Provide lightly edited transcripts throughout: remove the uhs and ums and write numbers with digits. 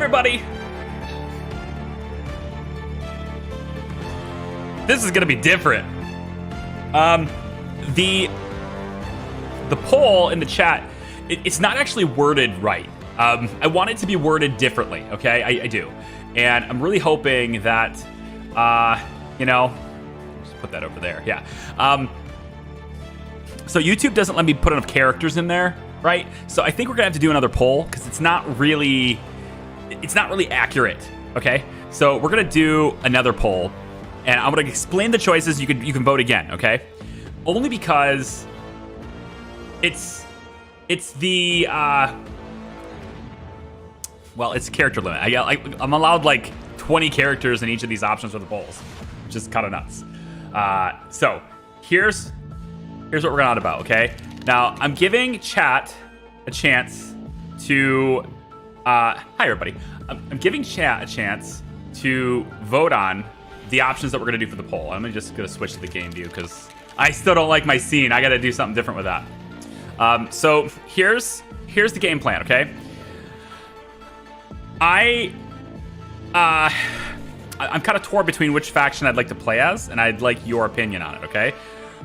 everybody! This is gonna be different. The poll in the chat, it's not actually worded right. I want it to be worded differently, okay? I do. And I'm really hoping that, just put that over there, yeah. So YouTube doesn't let me put enough characters in there, right? So I think we're gonna have to do another poll because it's not really accurate, okay? So we're gonna do another poll, and I'm gonna explain the choices. You can vote again, okay? Only because it's the it's character limit. I'm allowed like 20 characters in each of these options for the polls, which is kind of nuts. So here's what we're going on about, okay? Now, I'm giving chat a chance to... hi, everybody. I'm giving chat a chance to vote on the options that we're going to do for the poll. I'm just going to switch to the game view because I still don't like my scene. I got to do something different with that. So here's the game plan, okay? I'm kind of torn between which faction I'd like to play as, and I'd like your opinion on it, okay?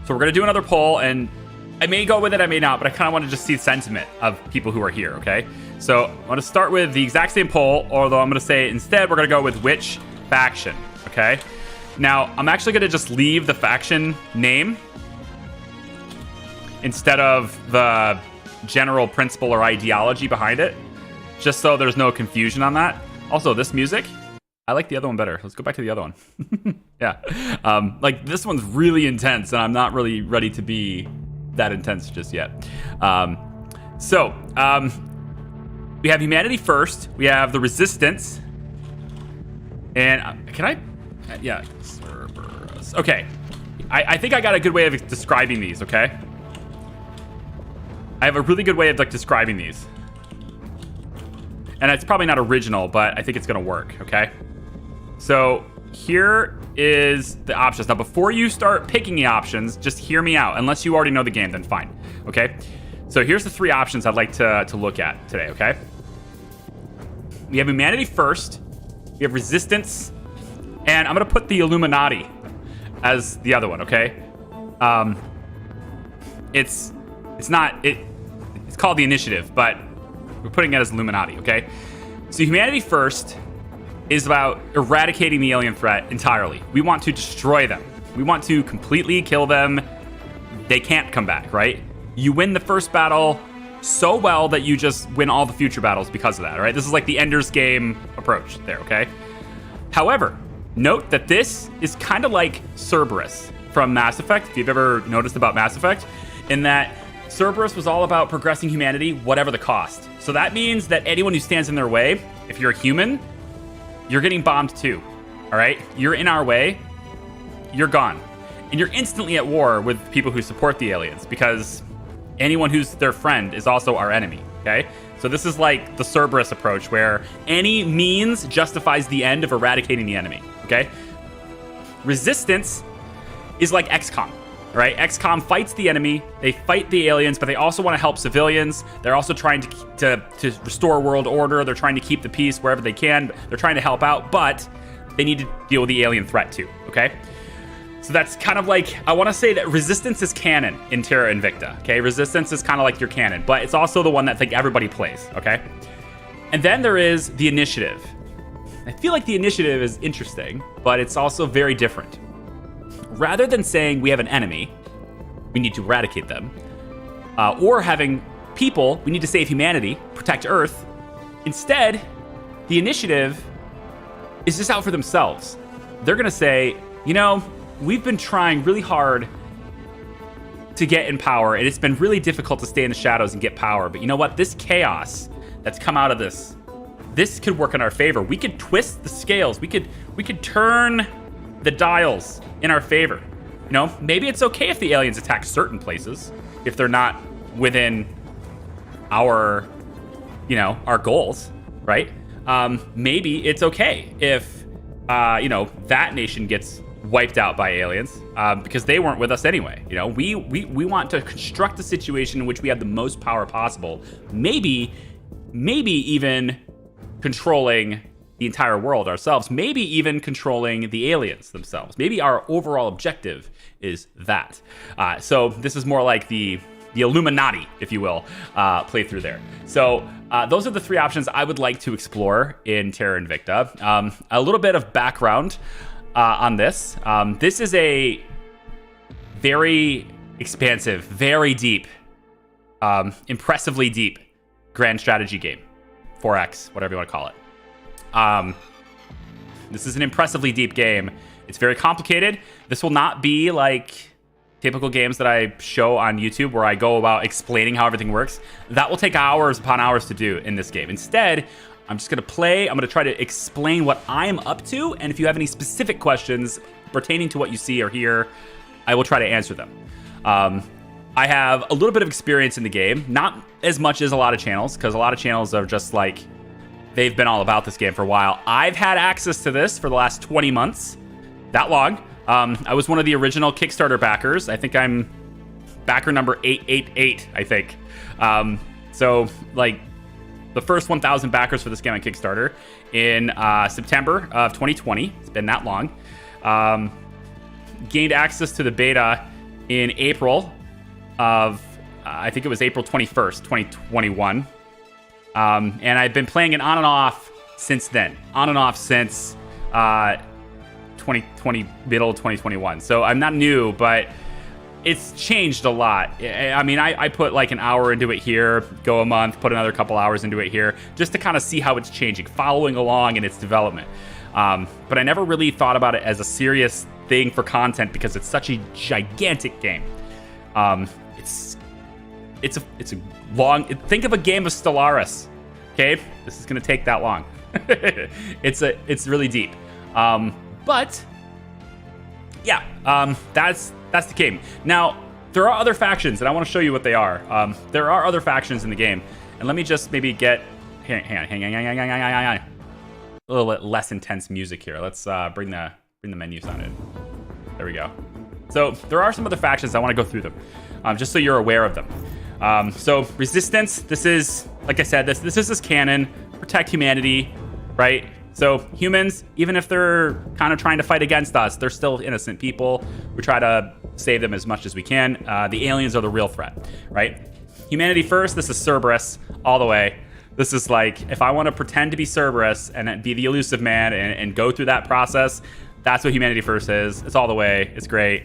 So we're going to do another poll, and I may go with it, I may not, but I kind of want to just see the sentiment of people who are here, okay? So I'm going to start with the exact same poll, although I'm going to say instead we're going to go with which faction, okay? Now, I'm actually going to just leave the faction name instead of the general principle or ideology behind it, just so there's no confusion on that. Also, this music, I like the other one better. Let's go back to the other one. Yeah. Like, this one's really intense, and I'm not really ready to be that intense just yet. We have humanity first. We have the resistance. And can I? Yeah. Cerberus. Okay. I think I got a good way of describing these, okay? I have a really good way of, like, describing these. And it's probably not original, but I think it's going to work, okay? So here is the options. Now, before you start picking the options, just hear me out. Unless you already know the game, then fine, okay? So here's the three options I'd like to look at today, okay? We have humanity first. We have resistance. And I'm going to put the Illuminati as the other one, okay? It's called the initiative, but we're putting it as Illuminati, okay? So humanity first is about eradicating the alien threat entirely. We want to destroy them. We want to completely kill them. They can't come back, right? You win the first battle so well that you just win all the future battles because of that, all right? This is like the Ender's Game approach there, okay? However, note that this is kind of like Cerberus from Mass Effect, if you've ever noticed about Mass Effect, in that Cerberus was all about progressing humanity, whatever the cost. So that means that anyone who stands in their way, if you're a human, you're getting bombed too, all right? You're in our way, you're gone. And you're instantly at war with people who support the aliens because anyone who's their friend is also our enemy, okay? So this is like the Cerberus approach where any means justifies the end of eradicating the enemy, okay? Resistance is like XCOM. Right? XCOM fights the enemy, they fight the aliens, but they also want to help civilians. They're also trying to restore world order. They're trying to keep the peace wherever they can. They're trying to help out, but they need to deal with the alien threat too, okay? So that's kind of like, I want to say that Resistance is canon in Terra Invicta, okay? Resistance is kind of like your canon, but it's also the one that like everybody plays, okay? And then there is the initiative. I feel like the initiative is interesting, but it's also very different. Rather than saying we have an enemy, we need to eradicate them, or having people, we need to save humanity, protect Earth, instead, the initiative is just out for themselves. They're going to say, you know, we've been trying really hard to get in power, and it's been really difficult to stay in the shadows and get power. But you know what? This chaos that's come out of this could work in our favor. We could twist the scales. We could turn the dials in our favor. You know, maybe it's okay if the aliens attack certain places if they're not within our, our goals, right? Maybe it's okay if, that nation gets wiped out by aliens because they weren't with us anyway. You know, we want to construct a situation in which we have the most power possible. Maybe even controlling the entire world ourselves, maybe even controlling the aliens themselves. Maybe our overall objective is that. So this is more like the Illuminati, if you will, playthrough there. So those are the 3 options I would like to explore in Terra Invicta. A little bit of background on this. This is a very expansive, very deep, impressively deep grand strategy game. 4X, whatever you want to call it. This is an impressively deep game. It's very complicated. This will not be like typical games that I show on YouTube where I go about explaining how everything works. That will take hours upon hours to do in this game. Instead, I'm just going to play. I'm going to try to explain what I'm up to. And if you have any specific questions pertaining to what you see or hear, I will try to answer them. I have a little bit of experience in the game, not as much as a lot of channels, because a lot of channels are just like, they've been all about this game for a while. I've had access to this for the last 20 months, that long. I was one of the original Kickstarter backers. I think I'm backer number 888, I think. So like the first 1,000 backers for this game on Kickstarter in September of 2020. It's been that long. Gained access to the beta in April of, I think it was April 21st, 2021. And I've been playing it on and off since then. On and off since 2020, middle of 2021. So I'm not new, but it's changed a lot. I mean, I put like an hour into it here, go a month, put another couple hours into it here, just to kind of see how it's changing, following along in its development. But I never really thought about it as a serious thing for content because it's such a gigantic game. It's a long. Think of a game of Stellaris. Okay, this is gonna take that long. It's really deep. But yeah, that's the game. Now there are other factions, and I want to show you what they are. There are other factions in the game, and let me just maybe get hang on. A little bit less intense music here. Let's bring the menus on it. There we go. So there are some other factions. I want to go through them, just so you're aware of them. So Resistance. This is, like I said, this is this canon. Protect humanity, right? So humans, even if they're kind of trying to fight against us, they're still innocent people. We try to save them as much as we can. The aliens are the real threat, right? Humanity first. This is Cerberus all the way. This is like, if I want to pretend to be Cerberus and be the elusive man and go through that process, that's what Humanity First is. It's all the way. It's great.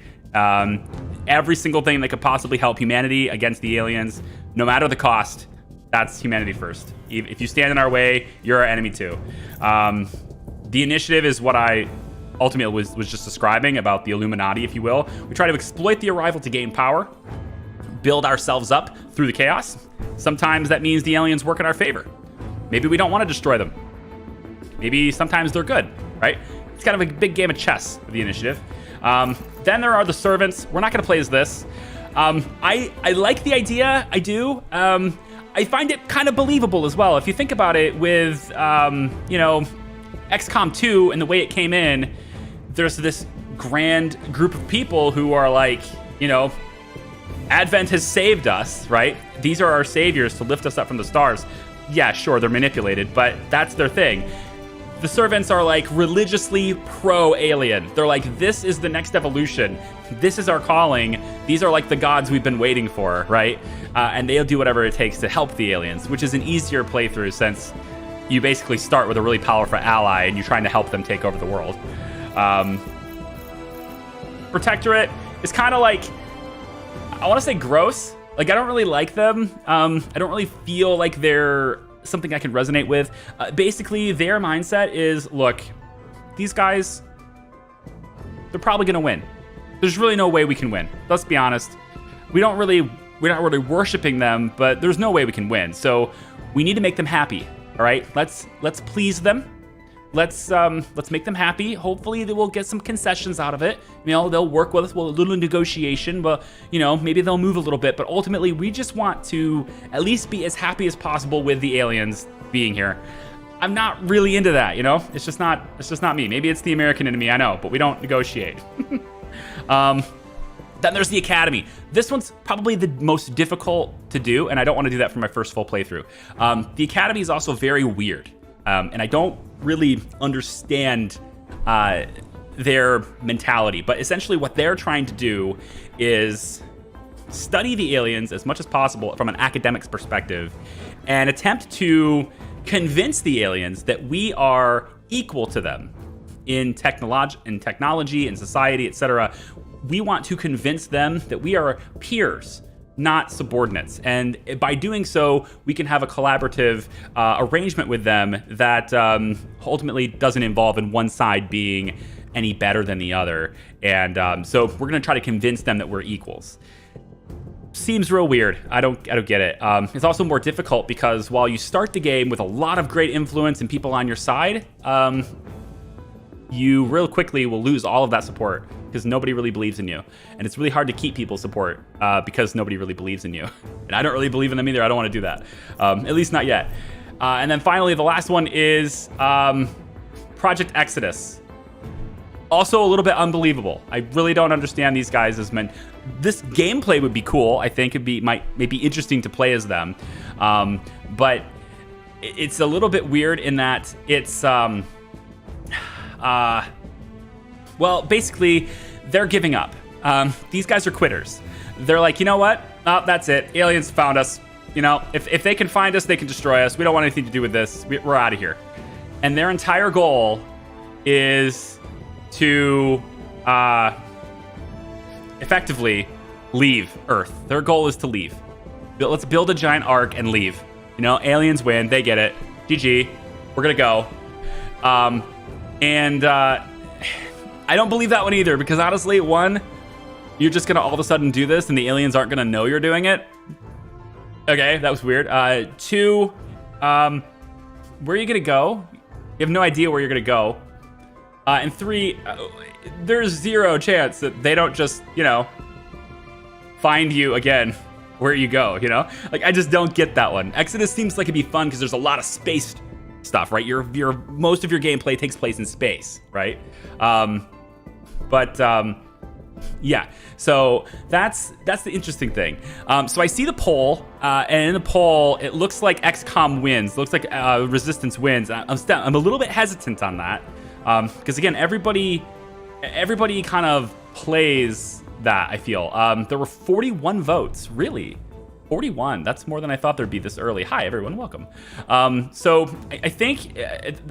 Every single thing that could possibly help humanity against the aliens, no matter the cost, that's Humanity First. If you stand in our way, you're our enemy too. The initiative is what I ultimately was just describing about the Illuminati, if you will. We try to exploit the arrival to gain power, build ourselves up through the chaos. Sometimes that means the aliens work in our favor. Maybe we don't want to destroy them. Maybe sometimes they're good, right? It's kind of a big game of chess with the initiative. Then there are the servants. We're not going to play as this. I like the idea. I do. I find it kind of believable as well. If you think about it with, XCOM 2 and the way it came in, there's this grand group of people who are like, Advent has saved us, right? These are our saviors to lift us up from the stars. Yeah, sure, they're manipulated, but that's their thing. The servants are like religiously pro-alien. They're like, this is the next evolution. This is our calling. These are like the gods we've been waiting for, right? And they'll do whatever it takes to help the aliens, which is an easier playthrough since you basically start with a really powerful ally and you're trying to help them take over the world. Protectorate is kind of like, I want to say gross. Like, I don't really like them. I don't really feel like they're something I can resonate with. Basically, their mindset is, look, these guys, they're probably going to win. There's really no way we can win. Let's be honest. We're not really worshiping them, but there's no way we can win. So we need to make them happy. All right, let's please them. Let's make them happy. Hopefully they will get some concessions out of it. They'll work with us with a little negotiation, but maybe they'll move a little bit. But ultimately, we just want to at least be as happy as possible with the aliens being here. I'm not really into that, It's just not me. Maybe it's the American in me, I know, but we don't negotiate. Then there's the Academy. This one's probably the most difficult to do, and I don't want to do that for my first full playthrough. The Academy is also very weird. and I don't really understand their mentality. But essentially what they're trying to do is study the aliens as much as possible from an academic's perspective and attempt to convince the aliens that we are equal to them in technology, in society, etc. We want to convince them that we are peers, not subordinates. And by doing so, we can have a collaborative arrangement with them that ultimately doesn't involve in one side being any better than the other. And so we're going to try to convince them that we're equals. Seems real weird. I don't get it. It's also more difficult because while you start the game with a lot of great influence and people on your side, you real quickly will lose all of that support because nobody really believes in you. And it's really hard to keep people's support because nobody really believes in you. And I don't really believe in them either. I don't want to do that. At least not yet. And then finally, the last one is Project Exodus. Also a little bit unbelievable. I really don't understand these guys as men. This gameplay would be cool. I think it'd might be interesting to play as them. But it's a little bit weird in that it's well, basically, they're giving up. These guys are quitters. They're like, you know what? Oh, that's it. Aliens found us. You know, if they can find us, they can destroy us. We don't want anything to do with this. We're out of here. And their entire goal is to effectively leave Earth. Their goal is to leave. Let's build a giant ark and leave. You know, aliens win. They get it. GG. We're going to go. And I don't believe that one either, because honestly, one, you're just going to all of a sudden do this and the aliens aren't going to know you're doing it. Okay, that was weird. Two, where are you going to go? You have no idea where you're going to go. And three, there's zero chance that they don't just, you know, find you again where you go, you know? Like, I just don't get that one. Exodus seems like it'd be fun because there's a lot of space stuff, right? Your most of your gameplay takes place in space, right? Yeah, so that's the interesting thing. So I see the poll, and in the poll, it looks like XCOM wins. It looks like Resistance wins. I'm a little bit hesitant on that, because again, everybody kind of plays that, I feel. There were 41 votes, really. 41. That's more than I thought there'd be this early. Hi, everyone. Welcome. So I think,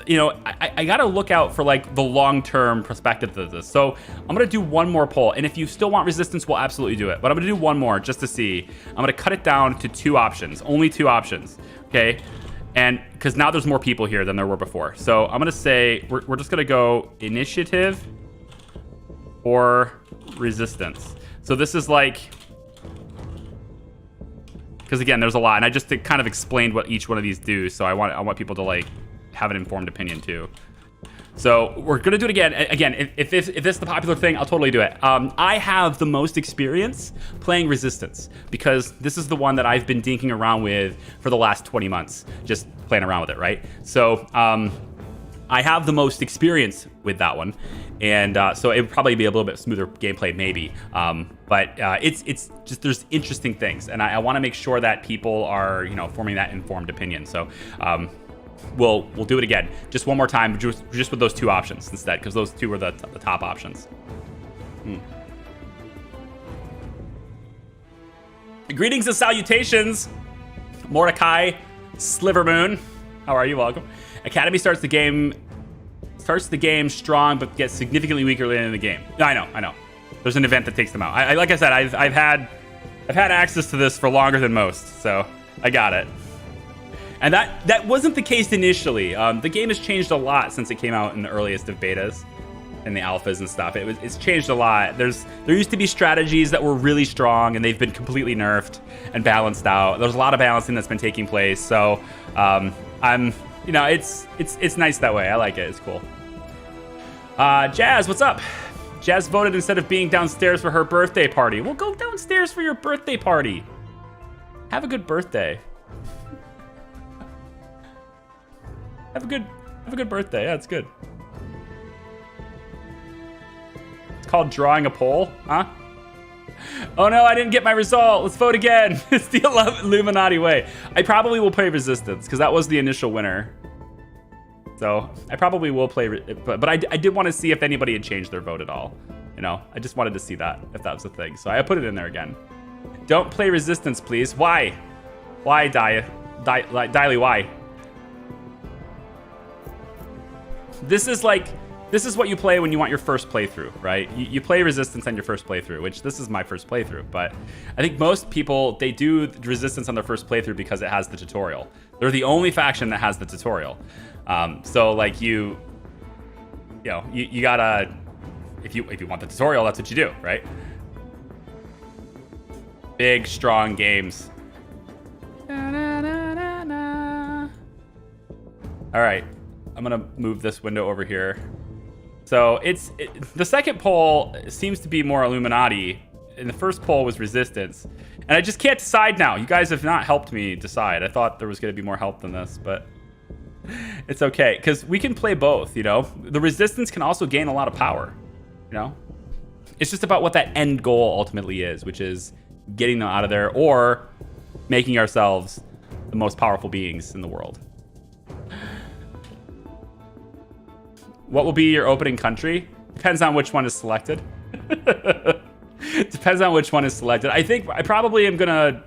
you know, I got to look out for like the long-term perspective of this. So I'm going to do one more poll. And if you still want Resistance, we'll absolutely do it. But I'm going to do one more just to see. I'm going to cut it down to 2 options. Only 2 options. Okay. And because now there's more people here than there were before. So I'm going to say we're just going to go initiative or resistance. So this is like... because again, there's a lot, and I just kind of explained what each one of these do, so I want people to like have an informed opinion too. So we're gonna do it again. Again, if this is the popular thing, I'll totally do it. I have the most experience playing Resistance because this is the one that I've been dinking around with for the last 20 months, just playing around with it, right? So I have the most experience with that one, and so it would probably be a little bit smoother gameplay, maybe. But it's just, there's interesting things, and I want to make sure that people are, you know, forming that informed opinion. So we'll do it again, just one more time, just with those 2 options instead, because those 2 were the top options. Greetings and salutations, Mordecai Slivermoon. How are you? Welcome. Academy starts the game strong, but gets significantly weaker later in the game. I know. There's an event that takes them out. Like I said, I've had access to this for longer than most, so I got it. And that wasn't the case initially. The game has changed a lot since it came out in the earliest of betas and the alphas and stuff. It's changed a lot. There used to be strategies that were really strong, and they've been completely nerfed and balanced out. There's a lot of balancing that's been taking place. So you know, it's nice that way. I like it. It's cool. Jazz, what's up? Jazz voted instead of being downstairs for her birthday party. Well, go downstairs for your birthday party. Have a good birthday. Have a good birthday. Yeah, it's good. It's called drawing a poll, huh? Oh no, I didn't get my result. Let's vote again. It's the Illuminati way. I probably will play Resistance because that was the initial winner. So I probably will play, but I did want to see if anybody had changed their vote at all. You know, I just wanted to see that, if that was a thing. So I put it in there again. Don't play Resistance, please. Why? Why, Diley, why? This is what you play when you want your first playthrough, right? You play Resistance on your first playthrough, which this is my first playthrough, but I think most people, they do Resistance on their first playthrough because it has the tutorial. They're the only faction that has the tutorial. So like you gotta, if you want the tutorial, that's what you do, right? Big, strong games. All right, I'm gonna move this window over here. So the second poll seems to be more Illuminati, and the first poll was Resistance. And I just can't decide now. You guys have not helped me decide. I thought there was going to be more help than this, but it's okay, because we can play both, you know? The Resistance can also gain a lot of power, you know? It's just about what that end goal ultimately is, which is getting them out of there or making ourselves the most powerful beings in the world. What will be your opening country? Depends on which one is selected. Depends on which one is selected. I think I probably am gonna...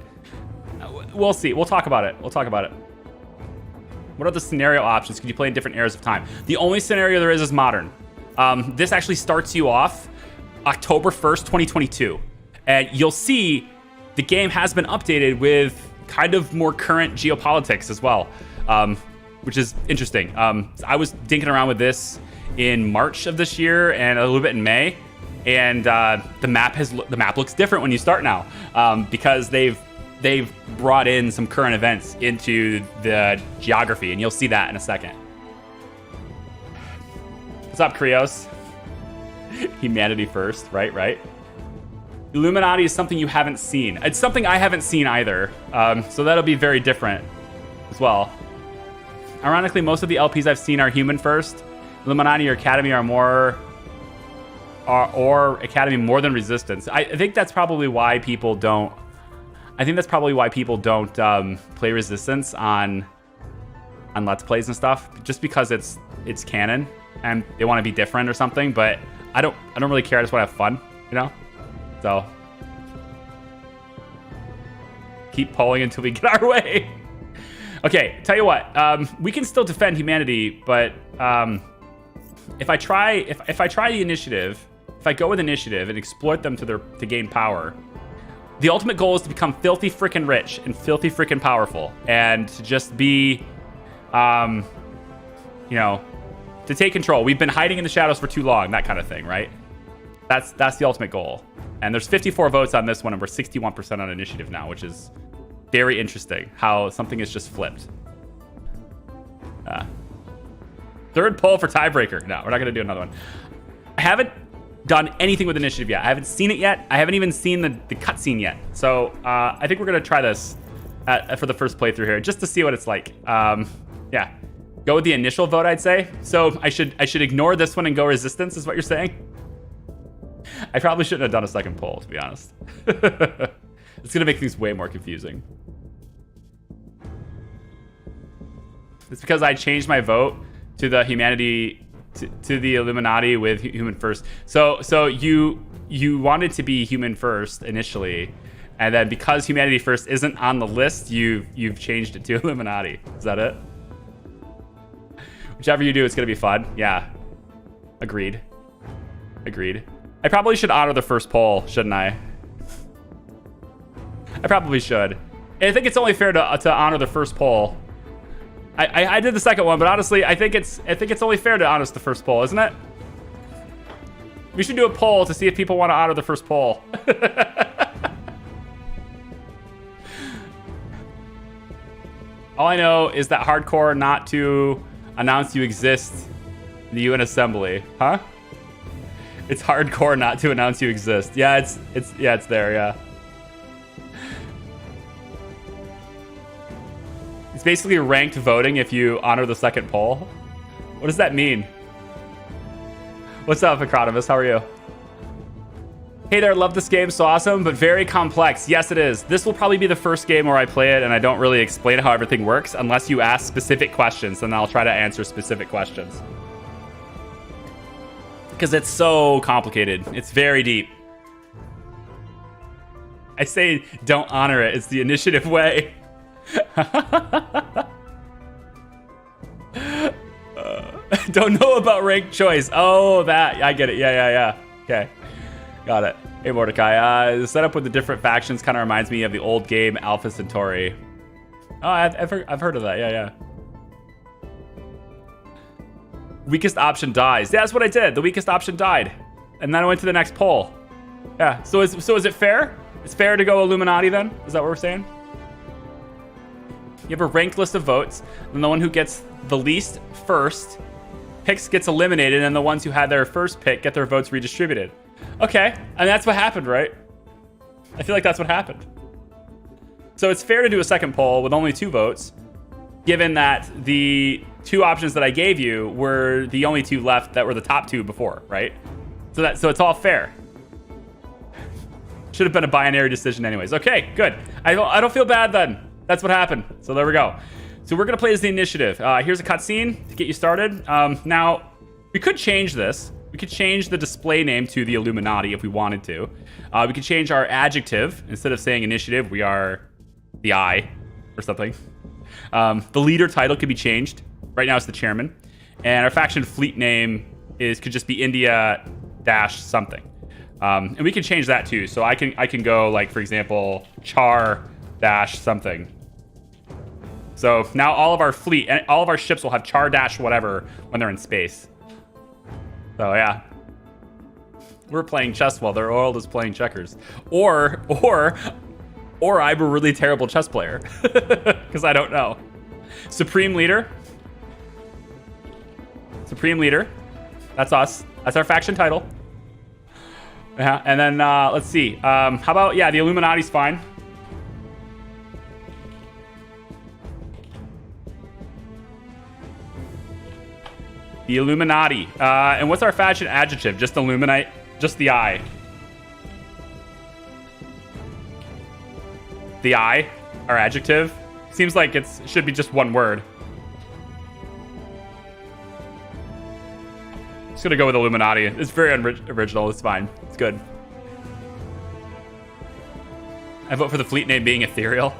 We'll see. We'll talk about it. We'll talk about it. What are the scenario options? Could you play in different eras of time? The only scenario there is modern. This actually starts you off October 1st, 2022. And you'll see the game has been updated with kind of more current geopolitics as well, which is interesting. I was dinking around with this in March of this year and a little bit in May, and the map looks different when you start now, because they've brought in some current events into the geography, and you'll see that in a second. What's up, Krios? Humanity first, right? Illuminati is something you haven't seen. It's something I haven't seen either, so that'll be very different as well. Ironically, most of the LPs I've seen are human first. Illuminati or Academy are more, or Academy more than Resistance. I think that's probably why people don't. I think that's probably why people don't play Resistance on Let's Plays and stuff, just because it's canon and they want to be different or something. But I don't really care. I just want to have fun, you know. So keep polling until we get our way. Okay, tell you what, we can still defend humanity, but if I try the initiative, if I go with initiative and exploit them to gain power, the ultimate goal is to become filthy freaking rich and filthy freaking powerful, and to just be, you know, to take control. We've been hiding in the shadows for too long, that kind of thing, right? That's the ultimate goal. And there's 54 votes on this one, and we're 61% on initiative now, which is very interesting how something is just flipped. Third poll for tiebreaker. No, we're not going to do another one. I haven't done anything with initiative yet. I haven't seen it yet. I haven't even seen the cutscene yet. So I think we're going to try this for the first playthrough here, just to see what it's like. Yeah, go with the initial vote, I'd say. So I should ignore this one and go Resistance, is what you're saying? I probably shouldn't have done a second poll, to be honest. It's going to make things way more confusing. It's because I changed my vote to the humanity, to the Illuminati with human first. So you wanted to be human first initially, and then because humanity first isn't on the list, you've changed it to Illuminati. Is that it? Whichever you do, it's going to be fun. Yeah. Agreed. I probably should honor the first poll, shouldn't I? I probably should. I think it's only fair to honor the first poll. I did the second one, but honestly, I think it's only fair to honor the first poll, isn't it? We should do a poll to see if people want to honor the first poll. All I know is that hardcore not to announce you exist in the UN Assembly, huh? It's hardcore not to announce you exist. Yeah, it's there. Yeah. It's basically ranked voting if you honor the second poll. What does that mean? What's up, Acronomus? How are you? Hey there, love this game, so awesome, but very complex. Yes, it is. This will probably be the first game where I play it and I don't really explain how everything works unless you ask specific questions, and I'll try to answer specific questions. Because it's so complicated. It's very deep. I say don't honor it. It's the initiative way. Don't know about rank choice. Oh, that. I get it. Yeah. Okay. Got it. Hey, Mordecai. The setup with the different factions kind of reminds me of the old game Alpha Centauri. Oh, I've heard of that. Yeah. Weakest option dies. Yeah, that's what I did. The weakest option died. And then I went to the next poll. Yeah. So is it fair? It's fair to go Illuminati then? Is that what we're saying? You have a ranked list of votes, and the one who gets the least first gets eliminated, and the ones who had their first pick get their votes redistributed. Okay, and that's what happened, right? I feel like that's what happened. So it's fair to do a second poll with only 2 votes, given that the 2 options that I gave you were the only 2 left that were the top 2 before, right? So it's all fair. Should have been a binary decision anyways. Okay, good. I don't feel bad then. That's what happened. So there we go. So we're gonna play as the initiative. Here's a cutscene to get you started. Now, we could change this. We could change the display name to the Illuminati if we wanted to. We could change our adjective. Instead of saying initiative, we are the Eye or something. The leader title could be changed. Right now it's the chairman. And our faction fleet name could just be India dash something. And we can change that too. So I can go like, for example, char dash something. So now all of our fleet and all of our ships will have char dash whatever when they're in space. So yeah, we're playing chess while their world is playing checkers. Or I'm a really terrible chess player because I don't know. Supreme leader. That's us. That's our faction title. Yeah, and then let's see. How about the Illuminati's fine. The Illuminati. And what's our faction adjective? Just Illuminate? Just the Eye. The Eye? Our adjective? Seems like it should be just one word. Just gonna go with Illuminati. It's very original. It's fine. It's good. I vote for the fleet name being ethereal.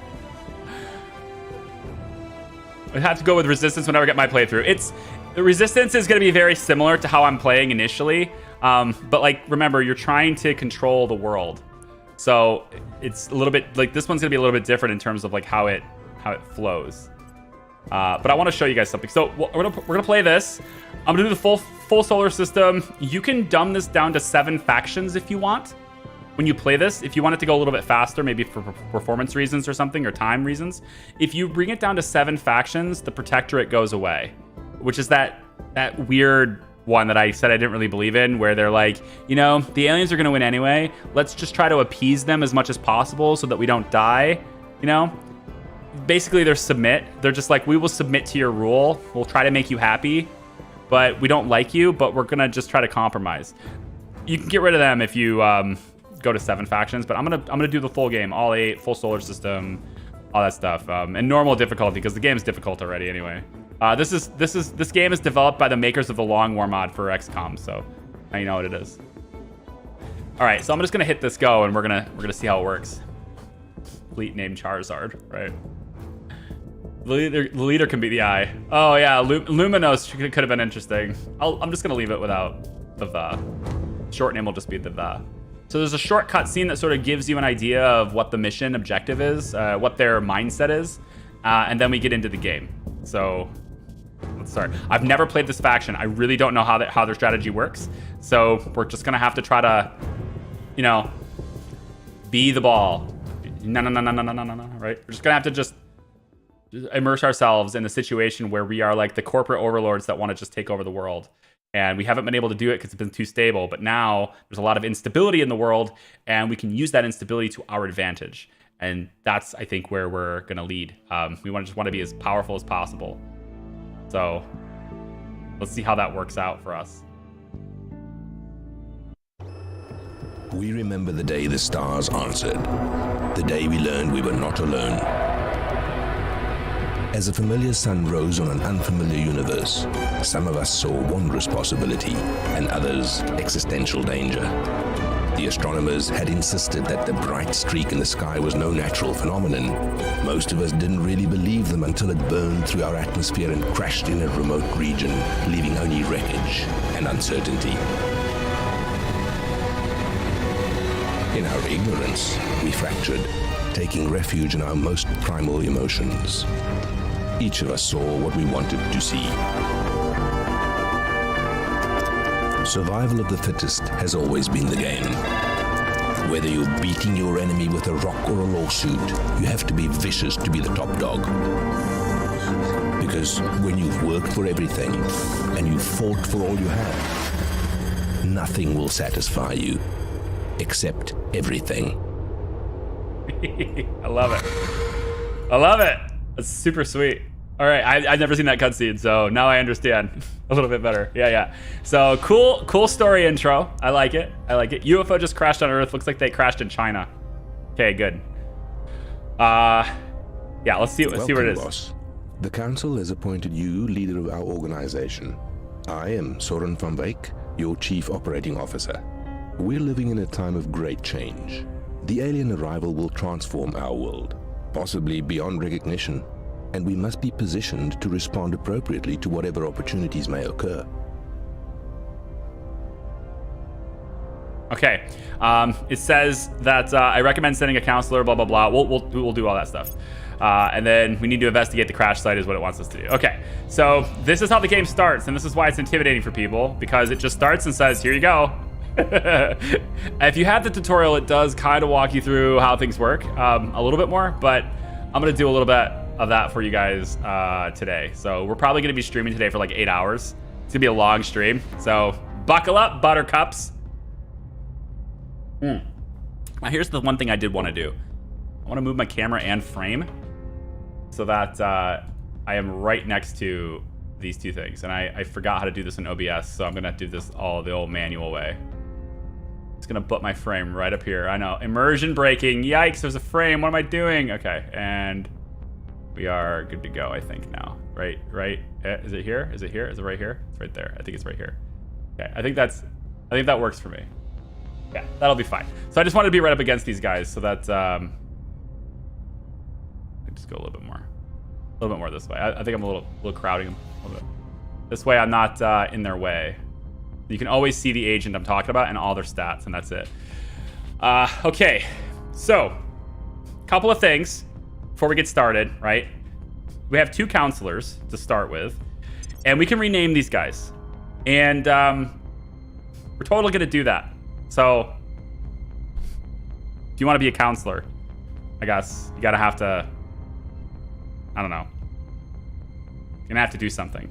I'd have to go with resistance whenever I get my playthrough. The resistance is going to be very similar to how I'm playing initially. But like, remember, you're trying to control the world. So it's a little bit like this one's going to be a little bit different in terms of like how it flows. But I want to show you guys something. So we're gonna play this. I'm gonna do the full solar system. You can dumb this down to 7 factions if you want. When you play this, if you want it to go a little bit faster, maybe for performance reasons or something, or time reasons, if you bring it down to 7 factions, the protectorate goes away, which is that weird one that I said I didn't really believe in, where they're like, the aliens are going to win anyway. Let's just try to appease them as much as possible so that we don't die, Basically, they're just like, we will submit to your rule. We'll try to make you happy, but we don't like you, but we're going to just try to compromise. You can get rid of them if you go to 7 factions, but I'm gonna do the full game, all 8, full solar system, all that stuff, and normal difficulty because the game is difficult already anyway. This game is developed by the makers of the Long War mod for XCOM, so now you know what it is. All right, so I'm just gonna hit this go, and we're gonna see how it works. Fleet named Charizard, right? The leader can be the Eye. Oh yeah, Luminos could have been interesting. I'm just gonna leave it without the short name will just be the. So there's a short cutscene that sort of gives you an idea of what the mission objective is, what their mindset is, and then we get into the game. So let's start. I've never played this faction. I really don't know how their strategy works. So we're just gonna have to try to, be the ball. No, right? We're just gonna have to just immerse ourselves in the situation where we are like the corporate overlords that want to just take over the world. And we haven't been able to do it because it's been too stable. But now there's a lot of instability in the world, and we can use that instability to our advantage. And that's, I think, where we're going to lead. We want to be as powerful as possible. So let's see how that works out for us. We remember the day the stars answered, the day we learned we were not alone. As a familiar sun rose on an unfamiliar universe, some of us saw wondrous possibility and others existential danger. The astronomers had insisted that the bright streak in the sky was no natural phenomenon. Most of us didn't really believe them until it burned through our atmosphere and crashed in a remote region, leaving only wreckage and uncertainty. In our ignorance, we fractured, taking refuge in our most primal emotions. Each of us saw what we wanted to see. Survival of the fittest has always been the game. Whether you're beating your enemy with a rock or a lawsuit, you have to be vicious to be the top dog. Because when you've worked for everything and you've fought for all you have, nothing will satisfy you except everything. I love it. I love it. That's super sweet. All right, I've never seen that cutscene, so now I understand a little bit better. Yeah. So cool story intro. I like it. UFO just crashed on Earth. Looks like they crashed in China. Okay, good. Yeah, let's see what it is. Boss. The council has appointed you leader of our organization. I am Soren van Wyk, your chief operating officer. We're living in a time of great change. The alien arrival will transform our world, possibly beyond recognition, and we must be positioned to respond appropriately to whatever opportunities may occur. Okay. It says that I recommend sending a counselor, blah, blah, blah. We'll do all that stuff. And then we need to investigate the crash site is what it wants us to do. Okay. So this is how the game starts, and this is why it's intimidating for people, because it just starts and says, here you go. If you have the tutorial, it does kind of walk you through how things work a little bit more, but I'm going to do a little bit of that for you guys today. So we're probably going to be streaming today for like 8 hours. It's going to be a long stream. So buckle up, buttercups. Now here's the one thing I did want to do. I want to move my camera and frame so that I am right next to these two things. And I forgot how to do this in OBS, so I'm going to do this all the old manual way. It's going to put my frame right up here. I know. Immersion breaking. Yikes, there's a frame. What am I doing? Okay, and we are good to go, I think, now. Right? Is it here? Is it here? Is it right here? It's right there. I think it's right here. Okay, I think that works for me. Yeah, that'll be fine. So I just wanted to be right up against these guys so that I just go a little bit more this way. I think I'm a little crowding them a little bit. This way I'm not in their way. You can always see the agent I'm talking about and all their stats, and that's it. Okay, so a couple of things before we get started, right? We have 2 counselors to start with, and we can rename these guys. And we're totally going to do that. So if you want to be a counselor, I guess you got to have to, I don't know. You're going to have to do something.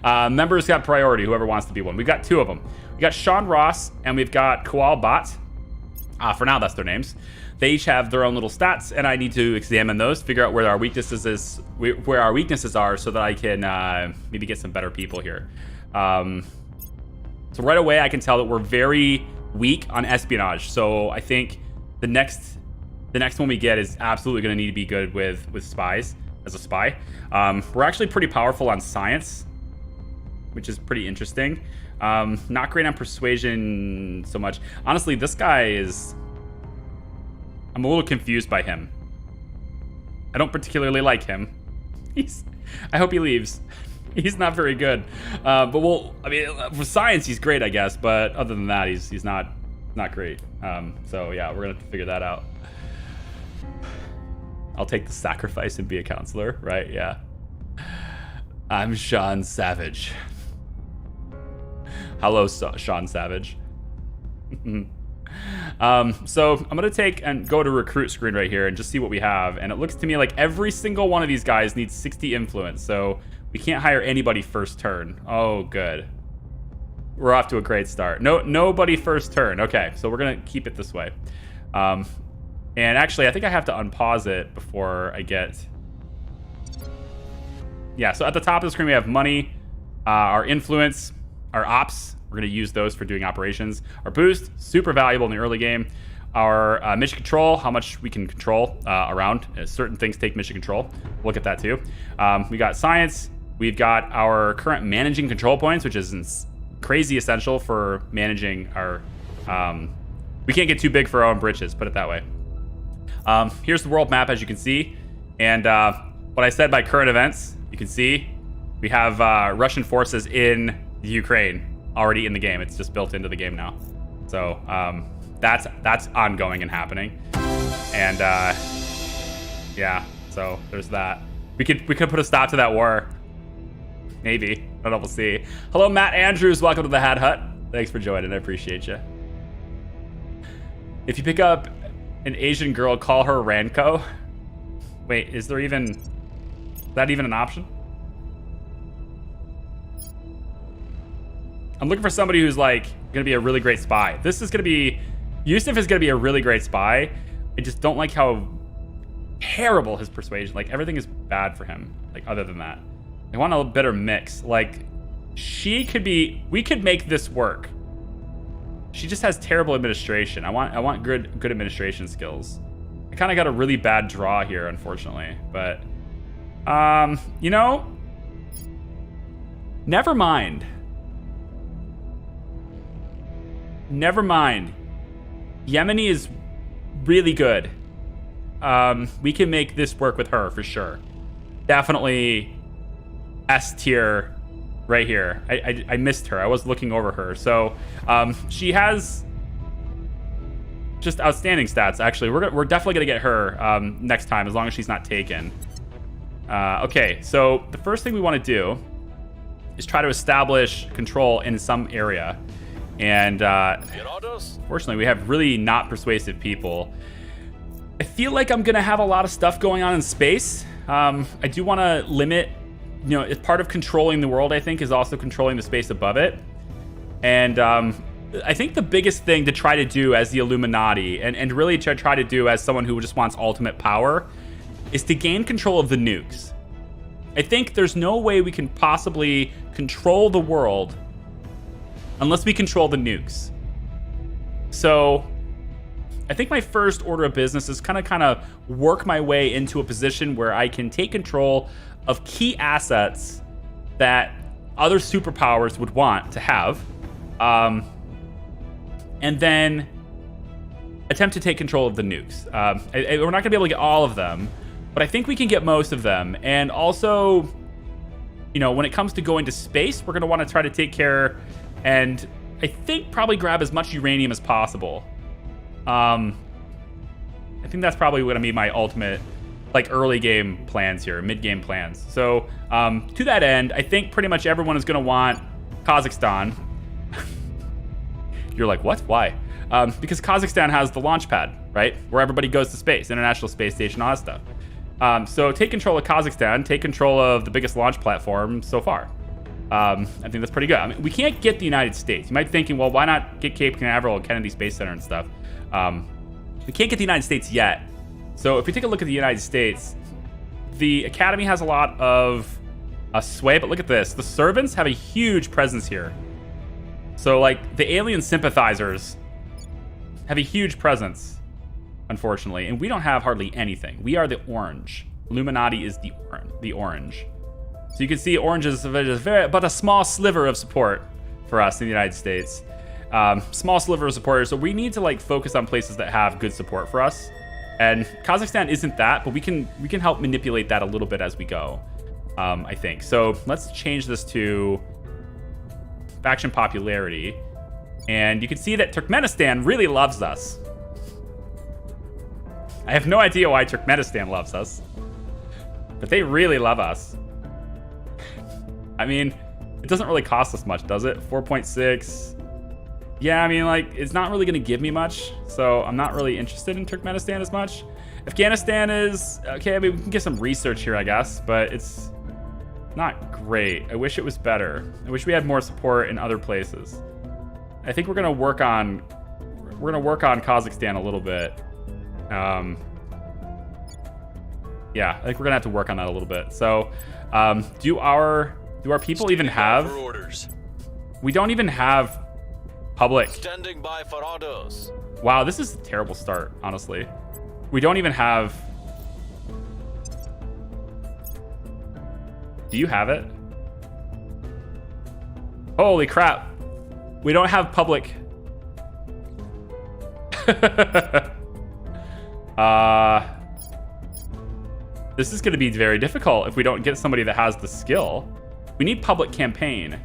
Members got priority, whoever wants to be one. We've got 2 of them. We got Sean Ross and we've got Koal Bot. For now, that's their names. They each have their own little stats, and I need to examine those, figure out where our weaknesses are, so that I can maybe get some better people here. So right away, I can tell that we're very weak on espionage. So I think the next one we get is absolutely going to need to be good with spies, as a spy. We're actually pretty powerful on science, which is pretty interesting. Not great on persuasion so much. Honestly, this guy is... I'm a little confused by him. I don't particularly like him. I hope he leaves. He's not very good. But for science, he's great, I guess. But other than that, he's not great. So yeah, we're gonna have to figure that out. I'll take the sacrifice and be a counselor, right? Yeah. I'm Sean Savage. Hello, Sean Savage. So I'm gonna take and go to recruit screen right here and just see what we have. And it looks to me like every single one of these guys needs 60 influence. So we can't hire anybody first turn. Oh, good. We're off to a great start. Nobody first turn. Okay, so we're gonna keep it this way. And actually, I think I have to unpause it before I get... Yeah, so at the top of the screen, we have money, our influence, our ops, We're going to use those for doing operations. Our boost, super valuable in the early game. Our mission control, how much we can control around. Certain things take mission control. Look at that too. We got science. We've got our current managing control points, which is crazy essential for managing our... we can't get too big for our own britches, put it that way. Here's the world map, as you can see. And what I said by current events, you can see we have Russian forces in the Ukraine already in the game. It's just built into the game now. So that's ongoing and happening. And yeah, so there's that. We could put a stop to that war. Maybe. I don't know, we'll see. Hello, Matt Andrews. Welcome to the Hat Hut. Thanks for joining. I appreciate you. If you pick up an Asian girl, call her Ranko. Wait, is that even an option? I'm looking for somebody who's like gonna be a really great spy. Yusuf is gonna be a really great spy. I just don't like how terrible his persuasion. Like, everything is bad for him. Like, other than that, I want a better mix. Like, we could make this work. She just has terrible administration. I want good administration skills. I kind of got a really bad draw here, unfortunately. But, you know, never mind. Never mind. Yemeni is really good. We can make this work with her for sure. Definitely S tier right here. I missed her. I was looking over her. So she has just outstanding stats, actually. We're definitely going to get her next time, as long as she's not taken. Okay, so the first thing we want to do is try to establish control in some area. And fortunately, we have really not persuasive people. I feel like I'm going to have a lot of stuff going on in space. I do want to limit, you know, as part of controlling the world, I think, is also controlling the space above it. And I think the biggest thing to try to do as the Illuminati, and really to try to do as someone who just wants ultimate power, is to gain control of the nukes. I think there's no way we can possibly control the world unless we control the nukes. So I think my first order of business is kind of work my way into a position where I can take control of key assets that other superpowers would want to have, and then attempt to take control of the nukes. We're not gonna be able to get all of them, but I think we can get most of them. And also, you know, when it comes to going to space, we're gonna want to try to take care and I think probably grab as much uranium as possible. I think that's probably going to be my ultimate, like, early game plans here, mid game plans. So to that end, I think pretty much everyone is going to want Kazakhstan. You're like, what? Why? Because Kazakhstan has the launch pad, right? Where everybody goes to space, International Space Station, all that stuff. So take control of Kazakhstan, take control of the biggest launch platform so far. I think that's pretty good. I mean, we can't get the United States. You might be thinking, well, why not get Cape Canaveral and Kennedy Space Center and stuff? We can't get the United States yet. So if we take a look at the United States, the Academy has a lot of sway, but look at this. The servants have a huge presence here. So, like, the alien sympathizers have a huge presence, unfortunately, and we don't have hardly anything. We are the orange. Illuminati is the orange. So you can see orange is but a small sliver of support for us in the United States. Small sliver of supporters. So we need to, like, focus on places that have good support for us. And Kazakhstan isn't that, but we can help manipulate that a little bit as we go, I think. So let's change this to faction popularity. And you can see that Turkmenistan really loves us. I have no idea why Turkmenistan loves us, but they really love us. I mean, it doesn't really cost us much, does it? 4.6. Yeah, I mean, like, it's not really going to give me much, so I'm not really interested in Turkmenistan as much. Afghanistan is, okay, I mean, we can get some research here, I guess, but it's not great. I wish it was better. I wish we had more support in other places. I think we're going to work on Kazakhstan a little bit. Yeah, I think we're going to have to work on that a little bit. So, do our people even have... We don't even have Public. Standing by for orders. Wow, this is a terrible start, honestly. We don't even have... Do you have it? Holy crap. We don't have public. This is going to be very difficult if we don't get somebody that has the skill. We need public campaign.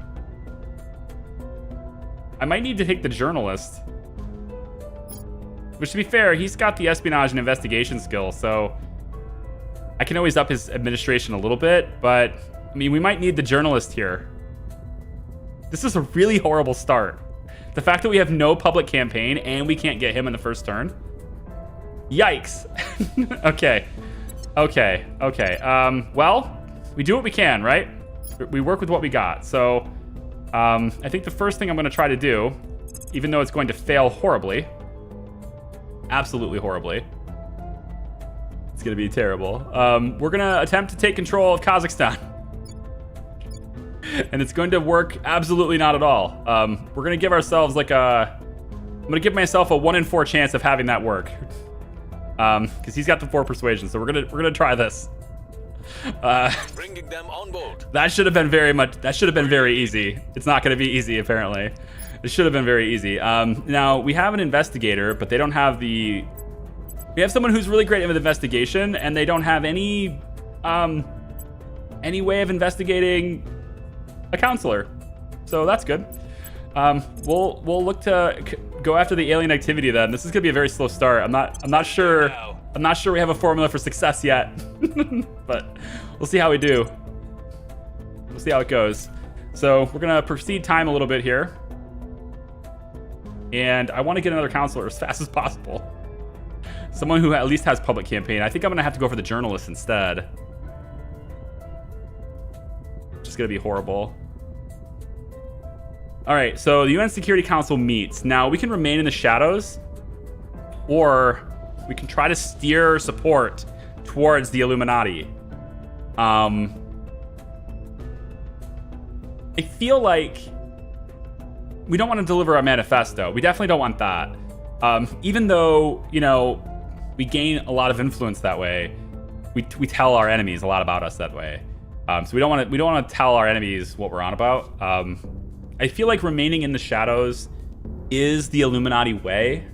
I might need to take the journalist. Which, to be fair, he's got the espionage and investigation skill, so I can always up his administration a little bit, but I mean, we might need the journalist here. This is a really horrible start. The fact that we have no public campaign and we can't get him in the first turn. Yikes. Okay. Well, we do what we can, right? We work with what we got. So I think the first thing I'm going to try to do, even though it's going to fail horribly, absolutely horribly, it's going to be terrible. We're going to attempt to take control of Kazakhstan. And it's going to work absolutely not at all. We're going to give ourselves like I'm going to give myself a 1 in 4 chance of having that work. Because he's got the 4 persuasion, so we're gonna try this. Bringing them on board. That should have been very easy. It's not gonna be easy, apparently. It should have been very easy. Now we have an investigator, but they don't have the... We have someone who's really great with investigation, and they don't have any way of investigating a counselor. So that's good. We'll look to go after the alien activity then. This is gonna be a very slow start. I'm not sure we have a formula for success yet. But we'll see how we do. We'll see how it goes. So we're gonna proceed time a little bit here. And I want to get another counselor as fast as possible. Someone who at least has public campaign. I think I'm gonna have to go for the journalist instead. Which is gonna be horrible. All right, so the UN Security Council meets. Now, we can remain in the shadows, or we can try to steer support towards the Illuminati. I feel like we don't want to deliver our manifesto. We definitely don't want that. Even though, you know, we gain a lot of influence that way, we tell our enemies a lot about us that way. So we don't want to tell our enemies what we're on about. I feel like remaining in the shadows is the Illuminati way,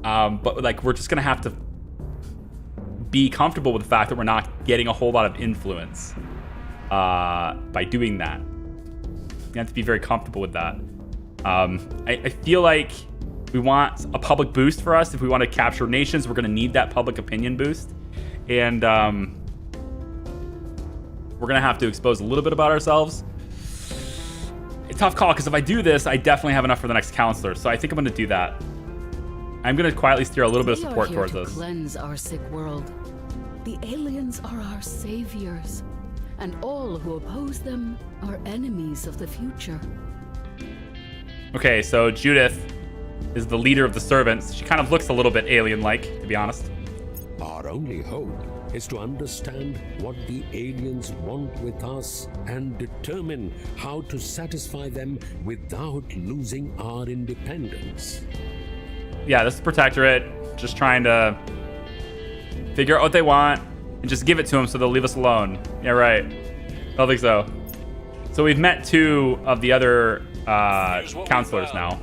but like we're just gonna have to be comfortable with the fact that we're not getting a whole lot of influence by doing that. You have to be very comfortable with that. I feel like we want a public boost for us. If we want to capture nations, we're gonna need that public opinion boost, and we're gonna have to expose a little bit about ourselves. Tough call, because if I do this, I definitely have enough for the next counselor. So I think I'm going to do that. I'm going to quietly steer a little bit of support towards this. Cleanse our sick world. The aliens are our saviors, and all who oppose them are enemies of the future. Okay, so Judith is the leader of the servants. She kind of looks a little bit alien-like, to be honest. Our only hope is to understand what the aliens want with us and determine how to satisfy them without losing our independence. Yeah, this is Protectorate, just trying to figure out what they want and just give it to them so they'll leave us alone. Yeah, right. I don't think so. So we've met 2 of the other counselors now.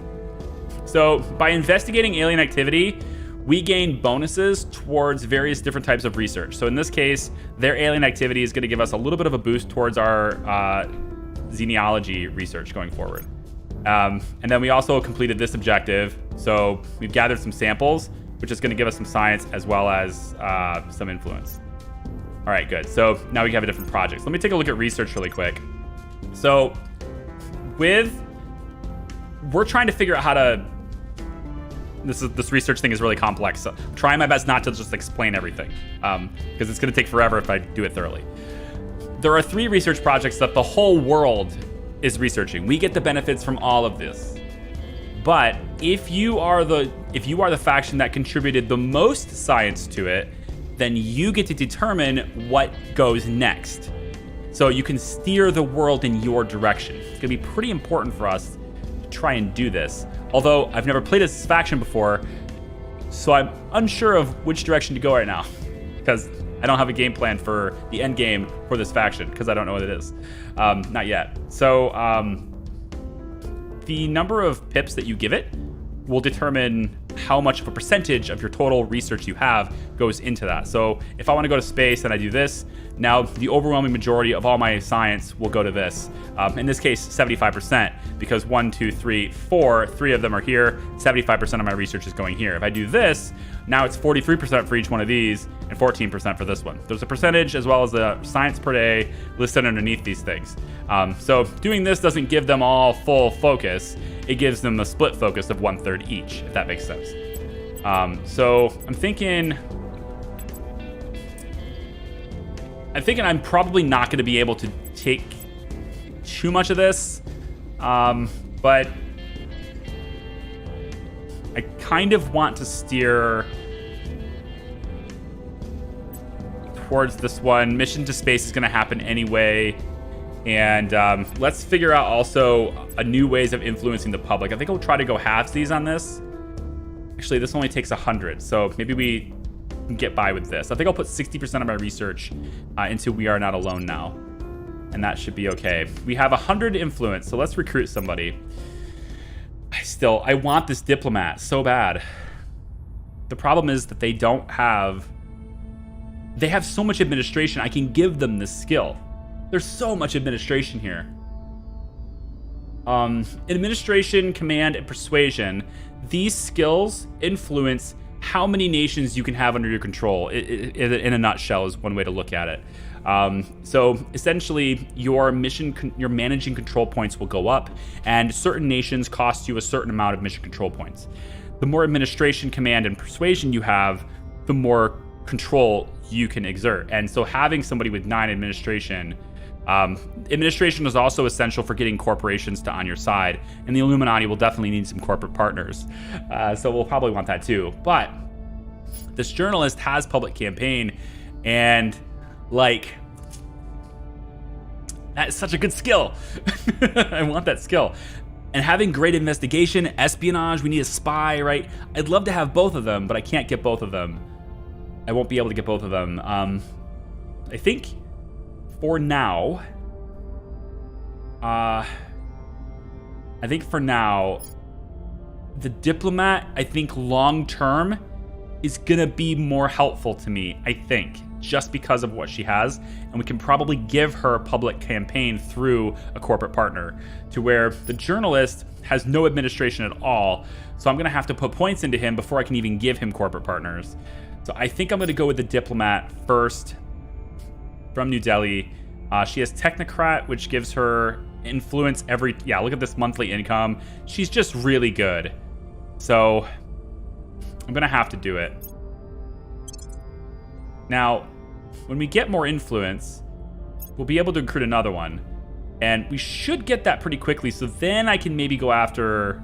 So by investigating alien activity, we gain bonuses towards various different types of research. So in this case, their alien activity is going to give us a little bit of a boost towards our xenology research going forward. And then we also completed this objective. So we've gathered some samples, which is going to give us some science as well as some influence. All right, good. So now we have a different project. So let me take a look at research really quick. So we're trying to figure out how to... This research thing is really complex, so I'm trying my best not to just explain everything, because it's going to take forever if I do it thoroughly. There are 3 research projects that the whole world is researching. We get the benefits from all of this. But if you are the faction that contributed the most science to it, then you get to determine what goes next. So you can steer the world in your direction. It's going to be pretty important for us to try and do this. Although I've never played this faction before, so I'm unsure of which direction to go right now, because I don't have a game plan for the end game for this faction, because I don't know what it is. Not yet. So the number of pips that you give it will determine how much of a percentage of your total research you have goes into that. So if I want to go to space and I do this, now the overwhelming majority of all my science will go to this. In this case, 75%, because 3 of them are here, 75% of my research is going here. If I do this, now it's 43% for each one of these and 14% for this one. There's a percentage as well as the science per day listed underneath these things. So doing this doesn't give them all full focus. It gives them a split focus of 1/3 each, if that makes sense. So I'm thinking I'm probably not going to be able to take too much of this, but I kind of want to steer towards this one. Mission to space is going to happen anyway, and let's figure out also a new ways of influencing the public. I think I'll try to go halvesies on this. Actually, this only takes 100, so maybe we can get by with this. I think I'll put 60% of my research into We Are Not Alone now, and that should be okay. We have 100 influence, so let's recruit somebody. I want this diplomat so bad. The problem is that they have so much administration. I can give them this skill. There's so much administration here. Administration, command, and persuasion. These skills influence how many nations you can have under your control. In a nutshell is one way to look at it. So essentially, your managing control points will go up, and certain nations cost you a certain amount of mission control points. The more administration, command, and persuasion you have, the more control you can exert. And so having somebody with 9 administration is also essential for getting corporations to on your side, and the Illuminati will definitely need some corporate partners. So we'll probably want that too. But this journalist has public campaign, and like, that is such a good skill. I want that skill. And having great investigation, espionage, we need a spy, right? I'd love to have both of them, but I can't get both of them. I won't be able to get both of them. I think for now, the diplomat, I think long term is gonna be more helpful to me, I think, just because of what she has. And we can probably give her a public campaign through a corporate partner, to where the journalist has no administration at all. So I'm gonna have to put points into him before I can even give him corporate partners. So I think I'm gonna go with the diplomat first from New Delhi. She has technocrat, which gives her influence look at this monthly income. She's just really good. So I'm gonna have to do it. Now, when we get more influence, we'll be able to recruit another one. And we should get that pretty quickly, so then I can maybe go after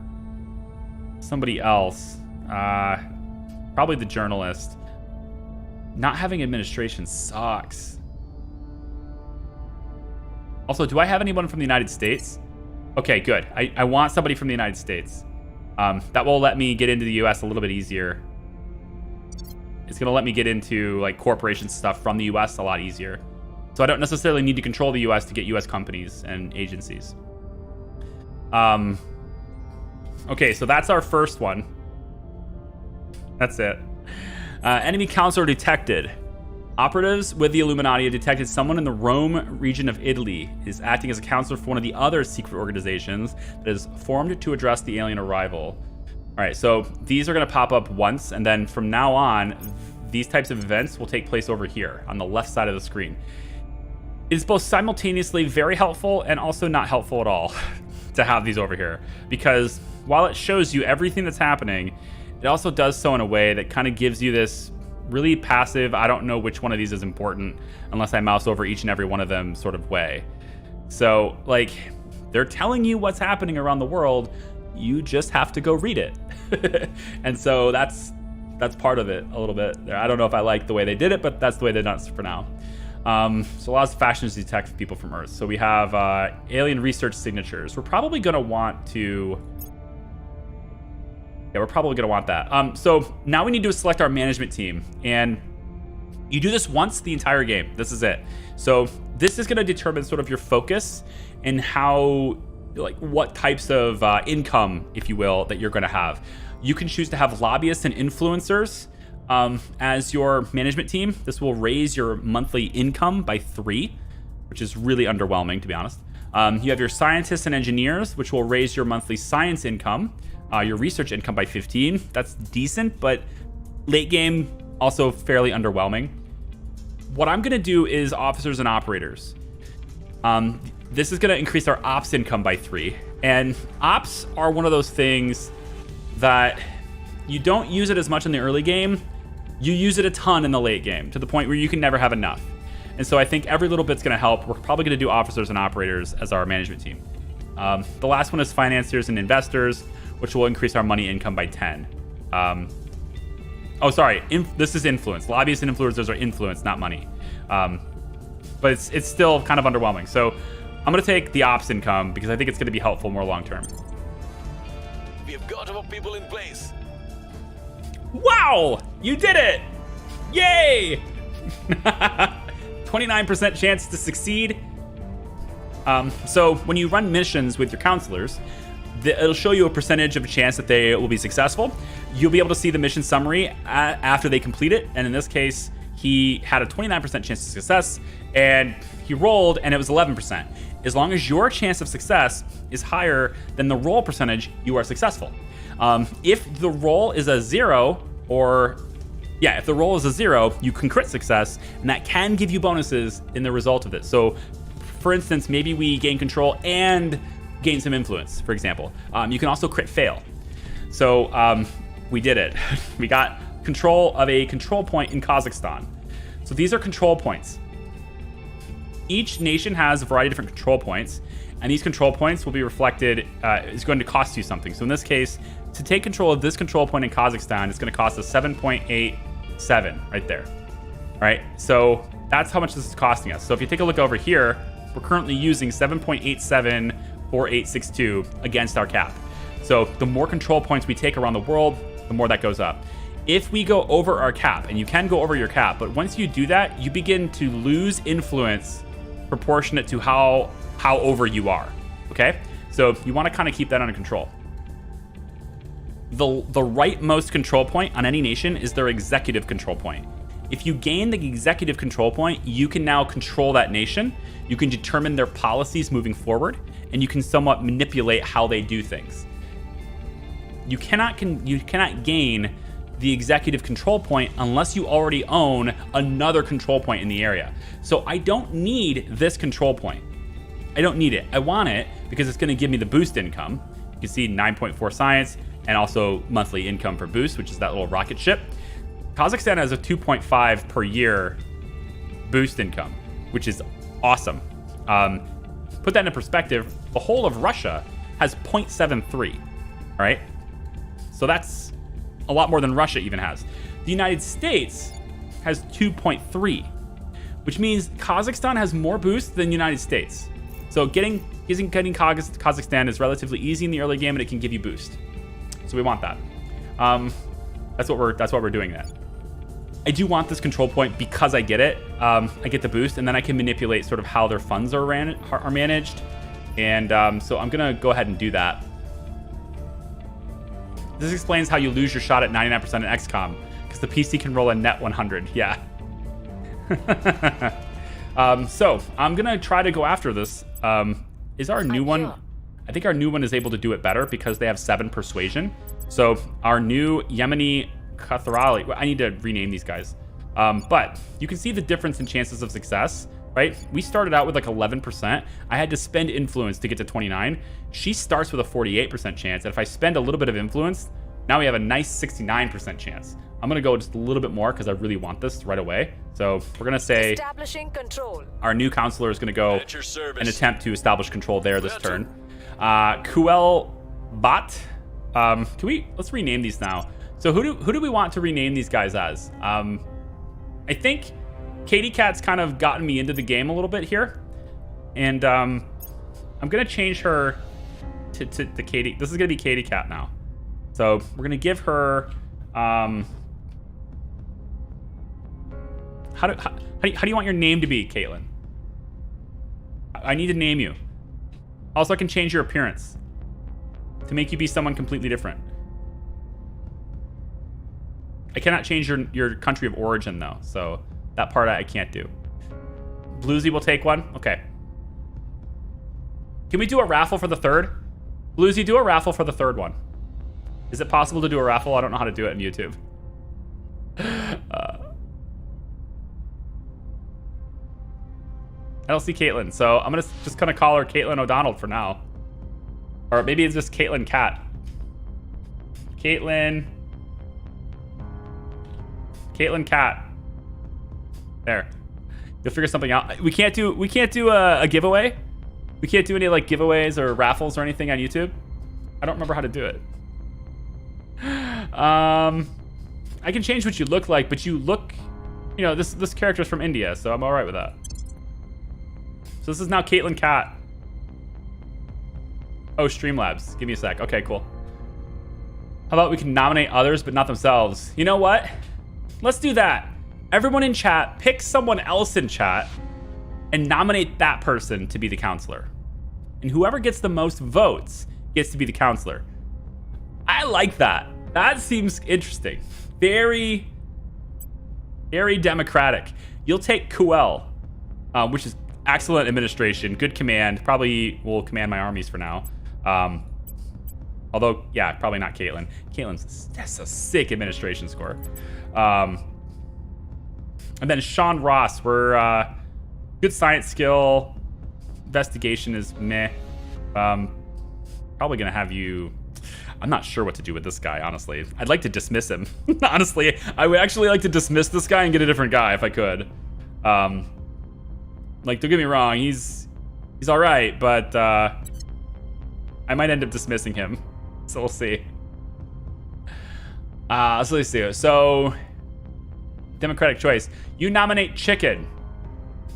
somebody else. Probably the journalist. Not having administration sucks. Also, do I have anyone from the United States? Okay, good. I want somebody from the United States. That will let me get into the US a little bit easier. It's going to let me get into like corporation stuff from the US a lot easier. So I don't necessarily need to control the US to get US companies and agencies. Okay, so that's our first one. That's it. Enemy counselor detected. Operatives with the Illuminati have detected someone in the Rome region of Italy is acting as a counselor for one of the other secret organizations that is formed to address the alien arrival. All right, so these are going to pop up once, and then from now on, these types of events will take place over here on the left side of the screen. It is both simultaneously very helpful and also not helpful at all to have these over here, because while it shows you everything that's happening, it also does so in a way that kind of gives you this really passive, I don't know which one of these is important unless I mouse over each and every one of them sort of way. So, like, they're telling you what's happening around the world, you just have to go read it. And so that's part of it a little bit. I don't know if I like the way they did it, but that's the way they've done it for now. So allows factions to detect people from Earth. So we have alien research signatures. We're probably going to want to Yeah, we're probably going to want that. So now we need to select our management team. And you do this once the entire game. This is it. So this is going to determine sort of your focus and how, like, what types of income, if you will, that you're going to have. You can choose to have lobbyists and influencers as your management team. This will raise your monthly income by 3, which is really underwhelming, to be honest. You have your scientists and engineers, which will raise your monthly science income, your research income by 15. That's decent, but late game, also fairly underwhelming. What I'm going to do is officers and operators. This is going to increase our ops income by 3. And ops are one of those things that you don't use it as much in the early game. You use it a ton in the late game, to the point where you can never have enough. And so I think every little bit's going to help. We're probably going to do officers and operators as our management team. The last one is financiers and investors, which will increase our money income by 10. This is influence. Lobbyists and influencers are influence, not money. But it's still kind of underwhelming. So I'm going to take the ops income because I think it's going to be helpful more long term. We have got our people in place. Wow! You did it! Yay! 29% chance to succeed. So when you run missions with your counselors, it'll show you a percentage of a chance that they will be successful. You'll be able to see the mission summary after they complete it. And in this case, he had a 29% chance of success, and he rolled, and it was 11%. As long as your chance of success is higher than the roll percentage, you are successful. If the roll is a 0, if the roll is a 0, you can crit success, and that can give you bonuses in the result of it. So, for instance, maybe we gain control and gain some influence, for example. You can also crit fail. So we did it. We got control of a control point in Kazakhstan. So these are control points. Each nation has a variety of different control points, and these control points will be reflected, is going to cost you something. So in this case, to take control of this control point in Kazakhstan, it's going to cost us 7.87 right there. All right, so that's how much this is costing us. So if you take a look over here, we're currently using 7.874862 against our cap. So the more control points we take around the world, the more that goes up. If we go over our cap, and you can go over your cap, but once you do that, you begin to lose influence proportionate to how over you are, okay? So you want to kind of keep that under control. The rightmost control point on any nation is their executive control point. If you gain the executive control point, you can now control that nation. You can determine their policies moving forward, and you can somewhat manipulate how they do things. You cannot gain the executive control point unless you already own another control point in the area. So I don't need this control point. I don't need it. I want it because it's going to give me the boost income. You can see 9.4 science and also monthly income for boost, which is that little rocket ship. Kazakhstan has a 2.5 per year boost income, which is awesome. Put that into perspective, the whole of Russia has 0.73, all right? So that's a lot more than Russia even has. The United States has 2.3, which means Kazakhstan has more boost than the United States. So getting Kazakhstan is relatively easy in the early game, and it can give you boost. So we want that. That's what we're doing that. I do want this control point because I get it. I get the boost, and then I can manipulate sort of how their funds are managed. And so I'm gonna go ahead and do that. This explains how you lose your shot at 99% in XCOM, because the PC can roll a net 100. Yeah. So I'm gonna try to go after this. Is our new one? I think our new one is able to do it better because they have 7 persuasion. So our new Yemeni Kathrali, I need to rename these guys. But you can see the difference in chances of success, right? We started out with like 11%. I had to spend influence to get to 29. She starts with a 48% chance. And if I spend a little bit of influence, now we have a nice 69% chance. I'm gonna go just a little bit more because I really want this right away. So we're gonna say establishing control. Our new counselor is gonna go and attempt to establish control there this turn. Kuel Bat. Let's rename these now. So who do we want to rename these guys as? I think Katie Cat's kind of gotten me into the game a little bit here. And I'm gonna change her to Katie. This is gonna be Katie Cat now. So we're gonna give her. How do you want your name to be, Caitlin? I need to name you. Also, I can change your appearance to make you be someone completely different. I cannot change your country of origin, though, so that part I can't do. Bluesy will take one? Okay. Can we do a raffle for the third? Bluesy, do a raffle for the third one. Is it possible to do a raffle? I don't know how to do it on YouTube. I don't see Caitlin, so I'm gonna just kind of call her Caitlin O'Donnell for now. Or maybe it's just Caitlin Cat. Caitlin Cat. There. You'll figure something out. We can't do a giveaway. We can't do any like giveaways or raffles or anything on YouTube. I don't remember how to do it. I can change what you look like, but you look, you know, this character's from India, so I'm all right with that. So this is now Caitlin Cat. Oh, Streamlabs. Give me a sec. Okay, cool. How about we can nominate others, but not themselves? You know what? Let's do that. Everyone in chat, pick someone else in chat and nominate that person to be the counselor. And whoever gets the most votes gets to be the counselor. I like that. That seems interesting. Very, very democratic. You'll take Kuel, which is excellent administration, good command. Probably will command my armies for now. Although, yeah, probably not Caitlin. That's a sick administration score. And then Sean Ross, we're good science skill. Investigation is meh. Probably gonna have you. I'm not sure what to do with this guy, honestly. I'd like to dismiss him. Honestly, I would actually like to dismiss this guy and get a different guy if I could. Like, don't get me wrong, he's all right, but I might end up dismissing him. So we'll see. So let's see. So, democratic choice. You nominate chicken.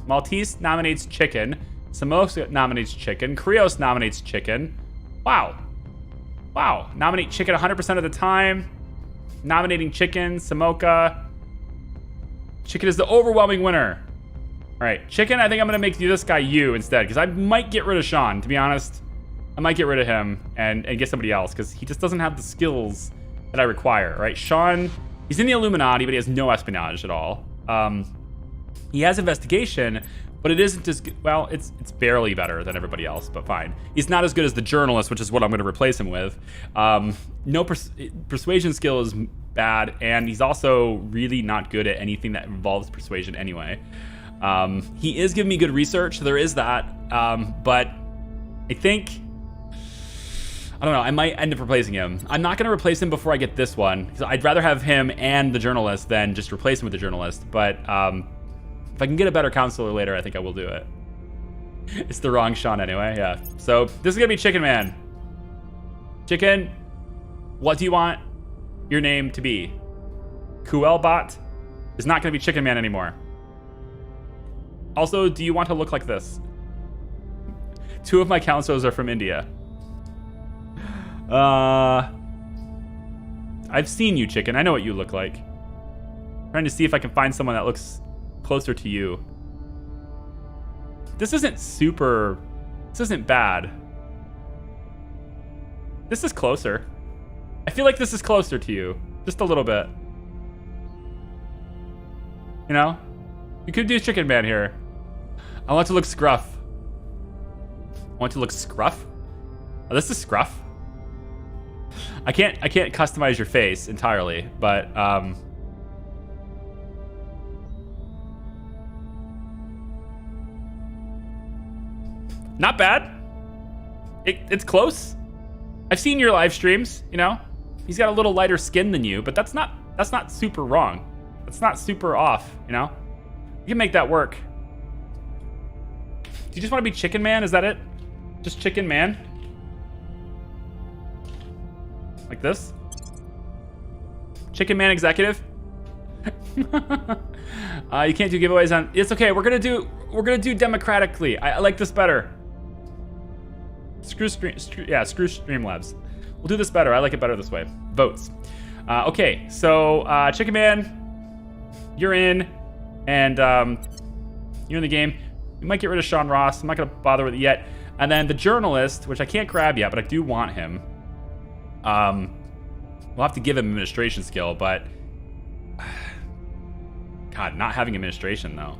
Maltese nominates chicken. Samosa nominates chicken. Krios nominates chicken. Wow. Wow. Nominate chicken 100% of the time. Nominating chicken. Samoka. Chicken is the overwhelming winner. All right. Chicken, I think I'm going to make this guy you instead, because I might get rid of Sean, to be honest. I might get rid of him and get somebody else, because he just doesn't have the skills that I require. All right. Sean, he's in the Illuminati, but he has no espionage at all. He has investigation, but it isn't as good. Well, it's barely better than everybody else, but fine. He's not as good as the journalist, which is what I'm going to replace him with. No persuasion skill is bad, and he's also really not good at anything that involves persuasion anyway. He is giving me good research, so there is that. But I think, I don't know, I might end up replacing him. I'm not going to replace him before I get this one, because I'd rather have him and the journalist than just replace him with the journalist. But if I can get a better counselor later, I think I will do it. It's the wrong Sean anyway, yeah. So this is going to be Chicken Man. Chicken, what do you want your name to be? Kuelbot is not going to be Chicken Man anymore. Also, do you want to look like this? 2 of my counselors are from India. I've seen you, Chicken. I know what you look like. I'm trying to see if I can find someone that looks closer to you. This isn't bad. This is closer. I feel like this is closer to you. Just a little bit. You know? You could do Chicken Man here. I want to look scruff. I want to look scruff? Oh, this is scruff. I can't customize your face entirely, but not bad. It's close. I've seen your live streams, you know? He's got a little lighter skin than you, but that's not super wrong. That's not super off, you know? You can make that work. Do you just want to be Chicken Man? Is that it? Just Chicken Man? Like this? Chicken Man Executive? You can't do giveaways on. It's okay. We're gonna do democratically. I like this better. Screw Streamlabs. We'll do this better. I like it better this way. votes. Okay, so Chicken Man, you're in, and you're in the game. We might get rid of Sean Ross. I'm not going to bother with it yet. And then the journalist, which I can't grab yet, but I do want him. We'll have to give him administration skill, but God, not having administration though.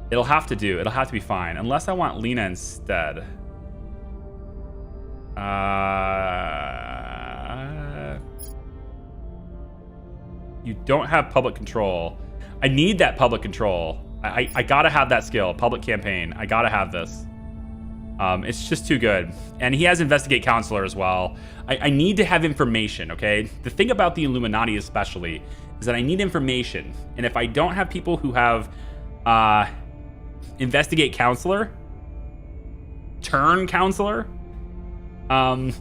It'll have to do. It'll have to be fine, unless I want Lena instead. You don't have public control. I need that public control. I gotta have that skill. Public campaign. I gotta have this. It's just too good. And he has investigate counselor as well. I need to have information, okay? The thing about the Illuminati especially is that I need information. And if I don't have people who have investigate counselor, turn counselor,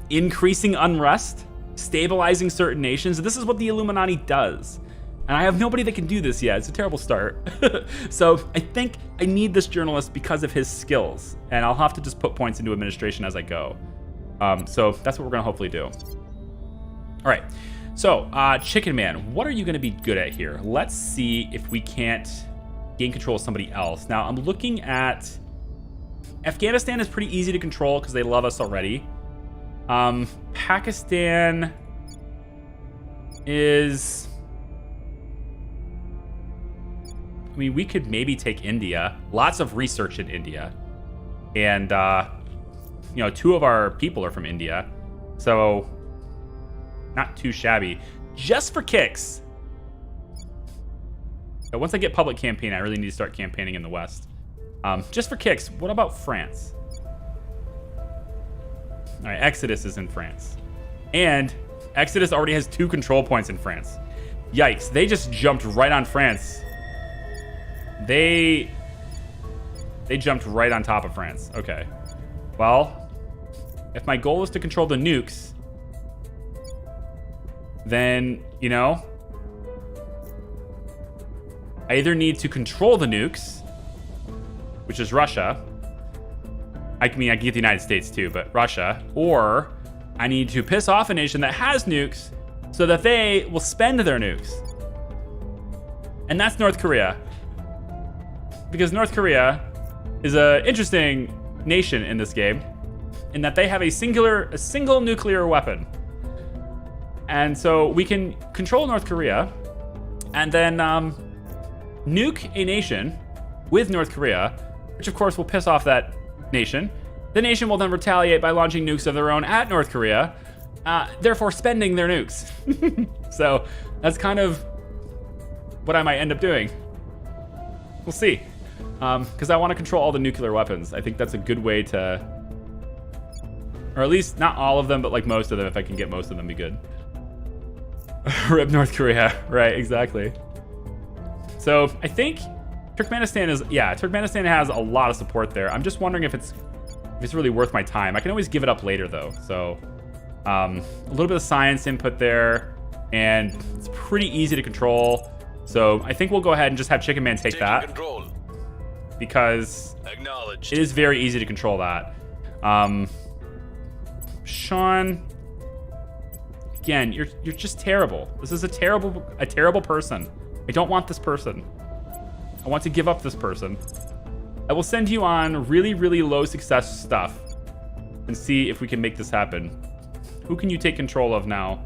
increasing unrest, stabilizing certain nations, this is what the Illuminati does. And I have nobody that can do this yet. It's a terrible start. So I think I need this journalist because of his skills. And I'll have to just put points into administration as I go. So that's what we're going to hopefully do. All right. So Chicken Man, what are you going to be good at here? Let's see if we can't gain control of somebody else. Now, I'm looking at... Afghanistan is pretty easy to control because they love us already. Pakistan is... I mean, we could maybe take India. Lots of research in India. And, you know, 2 of our people are from India. So, not too shabby. Just for kicks. But once I get public campaign, I really need to start campaigning in the West. Just for kicks, what about France? All right, Exodus is in France. And Exodus already has 2 control points in France. Yikes, they just jumped right on France. They jumped right on top of France. Okay. Well, if my goal is to control the nukes, then, you know, I either need to control the nukes, which is Russia. I mean, I can get the United States too, but Russia. Or I need to piss off a nation that has nukes so that they will spend their nukes. And that's North Korea. Because North Korea is an interesting nation in this game in that they have a single nuclear weapon. And so we can control North Korea and then nuke a nation with North Korea, which of course will piss off that nation. The nation will then retaliate by launching nukes of their own at North Korea, therefore spending their nukes. So that's kind of what I might end up doing. We'll see. Because I want to control all the nuclear weapons. I think that's a good way to... Or at least not all of them, but like most of them. If I can get most of them, be good. Rip North Korea. Right, exactly. So I think Turkmenistan is... Yeah, Turkmenistan has a lot of support there. I'm just wondering if it's really worth my time. I can always give it up later, though. So a little bit of science input there. And it's pretty easy to control. So I think we'll go ahead and just have Chicken Man take that. Control. Because it is very easy to control that. Sean, again, you're just terrible. This is a terrible person. I don't want this person. I want to give up this person. I will send you on really, really low success stuff and see if we can make this happen. Who can you take control of now?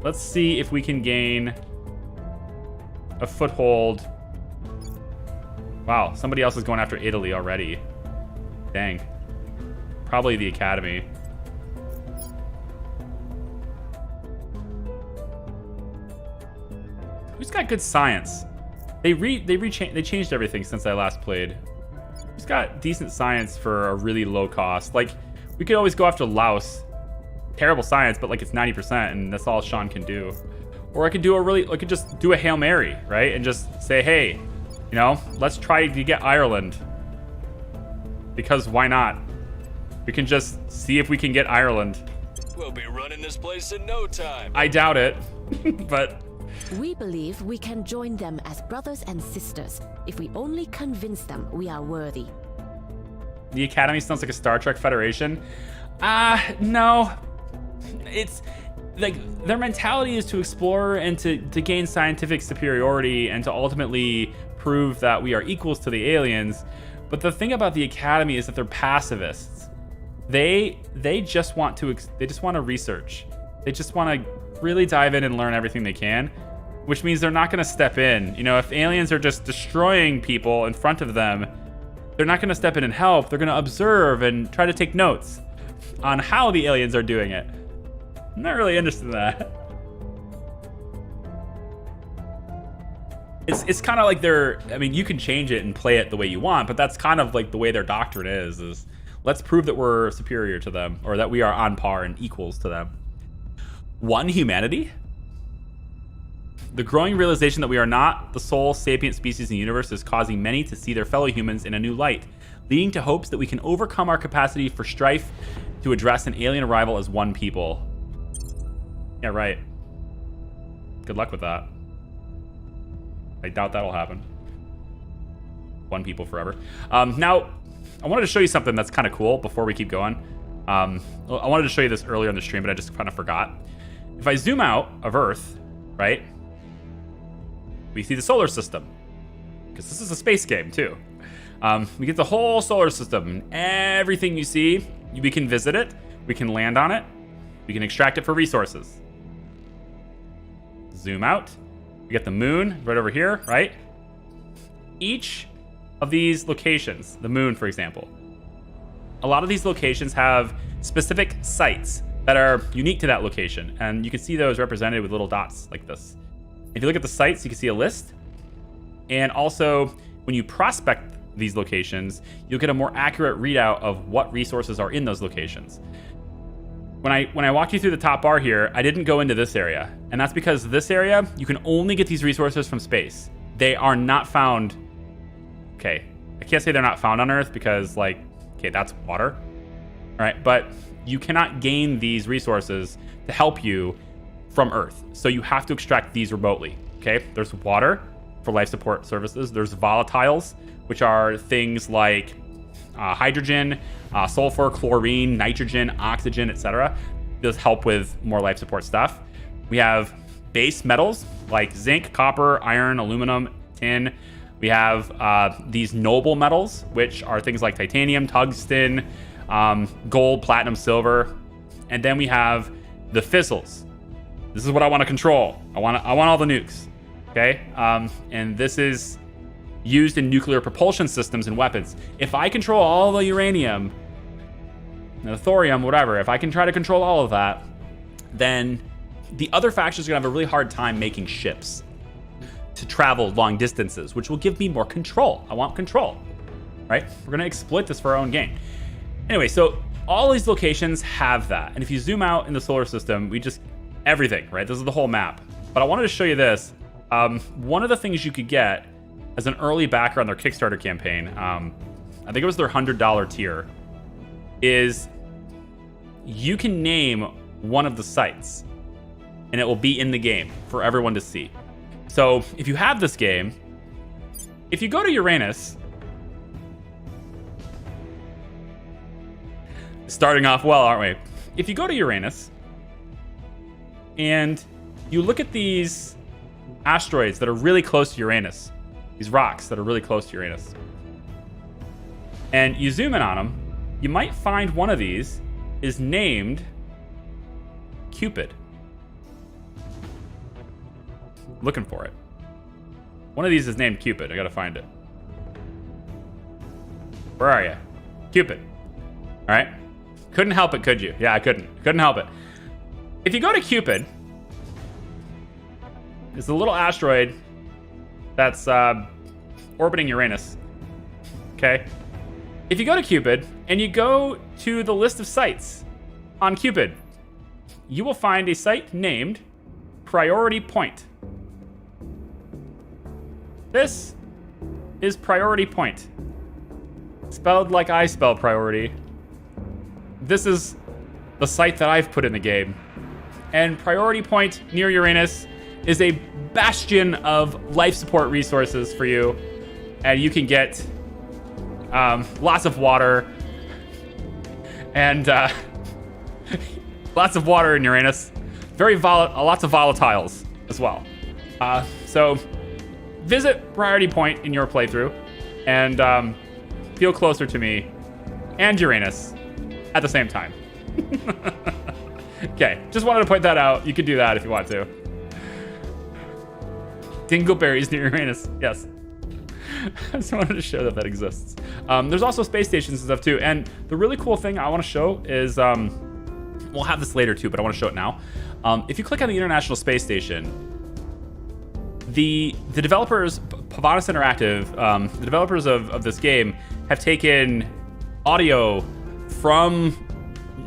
Let's see if we can gain a foothold. Wow, somebody else is going after Italy already. Dang. Probably the Academy. Who's got good science? They changed everything since I last played. Who's got decent science for a really low cost? Like, we could always go after Laos. Terrible science, but like it's 90%, and that's all Sean can do. Or I could just do a Hail Mary, right? And just say, hey, you know, let's try to get Ireland. Because why not? We can just see if we can get Ireland. We'll be running this place in no time. I doubt it, but... We believe we can join them as brothers and sisters if we only convince them we are worthy. The Academy sounds like a Star Trek Federation. No. it's like their mentality is to explore and to gain scientific superiority and to ultimately prove that we are equals to the aliens. But the thing about the Academy is that they're pacifists. They just want to research. They just want to really dive in and learn everything they can, which means they're not going to step in. You know, if aliens are just destroying people in front of them, they're not going to step in and help. They're going to observe and try to take notes on how the aliens are doing it. I'm not really interested in that. It's kind of like I mean, you can change it and play it the way you want, but that's kind of like the way their doctrine is let's prove that we're superior to them, or that we are on par and equals to them. One humanity? The growing realization that we are not the sole sapient species in the universe is causing many to see their fellow humans in a new light, leading to hopes that we can overcome our capacity for strife to address an alien arrival as one people. Yeah, right. Good luck with that. I doubt that'll happen. One people forever. Now, I wanted to show you something that's kind of cool before we keep going. I wanted to show you this earlier in the stream, but I just kind of forgot. If I zoom out of Earth, right, we see the solar system, because this is a space game too. We get the whole solar system. Everything you see, we can visit it, we can land on it, we can extract it for resources. Zoom out. We get the moon right over here, right? Each of these locations, the moon, for example, a lot of these locations have specific sites that are unique to that location. And you can see those represented with little dots like this. If you look at the sites, you can see a list. And also, when you prospect these locations, you'll get a more accurate readout of what resources are in those locations. When I walked you through the top bar here, I didn't go into this area. And that's because this area, you can only get these resources from space. They are not found. Okay, I can't say they're not found on Earth because, like, okay, that's water. All right, but you cannot gain these resources to help you from Earth. So you have to extract these remotely, okay? There's water for life support services. There's volatiles, which are things like hydrogen, sulfur, chlorine, nitrogen, oxygen, etc. Those help with more life support stuff. We have base metals like zinc, copper, iron, aluminum, tin. We have these noble metals, which are things like titanium, tungsten, gold, platinum, silver. And then we have the fizzles. This is what I want to control. I want all the nukes, okay? And this is used in nuclear propulsion systems and weapons. If I control all the uranium, the thorium, whatever, if I can try to control all of that, then the other factions are gonna have a really hard time making ships to travel long distances, which will give me more control. I want control, right? We're gonna exploit this for our own gain. Anyway, so all these locations have that. And if you zoom out in the solar system, everything, right? This is the whole map. But I wanted to show you this. One of the things you could get as an early backer on their Kickstarter campaign, I think it was their $100 tier, is you can name one of the sites and it will be in the game for everyone to see. So if you have this game, if you go to Uranus, starting off well, aren't we? If you go to Uranus and you look at these asteroids that are really close to Uranus, these rocks that are really close to Uranus, and you zoom in on them, you might find one of these is named Cupid. Looking for it. One of these is named Cupid. I gotta find it. Where are you? Cupid. All right. Couldn't help it, could you? Yeah, I couldn't. Couldn't help it. If you go to Cupid, it's a little asteroid that's orbiting Uranus. Okay. If you go to Cupid and you go to the list of sites on Cupid, you will find a site named Priority Point. This is Priority Point. Spelled like I spell priority. This is the site that I've put in the game. And Priority Point near Uranus is a bastion of life support resources for you. And you can get lots of water and Lots of water in Uranus. Lots of volatiles as well. So visit Priority Point in your playthrough and feel closer to me and Uranus at the same time. Okay, just wanted to point that out. You could do that if you want to. Dingleberries near Uranus, yes. I just wanted to show that exists. There's also space stations and stuff too. And the really cool thing I want to show is, we'll have this later too, but I want to show it now. If you click on the International Space Station, the developers, Pavanis Interactive, the developers of this game have taken audio from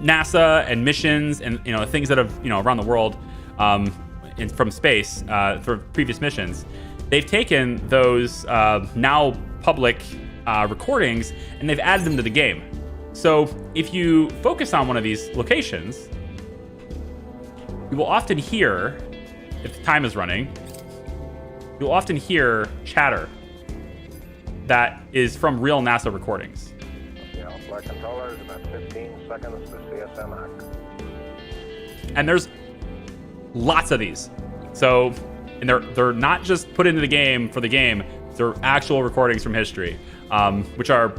NASA and missions and things that have around the world from space for previous missions. They've taken those now public recordings and they've added them to the game. So if you focus on one of these locations, you will often hear, if the time is running, you'll often hear chatter that is from real NASA recordings. Yeah, flight controllers, about 15 seconds to CSM arc. And there's lots of these. So, and they're not just put into the game for the game, they're actual recordings from history, which are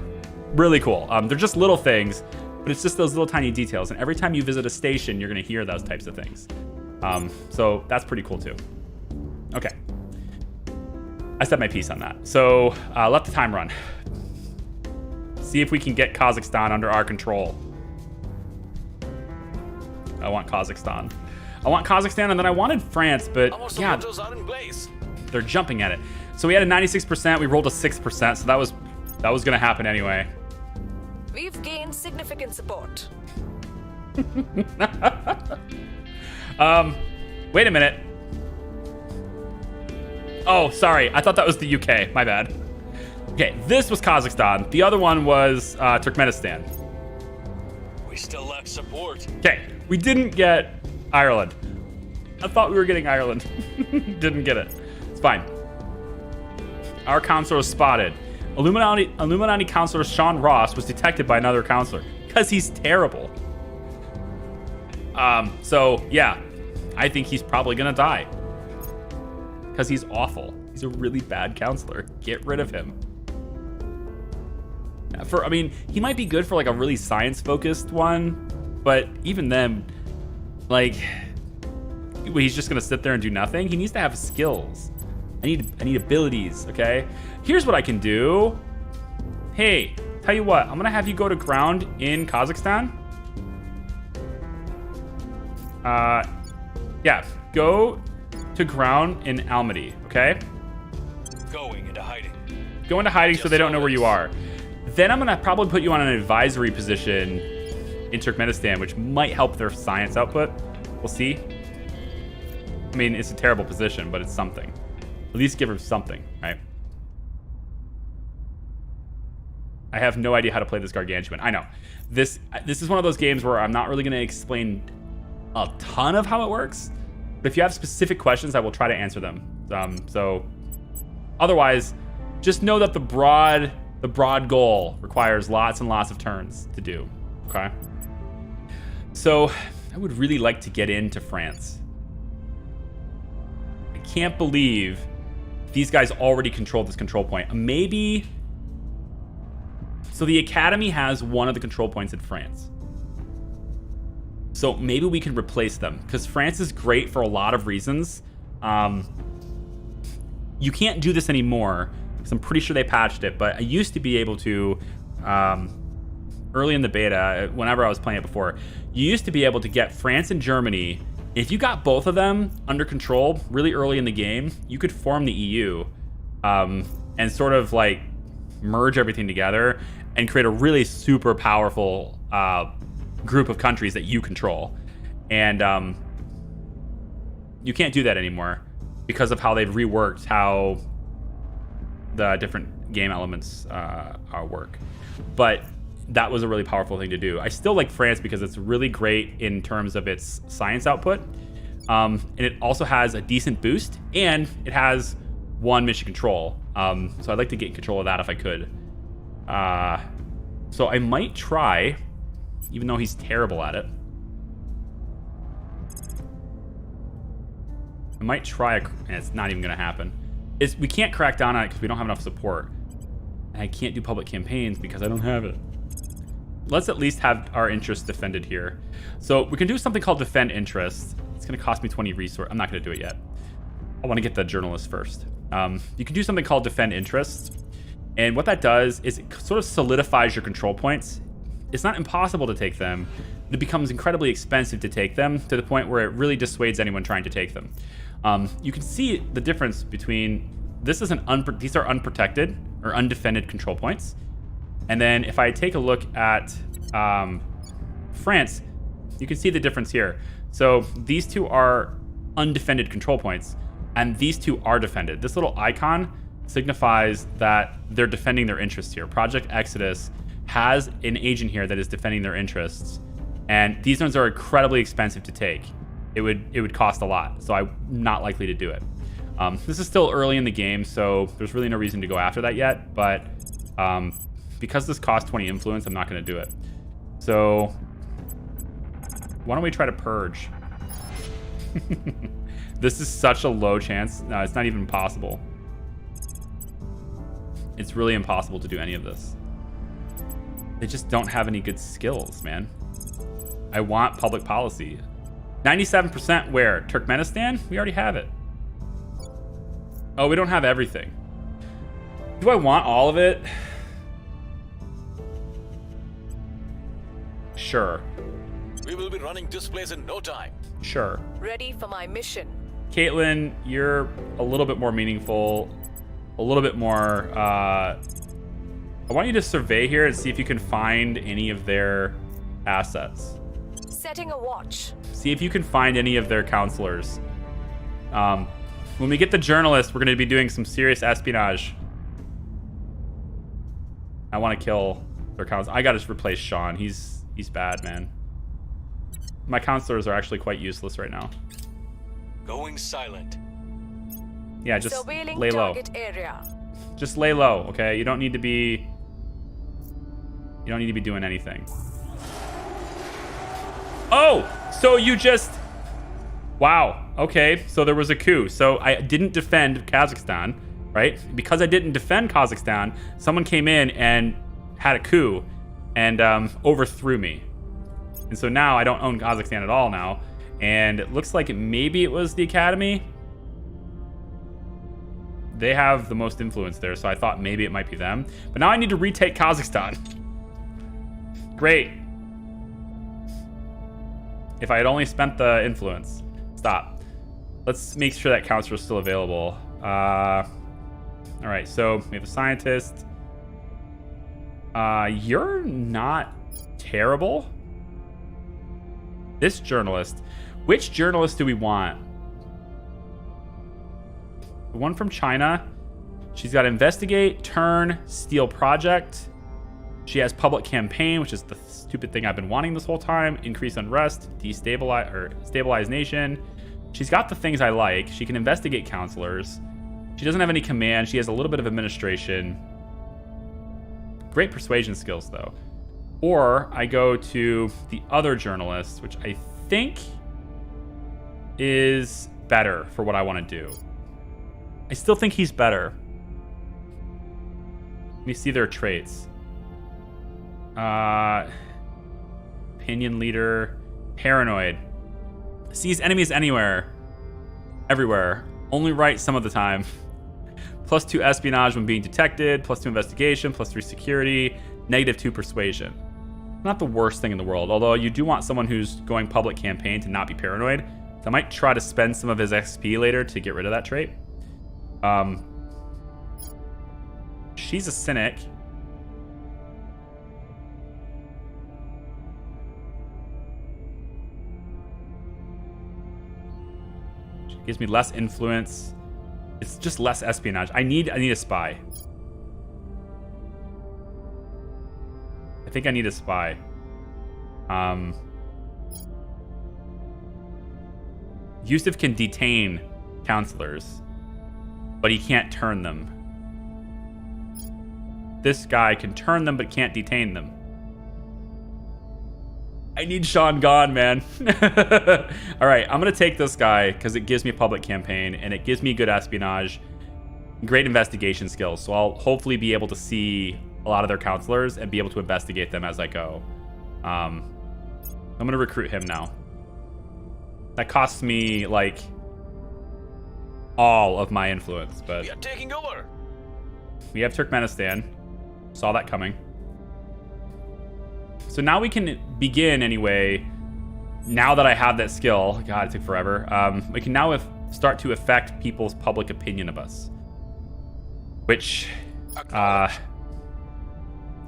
really cool. They're just little things, but it's just those little tiny details. And every time you visit a station, you're gonna hear those types of things. So that's pretty cool too. Okay. I said my piece on that. So let the time run. See if we can get Kazakhstan under our control. I want Kazakhstan. And then I wanted France, but Our yeah, supporters are in place. they're jumping at it. So we had a 96%, we rolled a 6%, so that was gonna happen anyway. We've gained significant support. Wait a minute. Oh, sorry. I thought that was the UK. My bad. Okay, this was Kazakhstan. The other one was Turkmenistan. We still lack support. Okay, we didn't get Ireland. I thought we were getting Ireland. Didn't get it. It's fine. Our counselor was spotted. Illuminati counselor Sean Ross was detected by another counselor because he's terrible. So yeah, I think he's probably gonna die because he's awful. He's a really bad counselor. Get rid of him. I mean, he might be good for like a really science-focused one, but even then, like, he's just gonna sit there and do nothing. He needs to have skills. I need abilities. Okay. Here's what I can do. Hey, tell you what, I'm gonna have you go to ground in Kazakhstan. Yeah, go to ground in Almaty, okay? Going into hiding. Go into hiding so they don't know where you are. Then I'm gonna probably put you on an advisory position in Turkmenistan, which might help their science output. We'll see. I mean, it's a terrible position, but it's something. At least give her something, right? I have no idea how to play this gargantuan. I know. This is one of those games where I'm not really going to explain a ton of how it works. But if you have specific questions, I will try to answer them. So otherwise, just know that the broad goal requires lots and lots of turns to do. Okay? So I would really like to get into France. I can't believe these guys already controlled this control point. Maybe... So the Academy has one of the control points in France. So maybe we can replace them, because France is great for a lot of reasons. You can't do this anymore, because I'm pretty sure they patched it, but I used to be able to, early in the beta, whenever I was playing it before, you used to be able to get France and Germany. If you got both of them under control really early in the game, you could form the EU and sort of like merge everything together and create a really super powerful group of countries that you control. And you can't do that anymore because of how they've reworked how the different game elements work. But that was a really powerful thing to do. I still like France because it's really great in terms of its science output. And it also has a decent boost, and it has one mission control. So I'd like to get in control of that if I could. So I might try, even though he's terrible at it. I might try and it's not even gonna happen. We can't crack down on it because we don't have enough support. And I can't do public campaigns because I don't have it. Let's at least have our interests defended here. So we can do something called defend interests. It's gonna cost me 20 resource. I'm not gonna do it yet. I wanna get the journalist first. You can do something called defend interests. And what that does is it sort of solidifies your control points. It's not impossible to take them. It becomes incredibly expensive to take them to the point where it really dissuades anyone trying to take them. You can see the difference between this is these are unprotected or undefended control points. And then if I take a look at France, you can see the difference here. So these two are undefended control points, and these two are defended. This little icon signifies that they're defending their interests here. Project Exodus has an agent here that is defending their interests, and these ones are incredibly expensive to take. It would cost a lot, so I'm not likely to do it. This is still early in the game, so there's really no reason to go after that yet, but because this costs 20 influence, I'm not going to do it. So why don't we try to purge? This is such a low chance. No, it's not even possible. It's really impossible to do any of this. They just don't have any good skills, man. I want public policy. 97% where? Turkmenistan? We already have it. Oh, we don't have everything. Do I want all of it? Sure. We will be running displays in no time. Sure. Ready for my mission. Caitlin, you're a little bit more meaningful. A little bit more... I want you to survey here and see if you can find any of their assets. Setting a watch. See if you can find any of their counselors. When we get the journalist, we're going to be doing some serious espionage. I want to kill their counselor. I got to replace Sean. He's bad, man. My counselors are actually quite useless right now. Going silent. Yeah, just Surveilling lay low. target area. Just lay low, okay? You don't need to be doing anything. Oh, so you just... Wow. Okay, so there was a coup. So I didn't defend Kazakhstan, right? Because I didn't defend Kazakhstan, someone came in and had a coup and overthrew me. And so now I don't own Kazakhstan at all now. And it looks like maybe it was the Academy. They have the most influence there, so I thought maybe it might be them. But now I need to retake Kazakhstan. Great. If I had only spent the influence. Stop. Let's make sure that counselor is still available. All right, so we have a scientist. You're not terrible. This journalist. Which journalist do we want? The one from China. She's got investigate, turn, steal project. She has public campaign, which is the stupid thing I've been wanting this whole time. Increase unrest, destabilize or stabilize nation. She's got the things I like. She can investigate counselors. She doesn't have any command. She has a little bit of administration. Great persuasion skills, though. Or I go to the other journalist, which I think is better for what I want to do. I still think he's better. Let me see their traits. Opinion leader, paranoid, sees enemies anywhere, everywhere, only right some of the time. +2 espionage when being detected, +2 investigation, +3 security, -2 persuasion. Not the worst thing in the world, although you do want someone who's going public campaign to not be paranoid. So I might try to spend some of his XP later to get rid of that trait. She's a cynic. She gives me less influence. It's just less espionage. I need a spy. I think I need a spy. Yusuf can detain counselors, but he can't turn them. This guy can turn them, but can't detain them. I need Sean gone, man. All right, I'm gonna take this guy because it gives me public campaign and it gives me good espionage, great investigation skills. So I'll hopefully be able to see a lot of their counselors and be able to investigate them as I go. I'm gonna recruit him now. That costs me like all of my influence, but We are taking over. we have Turkmenistan. Saw that coming. So now we can begin anyway. Now that I have that skill, God, it took forever. We can now start to affect people's public opinion of us. Which, I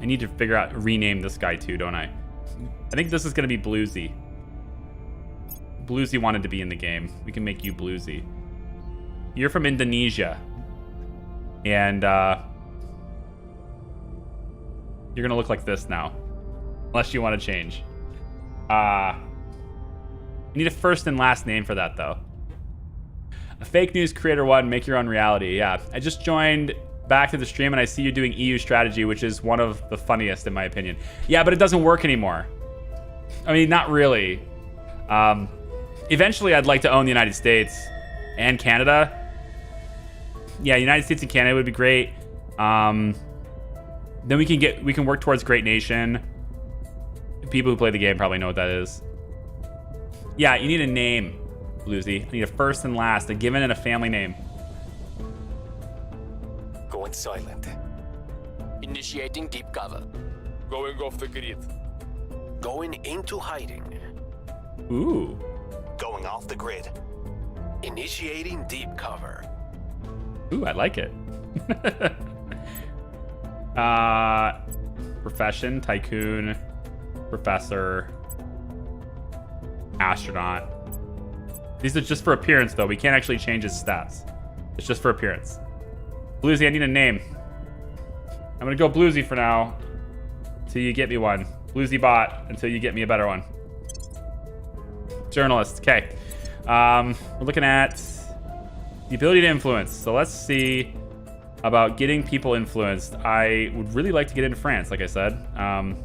need to figure out, rename this guy too, don't I? I think this is going to be Bluesy. Bluesy wanted to be in the game. We can make you Bluesy. You're from Indonesia. And, you're going to look like this now. Unless you want to change. You need a first and last name for that, though. A fake news creator one, make your own reality. Yeah, I just joined back to the stream and I see you doing EU strategy, which is one of the funniest in my opinion. Yeah, but it doesn't work anymore. I mean, not really. Eventually, I'd like to own the United States and Canada. Yeah, United States and Canada would be great. Then we can work towards Great Nation. People who play the game probably know what that is. Yeah, you need a name, Bluesy. I need a first and last, a given and a family name. Going silent. Initiating deep cover. Going off the grid. Going into hiding. Ooh. Going off the grid. Initiating deep cover. Ooh, I like it. Profession, tycoon, professor, astronaut. These are just for appearance, though. We can't actually change his stats. It's just for appearance. Bluesy, I need a name. I'm gonna go Bluesy for now until you get me one. Bluesy bot until you get me a better one. Journalist. Okay. We're looking at the ability to influence. So let's see about getting people influenced. I would really like to get into France, like I said. I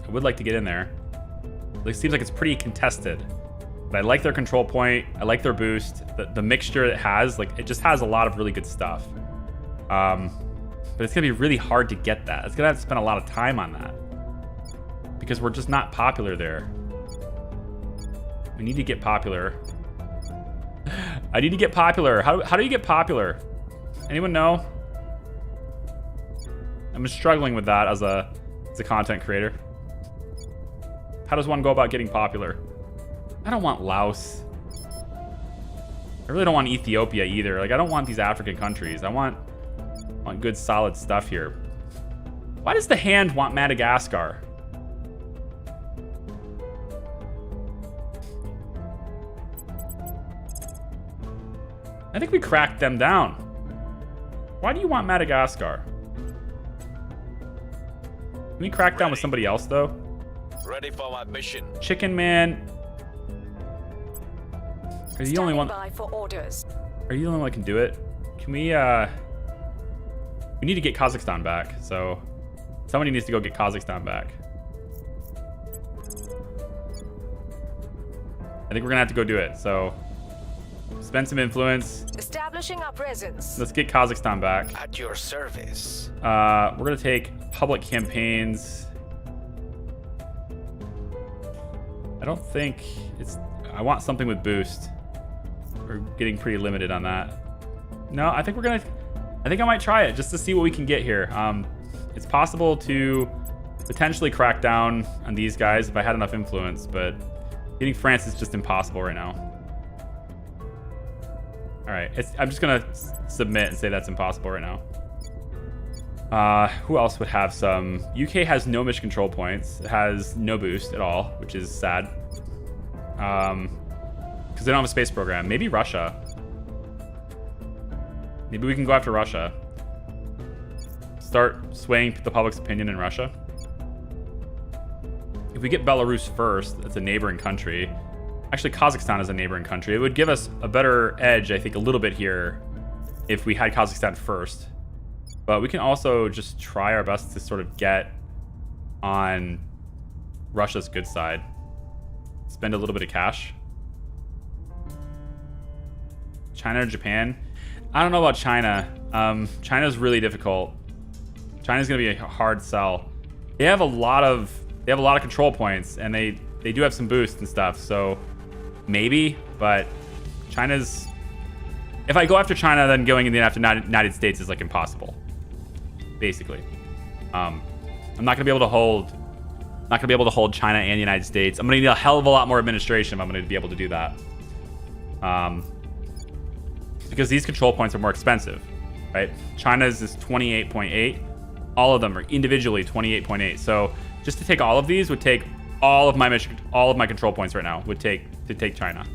would like to get in there. It seems like it's pretty contested. But I like their control point. I like their boost. The mixture it has, like, it just has a lot of really good stuff. But it's gonna be really hard to get that. It's gonna have to spend a lot of time on that. Because we're just not popular there. We need to get popular. I need to get popular. How do you get popular? Anyone know? I'm struggling with that as a content creator. How does one go about getting popular? I don't want Laos. I really don't want Ethiopia either. Like, I don't want these African countries. I want good solid stuff here. Why does the hand want Madagascar? I think we cracked them down. Why do you want Madagascar? Can we crack down with somebody else, though? Ready for my mission. Chicken Man. Are you the only one? By for orders. Are you the only one that can do it? Can we, we need to get Kazakhstan back, so somebody needs to go get Kazakhstan back. I think we're gonna have to go do it, so spend some influence. Establishing our presence. Let's get Kazakhstan back. At your service. We're gonna take public campaigns. I don't think it's... I want something with boost. We're getting pretty limited on that. No, I think we're gonna... I think I might try it just to see what we can get here. It's possible to potentially crack down on these guys if I had enough influence, but getting France is just impossible right now. All right, I'm just gonna submit and say that's impossible right now. Who else would have some? UK has no mission control points. It has no boost at all, which is sad. Because they don't have a space program. Maybe Russia. Maybe we can go after Russia. Start swaying the public's opinion in Russia. If we get Belarus first, it's a neighboring country. Actually, Kazakhstan is a neighboring country. It would give us a better edge, I think, a little bit here if we had Kazakhstan first. But we can also just try our best to sort of get on Russia's good side. Spend a little bit of cash. China or Japan? I don't know about China. China's really difficult. China's gonna be a hard sell. They have a lot of control points, and they do have some boosts and stuff. So maybe, but China's. If I go after China, then going after United States is like impossible. Basically, I'm not gonna be able to hold. Not gonna be able to hold China and the United States. I'm gonna need a hell of a lot more administration if I'm gonna be able to do that. Because these control points are more expensive, right? China's is 28.8. All of them are individually 28.8. So just to take all of these would take all of my control points right now would take to take China.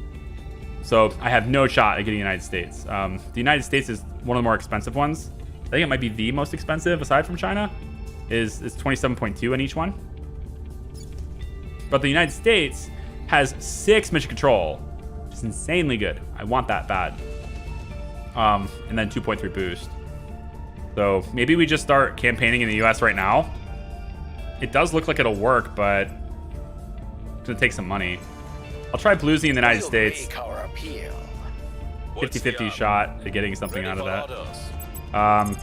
So I have no shot at getting the United States. The United States is one of the more expensive ones. I think it might be the most expensive aside from China. Is 27.2 in each one. But the United States has 6 mission control, which is insanely good. I want that bad. And then 2.3 boost. So maybe we just start campaigning in the US right now. It does look like it'll work, but it's gonna take some money. I'll try bluesy in the United States. 50-50 shot at getting something out of that. I'm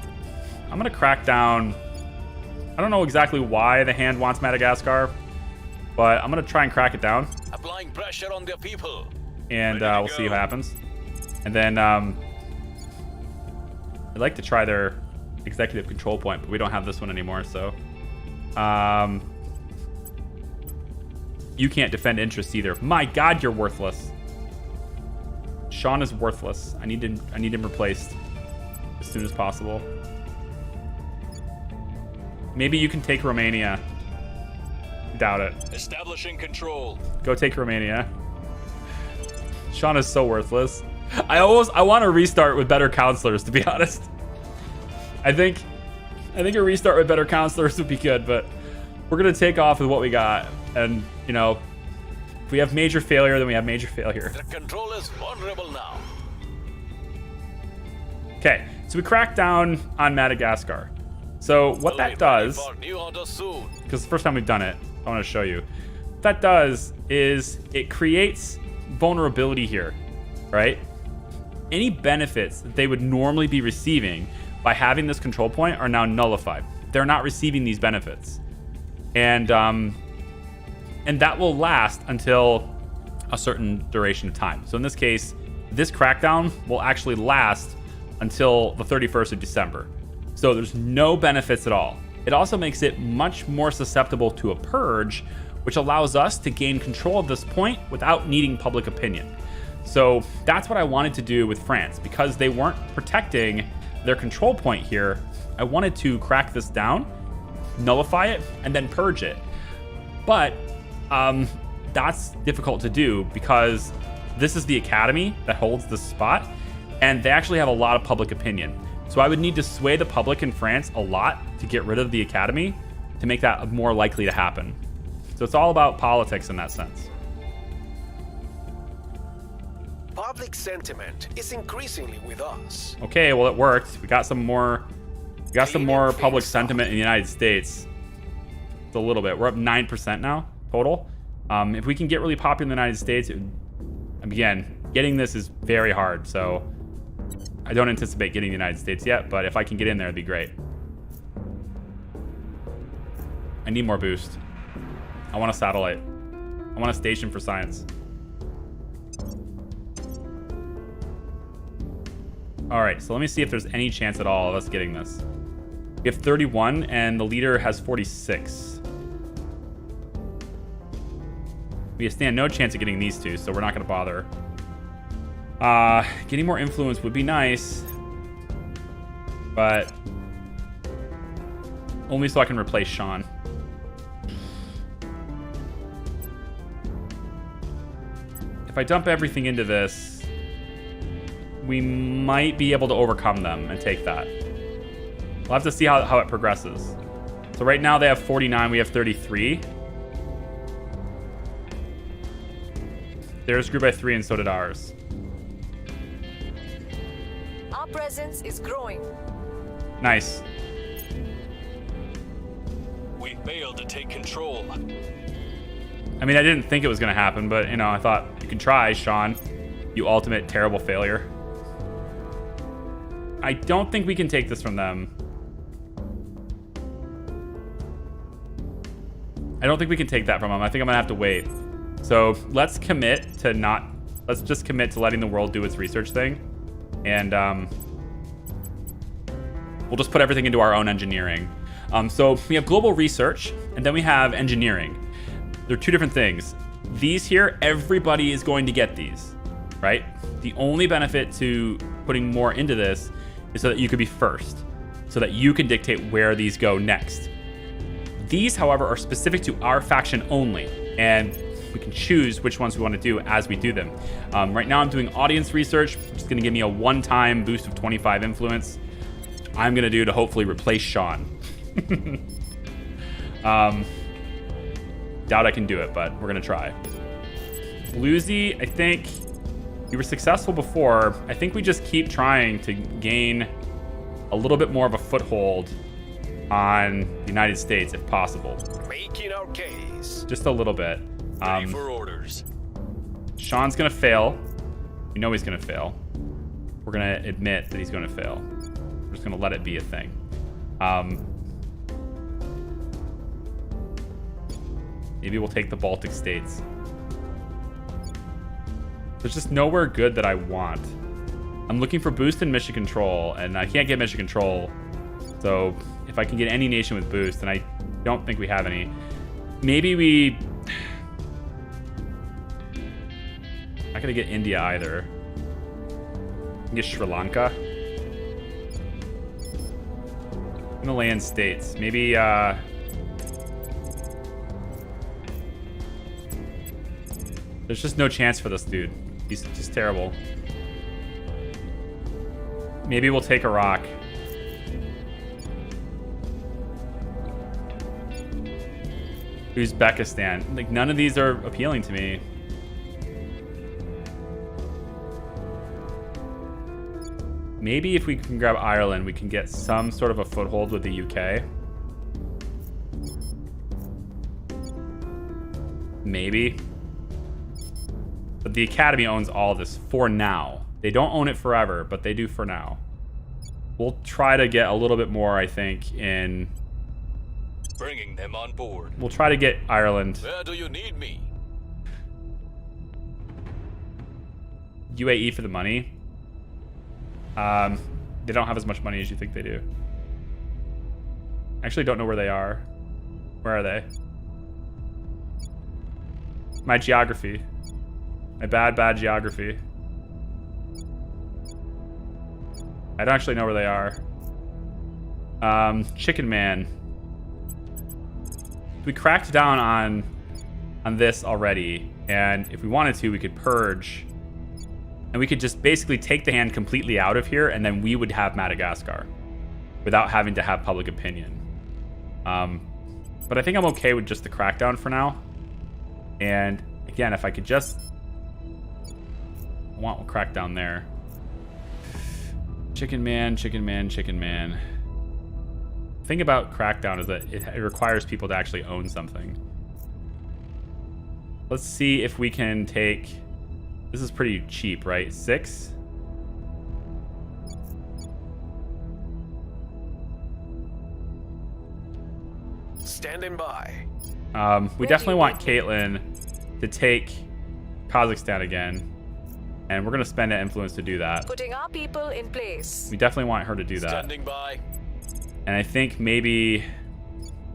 gonna crack down. I don't know exactly why the hand wants Madagascar, but I'm gonna try and crack it down. Applying pressure on their people. And we'll see what happens. And then I'd like to try their executive control point, but we don't have this one anymore, so you can't defend interests either. My God, you're worthless. Sean is worthless. I need him replaced as soon as possible. Maybe you can take Romania. Doubt it. Establishing control. Go take Romania. Sean is so worthless. I want to restart with better counselors, to be honest. I think a restart with better counselors would be good, but we're gonna take off with what we got. And you know, if we have major failure, then we have major failure. The control is vulnerable now. Okay, so we crack down on Madagascar. So what that does, because the first time we've done it, I want to show you. What that does is it creates vulnerability here, right? Any benefits that they would normally be receiving by having this control point are now nullified. They're not receiving these benefits, and that will last until a certain duration of time. So in this case, this crackdown will actually last until the 31st of December. So there's no benefits at all. It also makes it much more susceptible to a purge, which allows us to gain control of this point without needing public opinion. So that's what I wanted to do with France, because they weren't protecting their control point here. I wanted to crack this down, nullify it, and then purge it. But that's difficult to do because this is the academy that holds this spot, and they actually have a lot of public opinion. So I would need to sway the public in France a lot to get rid of the academy to make that more likely to happen. So it's all about politics in that sense. Public sentiment is increasingly with us. Okay, well it worked. We got some more public sentiment in the United States. It's a little bit. We're up 9% now total. If we can get really popular in the United States, again, getting this is very hard. So I don't anticipate getting the United States yet, but if I can get in there, it'd be great. I need more boost. I want a satellite. I want a station for science. All right, so let me see if there's any chance at all of us getting this. We have 31 and the leader has 46. We stand no chance of getting these two, so we're not gonna bother. Getting more influence would be nice, but only so I can replace Sean. If I dump everything into this, we might be able to overcome them and take that. We'll have to see how it progresses. So right now they have 49, we have 33. Theirs grew by 3 and so did ours. Our presence is growing. Nice. We failed to take control. I mean, I didn't think it was going to happen, but, you know, I thought you can try, Sean. You ultimate terrible failure. I don't think we can take this from them. I don't think we can take that from them. I think I'm going to have to wait. So let's commit to not... Let's just commit to letting the world do its research thing. And we'll just put everything into our own engineering. So we have global research, and then we have engineering. They're two different things. These here, everybody is going to get these, right? The only benefit to putting more into this is so that you could be first, so that you can dictate where these go next. These, however, are specific to our faction only, and we can choose which ones we want to do as we do them. Right now I'm doing audience research, which is going to give me a one-time boost of 25 influence. I'm going to do to hopefully replace Sean. Doubt I can do it, but we're going to try. Bluesy, I think you were successful before. I think we just keep trying to gain a little bit more of a foothold on the United States if possible. Making our case. Just a little bit. Ready for orders. Sean's gonna fail. We know he's gonna fail. We're gonna admit that he's gonna fail. We're just gonna let it be a thing. Maybe we'll take the Baltic states. There's just nowhere good that I want. I'm looking for boost in mission control, and I can't get mission control. So if I can get any nation with boost, and I don't think we have any. Maybe we... Not gonna get India either. I can get Sri Lanka. I'm gonna land states. Maybe, there's just no chance for this dude. He's just terrible. Maybe we'll take Iraq. Uzbekistan. Like, none of these are appealing to me. Maybe if we can grab Ireland, we can get some sort of a foothold with the UK. Maybe. But the Academy owns all of this for now. They don't own it forever, but they do for now. We'll try to get a little bit more, I think, in... Bringing them on board. We'll try to get Ireland. Where do you need me? UAE for the money. They don't have as much money as you think they do. Actually, don't know where they are. Where are they? My geography. My bad geography. I don't actually know where they are. Chicken Man. We cracked down on this already, and if we wanted to, we could purge, and we could just basically take the hand completely out of here, and then we would have Madagascar without having to have public opinion. But I think I'm okay with just the crackdown for now. And again, if I could just... I want a crackdown there. Chicken Man, Chicken Man, Chicken Man. The thing about crackdown is that it requires people to actually own something. Let's see if we can take... This is pretty cheap, right? 6? Standing by. We definitely want Caitlin to take Kazakhstan again. And we're going to spend that influence to do that. Putting our people in place. We definitely want her to do that. Standing by. And I think maybe...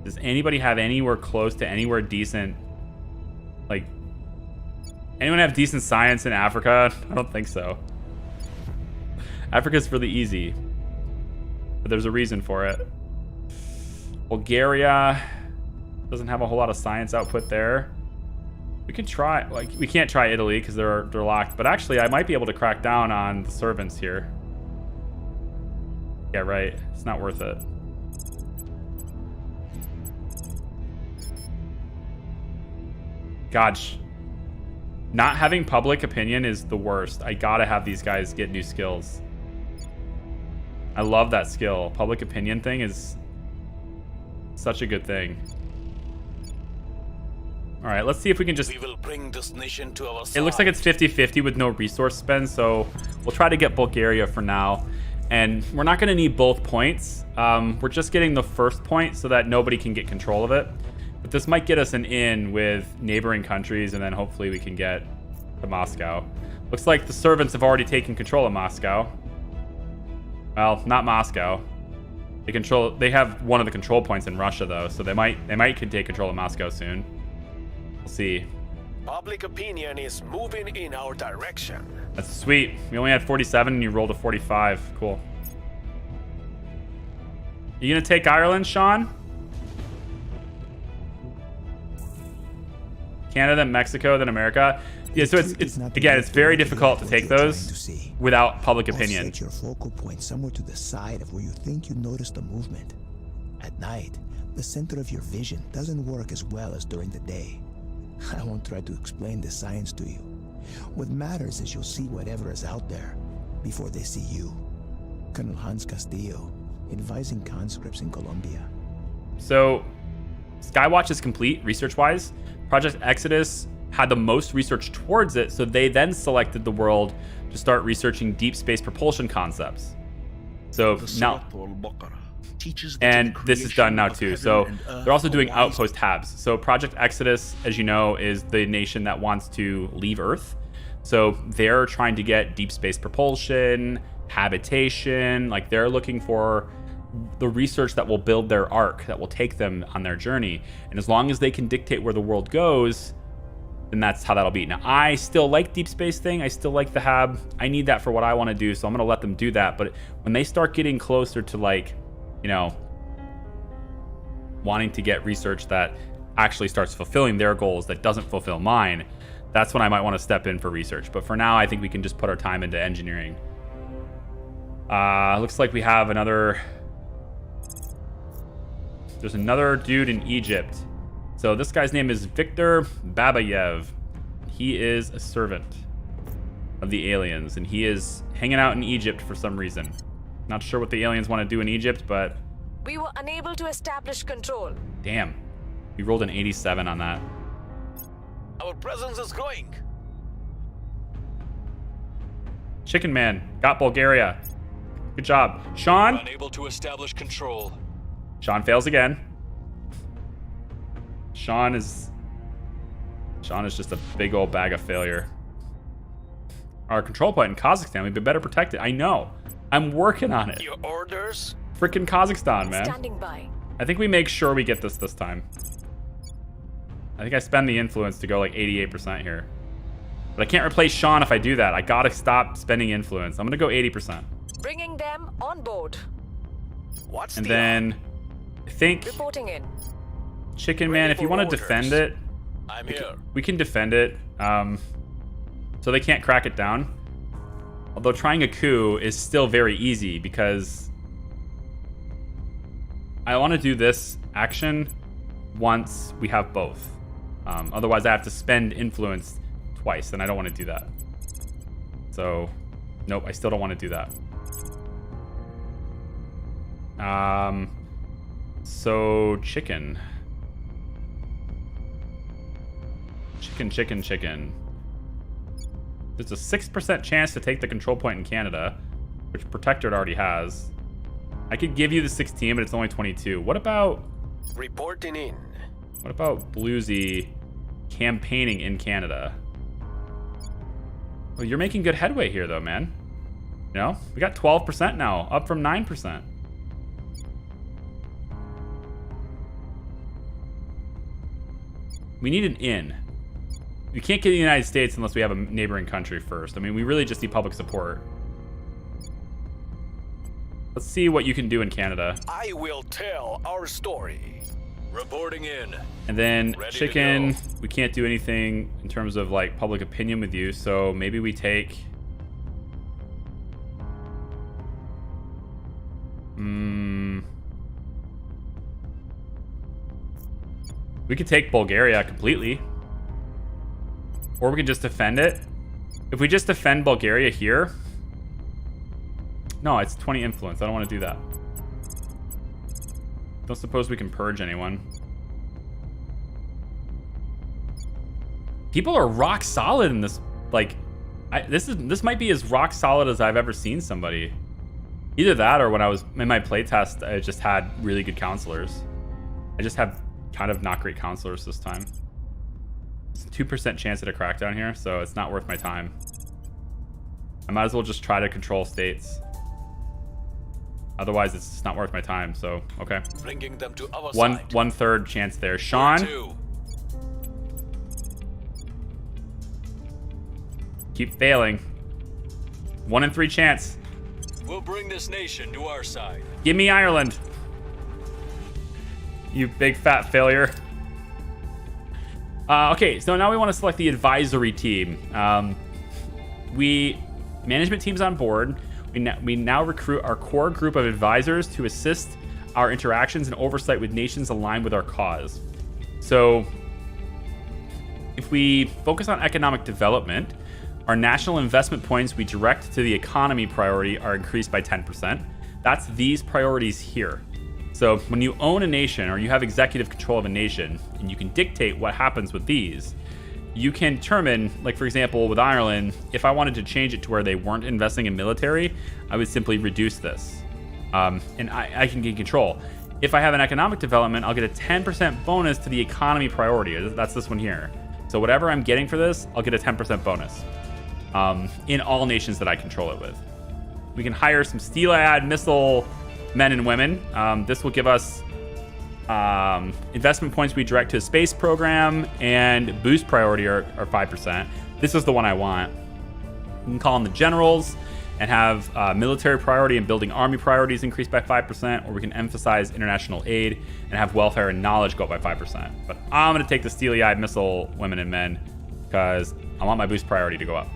Does anybody have anywhere close to anywhere decent? Like... Anyone have decent science in Africa? I don't think so. Africa's really easy. But there's a reason for it. Bulgaria doesn't have a whole lot of science output there. We can try, like, we can't try Italy because they're locked. But actually, I might be able to crack down on the servants here. Yeah, right. It's not worth it. Gosh. Not having public opinion is the worst. I gotta have these guys get new skills. I love that skill. Public opinion thing is such a good thing. All right, let's see if we can just... We will bring this nation to our side. It looks like it's 50-50 with no resource spend, so we'll try to get Bulgaria for now. And we're not going to need both points. We're just getting the first point so that nobody can get control of it. But this might get us an in with neighboring countries, and then hopefully we can get to Moscow. Looks like the servants have already taken control of Moscow. Well, not Moscow. They have one of the control points in Russia, though, so they might take control of Moscow soon. We'll see. Public opinion is moving in our direction. That's sweet. We only had 47 and you rolled a 45. Cool. You gonna take Ireland, Sean? Canada, Mexico, then America. Yeah, so it's again, it's very difficult to take those without public opinion. Set your focal point somewhere to the side of where you think you notice the movement. At night, the center of your vision doesn't work as well as during the day. I won't try to explain the science to you. What matters is you'll see whatever is out there before they see you. Colonel Hans Castillo, advising conscripts in Colombia. So, Skywatch is complete research-wise. Project Exodus had the most research towards it, so they then selected the world to start researching deep space propulsion concepts. So now, and this is done now too. So they're also doing outpost habs. So Project Exodus, as you know, is the nation that wants to leave Earth. So they're trying to get deep space propulsion, habitation, like they're looking for the research that will build their arc, that will take them on their journey. And as long as they can dictate where the world goes, then that's how that'll be. Now, I still like deep space thing. I still like the hab. I need that for what I want to do, so I'm going to let them do that. But when they start getting closer to, like, you know, wanting to get research that actually starts fulfilling their goals, that doesn't fulfill mine, that's when I might want to step in for research. But for now, I think we can just put our time into engineering. Looks like we have another... There's another dude in Egypt. So this guy's name is Viktor Babayev. He is a servant of the aliens, and he is hanging out in Egypt for some reason. Not sure what the aliens want to do in Egypt, but... We were unable to establish control. Damn. We rolled an 87 on that. Our presence is growing. Chicken Man got Bulgaria. Good job. Sean? Unable to establish control. Sean fails again. Sean is just a big old bag of failure. Our control point in Kazakhstan, we've been better protected. I know. I'm working on it. Your orders? Freaking Kazakhstan, man. Standing by. I think we make sure we get this time. I think I spend the influence to go like 88% here. But I can't replace Sean if I do that. I gotta stop spending influence. I'm gonna go 80%. Bringing them on board. What's and then I think reporting in. Chicken Man, if you want to defend it, I'm here. We can defend it. So they can't crack it down. Although trying a coup is still very easy because I want to do this action once we have both. Otherwise I have to spend influence twice, and I don't want to do that. So, nope, I still don't want to do that. So chicken. Chicken. There's a 6% chance to take the control point in Canada, which Protectorate already has. I could give you the 16, but it's only 22. What about... Reporting in. What about Bluesy campaigning in Canada? Well, you're making good headway here, though, man. You know, we got 12% now, up from 9%. We need an in. We can't get the United States unless we have a neighboring country first. I mean, we really just need public support. Let's see what you can do in Canada. I will tell our story. Reporting in. And then Ready chicken, we can't do anything in terms of like public opinion with you, so maybe we take... We could take Bulgaria completely. Or we could just defend it. If we just defend Bulgaria here... No, it's 20 influence. I don't want to do that. Don't suppose we can purge anyone. People are rock solid in this. Like, this might be as rock solid as I've ever seen somebody. Either that, or when I was in my playtest, I just had really good counselors. I just have kind of not great counselors this time. It's a 2% chance at a crackdown here, so it's not worth my time. I might as well just try to control states. Otherwise, it's just not worth my time. So, okay. Bringing them to our One side. 1/3 chance there. Sean. Keep failing. 1 in 3 chance. We'll bring this nation to our side. Give me Ireland. You big fat failure. Okay, so now we want to select the advisory team. Management team's on board. We now recruit our core group of advisors to assist our interactions and oversight with nations aligned with our cause. So if we focus on economic development, our national investment points we direct to the economy priority are increased by 10%. That's these priorities here. So when you own a nation or you have executive control of a nation and you can dictate what happens with these, you can determine, like for example, with Ireland, if I wanted to change it to where they weren't investing in military, I would simply reduce this. And I can gain control. If I have an economic development, I'll get a 10% bonus to the economy priority. That's this one here. So whatever I'm getting for this, I'll get a 10% bonus in all nations that I control it with. We can hire some Steelad missile men and women. This will give us investment points we direct to a space program, and boost priority are 5%. This is the one I want. We can call them the generals and have military priority and building army priorities increased by 5%, or we can emphasize international aid and have welfare and knowledge go up by 5%. But I'm going to take the steely-eyed missile women and men because I want my boost priority to go up.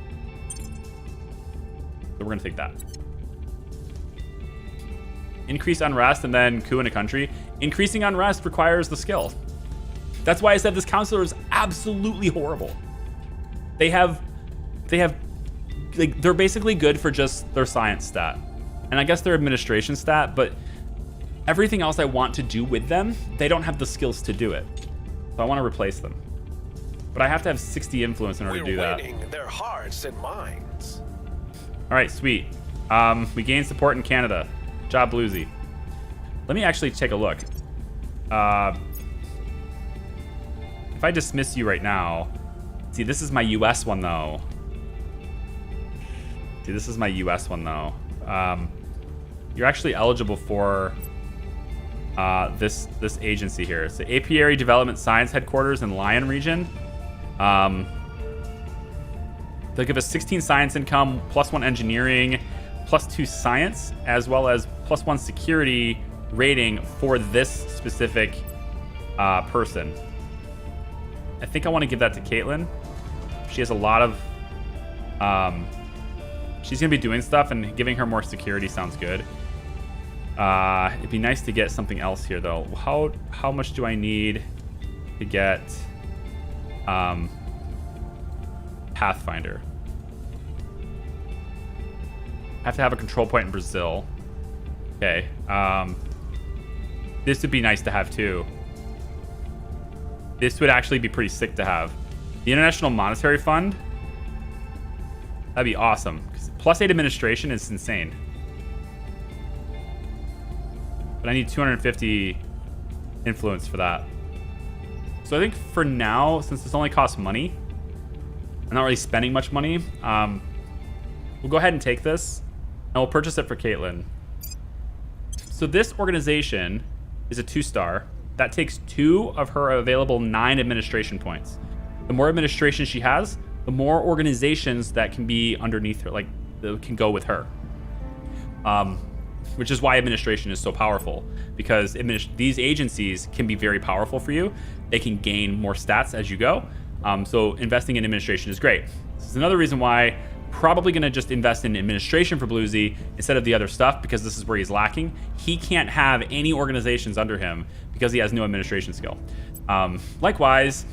So we're going to take that. Increase unrest and then coup in a country. Increasing unrest requires the skill. That's why I said this counselor is absolutely horrible. They have like, they're basically good for just their science stat. And I guess their administration stat, but everything else I want to do with them, they don't have the skills to do it. So I want to replace them. But I have to have 60 influence in order to do that. We're winning their hearts and minds. All right, sweet. We gain support in Canada. Job Bluesy. Let me actually take a look. If I dismiss you right now, see, this is my US one though. You're actually eligible for this agency here. It's the Apiary Development Science Headquarters in Lyon region. They'll give us 16 science income, +1 engineering, +2 science, as well as +1 security rating for this specific person. I think I want to give that to Caitlin. She has a lot of... she's going to be doing stuff, and giving her more security sounds good. It'd be nice to get something else here, though. How much do I need to get Pathfinder? I have to have a control point in Brazil. Okay. This would be nice to have, too. This would actually be pretty sick to have. The International Monetary Fund. That'd be awesome. +8 administration is insane. But I need 250 influence for that. So I think for now, since this only costs money, I'm not really spending much money. We'll go ahead and take this, and we'll purchase it for Caitlin. So this organization is a 2-star. That takes 2 of her available 9 administration points. The more administration she has, the more organizations that can be underneath her, like, that can go with her. Which is why administration is so powerful, because these agencies can be very powerful for you. They can gain more stats as you go. So investing in administration is great. This is another reason why probably going to just invest in administration for Bluesy instead of the other stuff, because this is where he's lacking. He can't have any organizations under him because he has no administration skill. Likewise,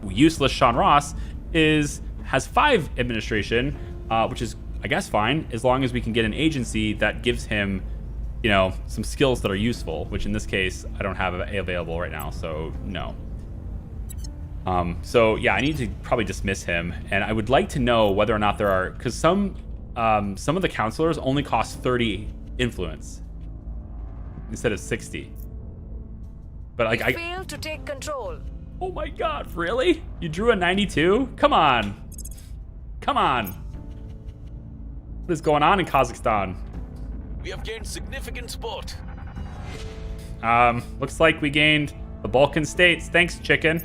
useless Sean Ross has 5 administration, which is, I guess, fine, as long as we can get an agency that gives him, you know, some skills that are useful, which in this case, I don't have available right now, so no. So yeah, I need to probably dismiss him, and I would like to know whether or not there are, because some of the counselors only cost 30 influence instead of 60. But like We failed to take control. Oh my god, really? You drew a 92? Come on. Come on. What is going on in Kazakhstan? We have gained significant support. Looks like we gained the Balkan states. Thanks, chicken.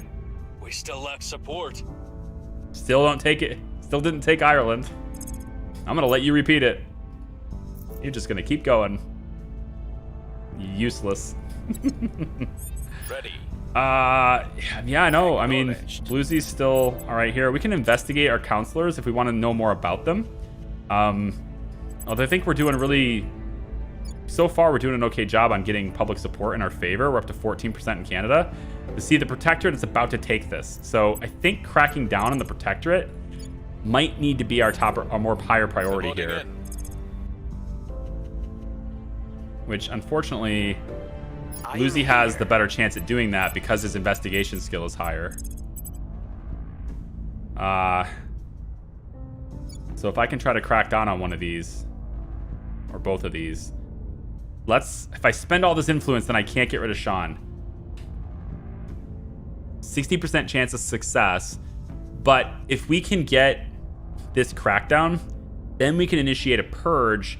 We still lack support. Still don't take it. Still didn't take Ireland. I'm gonna let you repeat it. You're just gonna keep going. Useless. Ready. Yeah, I know. I mean, Bluesy's still all right here. We can investigate our counselors if we want to know more about them. Although I think we're doing so far we're doing an okay job on getting public support in our favor. We're up to 14% in Canada. To see the Protectorate is about to take this. So I think cracking down on the Protectorate might need to be our more higher priority here. Which, unfortunately, Bluesy has the better chance at doing that because his investigation skill is higher. So if I can try to crack down on one of these, or both of these, if I spend all this influence, then I can't get rid of Sean. 60% chance of success, but if we can get this crackdown, then we can initiate a purge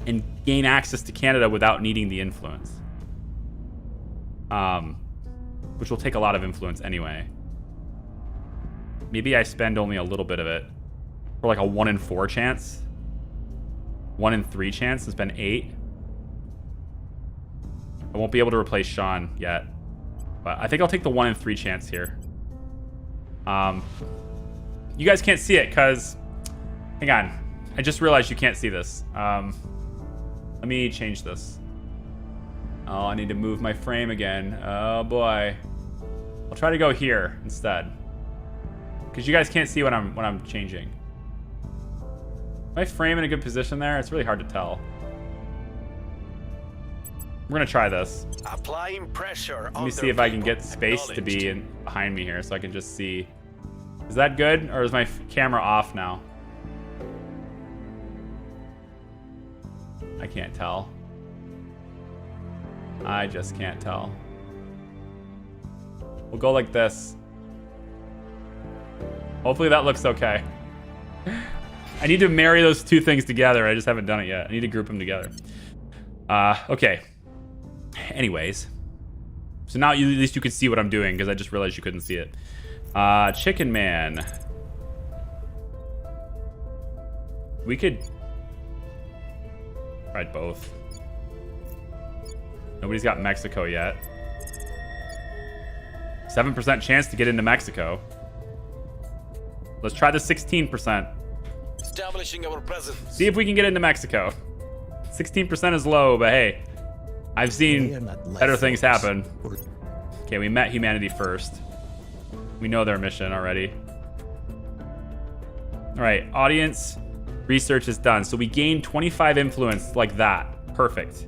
and gain access to Canada without needing the influence. Which will take a lot of influence anyway. Maybe I spend only a little bit of it for like a 1 in 4 chance, 1 in 3 chance, and spend 8. I won't be able to replace Sean yet, but I think I'll take the 1 in 3 chance here. You guys can't see it because, hang on, I just realized you can't see this. Let me change this. Oh, I need to move my frame again. Oh boy. I'll try to go here instead, because you guys can't see what I'm changing. My frame in a good position there? It's really hard to tell. We're gonna try this. Applying pressure. Let me see if I can get space to be behind me here so I can just see. Is that good, or is my camera off now? I can't tell. I just can't tell. We'll go like this. Hopefully that looks okay. I need to marry those two things together. I just haven't done it yet. I need to group them together. Okay. Anyways. So now at least you can see what I'm doing, because I just realized you couldn't see it. Chicken Man. We could try both. Nobody's got Mexico yet. 7% chance to get into Mexico. Let's try the 16%. Establishing our presence. See if we can get into Mexico. 16% is low, but hey, I've seen better things happen. Okay, we met humanity first. We know their mission already. All right, audience research is done. So we gained 25 influence like that. Perfect.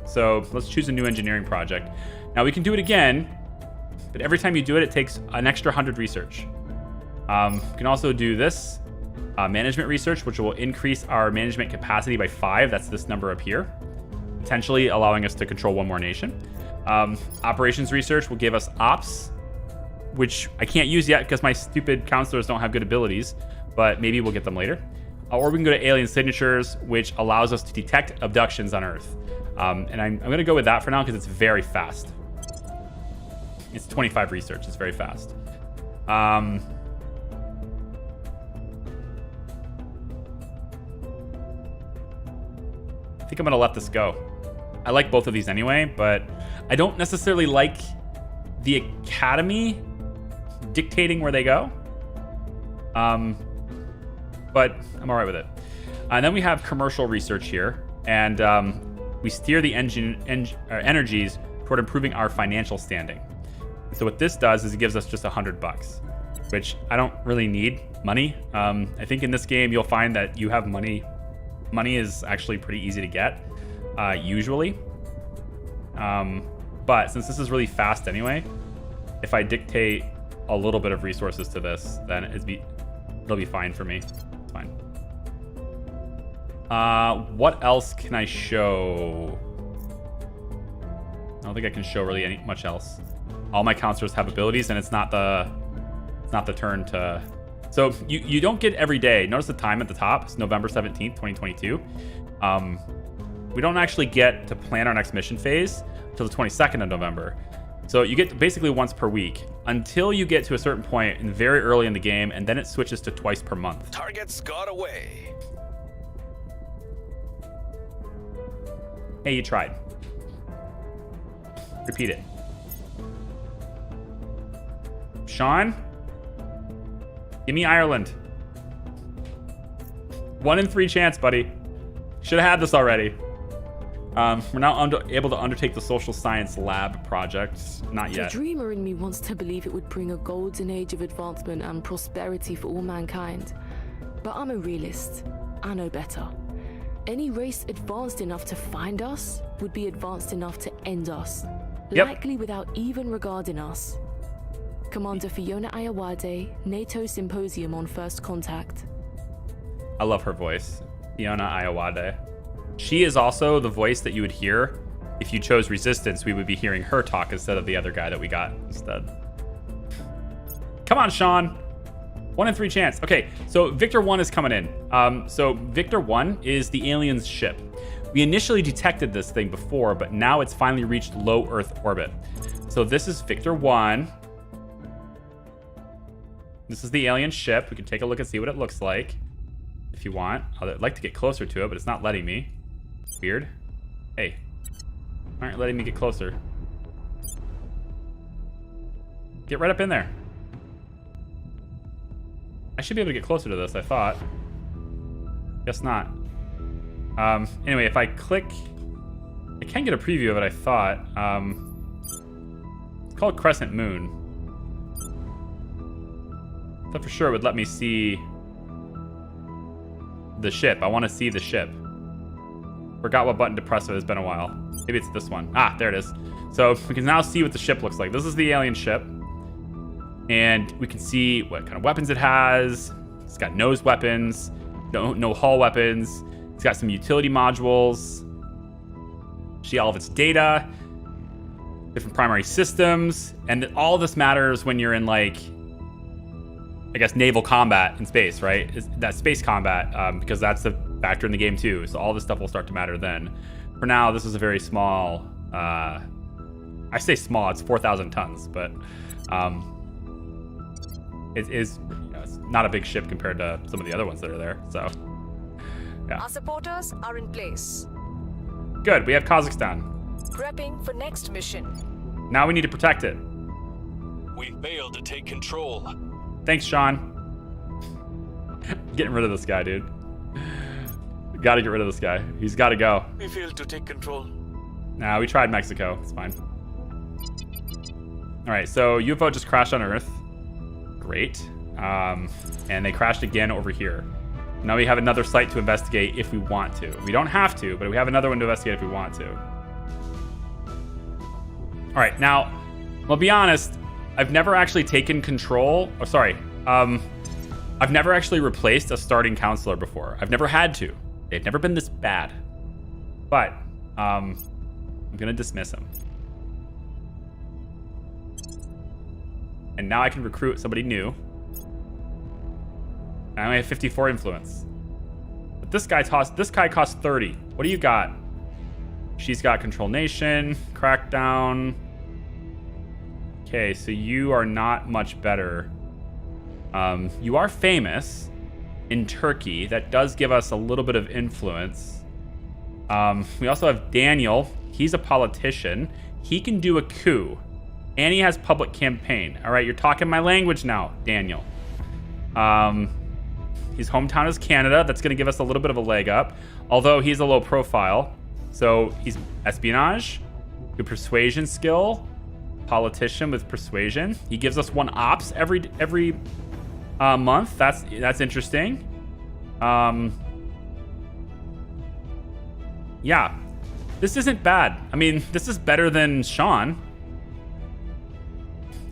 So let's choose a new engineering project. Now we can do it again, but every time you do it, it takes an extra 100 research. You can also do this management research, which will increase our management capacity by 5. That's this number up here, potentially allowing us to control 1 more nation. Operations research will give us ops, which I can't use yet because my stupid counselors don't have good abilities, but maybe we'll get them later. Or we can go to alien signatures, which allows us to detect abductions on Earth. And I'm going to go with that for now because it's very fast. It's 25 research. It's very fast. I think I'm going to let this go. I like both of these anyway, but I don't necessarily like the Academy dictating where they go. But I'm all right with it. And then we have commercial research here, and we steer the energies toward improving our financial standing. So what this does is it gives us just $100, which I don't really need money. I think in this game you'll find that you have money. Money is actually pretty easy to get, usually. But since this is really fast anyway, if I dictate a little bit of resources to this, then it'll be fine for me. It's fine. What else can I show? I don't think I can show really much else. All my counselors have abilities, and it's not the turn to. So you don't get every day. Notice the time at the top. It's November 17th, 2022. We don't actually get to plan our next mission phase until the 22nd of November. So you get basically once per week until you get to a certain point in very early in the game, and then it switches to twice per month. Targets got away. Hey, you tried. Repeat it. Sean? Give me Ireland. 1 in 3 chance, buddy. Should have had this already. We're now able to undertake the social science lab project. Not yet. The dreamer in me wants to believe it would bring a golden age of advancement and prosperity for all mankind. But I'm a realist. I know better. Any race advanced enough to find us would be advanced enough to end us. Yep. Likely without even regarding us. Commander Fiona Ayawade, NATO Symposium on First Contact. I love her voice. Fiona Ayawade. She is also the voice that you would hear if you chose Resistance. We would be hearing her talk instead of the other guy that we got instead. Come on, Sean. 1 in 3 chance. Okay, so Victor 1 is coming in. So Victor 1 is the alien's ship. We initially detected this thing before, but now it's finally reached low Earth orbit. So this is Victor 1. This is the alien ship. We can take a look and see what it looks like if you want. I'd like to get closer to it, but it's not letting me. Weird. Hey. Aren't letting me get closer. Get right up in there. I should be able to get closer to this, I thought. Guess not. Anyway, if I click... I can get a preview of it, I thought. It's called Crescent Moon. I thought for sure it would let me see the ship. I want to see the ship. Forgot what button to press, so it's been a while. Maybe it's this one. Ah, there it is. So we can now see what the ship looks like. This is the alien ship. And we can see what kind of weapons it has. It's got nose weapons, no hull weapons. It's got some utility modules. See all of its data, different primary systems. And all of this matters when you're in, like, I guess, naval combat in space, right? That space combat, because that's a factor in the game too. So all this stuff will start to matter then. For now, this is a very small, I say small, it's 4,000 tons, but it is, it's not a big ship compared to some of the other ones that are there, so yeah. Our supporters are in place. Good, we have Kazakhstan. Prepping for next mission. Now we need to protect it. We failed to take control. Thanks, Sean. Getting rid of this guy, dude. Gotta get rid of this guy. He's gotta go. We failed to take control. Nah, we tried Mexico. It's fine. Alright, so UFO just crashed on Earth. Great. And they crashed again over here. Now we have another site to investigate if we want to. We don't have to, but we have another one to investigate if we want to. Alright, now, I'll be honest, I've never actually taken control. Oh, sorry. I've never actually replaced a starting counselor before. I've never had to. They've never been this bad. But I'm gonna dismiss him. And now I can recruit somebody new. I only have 54 influence. But this guy costs 30. What do you got? She's got Control Nation, Crackdown. Okay, so you are not much better. You are famous in Turkey. That does give us a little bit of influence. We also have Daniel. He's a politician. He can do a coup. And he has public campaign. All right, you're talking my language now, Daniel. His hometown is Canada. That's going to give us a little bit of a leg up. Although he's a low profile. So he's espionage, good persuasion skill, politician with persuasion. He gives us 1 ops every month. That's interesting. Yeah, this isn't bad. I mean, this is better than Sean.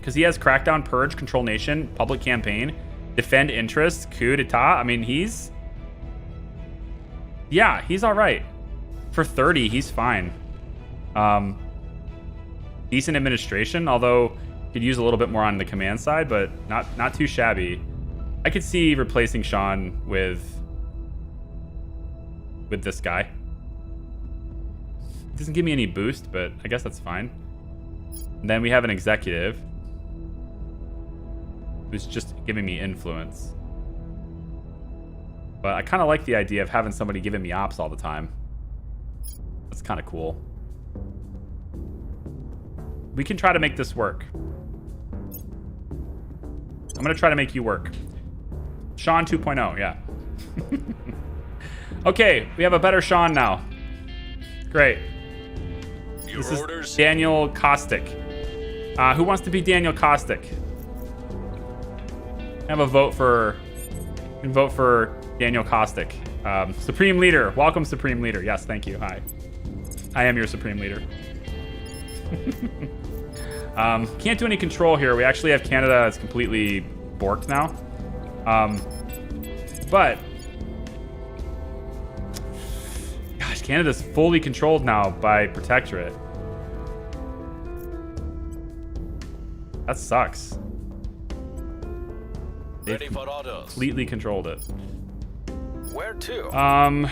because he has Crackdown, Purge, Control Nation, Public Campaign, Defend Interests, Coup d'etat. I mean, he's all right. For 30, he's fine. Decent administration, although could use a little bit more on the command side, but not too shabby. I could see replacing Sean with this guy. It doesn't give me any boost, but I guess that's fine. And then we have an executive who's just giving me influence. But I kind of like the idea of having somebody giving me ops all the time. That's kind of cool. We can try to make this work. I'm going to try to make you work. Sean 2.0, yeah. Okay, we have a better Sean now. Great. Your This orders? is Daniel Caustic. Who wants to be Daniel Caustic? Have a vote for... You can vote for Daniel Caustic. Supreme Leader. Welcome, Supreme Leader. Yes, thank you. Hi. I am your Supreme Leader. Can't do any control here. We actually have Canada that's completely borked now. But... Gosh, Canada's fully controlled now by Protectorate. That sucks. Ready for orders. Completely controlled it. Where to?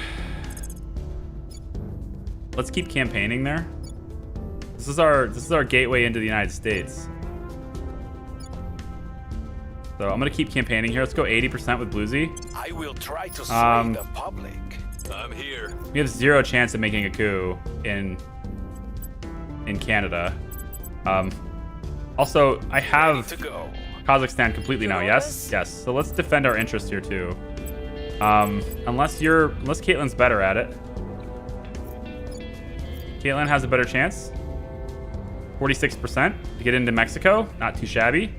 Let's keep campaigning there. This is our gateway into the United States. So I'm gonna keep campaigning here. Let's go 80% with Bluesy. I will try to sway the public. I'm here. We have 0 chance of making a coup in Canada. Also, I have to go. Kazakhstan completely now. Yes, yes. So let's defend our interest here too. Unless Caitlin's better at it. Caitlin has a better chance. 46% to get into Mexico. Not too shabby.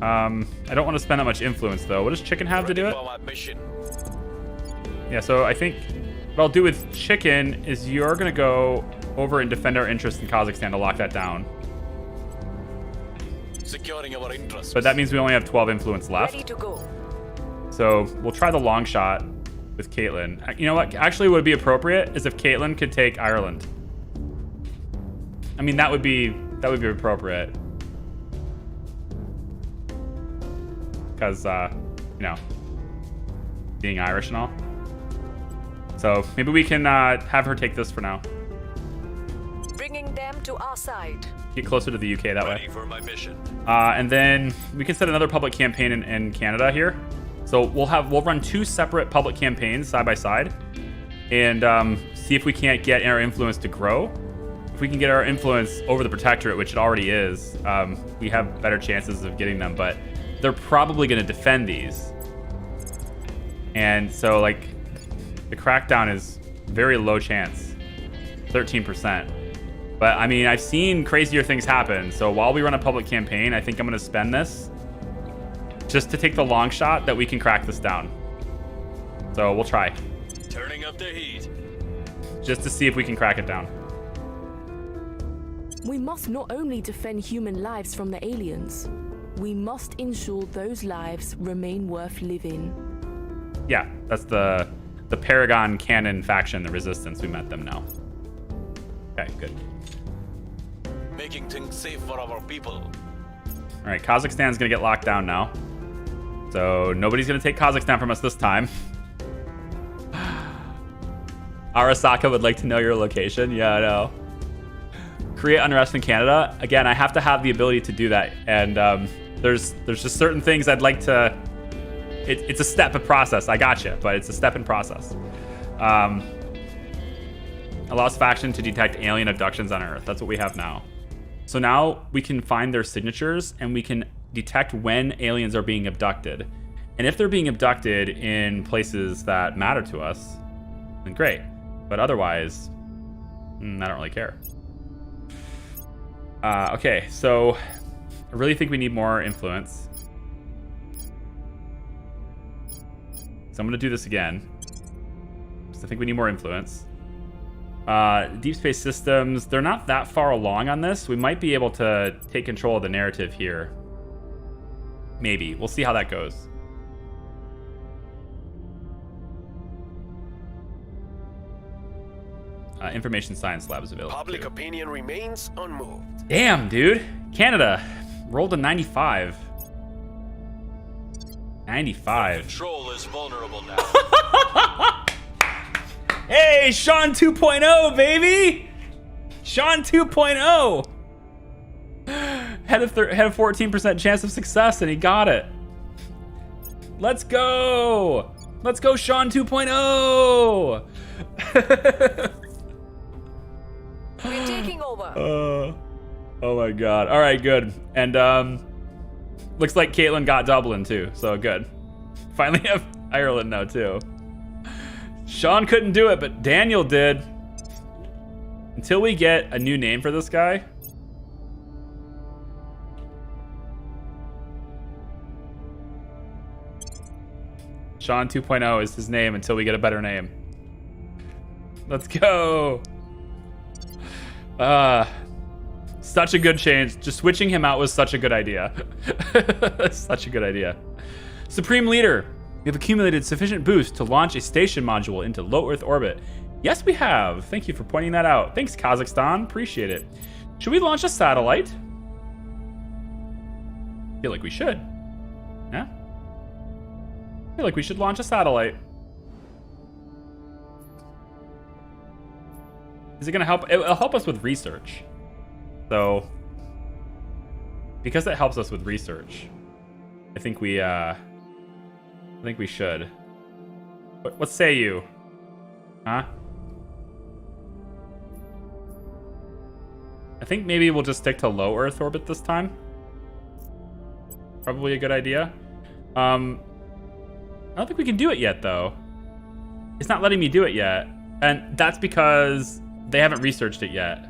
I don't want to spend that much influence though. What does Chicken have to do it? Yeah, so I think what I'll do with Chicken is you're going to go over and defend our interest in Kazakhstan to lock that down. Securing our interests. But that means we only have 12 influence left. Ready to go. So we'll try the long shot with Caitlin. You know what? Actually, what would be appropriate is if Caitlin could take Ireland. I mean, that would be appropriate. Because, you know, being Irish and all. So maybe we can have her take this for now. Bringing them to our side. Get closer to the UK that Ready way. for my mission. And then we can set another public campaign in Canada here. So we'll run 2 separate public campaigns side by side, and see if we can't get our influence to grow. If we can get our influence over the Protectorate, which it already is, we have better chances of getting them. But they're probably going to defend these, and so like the crackdown is very low chance, 13%. But I mean, I've seen crazier things happen. So while we run a public campaign, I think I'm going to spend this just to take the long shot that we can crack this down. So we'll try. Turning up the heat. Just to see if we can crack it down. We must not only defend human lives from the aliens, we must ensure those lives remain worth living. Yeah, that's the Paragon Cannon faction, the Resistance. We met them now. Okay, good. Making things safe for our people. All right, Kazakhstan's gonna get locked down now. So nobody's gonna take Kazakhstan from us this time. Arasaka would like to know your location. Yeah, I know. Create unrest in Canada. Again, I have to have the ability to do that. And there's just certain things I'd like to... It's a step in process. I gotcha, but it's a step in process. Allows faction to detect alien abductions on Earth. That's what we have now. So now we can find their signatures and we can detect when aliens are being abducted. And if they're being abducted in places that matter to us, then great. But otherwise, I don't really care. Okay, so I really think we need more influence. So I'm going to do this again. So I think we need more influence. Deep space systems, they're not that far along on this. We might be able to take control of the narrative here. Maybe. We'll see how that goes. Information Science Lab is available. Public opinion remains unmoved. Damn, dude. Canada rolled a 95. 95. Control is vulnerable now. Hey, Sean 2.0, baby! Sean 2.0! Had a 14% chance of success, and he got it. Let's go! Let's go, Sean 2.0! We're taking over. Oh my god. All right, good. And looks like Caitlin got Dublin too, so good. Finally have Ireland now too. Sean couldn't do it, but Daniel did. Until we get a new name for this guy. Sean 2.0 is his name until we get a better name. Let's go. Such a good change. Just switching him out was such a good idea. Such a good idea. Supreme Leader, we have accumulated sufficient boost to launch a station module into low Earth orbit. Yes, we have. Thank you for pointing that out. Thanks, Kazakhstan. Appreciate it. Should we launch a satellite? I feel like we should. Yeah? I feel like we should launch a satellite. Is it going to help? It'll help us with research. So, because it helps us with research, I think we should. What say you? Huh? I think maybe we'll just stick to low Earth orbit this time. Probably a good idea. I don't think we can do it yet, though. It's not letting me do it yet. And that's because they haven't researched it yet.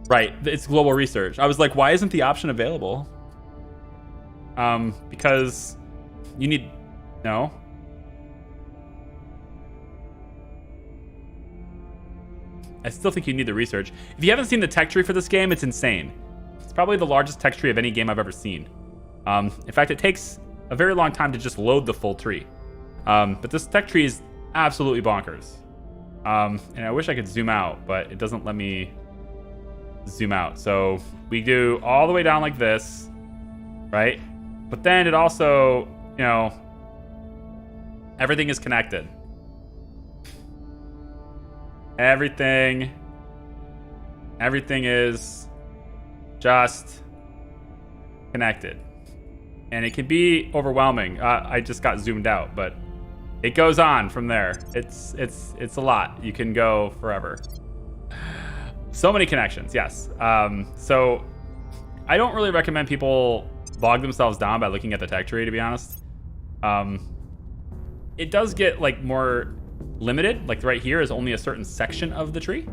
Right, it's global research. I was like, why isn't the option available? Because you need... No. I still think you need the research. If you haven't seen the tech tree for this game, it's insane. It's probably the largest tech tree of any game I've ever seen. In fact, it takes a very long time to just load the full tree. But this tech tree is absolutely bonkers. And I wish I could zoom out, but it doesn't let me zoom out. So we do all the way down like this, right? But then it also, you know, everything is connected. Everything is just connected. And it can be overwhelming. I just got zoomed out, but it goes on from there. It's a lot. You can go forever. So many connections, yes. So I don't really recommend people bog themselves down by looking at the tech tree, to be honest. It does get like more limited. Like right here is only a certain section of the tree,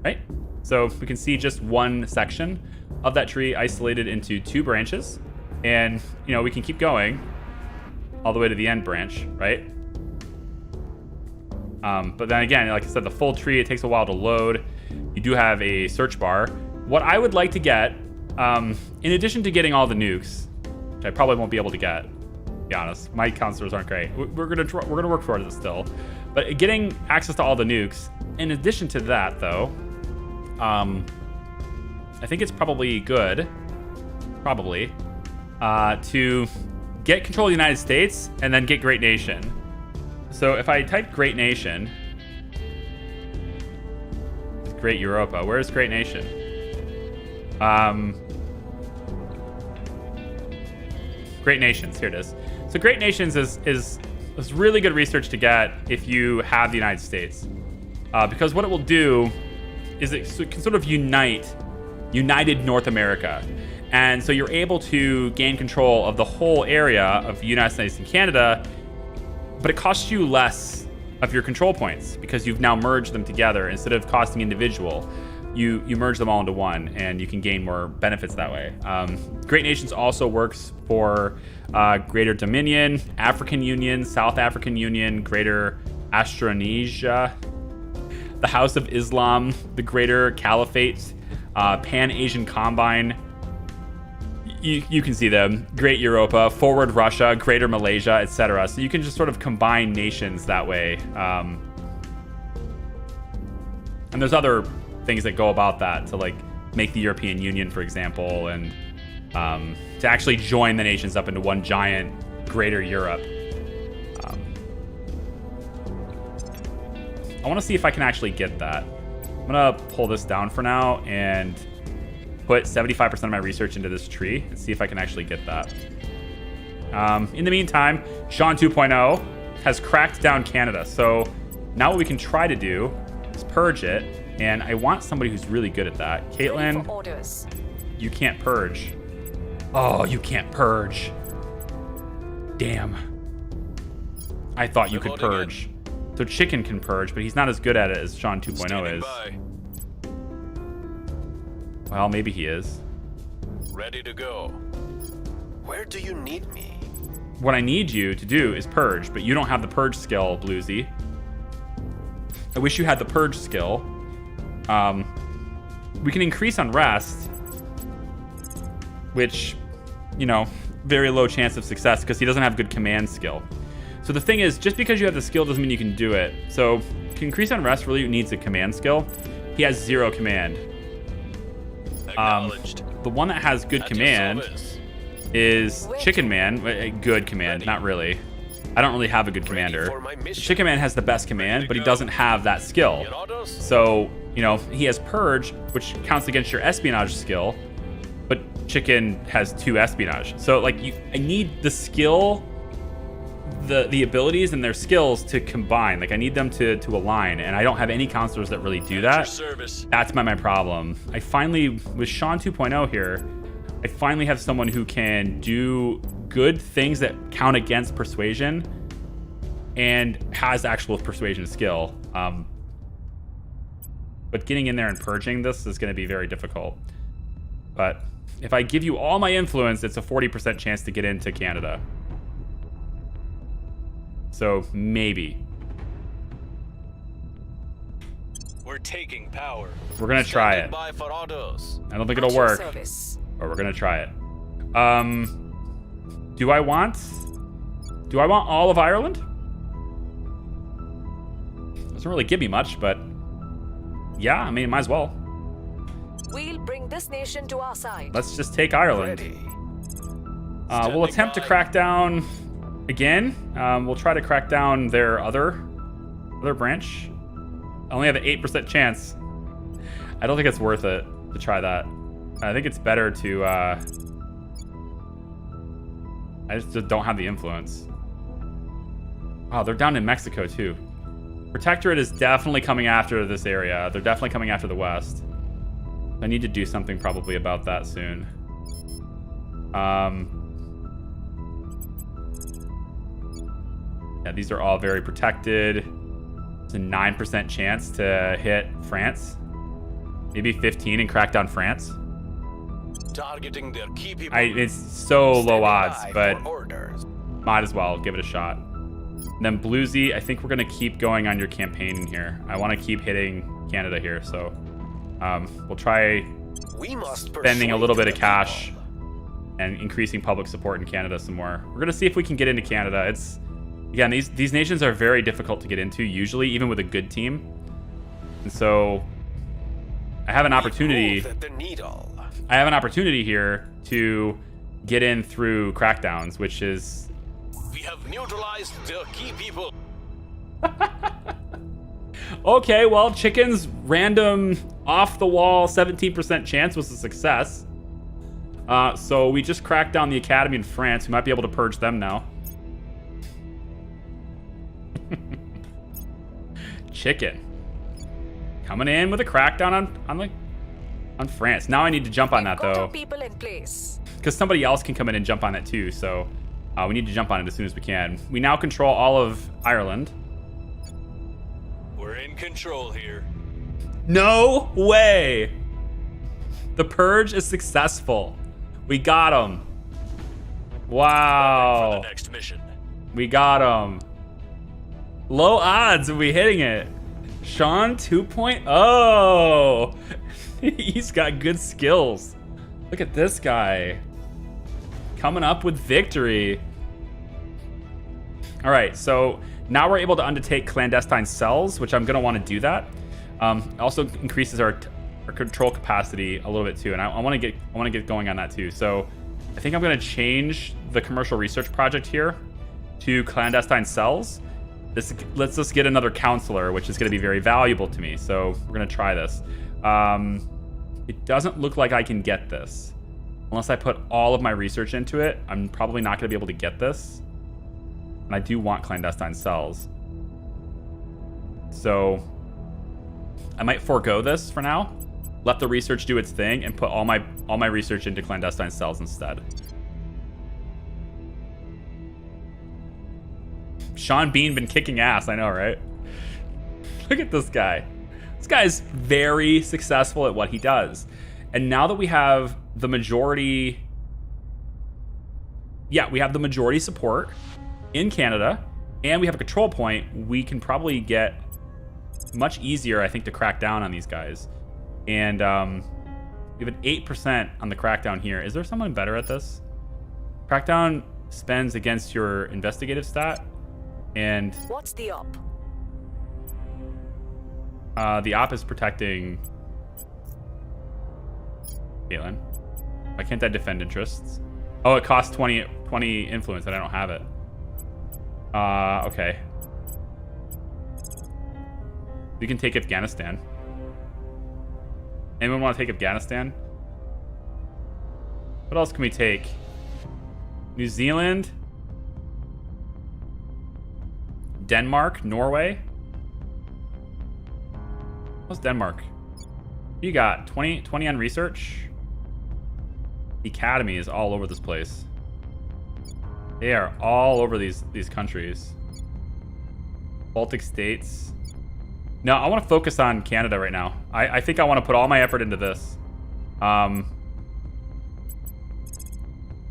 right? So we can see just one section of that tree isolated into 2 branches. And, you know, we can keep going all the way to the end branch, right? But then again, like I said, the full tree, it takes a while to load. You do have a search bar. What I would like to get, in addition to getting all the nukes, which I probably won't be able to get, to be honest, my counselors aren't great. We're gonna work towards this still, but getting access to all the nukes. In addition to that, though, I think it's probably good, to get control of the United States and then get Great Nation. So if I type Great Nation, Great Europa, where's Great Nation? Great Nations, here it is. So Great Nations is really good research to get if you have the United States. Because what it will do is it can sort of united North America. And so you're able to gain control of the whole area of the United States and Canada, but it costs you less of your control points because you've now merged them together. Instead of costing individual, you merge them all into one, and you can gain more benefits that way. Great Nations also works for Greater Dominion, African Union, South African Union, Greater Austronesia. the House of Islam, the Greater Caliphate, Pan-Asian Combine. You can see them. Great Europa, Forward Russia, Greater Malaysia, etc. So you can just sort of combine nations that way. And there's other things that go about that to like make the European Union, for example, and to actually join the nations up into one giant Greater Europe. I want to see if I can actually get that. I'm gonna pull this down for now and put 75% of my research into this tree and see if I can actually get that. In the meantime, Sean 2.0 has cracked down Canada. So now what we can try to do is purge it. And I want somebody who's really good at that. Caitlin, you can't purge. Oh, you can't purge. Damn. I thought you could purge. So Chicken can purge, but he's not as good at it as Sean 2.0 is. Well, maybe he is. Ready to go. Where do you need me? What I need you to do is purge, but you don't have the purge skill, Bluesy. I wish you had the purge skill. We can increase unrest, which, you know, very low chance of success because he doesn't have good command skill. So the thing is, just because you have the skill doesn't mean you can do it. So to increase unrest really needs a command skill. He has 0 command. The one that has good command is Chicken Man. Good command, not really. I don't really have a good commander. Chicken Man has the best command, but he doesn't have that skill. So, you know, he has Purge, which counts against your espionage skill, but Chicken has 2 espionage. So, like, I need the skill, the abilities and their skills to combine. Like, I need them to align, and I don't have any counselors that really do that. That's my problem. I finally, with Sean 2.0 here, I finally have someone who can do good things that count against persuasion and has actual persuasion skill. But getting in there and purging this is going to be very difficult. But if I give you all my influence, it's a 40% chance to get into Canada. So maybe. We're taking power. We're going to try it. I don't think it'll work, but we're going to try it. Do I want all of Ireland? Doesn't really give me much, but yeah, I mean, might as well. We'll bring this nation to our side. Let's just take Ireland. We'll attempt to crack down again. We'll try to crack down their other branch. I only have an 8% chance. I don't think it's worth it to try that. I think it's better to I just don't have the influence. Wow, they're down in Mexico too. Protectorate is definitely coming after this area. They're definitely coming after the West. I need to do something probably about that soon. Yeah, these are all very protected. It's a 9% chance to hit France. Maybe 15 and crack down France. Targeting their key people. It's so low odds, but might as well give it a shot. And then Bluesy, I think we're going to keep going on your campaign in here. I want to keep hitting Canada here, so we'll try spending a little bit of cash and increasing public support in Canada some more. We're going to see if we can get into Canada. It's, again, these nations are very difficult to get into, usually, even with a good team. And so I have an opportunity. I have an opportunity here to get in through crackdowns, which is... We have neutralized their key people. Okay, well, Chicken's random off-the-wall 17% chance was a success. So we just cracked down the academy in France. We might be able to purge them now. Chicken. Coming in with a crackdown on France. Now I need to jump on that, though. Because somebody else can come in and jump on it, too. So we need to jump on it as soon as we can. We now control all of Ireland. We're in control here. No way! The purge is successful. We got him. Wow. For the next mission. We got him. Low odds of we hitting it. Sean 2.0. He's got good skills. Look at this guy. Coming up with victory. All right, so now we're able to undertake clandestine cells, which I'm going to want to do that. It also increases our control capacity a little bit too, and I want to get going on that too. So I think I'm going to change the commercial research project here to clandestine cells. This lets us get another counselor, which is going to be very valuable to me. So we're going to try this. It doesn't look like I can get this unless I put all of my research into it. I'm probably not going to be able to get this. And I do want clandestine cells. So I might forego this for now. Let the research do its thing and put all my research into clandestine cells instead. Sean Bean been kicking ass, I know, right? Look at this guy. This guy's very successful at what he does. And now that we have the majority... Yeah, we have the majority support in Canada, and we have a control point, we can probably get much easier, I think, to crack down on these guys. And we have an 8% on the crackdown here. Is there someone better at this? Crackdown spends against your investigative stat. And what's the op? The op is protecting Caitlin. Why can't I defend interests? Oh, it costs 20 influence and I don't have it. Okay. We can take Afghanistan. Anyone want to take Afghanistan? What else can we take? New Zealand? Denmark? Norway? What's Denmark? You got 20 on research? The Academy is all over this place. They are all over these countries. Baltic states. No, I want to focus on Canada right now. I think I want to put all my effort into this.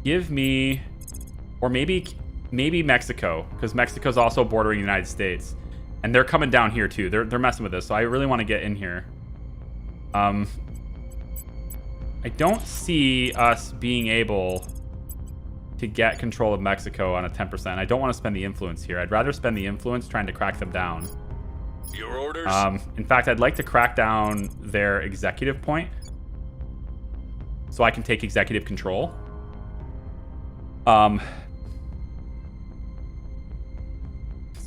Give me... Or maybe Mexico, because Mexico's also bordering the United States. And they're coming down here too. They're messing with this, so I really want to get in here. I don't see us being able to get control of Mexico on a 10%. I don't want to spend the influence here. I'd rather spend the influence trying to crack them down. Your orders? In fact, I'd like to crack down their executive point so I can take executive control. So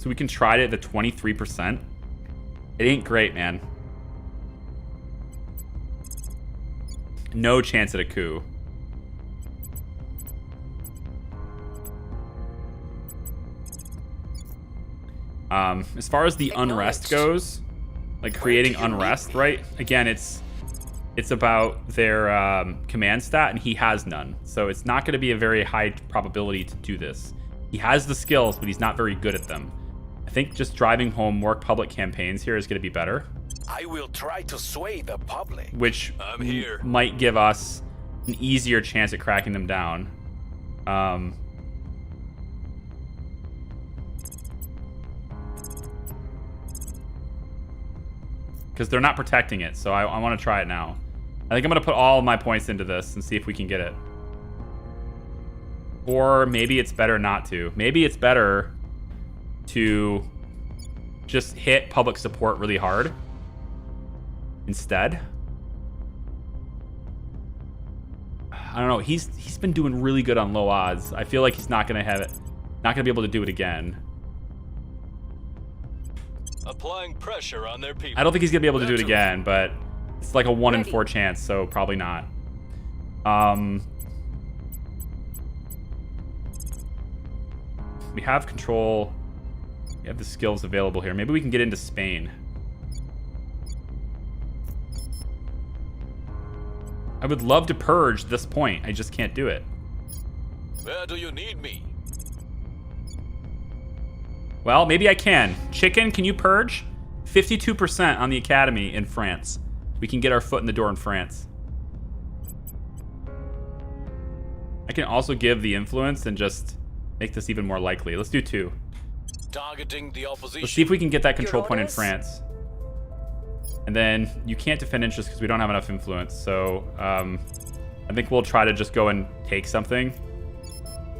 we can try it at the 23%. It ain't great, man. No chance at a coup. As far as the unrest goes, like creating unrest, right? Again, it's about their command stat, and he has none. So it's not going to be a very high probability to do this. He has the skills, but he's not very good at them. I think just driving home more public campaigns here is going to be better. I will try to sway the public. Which I'm here. Might give us an easier chance at cracking them down. Because they're not protecting it, so I want to try it now. I think I'm going to put all of my points into this and see if we can get it. Or maybe it's better not to. Maybe it's better to just hit public support really hard instead. I don't know. He's been doing really good on low odds. I feel like he's not going to have it. Not going to be able to do it again. Applying pressure on their people. I don't think he's going to be able to do it again, but it's like a 1 in 4 chance, so probably not. We have control. We have the skills available here. Maybe we can get into Spain. I would love to purge this point. I just can't do it. Where do you need me? Well, maybe I can. Chicken, can you purge? 52% on the Academy in France. We can get our foot in the door in France. I can also give the influence and just make this even more likely. Let's do 2. Targeting the opposition. Let's see if we can get that control point in France. And then you can't defend interest because we don't have enough influence. So I think we'll try to just go and take something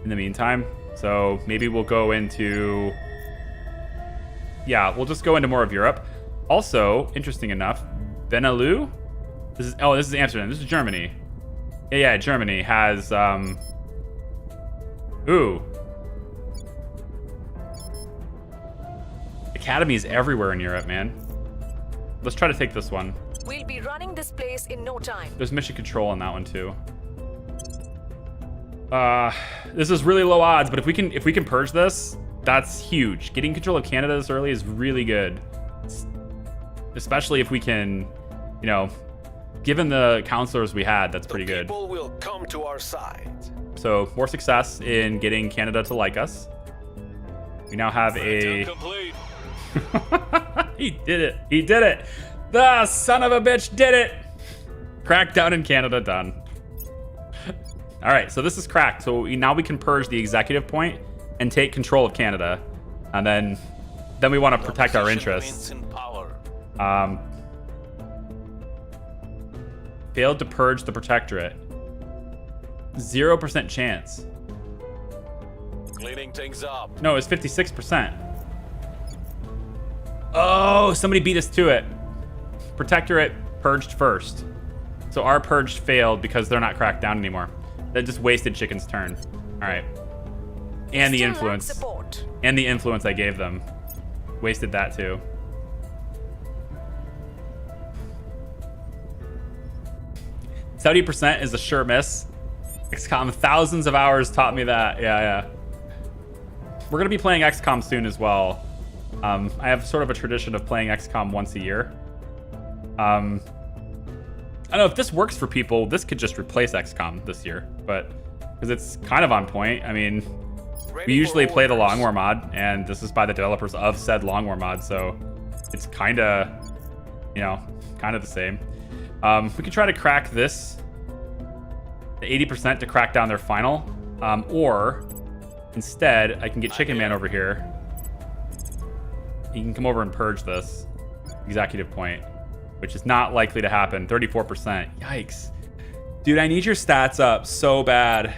in the meantime. So maybe we'll go into... Yeah, we'll just go into more of Europe. Also, interesting enough, Benelux? This is Amsterdam. This is Germany. Yeah, Germany has... Ooh. Academies everywhere in Europe, man. Let's try to take this one. We'll be running this place in no time. There's mission control on that one too. This is really low odds, but if we can purge this, that's huge. Getting control of Canada this early is really good. Especially if we can, you know, given the counselors we had, that's pretty good. People will come to our side. So more success in getting Canada to like us. We now have a... Complete. He did it. He did it. The son of a bitch did it. Crackdown in Canada done. All right, so this is cracked. So now we can purge the executive point and take control of Canada. And then we want to protect our interests. Failed to purge the protectorate. 0% chance. Cleaning things up. No, it's 56%. Oh, somebody beat us to it. Protectorate purged first. So our purge failed because they're not cracked down anymore. That just wasted Chicken's turn. All right. And the influence. And the influence I gave them. Wasted that too. %70 is a sure miss. XCOM, thousands of hours taught me that. Yeah. We're going to be playing XCOM soon as well. I have sort of a tradition of playing XCOM once a year. I don't know if this works for people. This could just replace XCOM this year, but because it's kind of on point. I mean, we usually play the Long War mod, and this is by the developers of said Long War mod, so it's kind of, you know, kind of the same. We could try to crack this, the 80% to crack down their final, or instead, I can get Chicken Man over here. He can come over and purge this executive point, which is not likely to happen. 34%. Yikes. Dude, I need your stats up so bad.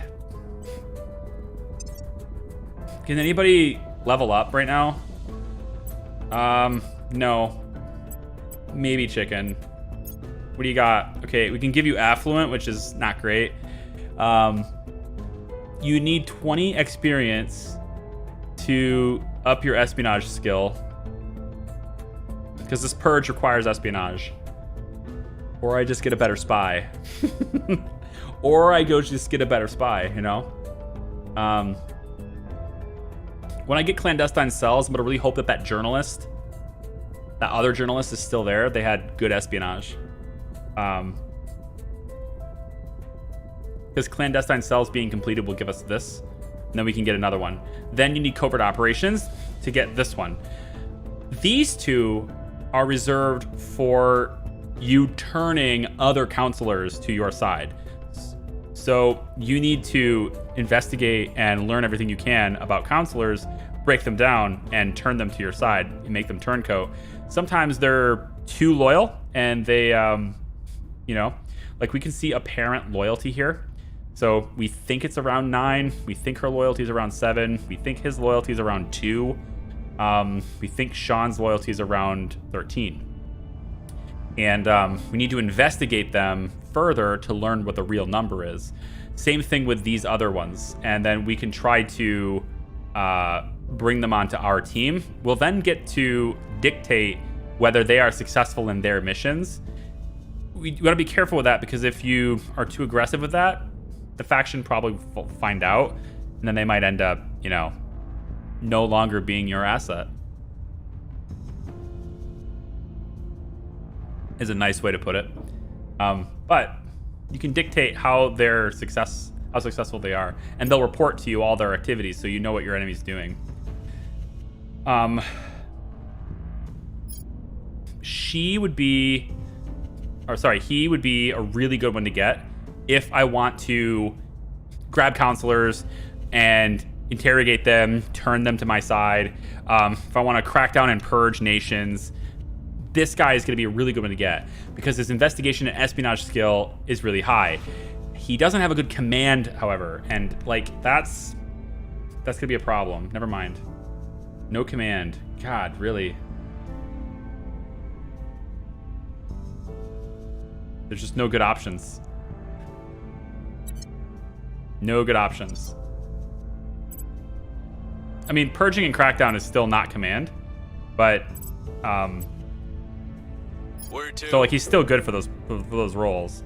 Can anybody level up right now? No. Maybe Chicken. What do you got? Okay, we can give you affluent, which is not great. You need 20 experience to up your espionage skill, because this purge requires espionage. Or I just get a better spy. Or I go just get a better spy, you know? When I get clandestine cells, I'm gonna really hope that that journalist, that other journalist is still there. They had good espionage. Because clandestine cells being completed will give us this, and then we can get another one. Then you need covert operations to get this one. These two are reserved for you turning other counselors to your side. So you need to investigate and learn everything you can about counselors, break them down, and turn them to your side and make them turncoat. Sometimes they're too loyal, and they, you know, like we can see apparent loyalty here. So we think it's around 9. We think her loyalty is around 7. We think his loyalty is around 2. We think Sean's loyalty is around 13. And we need to investigate them further to learn what the real number is. Same thing with these other ones. And then we can try to bring them onto our team. We'll then get to dictate whether they are successful in their missions. We got to be careful with that, because if you are too aggressive with that, the faction probably will find out, and then they might end up, you know, no longer being your asset. Is a nice way to put it. But you can dictate how successful they are, and they'll report to you all their activities, so you know what your enemy's doing. He would be a really good one to get if I want to grab counselors and interrogate them, turn them to my side. If I want to crack down and purge nations, this guy is going to be a really good one to get because his investigation and espionage skill is really high. He doesn't have a good command, however, and like that's going to be a problem. Never mind. No command. God, really? There's just no good options. No good options. I mean, purging and crackdown is still not command, but so like he's still good for those roles,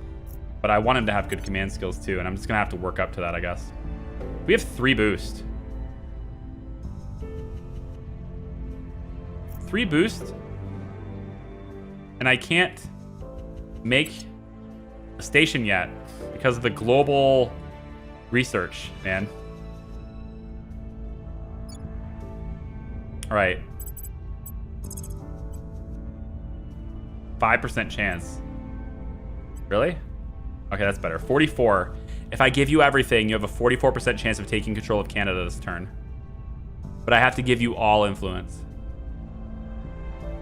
but I want him to have good command skills too, and I'm just gonna have to work up to that, I guess. We have 3 boost. 3 boost, and I can't make a station yet because of the global research, man. All right. 5% chance. Really? Okay, that's better. 44. If I give you everything, you have a 44% chance of taking control of Canada this turn. But I have to give you all influence.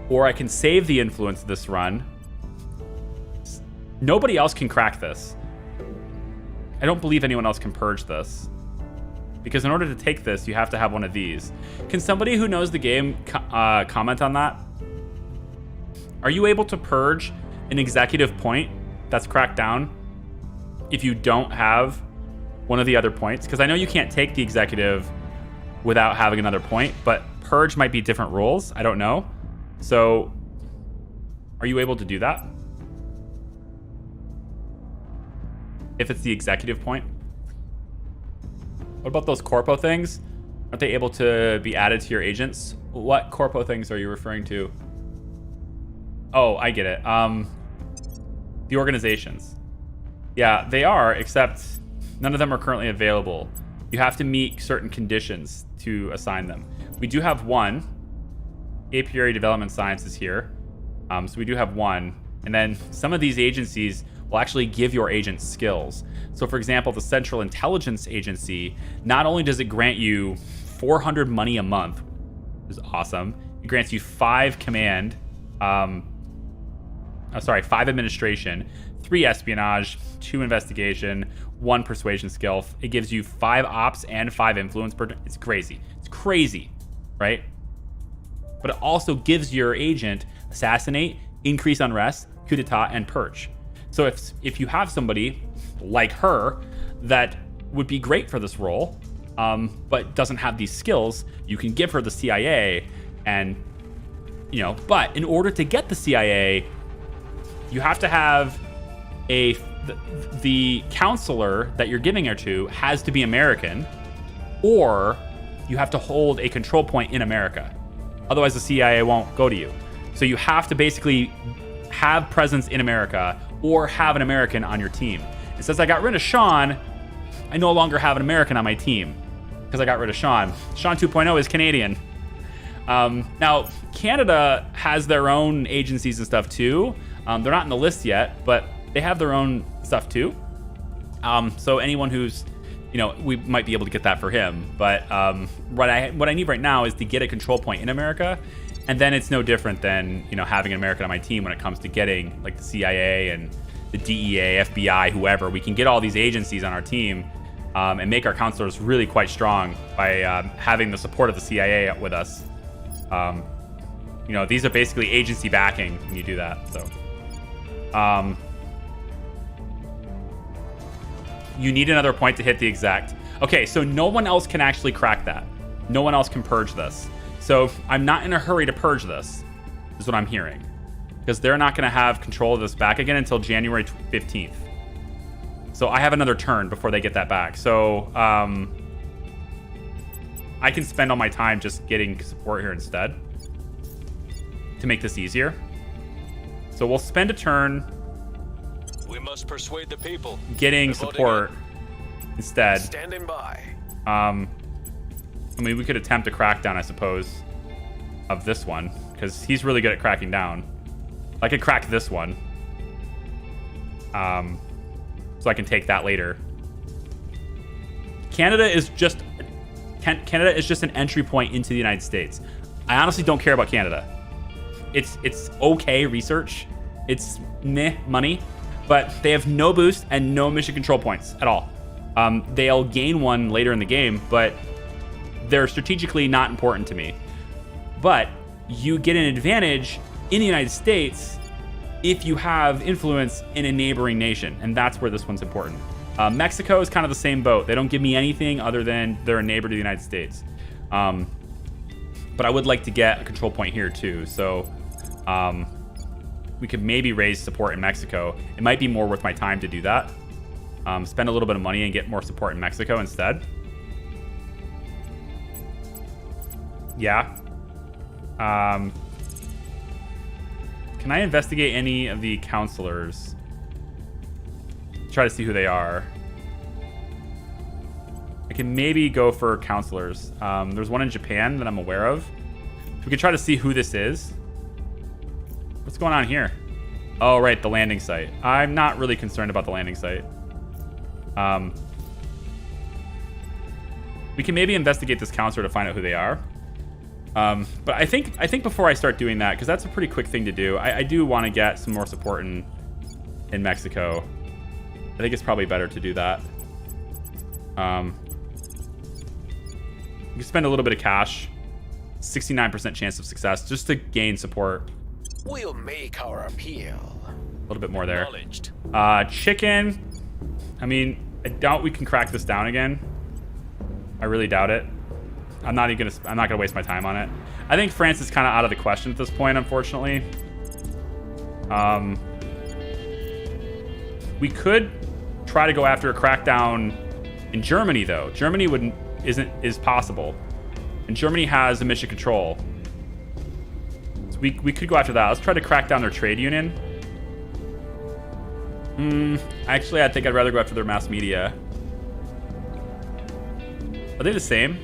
Or I can save the influence this run. Nobody else can crack this. I don't believe anyone else can purge this. Because in order to take this, you have to have one of these. Can somebody who knows the game comment on that? Are you able to purge an executive point that's cracked down if you don't have one of the other points? Because I know you can't take the executive without having another point, but purge might be different rules. I don't know. So, are you able to do that? If it's the executive point? What about those corpo things? Aren't they able to be added to your agents? What corpo things are you referring to? Oh, I get it. The organizations. Yeah, they are, except none of them are currently available. You have to meet certain conditions to assign them. We do have one. Apiary Development Science is here. So we do have one. And then some of these agencies will actually give your agent skills. So for example, the Central Intelligence Agency, not only does it grant you 400 money a month, which is awesome, it grants you 5 command, 5 administration, 3 espionage, 2 investigation, 1 persuasion skill. It gives you 5 ops and 5 influence per turn. It's crazy. It's crazy, right? But it also gives your agent assassinate, increase unrest, coup d'etat, and purge. So if you have somebody like her that would be great for this role, but doesn't have these skills, you can give her the CIA, and but in order to get the CIA, you have to have the counselor that you're giving her to has to be American, or you have to hold a control point in America. Otherwise, the CIA won't go to you. So you have to basically have presence in America or have an American on your team. And since I got rid of Sean, I no longer have an American on my team because I got rid of Sean. Sean 2.0 is Canadian. Now, Canada has their own agencies and stuff too. They're not in the list yet, but they have their own stuff too. So anyone who's, we might be able to get that for him. But what I need right now is to get a control point in America. And then it's no different than, having an American on my team when it comes to getting like the CIA and the DEA, FBI, whoever. We can get all these agencies on our team and make our counselors really quite strong by having the support of the CIA with us. These are basically agency backing when you do that. So, you need another point to hit the exact. Okay, so no one else can actually crack that. No one else can purge this. So I'm not in a hurry to purge this, is what I'm hearing. Because they're not going to have control of this back again until January 15th. So I have another turn before they get that back. So I can spend all my time just getting support here instead to make this easier. So we'll spend a turn. We must persuade the people. Getting support instead. Standing by. I mean, we could attempt a crackdown, I suppose, of this one, because he's really good at cracking down. I could crack this one. So I can take that later. Canada is just an entry point into the United States. I honestly don't care about Canada. it's okay research. It's meh money, but they have no boost and no mission control points at all. They'll gain one later in the game, but they're strategically not important to me. But you get an advantage in the United States if you have influence in a neighboring nation, and that's where this one's important. Mexico is kind of the same boat. They don't give me anything other than they're a neighbor to the United States. But I would like to get a control point here too. So we could maybe raise support in Mexico. It might be more worth my time to do that. Spend a little bit of money and get more support in Mexico instead. Yeah. Can I investigate any of the counselors? Try to see who they are. I can maybe go for counselors. There's one in Japan that I'm aware of. We could try to see who this is. What's going on here? Oh, right, the landing site. I'm not really concerned about the landing site. We can maybe investigate this counselor to find out who they are. But I think before I start doing that, because that's a pretty quick thing to do, I do want to get some more support in Mexico. I think it's probably better to do that. You can spend a little bit of cash, 69% chance of success, just to gain support. We'll make our appeal. A little bit more there. Chicken. I mean, I doubt we can crack this down again. I really doubt it. I'm not gonna waste my time on it. I think France is kind of out of the question at this point, unfortunately. We could try to go after a crackdown in Germany, though. Germany is possible, and Germany has a mission control. So we could go after that. Let's try to crack down their trade union. Actually, I think I'd rather go after their mass media. Are they the same?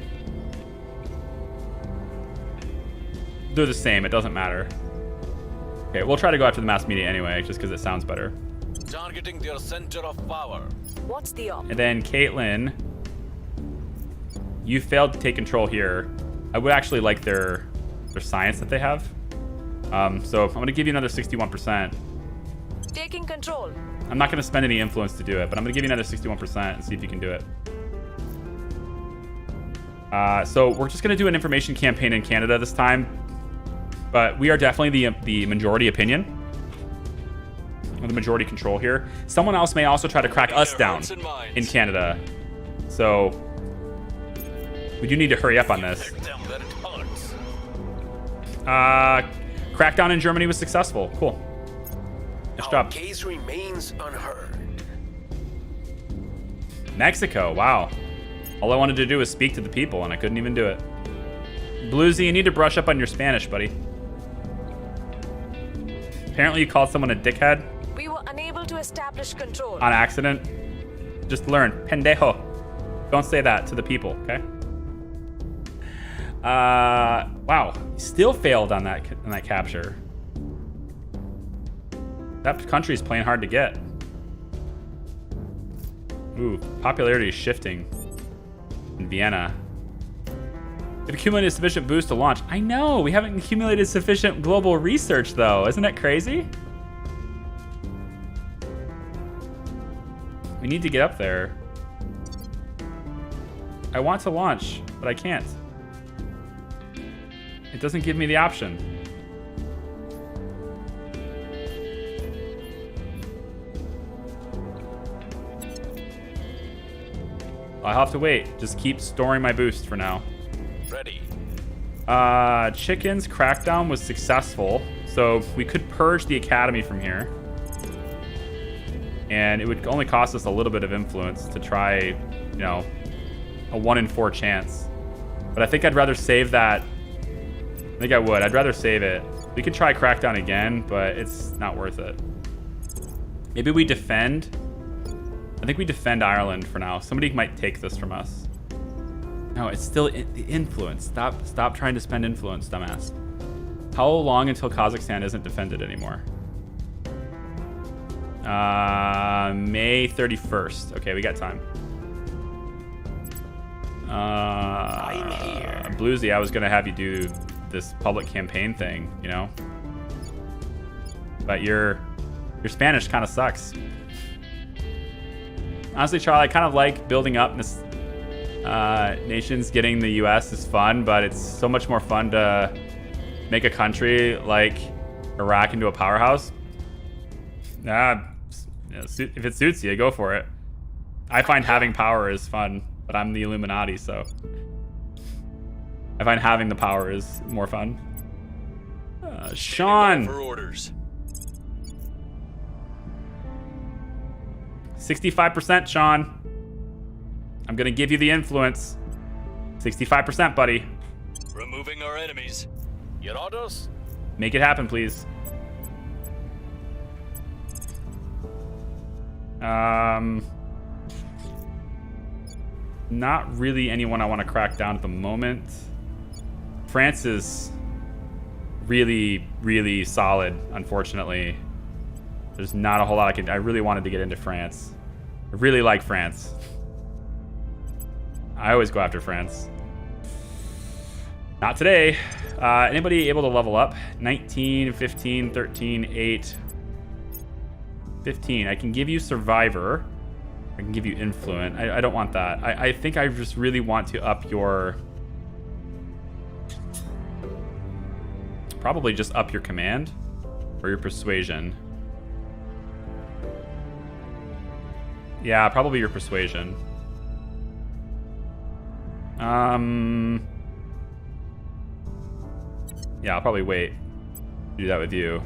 They're the same. It doesn't matter. Okay, we'll try to go after the mass media anyway, just because it sounds better. Targeting their center of power. What's the op? And then Caitlin, you failed to take control here. I would actually like their science that they have. So I'm gonna give you another 61%. Taking control. I'm not gonna spend any influence to do it, but I'm gonna give you another 61% and see if you can do it. So we're just gonna do an information campaign in Canada this time, but we are definitely the majority opinion, or the majority control here. Someone else may also try to crack us down in Canada, so we do need to hurry up on this. Crackdown in Germany was successful. Cool. Nice job. Our case remains unheard. Mexico, wow. All I wanted to do was speak to the people, and I couldn't even do it. Bluesy, you need to brush up on your Spanish, buddy. Apparently you called someone a dickhead. We were unable to establish control. On accident. Just learn. Pendejo. Don't say that to the people, okay? Wow. Still failed on that capture. That country's playing hard to get. Ooh, popularity is shifting in Vienna. We've accumulated sufficient boost to launch. I know, we haven't accumulated sufficient global research though. Isn't that crazy? We need to get up there. I want to launch, but I can't. It doesn't give me the option. I'll have to wait. Just keep storing my boost for now. Ready. Chicken's crackdown was successful, so we could purge the academy from here. And it would only cost us a little bit of influence to try, you know, a 1 in 4 chance. But I think I'd rather save that. I think I would. I'd rather save it. We could try crackdown again, but it's not worth it. Maybe we defend. I think we defend Ireland for now. Somebody might take this from us. No, it's still the influence. Stop trying to spend influence, dumbass. How long until Kazakhstan isn't defended anymore? May 31st. Okay, we got time. I'm here. Bluesy, I was gonna have you do this public campaign thing, you know? but your Spanish kind of sucks. Honestly, Charlie, I kind of like building up nations. Getting the U.S. is fun, but it's so much more fun to make a country like Iraq into a powerhouse. If it suits you, go for it. I find having power is fun, but I'm the Illuminati, so I find having the power is more fun. Sean. For orders. 65%, Sean. I'm gonna give you the influence. 65%, buddy. Removing our enemies. Your orders? Make it happen, please. Not really anyone I want to crack down at the moment. France is really, really solid, unfortunately. There's not a whole lot I really wanted to get into France. I really like France. I always go after France. Not today. Anybody able to level up? 19, 15, 13, 8, 15. I can give you Survivor. I can give you Influent. I don't want that. I think I just really want to up your... Probably just up your Command or your Persuasion. Yeah, probably your Persuasion. Yeah, I'll probably wait to do that with you.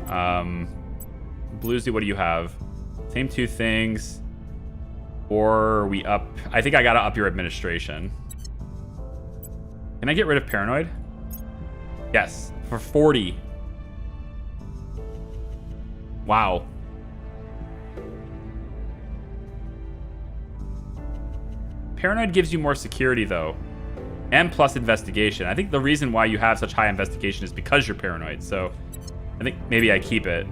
Bluesy, what do you have? Same two things. Or we up... I think I gotta up your administration. Can I get rid of Paranoid? Yes, for 40. Wow. Paranoid gives you more security, though. And plus investigation. I think the reason why you have such high investigation is because you're paranoid. So I think maybe I keep it.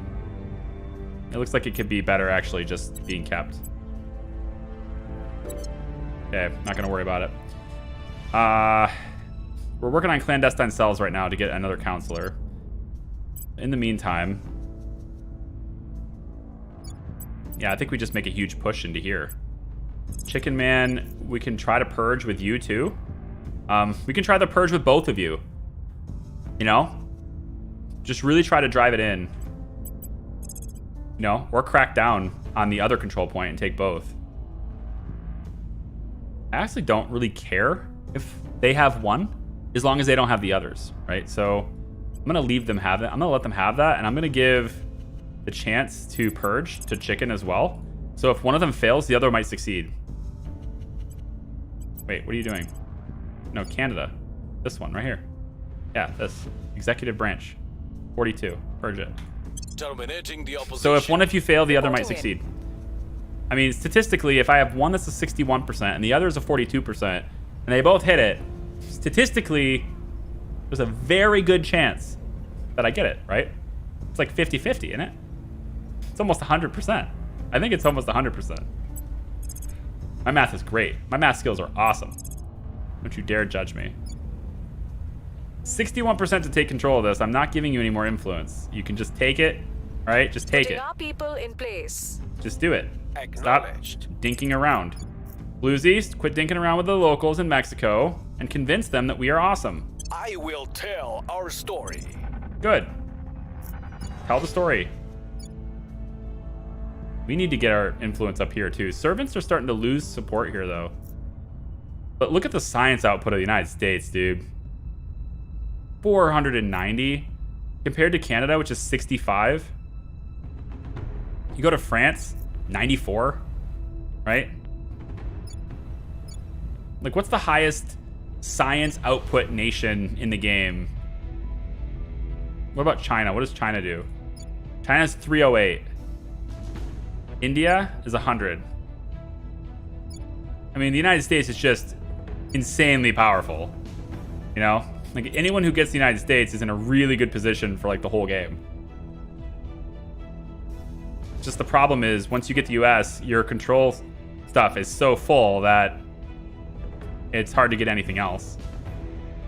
It looks like it could be better, actually, just being kept. Okay, not going to worry about it. We're working on clandestine cells right now to get another counselor. In the meantime... Yeah, I think we just make a huge push into here. Chicken Man, we can try to purge with you, too. We can try the purge with both of you. You know? Just really try to drive it in. You know? Or crack down on the other control point and take both. I actually don't really care if they have one, as long as they don't have the others, right? So I'm going to leave them have that. I'm going to let them have that, and I'm going to give the chance to purge to Chicken as well. So if one of them fails, the other might succeed. Wait, what are you doing? No, Canada. This one right here. Yeah, this. Executive branch. 42. Purge it. Terminating the opposition. So if one of you fail, the other might succeed. I mean, statistically, if I have one that's a 61% and the other is a 42%, and they both hit it, statistically, there's a very good chance that I get it, right? It's like 50-50, isn't it? It's almost 100%. I think it's almost 100%. My math is great. My math skills are awesome. Don't you dare judge me. 61% to take control of this. I'm not giving you any more influence. You can just take it, all right? Just take it. Our people in place. Just do it. Stop dinking around. Blues East, quit dinking around with the locals in Mexico and convince them that we are awesome. I will tell our story. Good. Tell the story. We need to get our influence up here, too. Servants are starting to lose support here, though. But look at the science output of the United States, dude. 490 compared to Canada, which is 65. You go to France, 94, right? Like, what's the highest science output nation in the game? What about China? What does China do? China's 308. India is 100. I mean, the United States is just insanely powerful. You know? Like, anyone who gets the United States is in a really good position for, like, the whole game. Just the problem is, once you get the US, your control stuff is so full that it's hard to get anything else.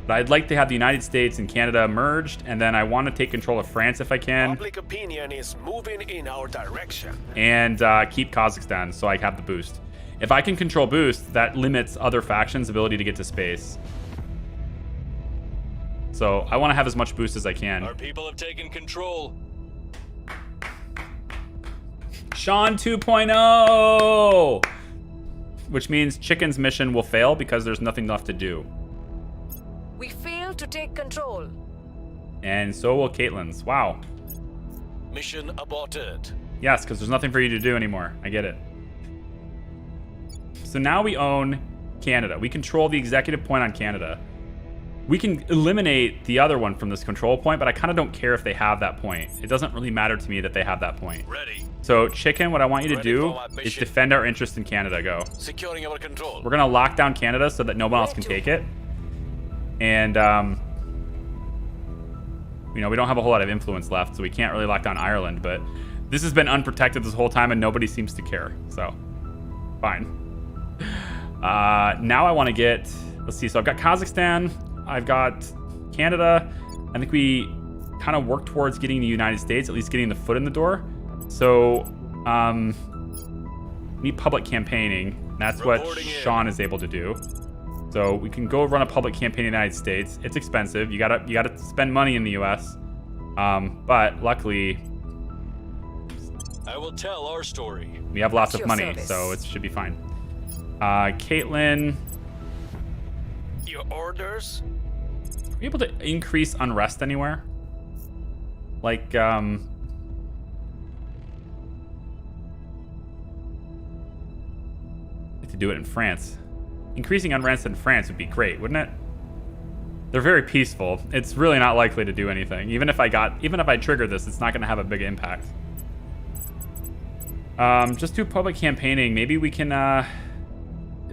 But I'd like to have the United States and Canada merged, and then I want to take control of France if I can. Public opinion is moving in our direction. And keep Kazakhstan so I have the boost. If I can control boost, that limits other factions' ability to get to space. So I want to have as much boost as I can. Our people have taken control. Sean 2.0! Which means Chicken's mission will fail because there's nothing left to do. We failed to take control. And so will Caitlin's. Wow. Mission aborted. Yes, because there's nothing for you to do anymore. I get it. So now we own Canada. We control the executive point on Canada. We can eliminate the other one from this control point, but I kind of don't care if they have that point. It doesn't really matter to me that they have that point. Ready. So, Chicken, what I want you to do for my is mission. defend our interest in Canada. Go. Securing our control. We're going to lock down Canada so that no one else can take it. And, you know, we don't have a whole lot of influence left, so we can't really lock down Ireland, but this has been unprotected this whole time and nobody seems to care. So, fine. Now I want to get, let's see, so I've got Kazakhstan, I've got Canada. I think we kind of work towards getting the United States, at least getting the foot in the door. So, we need public campaign. That's what Sean is able to do. So we can go run a public campaign in the United States. It's expensive. You gotta spend money in the US. But luckily, I will tell our story. we have lots of Your money, service. so it should be fine. Caitlin, Your orders? are you able to increase unrest anywhere? Like, to do it in France. Increasing unrest in France would be great, wouldn't it? They're very peaceful. It's really not likely to do anything. Even if I trigger this, it's not going to have a big impact. Just do public campaigning. Maybe we can,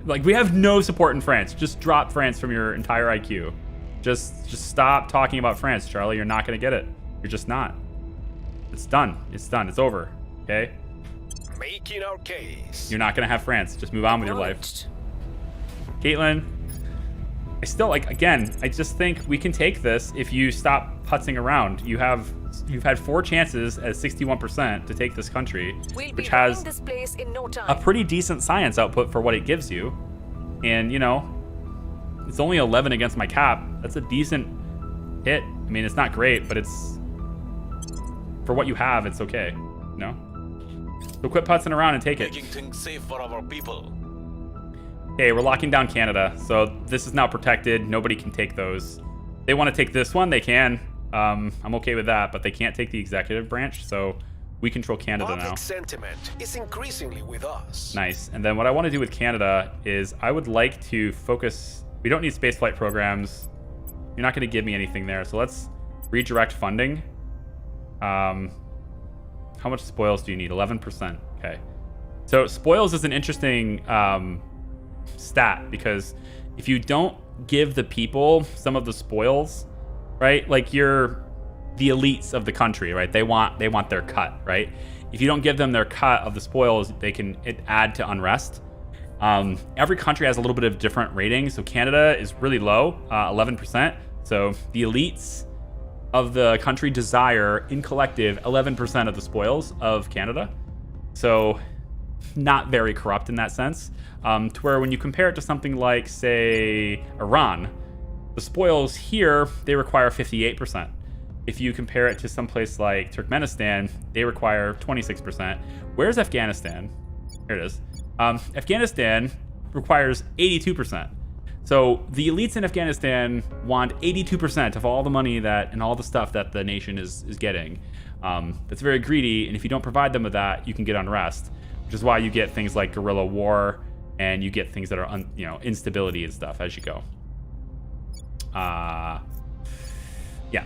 like, we have no support in France. Just drop France from your entire IQ. Just stop talking about France, Charlie. You're not going to get it. You're just not. It's done. It's done. It's over. Okay? Making our case. You're not going to have France. Just move on with your life. Caitlin, I still, like, again, I just think we can take this if you stop putzing around. You've had 4 chances at 61% to take this country, which has this place in no time. a pretty decent science output for what it gives you. And, you know, it's only 11 against my cap. That's a decent hit. I mean, it's not great, but it's, for what you have, it's okay, you know? So quit putzing around and take it. Making things safe for our people. Okay, we're locking down Canada, so this is now protected. Nobody can take those. They want to take this one, they can. I'm okay with that, but they can't take the executive branch, so we control Canada now. Public sentiment is increasingly with us. Nice. And then what I want to do with Canada is I would like to focus. We don't need spaceflight programs. You're not going to give me anything there, so let's redirect funding. How much spoils do you need? 11%. Okay. So spoils is an interesting stat, because if you don't give the people some of the spoils, right? Like, you're the elites of the country, right? They want their cut, right? If you don't give them their cut of the spoils, it add to unrest. Every country has a little bit of different ratings. So Canada is really low, 11%. So the elites of the country desire, in collective, 11% of the spoils of Canada. So not very corrupt in that sense. To where when you compare it to something like, say, Iran, the spoils here, they require 58%. If you compare it to someplace like Turkmenistan, they require 26%. Where's Afghanistan? Here it is. Afghanistan requires 82%. So the elites in Afghanistan want 82% of all the money and all the stuff that the nation is getting. That's very greedy, and if you don't provide them with that, you can get unrest, which is why you get things like guerrilla war, and you get things that are instability and stuff as you go. Yeah,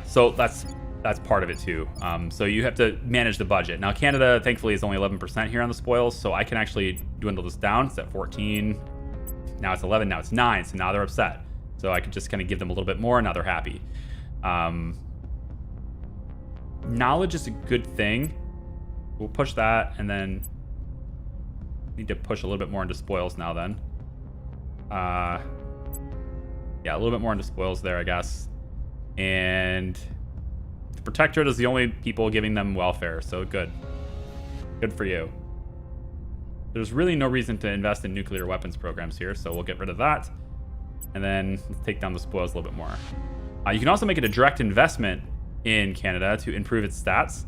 so that's part of it too. So you have to manage the budget. Now Canada, thankfully, is only 11% here on the spoils, so I can actually dwindle this down. It's at 14. Now it's 11. Now it's 9. So now they're upset. So I could just kind of give them a little bit more. Now they're happy. Knowledge is a good thing. We'll push that, and then need to push a little bit more into spoils now. Then, Yeah, a little bit more into spoils there, I guess. And the Protectorate is the only people giving them welfare, so good. Good for you. There's really no reason to invest in nuclear weapons programs here, so we'll get rid of that. And then let's take down the spoils a little bit more. You can also make it a direct investment in Canada to improve its stats,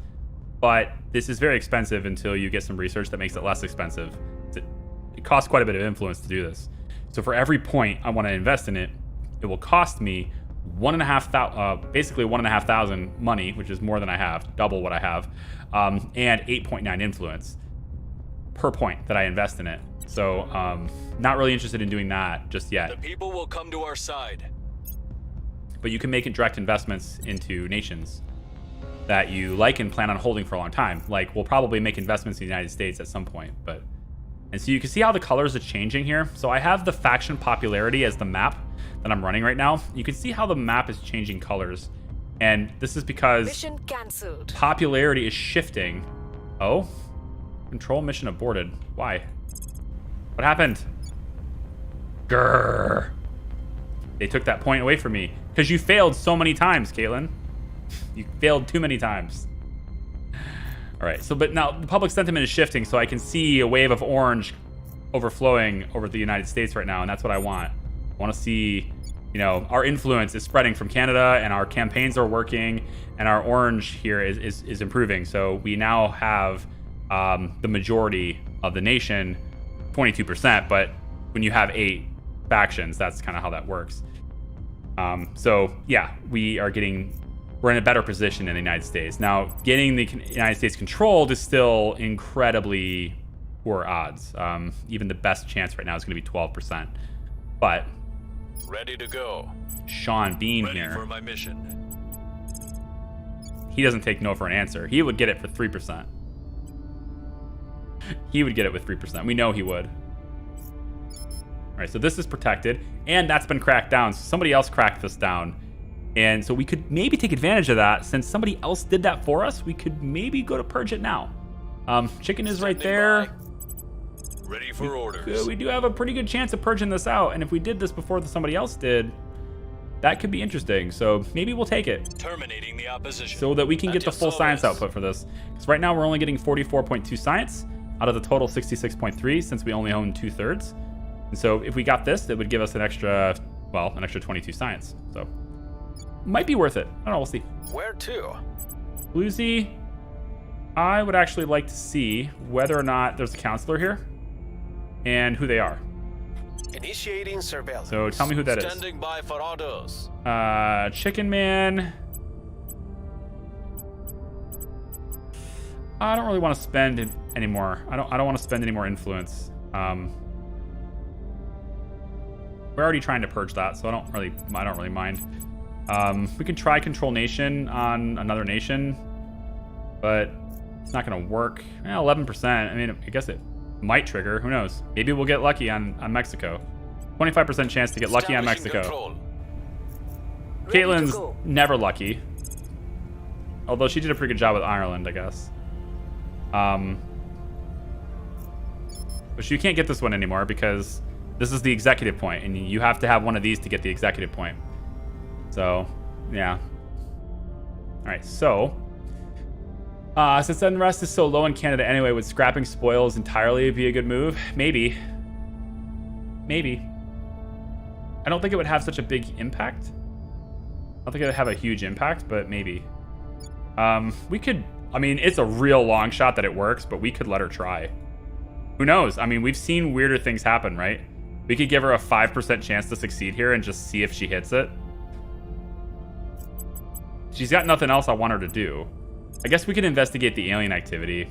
but this is very expensive until you get some research that makes it less expensive. It costs quite a bit of influence to do this. So for every point I want to invest in it, it will cost me basically 1,500 money, which is more than I have, double what I have, and 8.9 influence per point that I invest in it. So not really interested in doing that just yet. The people will come to our side. But you can make it direct investments into nations that you like and plan on holding for a long time. Like, we'll probably make investments in the United States at some point. And so you can see how the colors are changing here. So I have the faction popularity as the map that I'm running right now. You can see how the map is changing colors. And this is because Mission cancelled. Popularity is shifting. Oh, control mission aborted. Why? What happened? Grrr. They took that point away from me. Because you failed so many times, Caitlin. You failed too many times. All right, but now the public sentiment is shifting, so I can see a wave of orange overflowing over the United States right now, and that's what I want. I want to see, our influence is spreading from Canada, and our campaigns are working, and our orange here is improving. So we now have the majority of the nation, 22%, but when you have 8 factions, that's kind of how that works. So yeah, we're in a better position in the United States. Now, getting the United States controlled is still incredibly poor odds. Even the best chance right now is going to be 12%. But ready to go. Sean Bean ready here. For my mission. He doesn't take no for an answer. He would get it for 3%. He would get it with 3%. We know he would. All right, so this is protected, and that's been cracked down. So somebody else cracked this down. And so we could maybe take advantage of that. Since somebody else did that for us, we could maybe go to purge it now. Chicken is right there. Ready for orders. We do have a pretty good chance of purging this out. And if we did this before somebody else did, that could be interesting. So maybe we'll take it. Terminating the opposition. So that we can get the full science output for this. Because right now we're only getting 44.2 science out of the total 66.3 since we only own 2/3. And so if we got this, it would give us an extra 22 science. So might be worth it. I don't know, we'll see. Where to? Bluesy, I would actually like to see whether or not there's a counselor here and who they are. Initiating surveillance. So tell me who that is. Standing by for orders. Chicken Man. I don't really want to spend anymore. I don't want to spend any more influence. We're already trying to purge that, so I don't really mind. We can try control nation on another nation, but it's not going to work. 11%. I mean, I guess it might trigger. Who knows? Maybe we'll get lucky on Mexico. 25% chance to get lucky on Mexico. Caitlin's never lucky. Although she did a pretty good job with Ireland, I guess. But she can't get this one anymore because this is the executive point, and you have to have one of these to get the executive point. So, yeah. All right, so since unrest is so low in Canada anyway, would scrapping spoils entirely be a good move? Maybe. I don't think it would have such a big impact. I don't think it would have a huge impact, but maybe. We could, it's a real long shot that it works, but we could let her try. Who knows? We've seen weirder things happen, right? We could give her a 5% chance to succeed here and just see if she hits it. She's got nothing else I want her to do. I guess we could investigate the alien activity.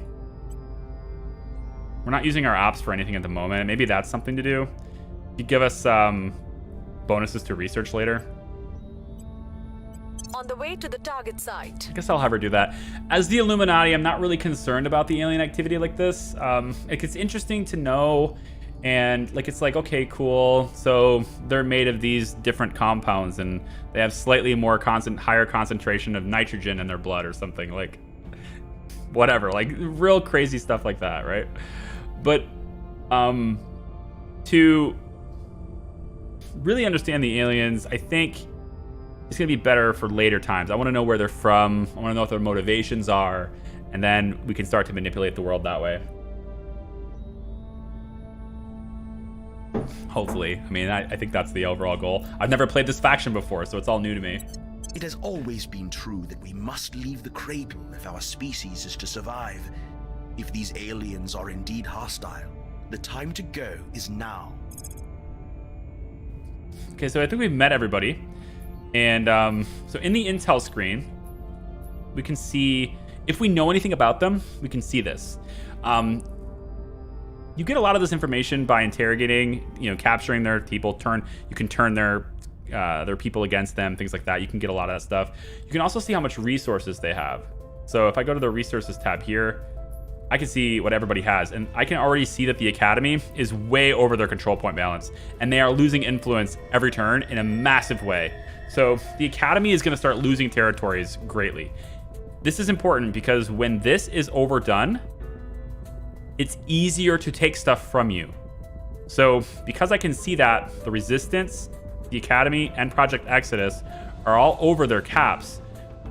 We're not using our ops for anything at the moment. Maybe that's something to do. You give us bonuses to research later. On the way to the target site. I guess I'll have her do that. As the Illuminati, I'm not really concerned about the alien activity like this. It's interesting to know, and it's like, okay, cool. So they're made of these different compounds, and they have slightly more higher concentration of nitrogen in their blood or something, like whatever, like real crazy stuff like that, right? But really understand the aliens, I think it's going to be better for later times. I want to know where they're from. I want to know what their motivations are. And then we can start to manipulate the world that way. Hopefully. I mean, I think that's the overall goal. I've never played this faction before, so it's all new to me. It has always been true that we must leave the cradle if our species is to survive. If these aliens are indeed hostile, the time to go is now. Okay, so I think we've met everybody. And so in the intel screen, we can see, if we know anything about them, we can see this. You get a lot of this information by interrogating, capturing their people. You can turn their people against them, things like that. You can get a lot of that stuff. You can also see how much resources they have. So if I go to the resources tab here, I can see what everybody has, and I can already see that the Academy is way over their control point balance, and they are losing influence every turn in a massive way. So the Academy is going to start losing territories greatly. This is important because when this is overdone, it's easier to take stuff from you. So because I can see that the Resistance, the Academy, and Project Exodus are all over their caps,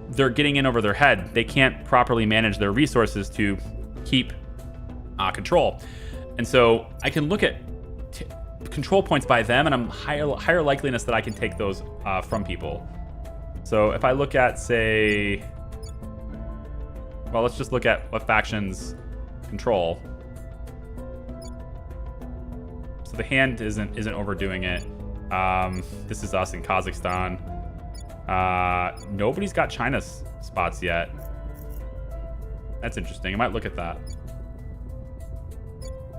they're getting in over their head. They can't properly manage their resources to keep control. And so I can look at control points by them, and I'm higher likeliness that I can take those from people. So if I look at, say, well, let's just look at what factions control. So the hand isn't overdoing it. This is us in Kazakhstan. Nobody's got China's spots yet. That's interesting. I might look at that.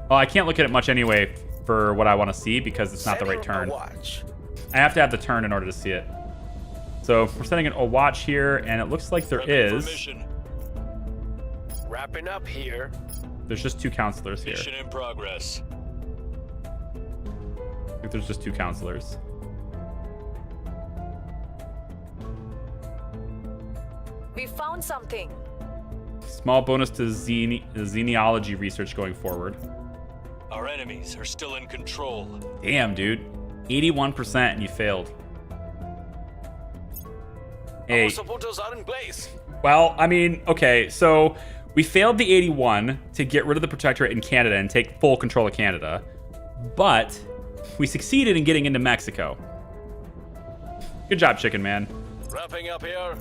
Well, I can't look at it much anyway for what I want to see because it's not the right turn. I have to have the turn in order to see it. So we're setting a watch here, and it looks like there is. Wrapping up here. There's just 2 counselors here. Mission in progress. I think there's just 2 counselors. We found something. Small bonus to xenealogy research going forward. Our enemies are still in control. Damn, dude. 81% and you failed. Hey. Our supporters are in place. Well, I mean, okay, so we failed the 81 to get rid of the Protectorate in Canada and take full control of Canada, but we succeeded in getting into Mexico. Good job, Chicken Man. Wrapping up here.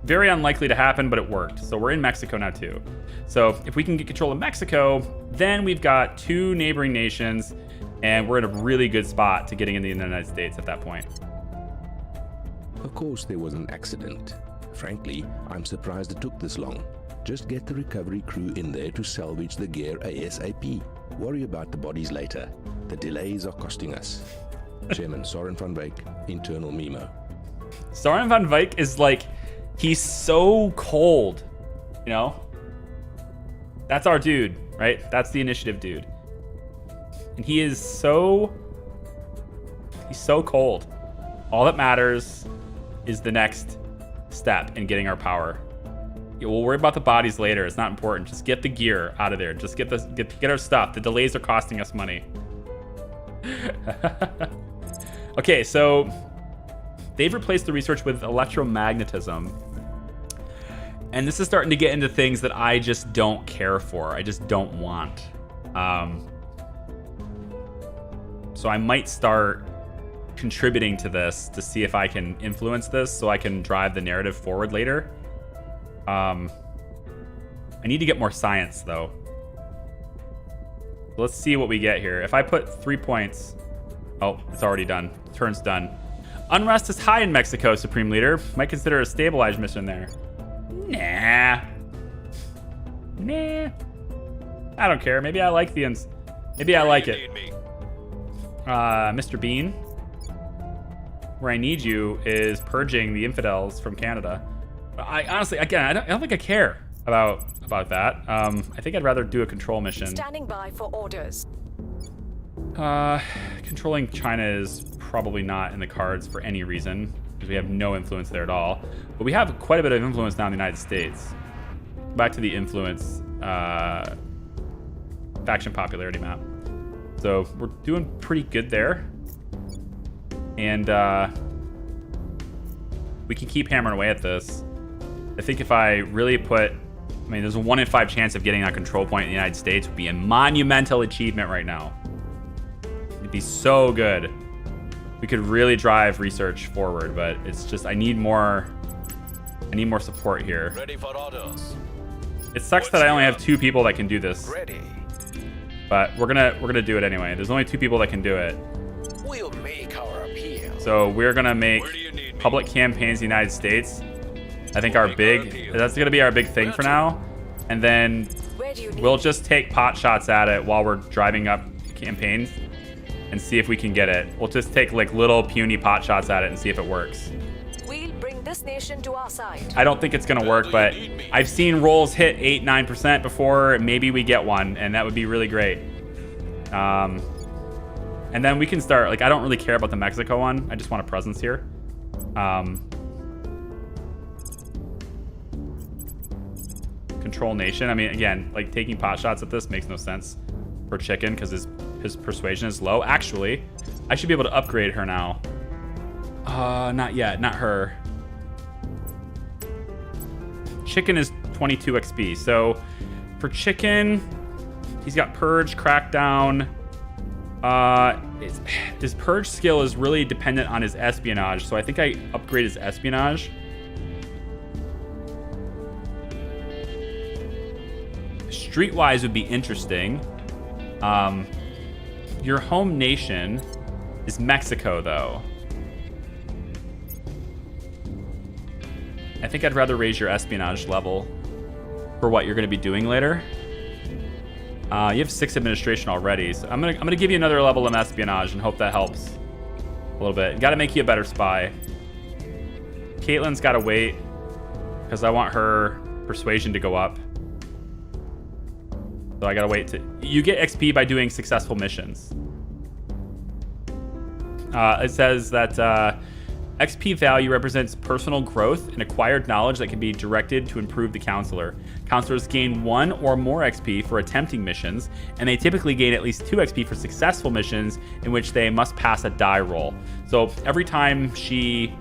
Very unlikely to happen, but it worked. So we're in Mexico now too. So if we can get control of Mexico, then we've got 2 neighboring nations, and we're in a really good spot to getting into the United States at that point. Of course there was an accident. Frankly, I'm surprised it took this long. Just get the recovery crew in there to salvage the gear ASAP. Worry about the bodies later. The delays are costing us. Chairman Soren van Wyk, internal memo. Soren van Wyk is like, he's so cold, you know? That's our dude, right? That's the initiative dude. And he's so cold. All that matters is the next step in getting our power. Yeah, we'll worry about the bodies later. It's not important. Just get the gear out of there. Just get our stuff. The delays are costing us money. Okay, so they've replaced the research with electromagnetism. And this is starting to get into things that I just don't care for. I just don't want. So I might start contributing to this to see if I can influence this so I can drive the narrative forward later. I need to get more science, though. Let's see what we get here. If I put 3 points... Oh, it's already done. Turn's done. Unrest is high in Mexico, Supreme Leader. Might consider a stabilized mission there. Nah. I don't care. Maybe I like the... Maybe I like it. Mr. Bean. Where I need you is purging the infidels from Canada. I honestly, again, I don't think I care about that. I think I'd rather do a control mission. Standing by for orders. Controlling China is probably not in the cards for any reason, because we have no influence there at all. But we have quite a bit of influence now in the United States. Back to the influence faction popularity map. So we're doing pretty good there. And we can keep hammering away at this. I think if I really put... I mean, there's a 1 in 5 chance of getting a control point in the United States would be a monumental achievement right now. It'd be so good. We could really drive research forward, but it's just I need more support here. Ready for orders. It sucks that I only have 2 people that can do this. Ready. But we're gonna do it anyway. There's only 2 people that can do it. We'll make our appeal. So we're gonna make public campaigns in the United States. I think that's gonna be our big thing for now. And then we'll just take pot shots at it while we're driving up campaigns and see if we can get it. We'll just take like little puny pot shots at it and see if it works. We'll bring this nation to our side. I don't think it's gonna work, but I've seen rolls hit 8-9% before. Maybe we get one, and that would be really great. And then we can start, like, I don't really care about the Mexico one. I just want a presence here. Control nation. I mean, again, like taking pot shots at this makes no sense for Chicken because his persuasion is low. Actually, I should be able to upgrade her now. Not yet. Not her. Chicken is 22 XP. So for Chicken, he's got Purge, Crackdown. His Purge skill is really dependent on his Espionage. So I think I upgrade his Espionage. Streetwise would be interesting. Your home nation is Mexico, though. I think I'd rather raise your espionage level for what you're going to be doing later. You have 6 administration already, so I'm gonna give you another level in espionage and hope that helps a little bit. Got to make you a better spy. Caitlin's got to wait because I want her persuasion to go up. So I gotta wait to... You get XP by doing successful missions. It says that XP value represents personal growth and acquired knowledge that can be directed to improve the counselor. Counselors gain 1 or more XP for attempting missions, and they typically gain at least 2 XP for successful missions in which they must pass a die roll. So every time she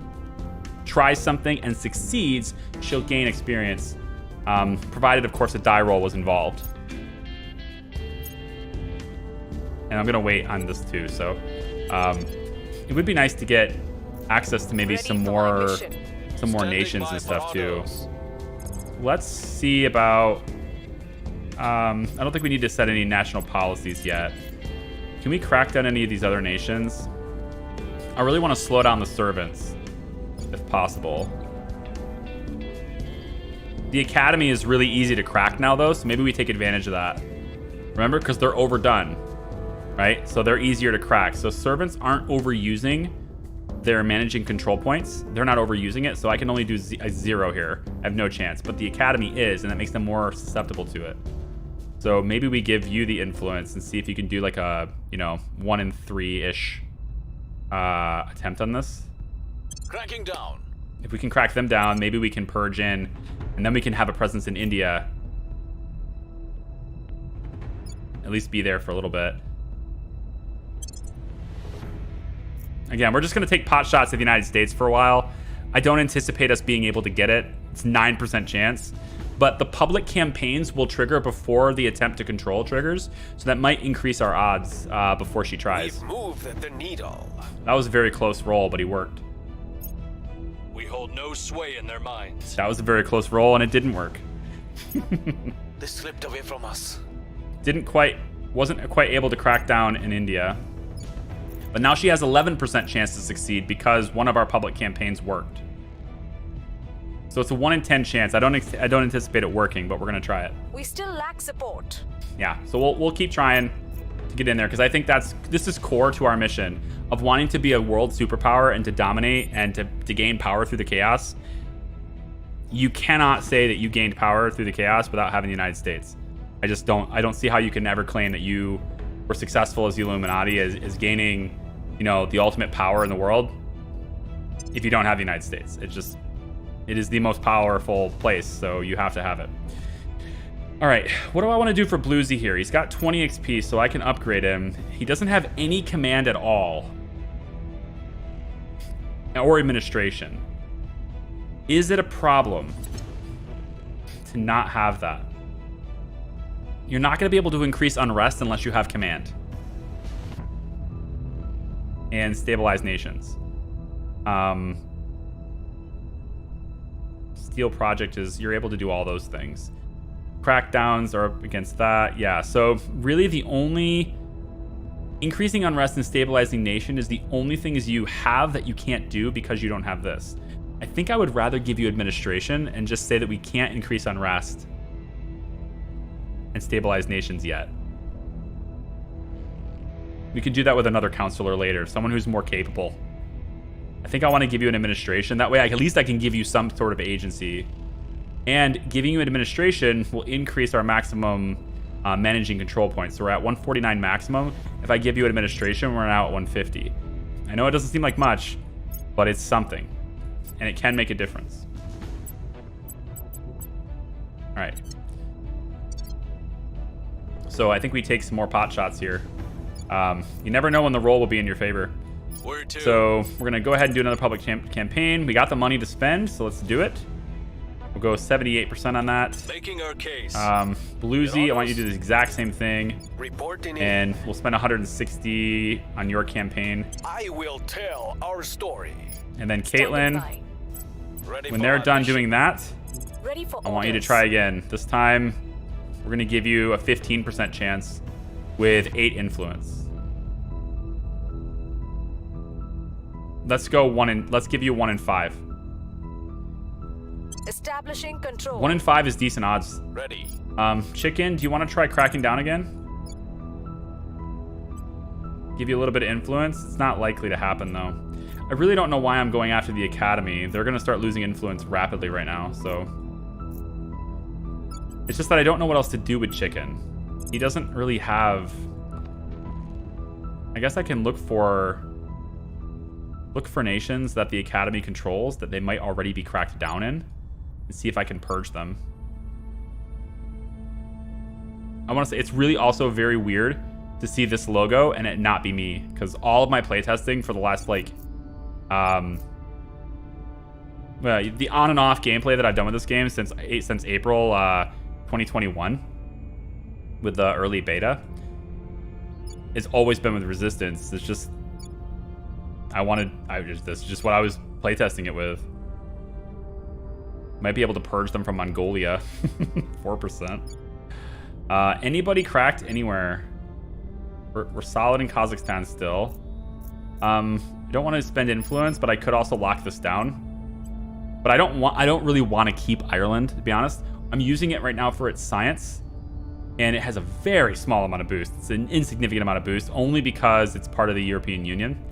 tries something and succeeds, she'll gain experience, provided, of course, a die roll was involved. And I'm gonna wait on this too. So it would be nice to get access to maybe some more nations and stuff too. Let's see about. I don't think we need to set any national policies yet. Can we crack down any of these other nations? I really want to slow down the servants, if possible. The academy is really easy to crack now, though, so maybe we take advantage of that. Remember, because they're overdone. Right? So they're easier to crack. So servants aren't overusing their managing control points. They're not overusing it, so I can only do a 0 here. I have no chance. But the academy is, and that makes them more susceptible to it. So maybe we give you the influence and see if you can do like a, 1 in 3-ish attempt on this. Cracking down. If we can crack them down, maybe we can purge in, and then we can have a presence in India. At least be there for a little bit. Again, we're just going to take pot shots at the United States for a while. I don't anticipate us being able to get it. It's 9% chance. But the public campaigns will trigger before the attempt to control triggers. So that might increase our odds before she tries. We've moved the needle. That was a very close roll, but he worked. We hold no sway in their minds. That was a very close roll, and it didn't work. They slipped away from us. Wasn't quite able to crack down in India. But now she has 11% chance to succeed because one of our public campaigns worked. So it's a 1 in 10 chance. I don't anticipate it working, but we're gonna try it. We still lack support. Yeah, so we'll keep trying to get in there because I think this is core to our mission of wanting to be a world superpower and to dominate and to gain power through the chaos. You cannot say that you gained power through the chaos without having the United States. I don't see how you can ever claim that you were successful as the Illuminati is gaining, the ultimate power in the world if you don't have the United States. It is the most powerful place, so you have to have it. All right, what do I want to do for Bluesy here? He's got 20 XP, so I can upgrade him. He doesn't have any command at all. or administration. Is it a problem to not have that? You're not going to be able to increase unrest unless you have command and stabilize nations. Steel project is, you're able to do all those things. Crackdowns are up against that. Yeah, so really the only increasing unrest and stabilizing nation is the only thing is you have that you can't do because you don't have this. I think I would rather give you administration and just say that we can't increase unrest and stabilize nations yet. We could do that with another counselor later, someone who's more capable. I think I want to give you an administration. That way, at least I can give you some sort of agency. And giving you administration will increase our maximum managing control points. So we're at 149 maximum. If I give you administration, we're now at 150. I know it doesn't seem like much, but it's something. And it can make a difference. All right. So I think we take some more pot shots here. You never know when the roll will be in your favor. So we're going to go ahead and do another public campaign. We got the money to spend, so let's do it. We'll go 78% on that. Making our case. Bluesy, I want you to do the exact same thing. Reporting and we'll spend 160 on your campaign. I will tell our story. And then Caitlin, when they're done doing that, I want you to try again. This time, we're going to give you a 15% chance with 8 influence. Let's give you 1 in 5. Establishing control. 1 in 5 is decent odds. Ready. Chicken, do you want to try cracking down again? Give you a little bit of influence. It's not likely to happen though. I really don't know why I'm going after the academy. They're going to start losing influence rapidly right now, so it's just that I don't know what else to do with Chicken. He doesn't really have. I guess I can look for nations that the academy controls that they might already be cracked down in and see if I can purge them. I want to say it's really also very weird to see this logo and it not be me, because all of my playtesting for the last the on and off gameplay that I've done with this game since April 2021 with the early beta, it's always been with Resistance. It's just this is just what I was playtesting it with. Might be able to purge them from Mongolia. 4%. Anybody cracked anywhere? We're solid in Kazakhstan still. I don't want to spend influence, but I could also lock this down. But I don't really want to keep Ireland, to be honest. I'm using it right now for its science, and it has a very small amount of boost. It's an insignificant amount of boost, only because it's part of the European Union.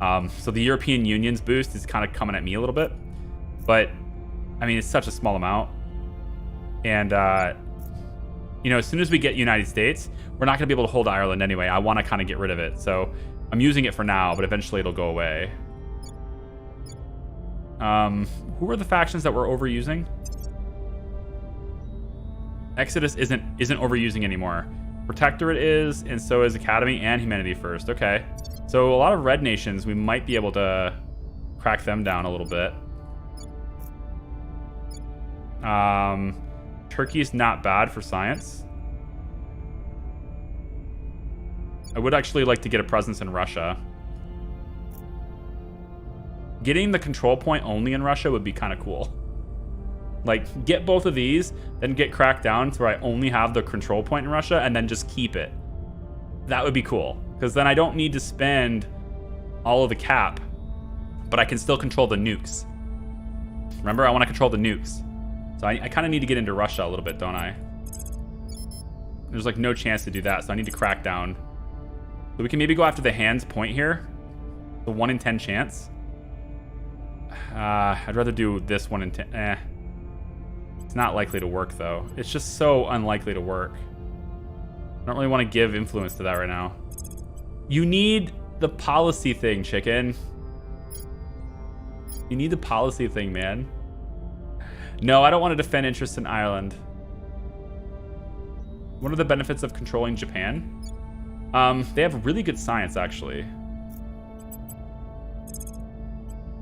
So the European Union's boost is kind of coming at me a little bit, but I mean, it's such a small amount. And, as soon as we get United States, we're not going to be able to hold Ireland anyway. I want to kind of get rid of it. So I'm using it for now, but eventually it'll go away. Who are the factions that we're overusing? Exodus isn't overusing anymore. Protectorate is, and so is Academy and Humanity First. Okay. So a lot of red nations, we might be able to crack them down a little bit. Turkey's not bad for science. I would actually like to get a presence in Russia. Getting the control point only in Russia would be kind of cool. Like, get both of these, then get cracked down to where I only have the control point in Russia, and then just keep it. That would be cool, because then I don't need to spend all of the cap, but I can still control the nukes. Remember, I want to control the nukes. So I kind of need to get into Russia a little bit, don't I? There's like no chance to do that, so I need to crack down. So we can maybe go after the hands point here. The 1 in 10 chance. I'd rather do this 1 in 10. It's not likely to work, though. It's just so unlikely to work. I don't really want to give influence to that right now. You need the policy thing, chicken. You need the policy thing, man. No, I don't want to defend interests in Ireland. What are the benefits of controlling Japan? They have really good science, actually.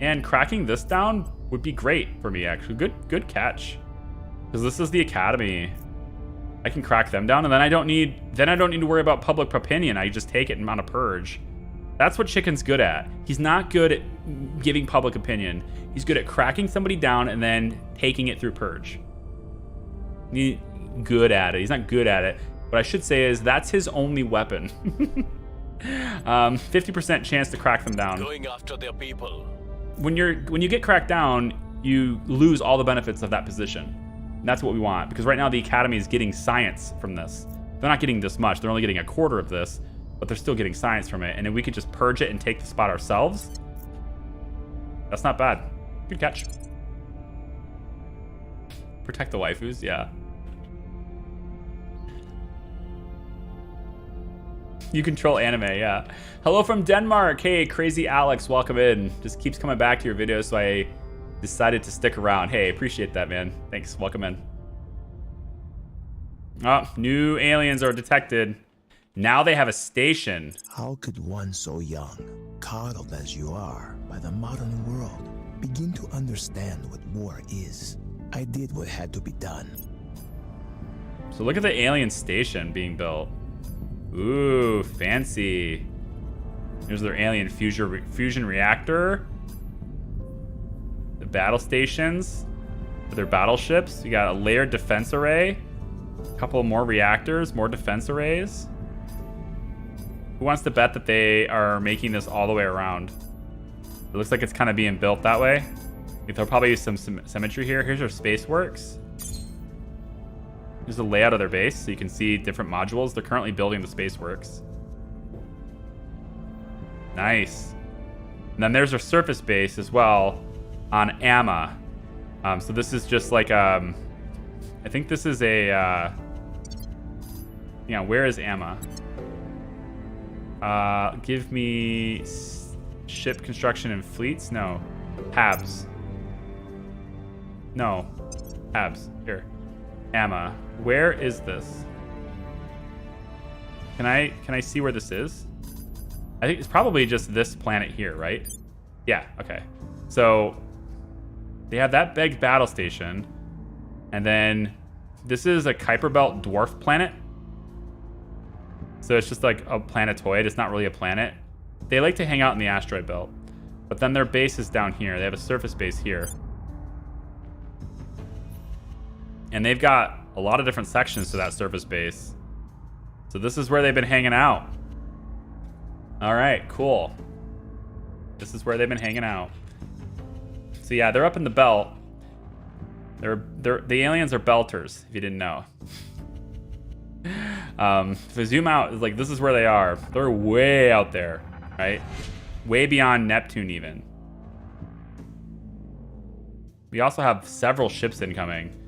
And cracking this down would be great for me, actually. Good catch. Because this is the Academy. I can crack them down, and then I don't need to worry about public opinion. I just take it on a purge. That's what Chicken's good at. He's not good at giving public opinion. He's good at cracking somebody down and then taking it through purge. He's good at it. He's not good at it. What I should say is that's his only weapon. 50% chance to crack them down. Going after their people. When you get cracked down, you lose all the benefits of that position. And that's what we want, because right now the Academy is getting science from this. They're not getting this much. They're only getting a quarter of this, but they're still getting science from it. And if we could just purge it and take the spot ourselves, that's not bad. Good catch. Protect the waifus, yeah. You control anime, yeah. Hello from Denmark. Hey, Crazy Alex, welcome in. Just keeps coming back to your videos, so I decided to stick around. Hey, appreciate that, man. Thanks, welcome in. Oh, new aliens are detected. Now they have a station. How could one so young, coddled as you are by the modern world, begin to understand what war is? I did what had to be done. So look at the alien station being built. Ooh, fancy. Here's their alien fusion reactor. The battle stations for their battleships. You got a layered defense array. A couple more reactors, more defense arrays. Who wants to bet that they are making this all the way around? It looks like it's kind of being built that way. There'll probably be some symmetry here. Here's our space works. Here's the layout of their base, so you can see different modules. They're currently building the space works. Nice. And then there's our surface base as well on Amma. So this is just like, I think this is a, where is Amma? Give me ship construction and fleets? No. Habs. No. Habs. Here. Amma. Where is this? Can I see where this is? I think it's probably just this planet here, right? Yeah, okay. So they have that big battle station, and then this is a Kuiper Belt dwarf planet. So it's just like a planetoid. It's not really a planet. They like to hang out in the asteroid belt, but then their base is down here. They have a surface base here. And they've got a lot of different sections to that surface base. So this is where they've been hanging out. All right, cool. This is where they've been hanging out. So yeah, they're up in the belt. The aliens are belters, if you didn't know. If we zoom out, like this is where they are. They're way out there, right? Way beyond Neptune even. We also have several ships incoming.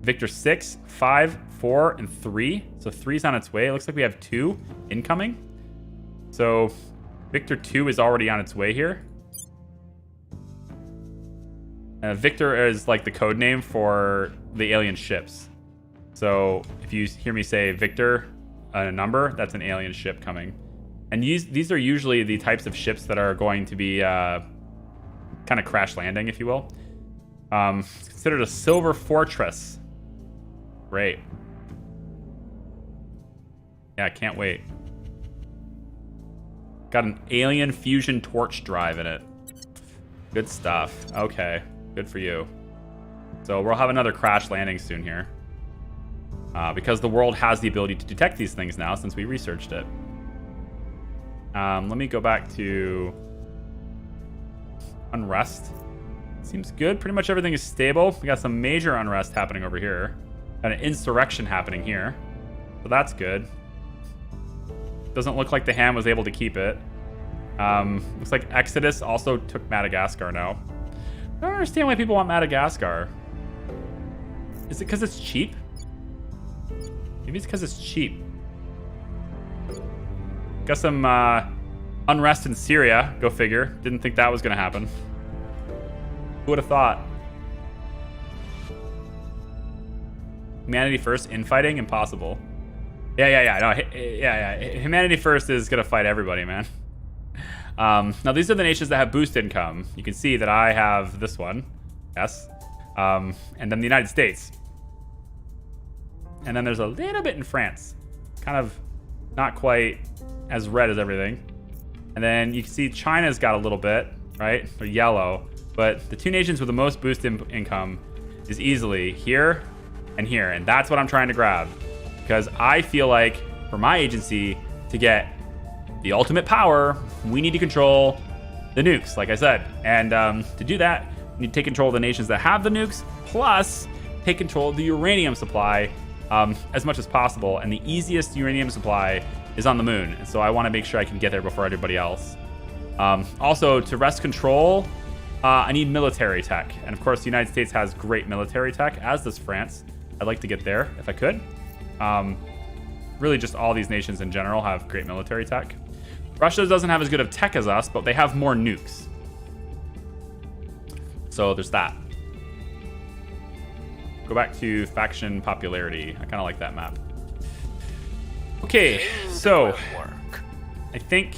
Victor 6, 5, 4, and 3. So 3's on its way. It looks like we have 2 incoming. So Victor 2 is already on its way here. Victor is like the code name for the alien ships. So if you hear me say Victor, a number, that's an alien ship coming. And these are usually the types of ships that are going to be kind of crash landing, if you will. It's considered a silver fortress. Great. Yeah, I can't wait. Got an alien fusion torch drive in it. Good stuff. Okay, good for you. So we'll have another crash landing soon here. Because the world has the ability to detect these things now since we researched it. Let me go back to unrest. Seems good. Pretty much everything is stable. We got some major unrest happening over here. Got an insurrection happening here. So that's good. Doesn't look like the ham was able to keep it. Looks like Exodus also took Madagascar now. I don't understand why people want Madagascar. Is it because it's cheap? Maybe it's because it's cheap. Got some unrest in Syria. Go figure. Didn't think that was going to happen. Who would have thought? Humanity first, infighting, impossible. Yeah. No, yeah. Humanity first is gonna fight everybody, man. Now, these are the nations that have boost income. You can see that I have this one. Yes. And then the United States. And then there's a little bit in France. Kind of not quite as red as everything. And then you can see China's got a little bit, right? They're yellow. But the two nations with the most boost income is easily here and here. And that's what I'm trying to grab. Because I feel like for my agency to get the ultimate power, we need to control the nukes, like I said. And to do that, we need to take control of the nations that have the nukes, plus take control of the uranium supply as much as possible. And the easiest uranium supply is on the moon. And so I want to make sure I can get there before everybody else. Also, to wrest control, I need military tech. And of course, the United States has great military tech, as does France. I'd like to get there if I could. Really just all these nations in general have great military tech. Russia doesn't have as good of tech as us, but they have more nukes. So there's that. Go back to faction popularity. I kind of like that map. Okay, so I think...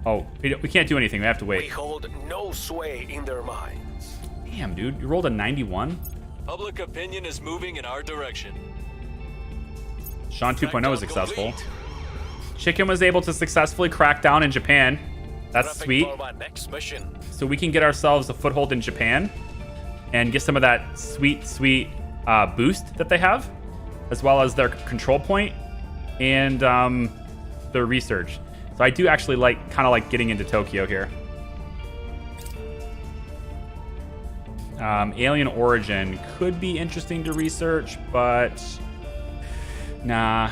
Oh, we can't do anything. We have to wait. We hold no sway in their minds. Damn, dude. You rolled a 91? Public opinion is moving in our direction. Sean 2.0 was successful. Chicken was able to successfully crack down in Japan. That's sweet. Next mission. So we can get ourselves a foothold in Japan and get some of that sweet, sweet boost that they have, as well as their control point and their research. So I do actually kind of like getting into Tokyo here. Alien origin could be interesting to research, but nah.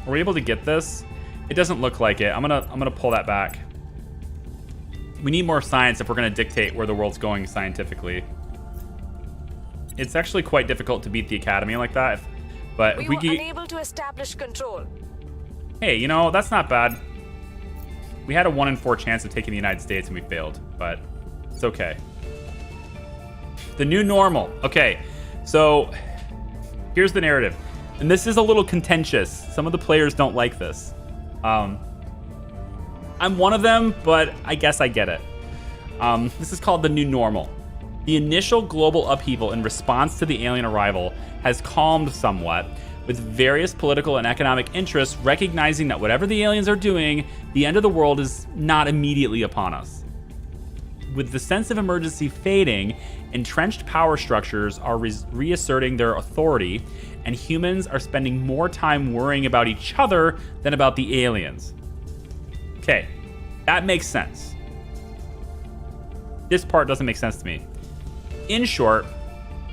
Are we able to get this? It doesn't look like it. I'm gonna pull that back. We need more science if we're gonna dictate where the world's going scientifically. It's actually quite difficult to beat the Academy like that, but we were unable to establish control. Hey, you know, that's not bad. We had a 1 in 4 chance of taking the United States and we failed, but it's okay. The new normal. Okay, so here's the narrative. And this is a little contentious. Some of the players don't like this. I'm one of them, but I guess I get it. This is called the new normal. The initial global upheaval in response to the alien arrival has calmed somewhat, with various political and economic interests recognizing that whatever the aliens are doing, the end of the world is not immediately upon us. With the sense of emergency fading, entrenched power structures are reasserting their authority, and humans are spending more time worrying about each other than about the aliens. Okay, that makes sense. This part doesn't make sense to me. In short,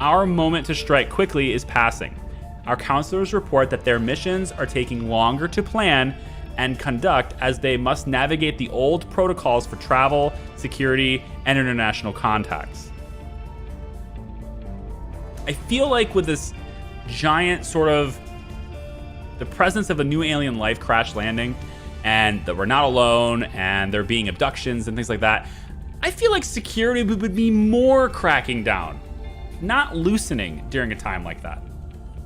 our moment to strike quickly is passing. Our counselors report that their missions are taking longer to plan and conduct as they must navigate the old protocols for travel, security, and international contacts. I feel like with this giant sort of the presence of a new alien life crash landing, and that we're not alone, and there being abductions and things like that, I feel like security would be more cracking down, not loosening during a time like that.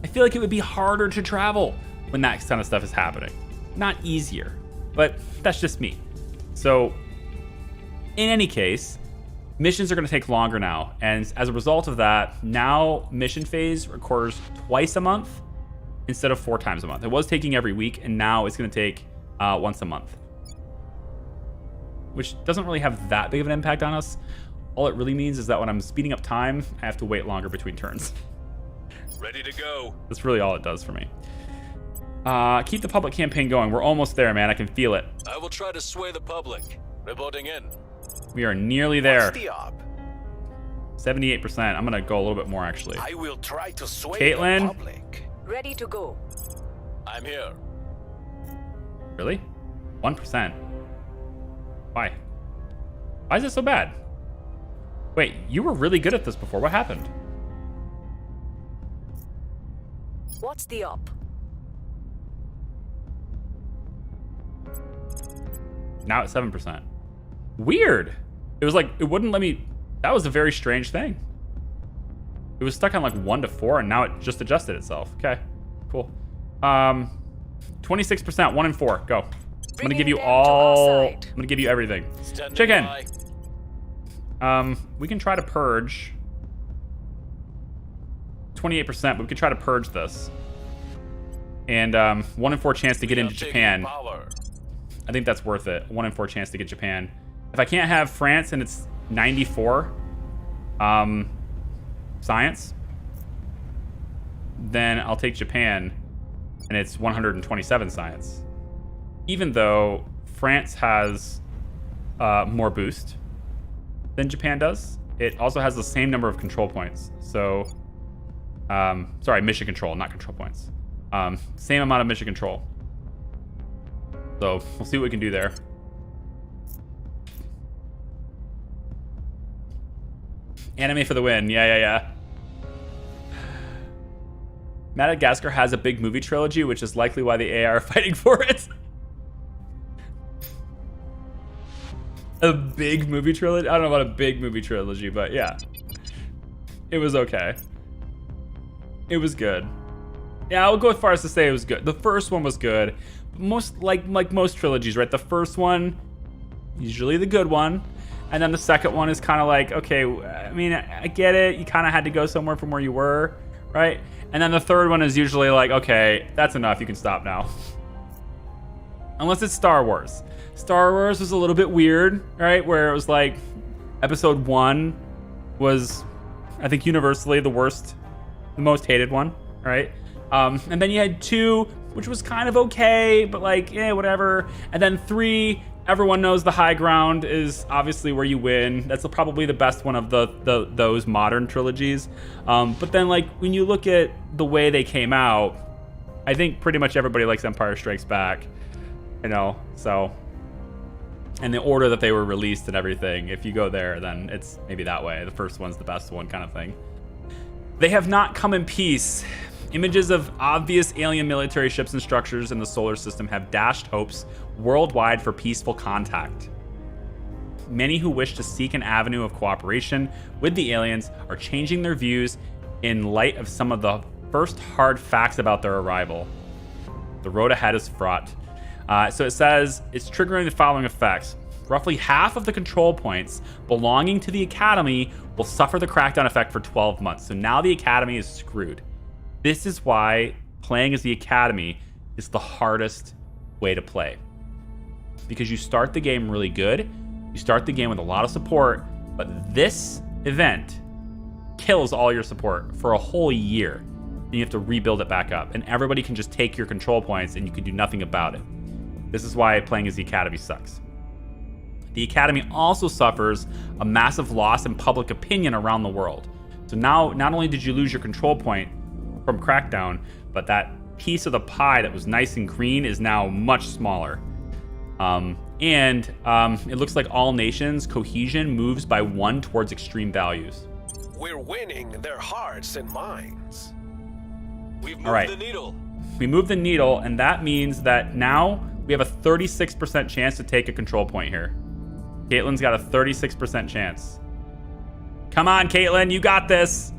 I feel like it would be harder to travel when that kind of stuff is happening, not easier, but that's just me. So in any case, missions are going to take longer now, and as a result of that, now mission phase occurs twice a month instead of 4 times a month. It was taking every week, and now it's going to take once a month, which doesn't really have that big of an impact on us. All it really means is that when I'm speeding up time, I have to wait longer between turns. Ready to go. That's really all it does for me. Keep the public campaign going. We're almost there, man. I can feel it. I will try to sway the public. Reporting in. We are nearly there. What's the op? 78%. I'm gonna go a little bit more, actually. I will try to sway Caitlin? the public. Ready to go. I'm here. Really? 1%. Why? Why is it so bad? Wait, you were really good at this before. What happened? What's the op? Now it's 7%. Weird. It was like, it wouldn't let me. That was a very strange thing. It was stuck on like 1 to 4, and now it just adjusted itself. Okay, cool. 26%, 1 in 4, go. I'm gonna give you all. I'm gonna give you everything. Chicken. We can try to purge. 28%, but we could try to purge this. And 1 in 4 chance to get into Japan. I think that's worth it. 1 in 4 chance to get Japan. If I can't have France and it's 94 science, then I'll take Japan and it's 127 science. Even though France has more boost than Japan does, it also has the same number of control points. So, sorry, mission control, not control points. Same amount of mission control. So we'll see what we can do there. Anime for the win. Yeah. Madagascar has a big movie trilogy, which is likely why the AI are fighting for it. A big movie trilogy? I don't know about a big movie trilogy, but yeah. It was okay. It was good. Yeah, I'll go as far as to say it was good. The first one was good. Most like most trilogies, right? The first one, usually the good one. And then the second one is kind of like, okay, I mean, I get it. You kind of had to go somewhere from where you were, right? And then the third one is usually like, okay, that's enough. You can stop now. Unless it's Star Wars. Star Wars was a little bit weird, right? Where it was like episode 1 was, I think, universally the worst, the most hated one, right? And then you had 2, which was kind of okay, but like, whatever. And then 3, everyone knows the high ground is obviously where you win. That's probably the best one of those modern trilogies. But then, like, when you look at the way they came out, I think pretty much everybody likes Empire Strikes Back, so. And the order that they were released and everything, if you go there, then it's maybe that way. The first one's the best one, kind of thing. They have not come in peace. Images of obvious alien military ships and structures in the solar system have dashed hopes worldwide for peaceful contact. Many who wish to seek an avenue of cooperation with the aliens are changing their views in light of some of the first hard facts about their arrival. The road ahead is fraught. So it says it's triggering the following effects. Roughly half of the control points belonging to the Academy will suffer the crackdown effect for 12 months. So now the Academy is screwed. This is why playing as the Academy is the hardest way to play. Because you start the game really good, you start the game with a lot of support, but this event kills all your support for a whole year. And you have to rebuild it back up. And everybody can just take your control points and you can do nothing about it. This is why playing as the Academy sucks. The Academy also suffers a massive loss in public opinion around the world. So now, not only did you lose your control point from Crackdown, but that piece of the pie that was nice and green is now much smaller. It looks like all nations' cohesion moves by 1 towards extreme values. We're winning their hearts and minds. We've moved the needle. We moved the needle, and that means that now we have a 36% chance to take a control point here. Caitlin's got a 36% chance. Come on, Caitlin, you got this.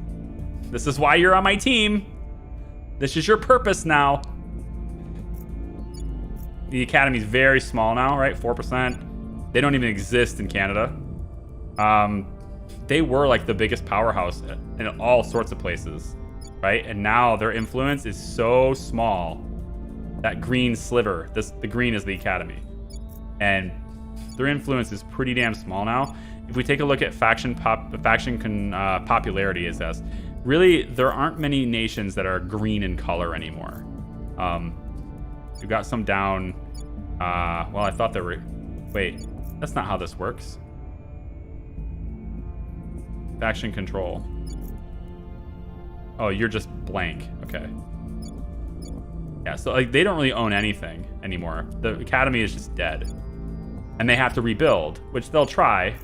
This is why you're on my team. This is your purpose now. The Academy's very small now, right? 4%. They don't even exist in Canada. They were like the biggest powerhouse in all sorts of places, right? And now their influence is so small. That green sliver, the green is the Academy. And their influence is pretty damn small now. If we take a look at popularity, it says, really, there aren't many nations that are green in color anymore. We've got some down. Well, I thought there were. Wait, that's not how this works. Faction control. Oh, you're just blank. Okay. Yeah, so like they don't really own anything anymore. The Academy is just dead. And they have to rebuild, which they'll try,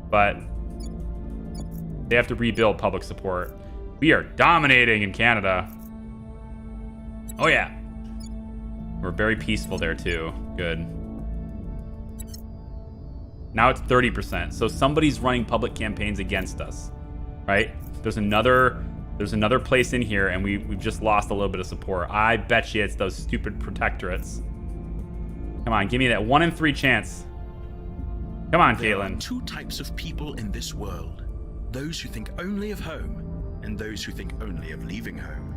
but they have to rebuild public support. We are dominating in Canada. Oh yeah. We're very peaceful there too. Good. Now it's 30%. So somebody's running public campaigns against us, right? There's another place in here, and we've just lost a little bit of support. I bet you it's those stupid protectorates. Come on, give me that 1 in 3 chance. Come on, There are Caitlin. 2 types of people in this world. Those who think only of home, and those who think only of leaving home.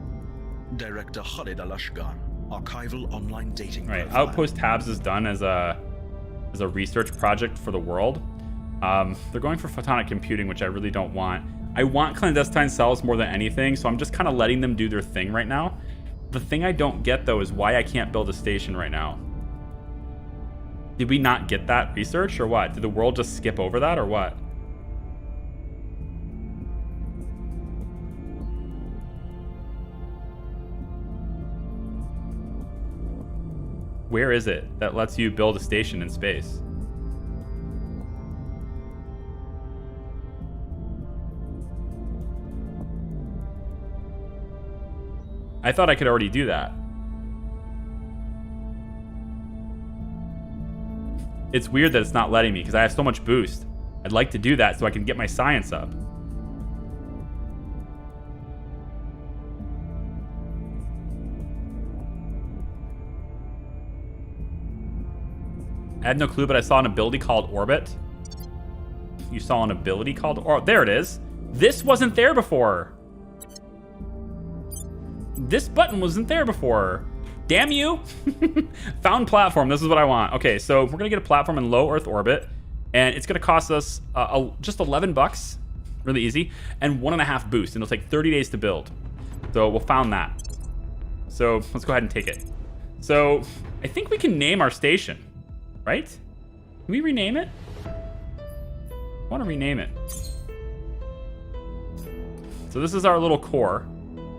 Director Khalid Al-Ashgar, archival online dating Right, profile. Outpost Tabs is done as a research project for the world. They're going for photonic computing, which I really don't want. I want clandestine cells more than anything, so I'm just kind of letting them do their thing right now. The thing I don't get, though, is why I can't build a station right now. Did we not get that research, or what? Did the world just skip over that, or what? Where is it that lets you build a station in space? I thought I could already do that. It's weird that it's not letting me because I have so much boost. I'd like to do that so I can get my science up. I had no clue, but I saw an ability called Orbit. You saw an ability called... Oh, there it is. This wasn't there before. This button wasn't there before. Damn you. Found platform. This is what I want. Okay, so we're going to get a platform in low Earth orbit. And it's going to cost us just 11 bucks. Really easy. And 1.5 boost. And it'll take 30 days to build. So we'll found that. So let's go ahead and take it. So I think we can name our station. Right? Can we rename it? I want to rename it. So this is our little core.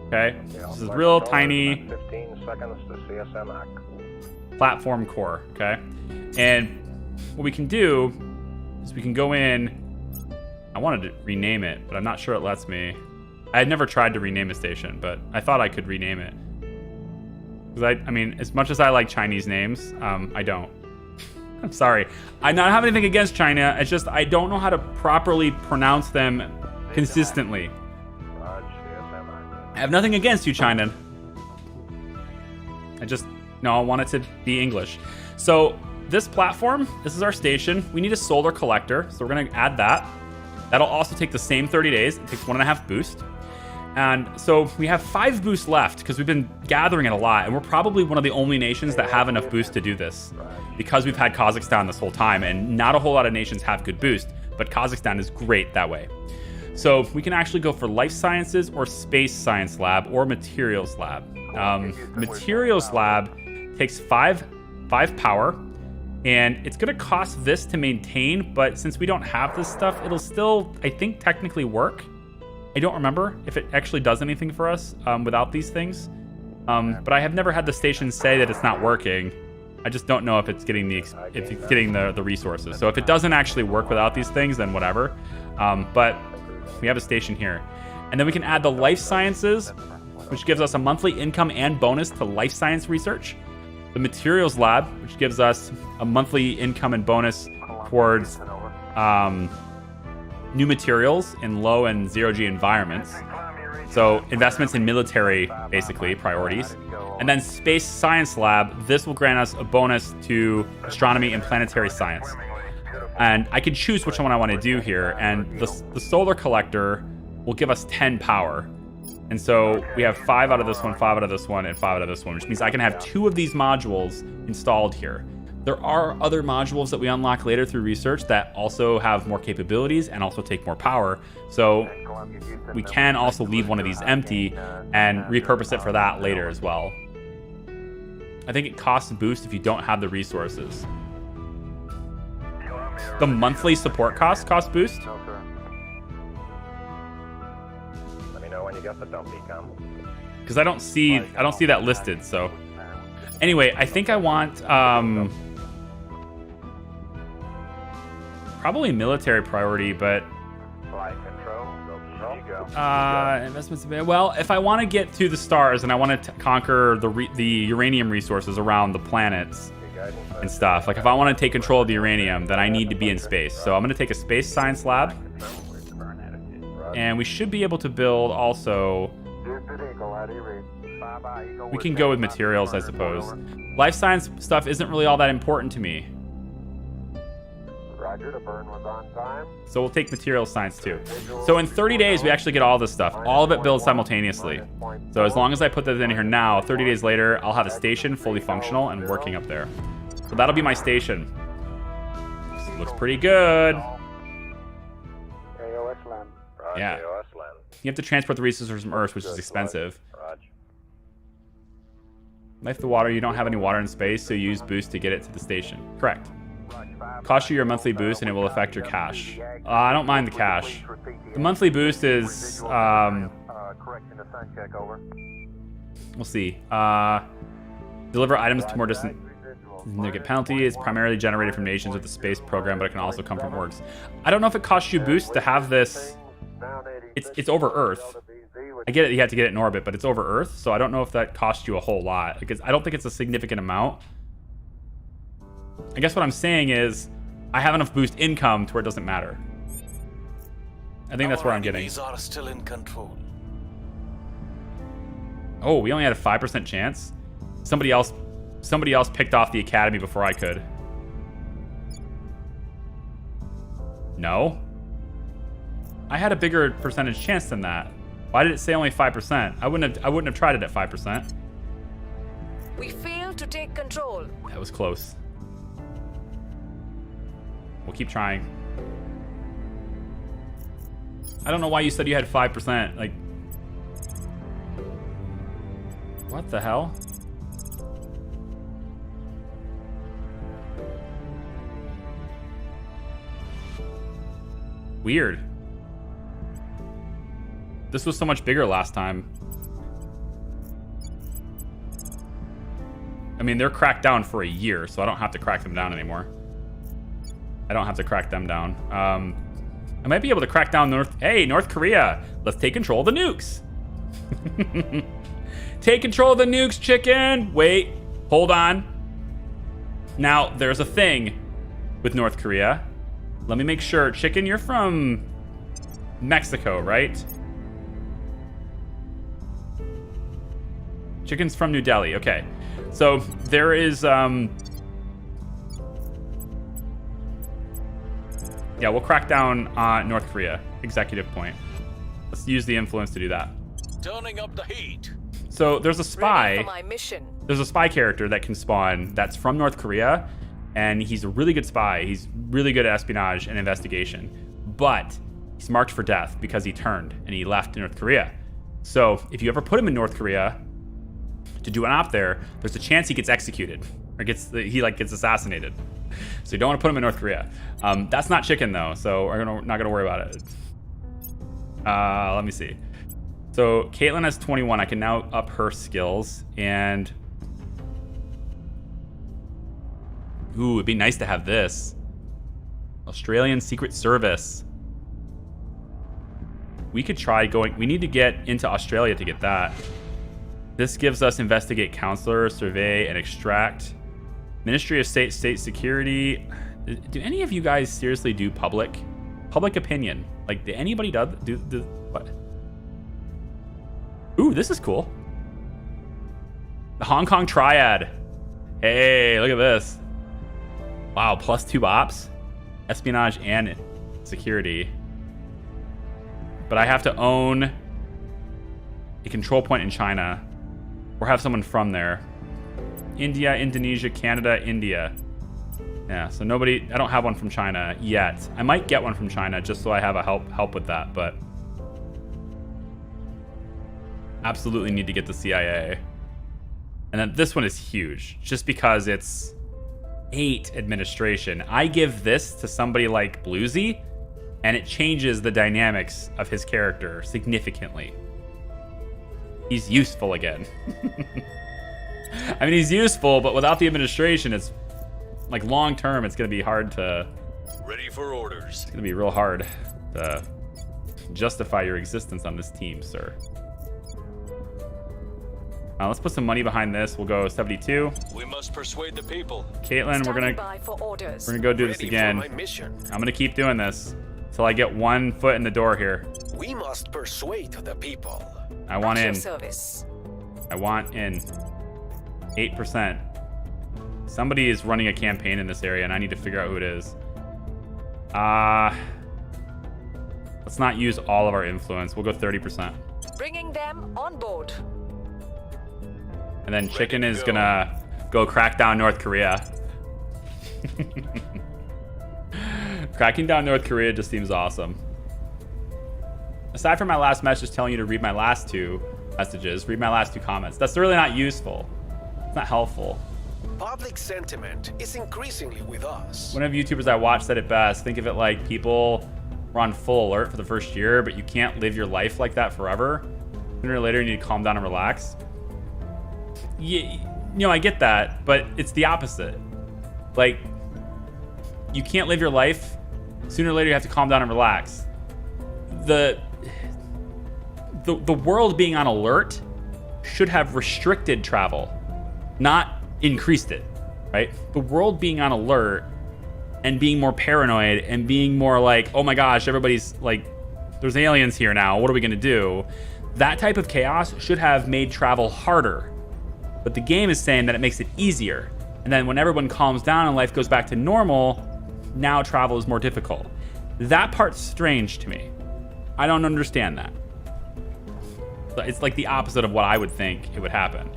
Okay? This is real tiny 15 seconds to CSMX. platform core. Okay? And what we can do is we can go in. I wanted to rename it, but I'm not sure it lets me. I had never tried to rename a station, but I thought I could rename it. Because I mean, as much as I like Chinese names, I don't. I'm sorry. I don't have anything against China. It's just I don't know how to properly pronounce them consistently. I have nothing against you, China. I want it to be English. So this platform, this is our station. We need a solar collector, so we're going to add that. That'll also take the same 30 days. It takes 1.5 boost. And so we have 5 boosts left because we've been gathering it a lot. And we're probably one of the only nations that have enough boost to do this because we've had Kazakhstan this whole time. And not a whole lot of nations have good boost, but Kazakhstan is great that way. So we can actually go for life sciences or space science lab or materials lab. Materials lab takes 5 power. And it's going to cost this to maintain. But since we don't have this stuff, it'll still, I think, technically work. I don't remember if it actually does anything for us without these things. But I have never had the station say that it's not working. I just don't know if it's getting the resources. So if it doesn't actually work without these things, then whatever. But we have a station here. And then we can add the life sciences, which gives us a monthly income and bonus to life science research. The materials lab, which gives us a monthly income and bonus towards new materials in low and zero-G environments. So investments in military, basically, priorities. And then Space Science Lab, this will grant us a bonus to astronomy and planetary science. And I can choose which one I want to do here. And the solar collector will give us 10 power. And so we have 5 out of this one, 5 out of this one, and 5 out of this one, which means I can have 2 of these modules installed here. There are other modules that we unlock later through research that also have more capabilities and also take more power. So we can also leave one of these empty and repurpose it for that later as well. I think it costs a boost if you don't have the resources. The monthly support cost boost. Let me know when you get the dump econ. Because I don't see that listed. So anyway, I think I want probably military priority, but investments. Well, if I want to get to the stars and I want to conquer the uranium resources around the planets and stuff, like if I want to take control of the uranium, then I need to be in space. So I'm going to take a space science lab, and we should be able to build also We can go with materials, I suppose. Life science stuff isn't really all that important to me. Roger, the burn was on time. So we'll take material science too. So in 30 days, we actually get all this stuff. All of it builds simultaneously. So as long as I put that in here now, 30 days later, I'll have a station fully functional and working up there. So that'll be my station. Looks pretty good. AOS land. Roger, Yeah. AOS land. You have to transport the resources from Earth, which is expensive. Roger. Life the water, you don't have any water in space, so you use boost to get it to the station. Correct. Cost you your monthly boost and it will affect your cash. I don't mind the cash. The monthly boost is, Correction to sun check, over. we'll see. Deliver items to more distant. Significant penalty is primarily generated from nations with the space program, but it can also come from orgs. I don't know if it costs you boost to have this. It's over Earth. I get it, you have to get it in orbit, but it's over Earth, so I don't know if that costs you a whole lot. Because I don't think it's a significant amount. I guess what I'm saying is, I have enough boost income to where it doesn't matter. I think that's where I'm getting. Enemies are still in control. Oh, we only had a 5% chance? Somebody else picked off the academy before I could. No? I had a bigger percentage chance than that. Why did it say only 5%? I wouldn't have tried it at 5%. We failed to take control. That was close. We'll keep trying. I don't know why you said you had 5%. Like, what the hell? Weird. This was so much bigger last time. I mean, they're cracked down for a year, so I don't have to crack them down anymore. I don't have to crack them down. I might be able to crack down North Korea. Let's take control of the nukes. Take control of the nukes, chicken. Wait, hold on. Now, there's a thing with North Korea. Let me make sure. Chicken, you're from Mexico, right? Chicken's from New Delhi. Okay. So there is... Yeah, we'll crack down on North Korea. Executive point. Let's use the influence to do that. Turning up the heat. So there's a spy. Ready for my mission. There's a spy character that can spawn that's from North Korea, and he's a really good spy. He's really good at espionage and investigation, but he's marked for death because he turned and he left North Korea. So if you ever put him in North Korea to do an op there, there's a chance he gets executed or gets assassinated. So you don't want to put him in North Korea. That's not chicken though, so we're not gonna worry about it. Let me see. So Caitlin has 21. I can now up her skills, and ooh, it'd be nice to have this. Australian Secret Service. We could try going. We need to get into Australia to get that. This gives us investigate, counselor, survey, and extract. Ministry of State Security. Do any of you guys seriously do public opinion? Like, did anybody do what? Ooh, this is cool. The Hong Kong Triad. Hey, look at this. Wow, +2 ops, espionage, and security. But I have to own a control point in China, or have someone from there. India, Indonesia, Canada, India. Yeah, so nobody. I don't have one from China yet. I might get one from China just so I have a help with that, but absolutely need to get the CIA. And then this one is huge, just because it's 8 administration. I give this to somebody like Bluesy, and it changes the dynamics of his character significantly. He's useful again. I mean, he's useful, but without the administration, it's like long term, it's going to be hard to... Ready for orders. It's going to be real hard to justify your existence on this team, sir. Let's put some money behind this. We'll go 72. We must persuade the people. Caitlin, we're gonna go do this again. I'm gonna keep doing this till I get 1 foot in the door here. We must persuade the people. I want in. Service. I want in 8%. Somebody is running a campaign in this area, and I need to figure out who it is. Let's not use all of our influence. We'll go 30%. Bringing them on board. And then Chicken is gonna go crack down North Korea. Cracking down North Korea just seems awesome. Aside from my last message telling you to read my last 2 messages, read my last 2 comments. That's really not useful. It's not helpful. Public sentiment is increasingly with us. One of the YouTubers I watch said it best. Think of it like people were on full alert for the first year, but you can't live your life like that forever. Sooner or later, you need to calm down and relax. Yeah, I get that, but it's the opposite. Like, you can't live your life. Sooner or later, you have to calm down and relax. The world being on alert should have restricted travel, not increased it, right? The world being on alert and being more paranoid and being more like, oh my gosh, everybody's like, there's aliens here now. What are we gonna do? That type of chaos should have made travel harder. But the game is saying that it makes it easier. And then when everyone calms down and life goes back to normal, now travel is more difficult. That part's strange to me. I don't understand that. It's like the opposite of what I would think it would happen.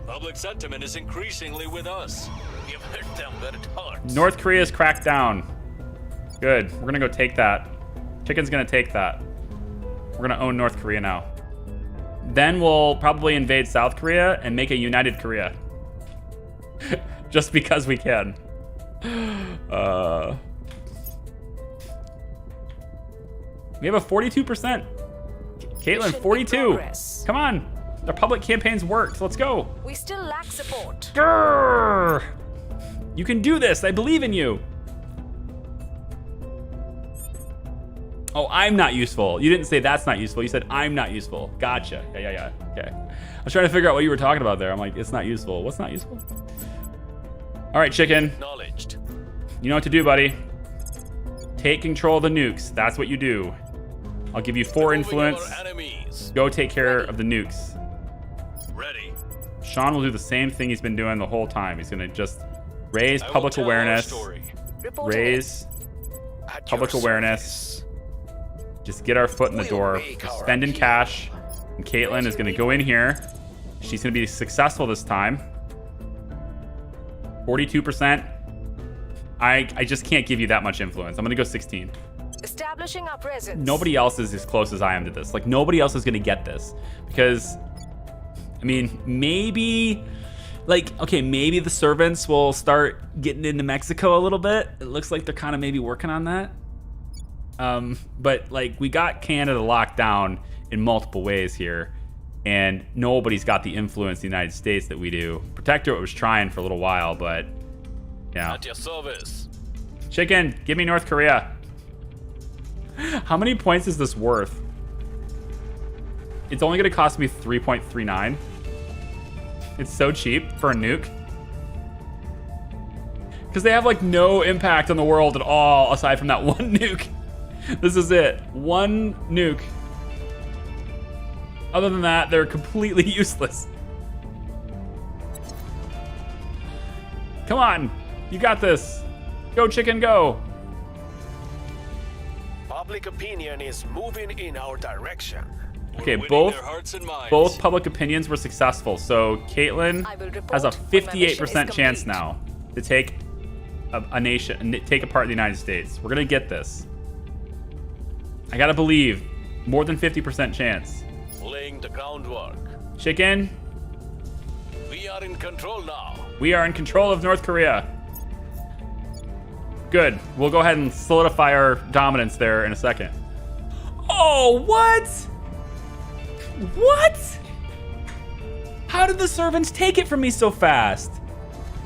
Public sentiment is increasingly with us. You've hurt them where it hurts. North Korea's cracked down. Good. We're gonna go take that. Chicken's gonna take that. We're gonna own North Korea now. Then we'll probably invade South Korea and make a united Korea. Just because we can. We have a 42%. Caitlin, 42. Come on. Our public campaigns worked. Let's go. We still lack support. Grrr. You can do this. I believe in you. Oh, I'm not useful. You didn't say that's not useful. You said I'm not useful. Gotcha. Yeah. Okay. I was trying to figure out what you were talking about there. I'm like, it's not useful. What's not useful? All right, Chicken. Acknowledged. You know what to do, buddy. Take control of the nukes. That's what you do. I'll give you 4 influence. Go take care of the nukes. Ready. Sean will do the same thing he's been doing the whole time. He's gonna just raise public awareness. Raise public awareness. Just get our foot in the door. Spend in cash. And Caitlin is gonna go in here. She's gonna be successful this time. 42%. I just can't give you that much influence. I'm gonna go 16. Establishing our presence. Nobody else is as close as I am to this. Like, nobody else is gonna get this. Because, I mean, maybe, like, okay, maybe the servants will start getting into Mexico a little bit. It looks like they're kind of maybe working on that. But, like, we got Canada locked down in multiple ways here. And nobody's got the influence in the United States that we do. Protectorate was trying for a little while, but, yeah. At your service. Chicken, give me North Korea. How many points is this worth? It's only gonna cost me 3.39. It's so cheap for a nuke. Because they have like no impact on the world at all aside from that one nuke. This is it. One nuke. Other than that, they're completely useless. Come on. You got this. Go, Chicken, go. Public opinion is moving in our direction. Okay, both public opinions were successful. So Caitlin has a 58% chance now to take a nation, take apart the United States. We're gonna get this. I gotta believe, more than 50% chance. Laying the groundwork. Chicken. We are in control now. We are in control of North Korea. Good. We'll go ahead and solidify our dominance there in a second. Oh, what? What? How did the servants take it from me so fast?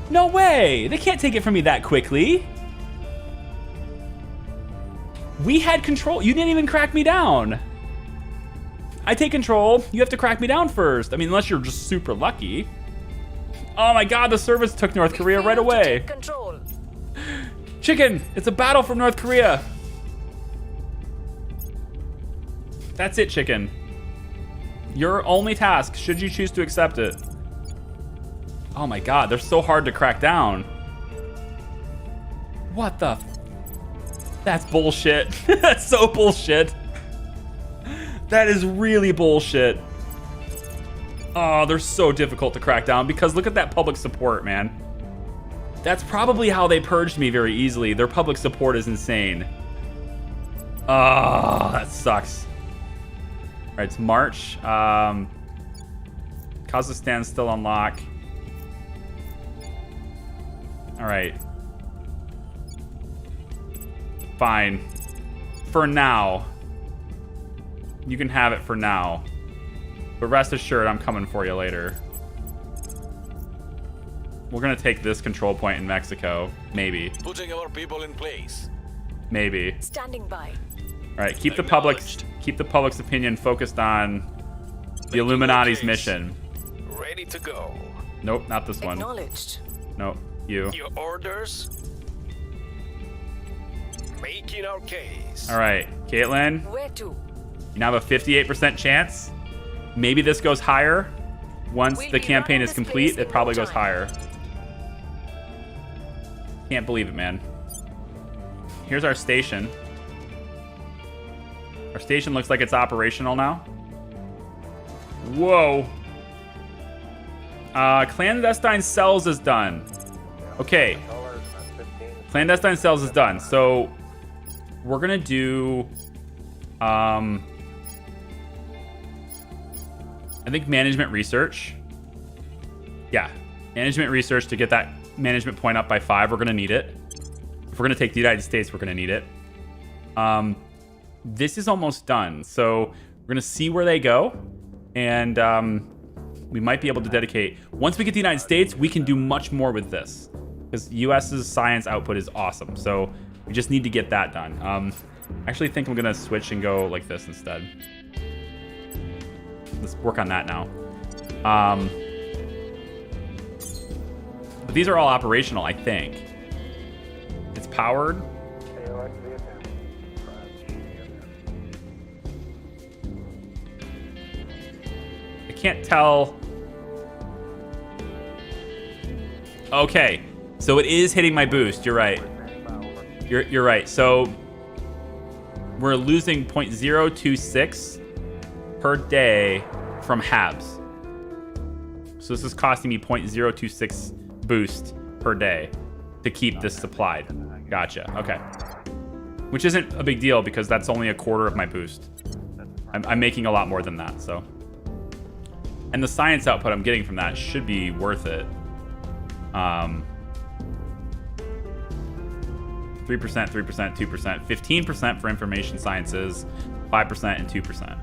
No way. They can't take it from me that quickly. We had control. You didn't even crack me down. I take control. You have to crack me down first. I mean, unless you're just super lucky. Oh my God, the servants took North Korea right away. Control. Chicken, it's a battle for North Korea. That's it, Chicken. Your only task, should you choose to accept it. Oh my god, they're so hard to crack down. What the? That's bullshit. That's so bullshit. That is really bullshit. Oh, they're so difficult to crack down because look at that public support, man. That's probably how they purged me very easily. Their public support is insane. Oh, that sucks. All right, it's March. Kazakhstan's still on lock. All right. Fine. For now. You can have it for now. But rest assured, I'm coming for you later. We're gonna take this control point in Mexico. Maybe. Putting our people in place. Maybe. Standing by. All right, keep the public's opinion focused on the Illuminati's mission. Ready to go. Nope, not this one. Acknowledged. Nope, you. Your orders? Making our case. All right, Caitlin. Where to? You now have a 58% chance. Maybe this goes higher. Once the campaign is complete, it probably goes higher. Can't believe it, man. Here's our station. Our station looks like it's operational now. Whoa. Clandestine cells is done. Okay. Clandestine cells is done. So we're gonna do I think management research. Yeah. Management research to get that management point up by 5. We're gonna need it. If we're gonna take the United States, we're gonna need it. This is almost done. So we're gonna see where they go. And we might be able to dedicate. Once we get the United States, we can do much more with this. Because US's science output is awesome. So we just need to get that done. I actually think I'm gonna switch and go like this instead. Let's work on that now. But these are all operational, I think. It's powered. I can't tell. Okay, so it is hitting my boost. You're right. You're right. So we're losing 0.026 per day from HABs. So this is costing me 0.026 boost per day to keep this supplied. Gotcha. Okay. Which isn't a big deal because that's only a quarter of my boost. I'm making a lot more than that, so. And the science output I'm getting from that should be worth it. 3%, 3%, 2%, 15% for information sciences, 5% and 2%.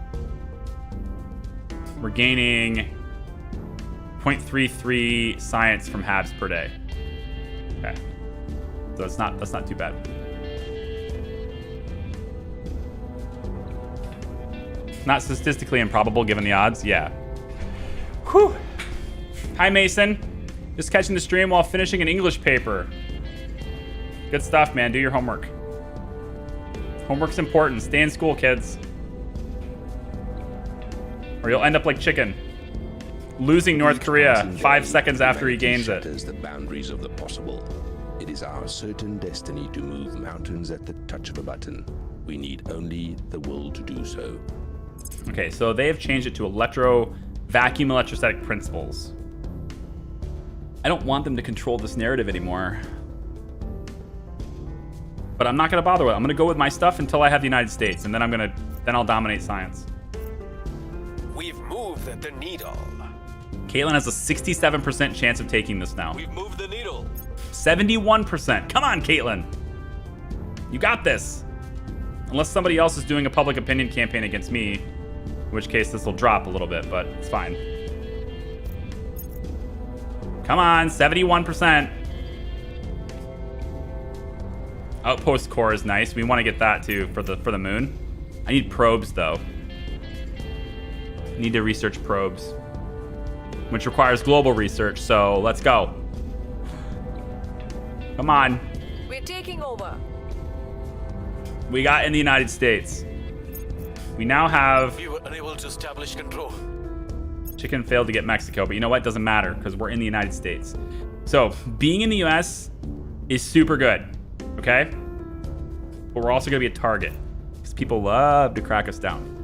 We're gaining 0.33 science from HABs per day. Okay. So that's not too bad. Not statistically improbable given the odds. Yeah. Whew. Hi, Mason. Just catching the stream while finishing an English paper. Good stuff, man. Do your homework. Homework's important. Stay in school, kids. Or you'll end up like Chicken. Losing North Korea 5 seconds after he gains it. The boundaries of the possible. It is our certain destiny to move mountains at the touch of a button. We need only the will to do so. Okay, so they have changed it to vacuum electrostatic principles. I don't want them to control this narrative anymore. But I'm not gonna bother with it. I'm gonna go with my stuff until I have the United States, and then I'll dominate science. We've moved the needle. Caitlin has a 67% chance of taking this now. We've moved the needle. 71%. Come on, Caitlin. You got this. Unless somebody else is doing a public opinion campaign against me, in which case this will drop a little bit, but it's fine. Come on, 71%. Outpost core is nice. We want to get that too for the moon. I need probes though. Need to research probes, which requires global research. So let's go. Come on. We're taking over. We got in the United States. We now have. We were unable to establish control. Chicken failed to get Mexico, but you know what? Doesn't matter because we're in the United States. So being in the US is super good, okay? But we're also going to be a target because people love to crack us down.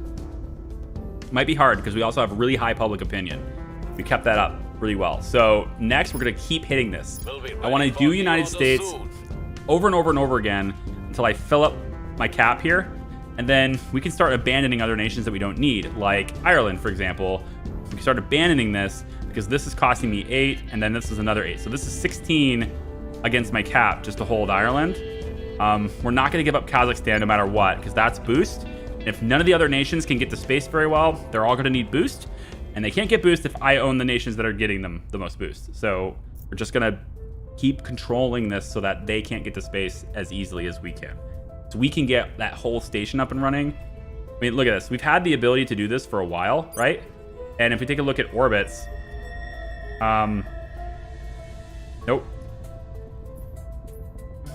Might be hard because we also have really high public opinion. We kept that up really well. So next, we're going to keep hitting this. I want to do United States over and over and over again until I fill up my cap here. And then we can start abandoning other nations that we don't need, like Ireland, for example. We can start abandoning this because this is costing me 8, and then this is another 8. So this is 16 against my cap just to hold Ireland. We're not going to give up Kazakhstan no matter what, because that's boost. If none of the other nations can get the space very well, they're all going to need boost. And they can't get boost if I own the nations that are getting them the most boost. So we're just going to keep controlling this so that they can't get the space as easily as we can. So we can get that whole station up and running. I mean, look at this. We've had the ability to do this for a while, right? And if we take a look at orbits, nope.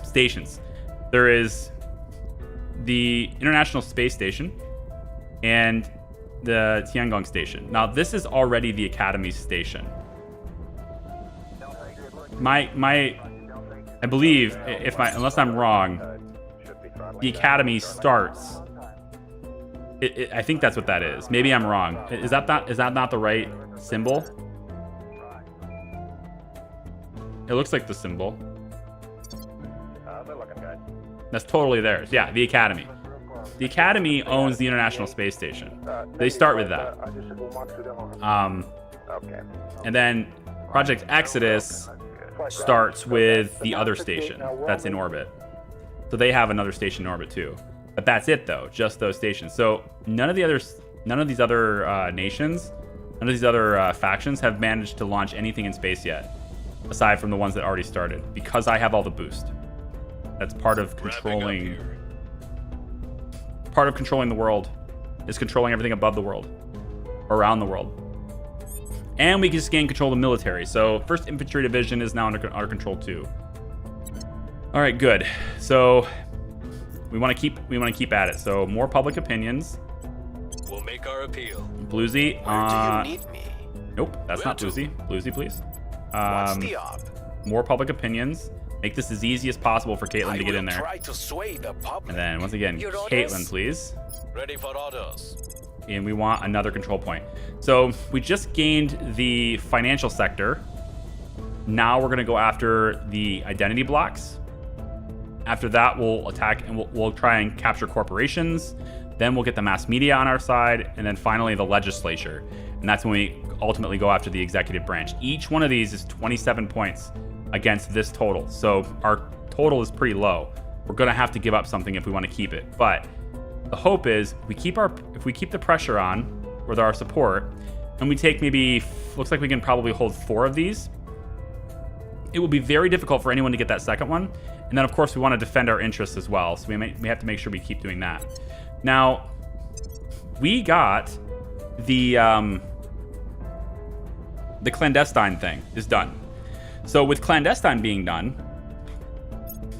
Stations. There is the International Space Station and the Tiangong Station. Now, this is already the Academy's station. I believe, unless I'm wrong, the Academy starts. I think that's what that is. Maybe I'm wrong. Is that not the right symbol? It looks like the symbol. That's totally theirs. Yeah, the Academy. The Academy owns the International Space Station. They start with that. And then Project Exodus starts with the other station that's in orbit. So they have another station in orbit too. But that's it though, just those stations. So none of these other nations, none of these other factions have managed to launch anything in space yet, aside from the ones that already started, because I have all the boost. That's part of controlling the world, is controlling everything above the world, around the world. And we can just gain control of the military. So 1st Infantry Division is now under our control too. All right, good. So we want to keep at it. So more public opinions. We'll make our appeal. Bluesy. Where do you need me? Nope, that's not Bluesy. Bluesy, please. What's the op? More public opinions. Make this as easy as possible for Caitlin to get in there. Try to sway the public. And then once again, Caitlin, please. Ready for orders. And we want another control point. So we just gained the financial sector. Now we're going to go after the identity blocks. After that, we'll attack and we'll try and capture corporations. Then we'll get the mass media on our side. And then finally, the legislature. And that's when we ultimately go after the executive branch. Each one of these is 27 points against this total. So our total is pretty low. We're going to have to give up something if we want to keep it. But the hope is if we keep the pressure on with our support, and we take maybe, looks like we can probably hold 4 of these, it will be very difficult for anyone to get that second one. And then, of course, we want to defend our interests as well. So we have to make sure we keep doing that. Now, we got the clandestine thing is done. So with clandestine being done,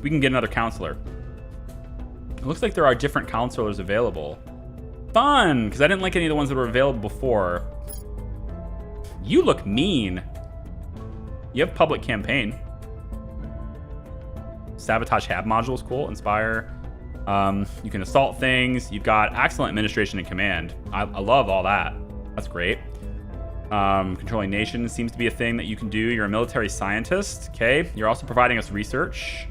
we can get another counselor. It looks like there are different counselors available. Fun, because I didn't like any of the ones that were available before. You look mean. You have public campaign. Sabotage hab module is cool. Inspire. You can assault things. You've got excellent administration and command. I love all that. That's great. Controlling nations seems to be a thing that you can do. You're a military scientist. Okay. You're also providing us research.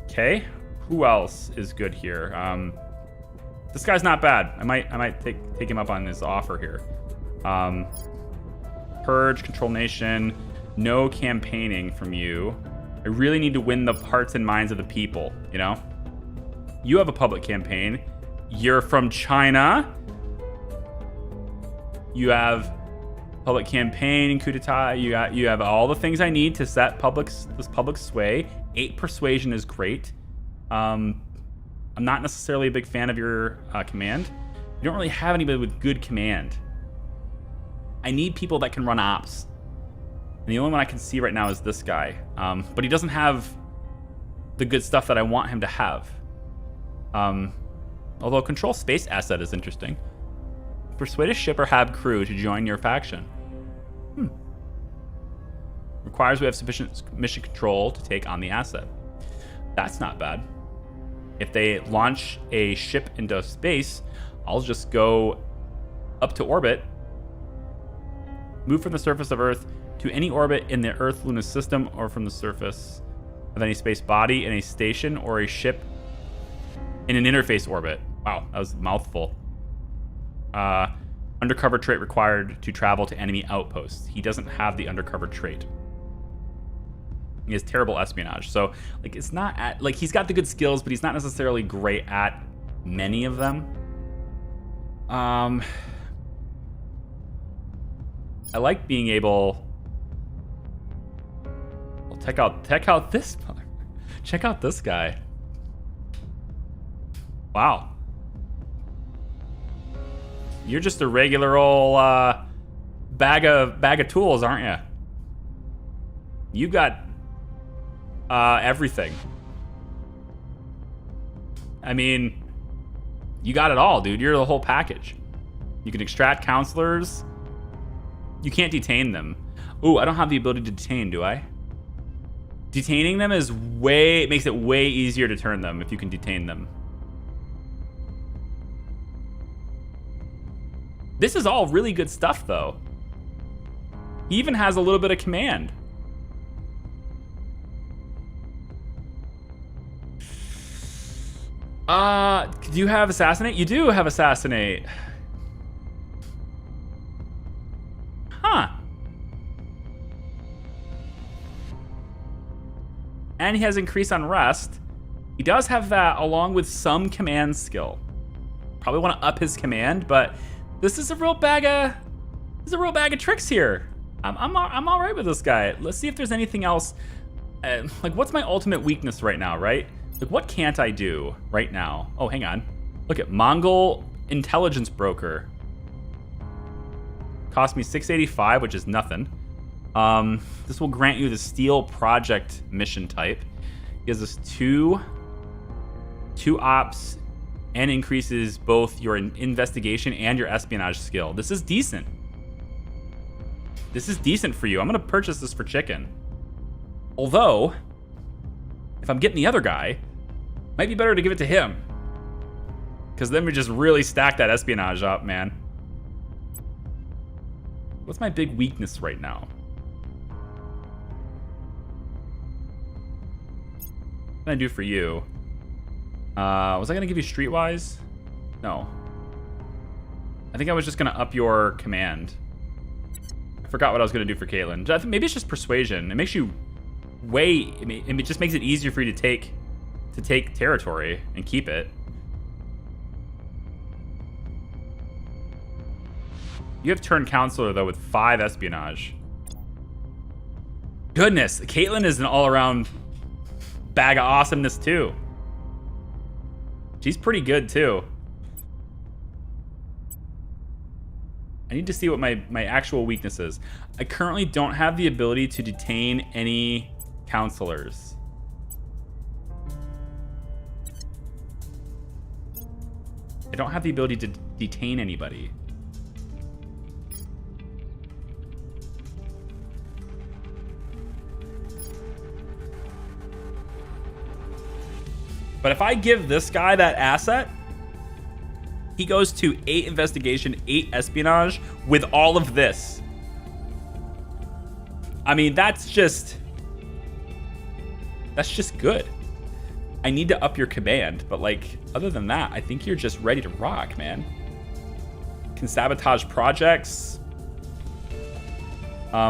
Okay. Who else is good here? This guy's not bad. I might take him up on his offer here. Purge, control nation. No campaigning from you. I really need to win the hearts and minds of the people, you know? You have a public campaign. You're from China. You have public campaign and coup d'etat. You have all the things I need to set this public sway. 8 persuasion is great. I'm not necessarily a big fan of your command. You don't really have anybody with good command. I need people that can run ops. And the only one I can see right now is this guy. But he doesn't have the good stuff that I want him to have. Although control space asset is interesting. Persuade a ship or hab crew to join your faction. Requires we have sufficient mission control to take on the asset. That's not bad. If they launch a ship into space, I'll just go up to orbit, move from the surface of Earth to any orbit in the Earth-Luna system, or from the surface of any space body in a station or a ship in an interface orbit. Wow, that was a mouthful. Undercover trait required to travel to enemy outposts. He doesn't have the undercover trait. He has terrible espionage. So, like, it's not at, like, he's got the good skills, but he's not necessarily great at many of them. I like being able. Well, check out this. Check out this guy. Wow. You're just a regular old bag of tools, aren't you? You got everything. I mean, you got it all, dude. You're the whole package. You can extract counselors. You can't detain them. Ooh, I don't have the ability to detain, do I? Detaining them is it makes it way easier to turn them if you can detain them. This is all really good stuff, though. He even has a little bit of command. Do you have Assassinate? You do have Assassinate. Huh. And he has Increase Unrest. He does have that along with some command skill. Probably want to up his command, but this is a real bag of tricks here. I'm all right with this guy. Let's see if there's anything else. Like, what's my ultimate weakness right now, right? Like, what can't I do right now? Oh, hang on. Look at Mongol Intelligence Broker. Cost me 685, which is nothing. This will grant you the Steel Project mission type. Gives us two ops and increases both your investigation and your espionage skill. This is decent. This is decent for you. I'm going to purchase this for chicken. Although, if I'm getting the other guy, might be better to give it to him. Because then we just really stack that espionage up, man. What's my big weakness right now? What can I do for you? Was I going to give you Streetwise? No. I think I was just going to up your command. I forgot what I was going to do for Caitlin. I think maybe it's just Persuasion. It makes you it just makes it easier for you to take territory and keep it. You have Turn Counselor, though, with 5 espionage. Goodness, Caitlin is an all-around bag of awesomeness, too. She's pretty good, too. I need to see what my actual weakness is. I currently don't have the ability to detain any counselors. I don't have the ability to detain anybody. But if I give this guy that asset, he goes to 8 investigation, 8 espionage with all of this. I mean, that's just good. I need to up your command, but like, other than that, I think you're just ready to rock, man. Can sabotage projects.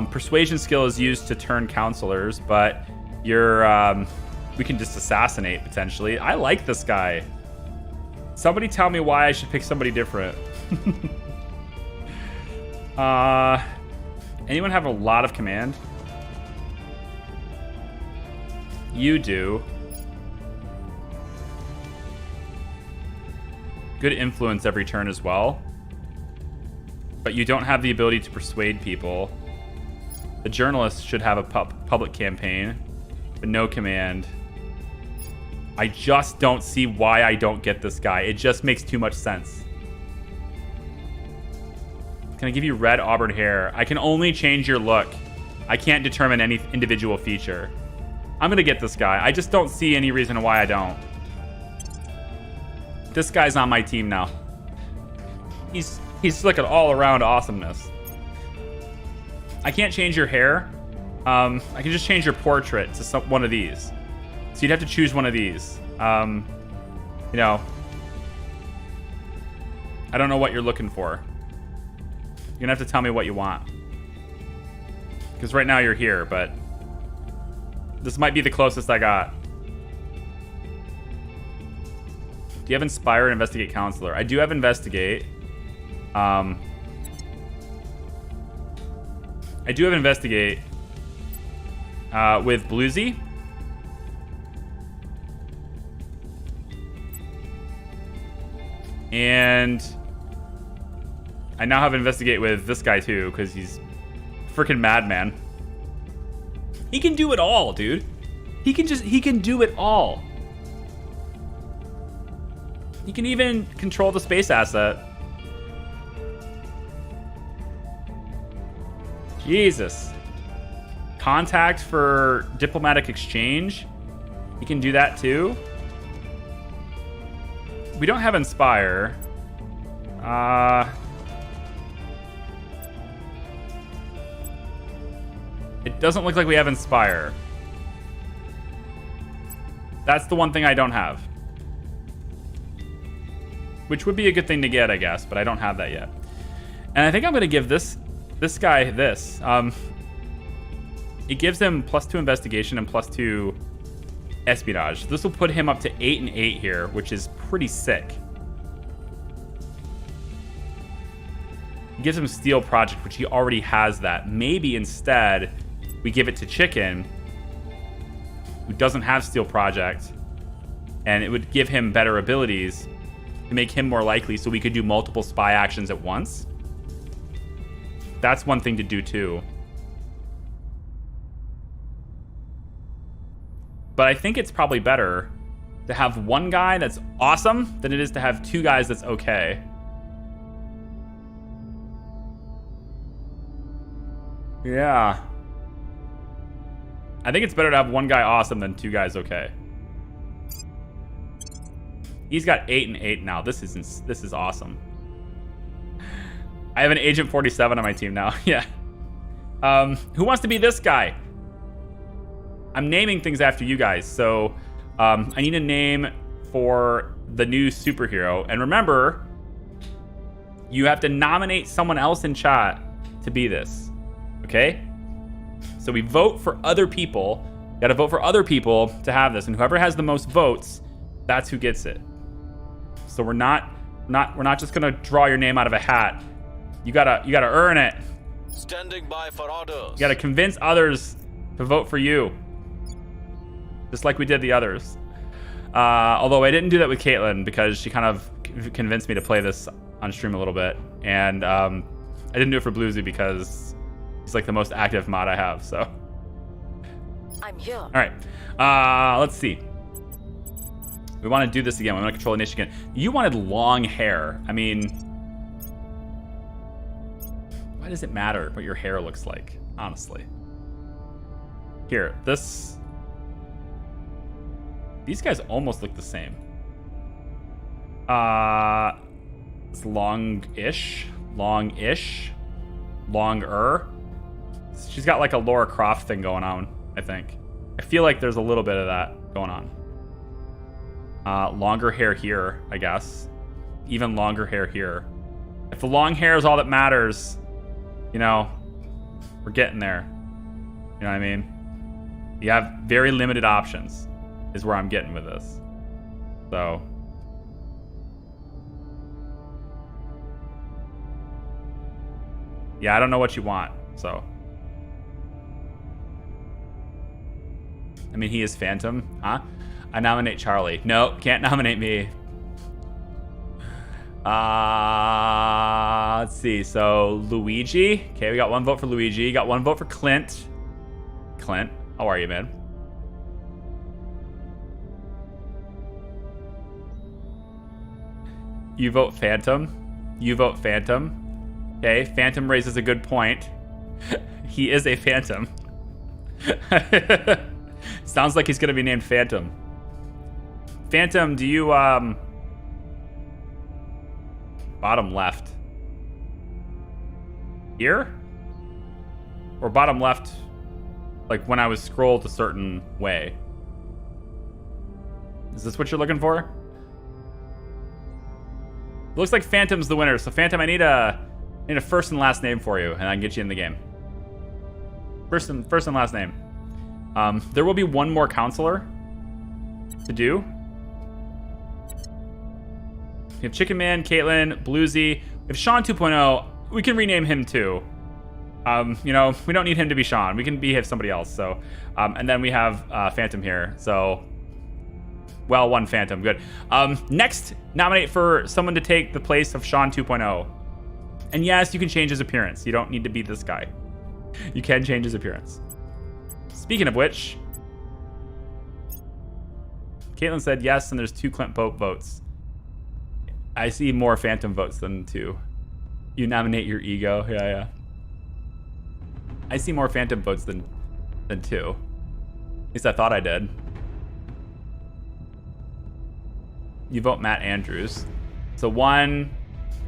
Persuasion skill is used to turn counselors, but you're we can just assassinate potentially. I like this guy. Somebody tell me why I should pick somebody different. Anyone have a lot of command? You do. Good influence every turn as well. But you don't have the ability to persuade people. The journalist should have a public campaign, but no command. I just don't see why I don't get this guy. It just makes too much sense. Can I give you red auburn hair? I can only change your look. I can't determine any individual feature. I'm gonna get this guy. I just don't see any reason why I don't. This guy's on my team now. He's like an all-around awesomeness. I can't change your hair. I can just change your portrait to one of these. So you'd have to choose one of these. You know, I don't know what you're looking for. You're gonna have to tell me what you want. Because right now you're here, but this might be the closest I got. Do you have Inspire and Investigate Counselor? I do have Investigate. I do have Investigate with Bluesy. And I now have Investigate with this guy too, because he's freaking madman. He can do it all, dude. He can do it all. He can even control the space asset. Jesus. Contact for diplomatic exchange. He can do that too. We don't have Inspire. It doesn't look like we have Inspire. That's the one thing I don't have. Which would be a good thing to get, I guess, but I don't have that yet. And I think I'm going to give this guy this. It gives him +2 investigation and +2 espionage. This will put him up to 8 and 8 here, which is pretty sick. It gives him Steel Project, which he already has that. Maybe instead we give it to Chicken, who doesn't have Steel Project, and it would give him better abilities to make him more likely, so we could do multiple spy actions at once. That's one thing to do too. But I think it's probably better to have one guy that's awesome than it is to have two guys that's okay. Yeah. I think it's better to have one guy awesome than two guys okay. He's got 8 and 8 now. This is awesome. I have an Agent 47 on my team now. Yeah. Who wants to be this guy? I'm naming things after you guys, so I need a name for the new superhero. And remember, you have to nominate someone else in chat to be this. Okay? So we vote for other people. You gotta vote for other people to have this, and whoever has the most votes, that's who gets it. So we're not just gonna draw your name out of a hat. You gotta earn it. Standing by for orders. You gotta convince others to vote for you. Just like we did the others. Although I didn't do that with Caitlin because she kind of convinced me to play this on stream a little bit. And I didn't do it for Bluesy because he's like the most active mod I have, so. I'm here. All right, let's see. We want to do this again. We want to control initiative again. You wanted long hair. I mean, why does it matter what your hair looks like, honestly? Here, these guys almost look the same. It's long-ish, longer. She's got like a Laura Croft thing going on, I think. I feel like there's a little bit of that going on. Longer hair here, I guess. Even longer hair here. If the long hair is all that matters, you know, we're getting there. You know what I mean? You have very limited options, is where I'm getting with this. So. Yeah, I don't know what you want, so. I mean, he is Phantom, huh? I nominate Charlie. No, can't nominate me. Let's see. So Luigi. Okay, we got one vote for Luigi. Got one vote for Clint. Clint, how are you, man? You vote Phantom. You vote Phantom. Okay, Phantom raises a good point. He is a Phantom. Sounds like he's gonna be named Phantom. Phantom, do you bottom left here? Or bottom left like when I was scrolled a certain way? Is this what you're looking for? Looks like Phantom's the winner. So Phantom, I need a first and last name for you, and I can get you in the game. First and last name. There will be one more counselor to do. We have Chicken Man, Caitlin, Bluesy. We have Sean 2.0. We can rename him too. You know, we don't need him to be Sean. We can be somebody else. So, and then we have Phantom here. So, well, one Phantom. Good. Next, nominate for someone to take the place of Sean 2.0. And yes, you can change his appearance. You don't need to be this guy. You can change his appearance. Speaking of which, Caitlin said yes, and there's 2 Clint Pope votes. I see more Phantom votes than 2. You nominate your ego. Yeah. I see more Phantom votes than 2. At least I thought I did. You vote Matt Andrews. So 1,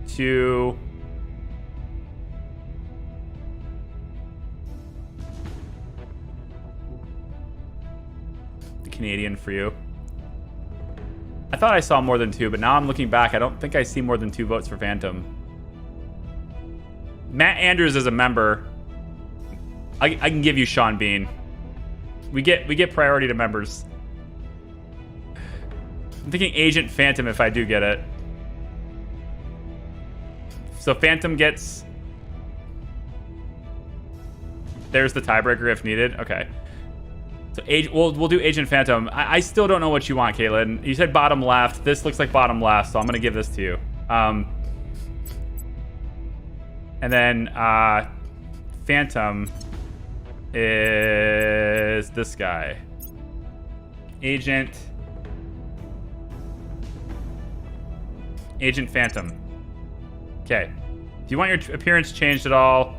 2. The Canadian for you. I thought I saw more than 2, but now I'm looking back. I don't think I see more than 2 votes for Phantom. Matt Andrews is a member. I can give you Sean Bean. We get priority to members. I'm thinking Agent Phantom if I do get it. So Phantom gets... There's the tiebreaker if needed. Okay. So we'll do Agent Phantom. I still don't know what you want, Caitlin. You said bottom left. This looks like bottom left, so I'm going to give this to you. And then Phantom is this guy. Agent Phantom. Okay. If you want your appearance changed at all,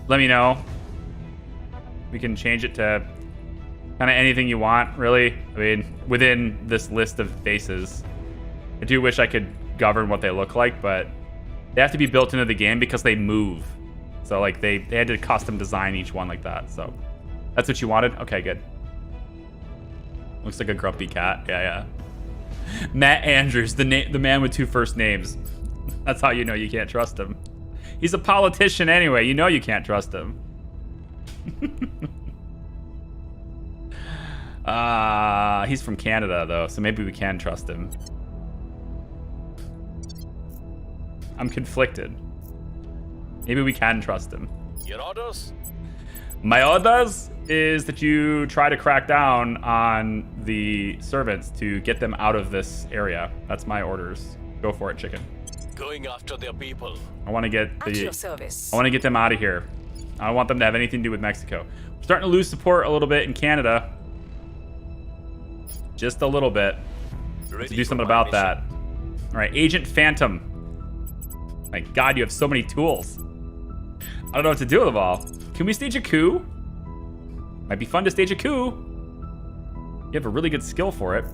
let me know. We can change it to kind of anything you want, really. I mean, within this list of faces. I do wish I could govern what they look like, but they have to be built into the game because they move. So, like, they had to custom design each one like that. So, that's what you wanted? Okay, good. Looks like a grumpy cat. Yeah. Matt Andrews, the man with 2 first names. That's how you know you can't trust him. He's a politician anyway. You know you can't trust him. He's from Canada, though, so maybe we can trust him. I'm conflicted. Maybe we can trust him. Your orders? My orders is that you try to crack down on the servants to get them out of this area. That's my orders. Go for it, chicken. Going after their people. I want to get At your service. I want to get them out of here. I don't want them to have anything to do with Mexico. We're starting to lose support a little bit in Canada. Just a little bit. Let's do something about that. All right, Agent Phantom. My God, you have so many tools. I don't know what to do with them all. Can we stage a coup? Might be fun to stage a coup. You have a really good skill for it.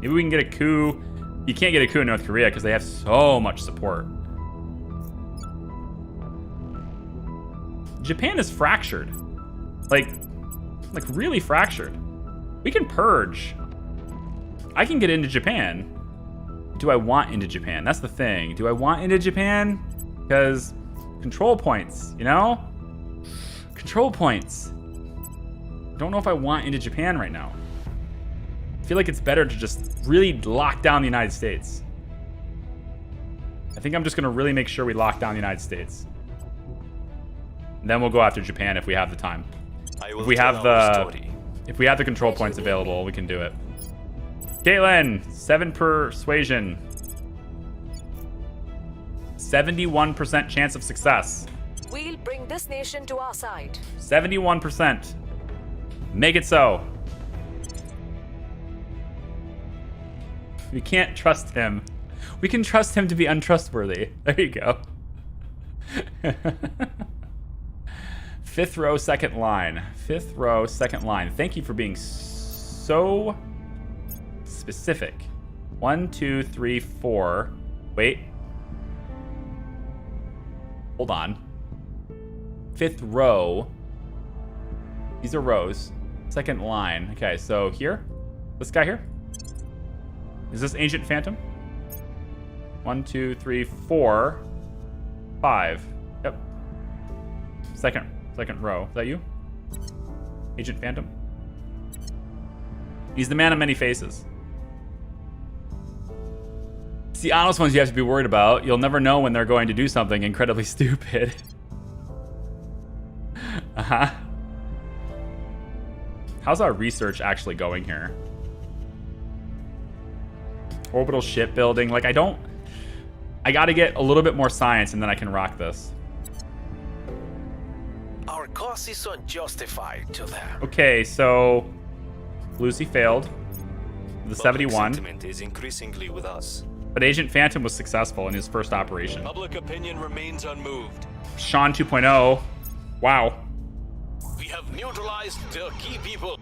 Maybe we can get a coup. You can't get a coup in North Korea because they have so much support. Japan is fractured. Like really fractured. We can purge. I can get into Japan. Do I want into Japan? That's the thing. Do I want into Japan? Because control points, you know? Control points. Don't know if I want into Japan right now. I feel like it's better to just really lock down the United States. I think I'm just going to really make sure we lock down the United States. And then we'll go after Japan if we have the time. If we have the control points available, we can do it. Caitlin, 7 persuasion. 71% chance of success. We'll bring this nation to our side. 71%. Make it so. We can't trust him. We can trust him to be untrustworthy. There you go. Fifth row, second line. Fifth row, second line. Thank you for being so specific. 1, 2, 3, 4. Wait. Hold on. Fifth row. These are rows. Second line. Okay, so here? This guy here? Is this Ancient Phantom? 1, 2, 3, 4, 5. Yep. Second row. Is that you? Agent Phantom? He's the man of many faces. It's the honest ones you have to be worried about. You'll never know when they're going to do something incredibly stupid. Uh-huh. How's our research actually going here? Orbital shipbuilding. Like, I gotta get a little bit more science and then I can rock this. Our cause is unjustified to them. Okay, so Lucy failed. The 71. Sentiment is increasingly with us. But Agent Phantom was successful in his first operation. Public opinion remains unmoved. Sean 2.0. Wow. We have neutralized the key people.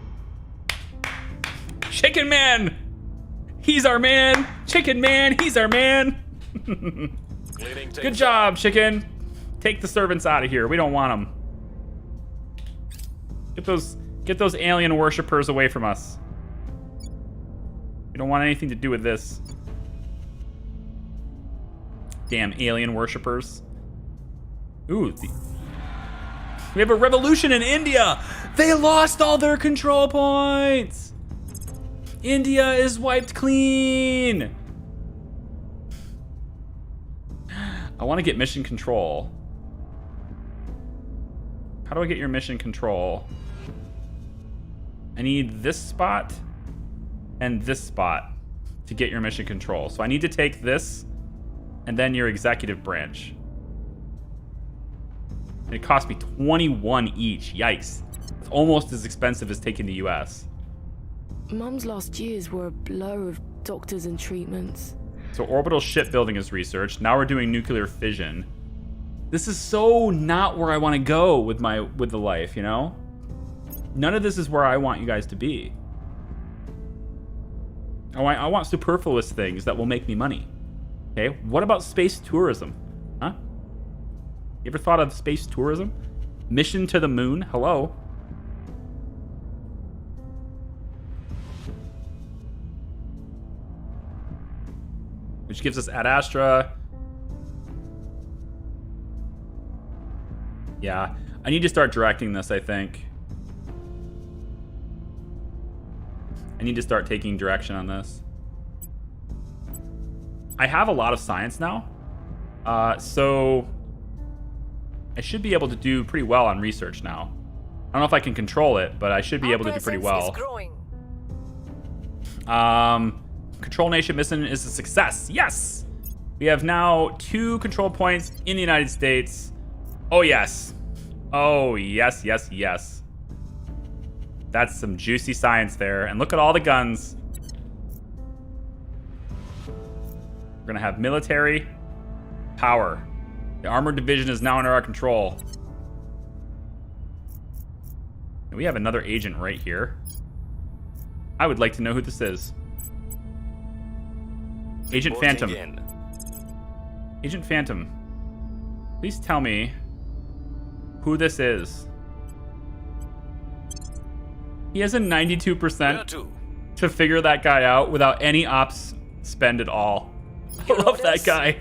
Chicken Man! He's our man! Chicken Man, he's our man! Good job, Chicken. Take the servants out of here. We don't want them. Get those alien worshippers away from us. We don't want anything to do with this. Damn alien worshippers. Ooh, we have a revolution in India. They lost all their control points. India is wiped clean. I want to get mission control. How do I get your mission control? I need this spot and this spot to get your mission control. So I need to take this and then your executive branch. It cost me 21 each. Yikes. It's almost as expensive as taking the US. Mum's last years were a blur of doctors and treatments. So orbital shipbuilding is researched. Now we're doing nuclear fission. This is so not where I want to go with the life, you know? None of this is where I want you guys to be. I want superfluous things that will make me money. Okay, what about space tourism? Huh? You ever thought of space tourism? Mission to the moon? Hello? Which gives us Ad Astra. Yeah, I need to start directing this, I think. I need to start taking direction on this. I have a lot of science now. So I should be able to do pretty well on research now. I don't know if I can control it, but I should be able to do pretty well. Control Nation mission is a success. Yes! We have now 2 control points in the United States. Oh, yes. Oh, yes, yes, yes. That's some juicy science there. And look at all the guns. We're going to have military power. The armored division is now under our control. And we have another agent right here. I would like to know who this is. Agent Phantom. Agent Phantom. Please tell me who this is. He has a 92% to figure that guy out without any ops spend at all. I love that guy.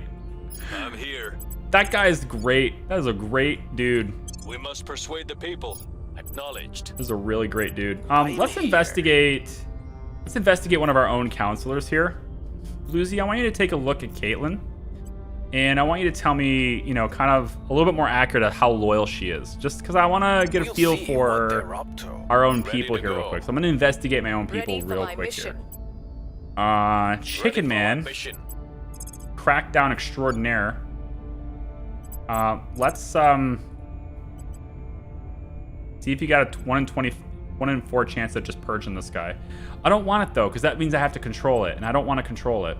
I'm here. That guy is great. That is a great dude. We must persuade the people. Acknowledged. This is a really great dude. Let's investigate. Let's investigate one of our own counselors here. Lucy, I want you to take a look at Caitlin. And I want you to tell me, you know, kind of a little bit more accurate at how loyal she is. Just because I want to get a feel for our own people here real quick. So I'm going to investigate my own people real quick here. Chicken Man. Crackdown extraordinaire. Let's see if you got a 1 in 4 chance of just purging this guy. I don't want it though, because that means I have to control it, and I don't want to control it.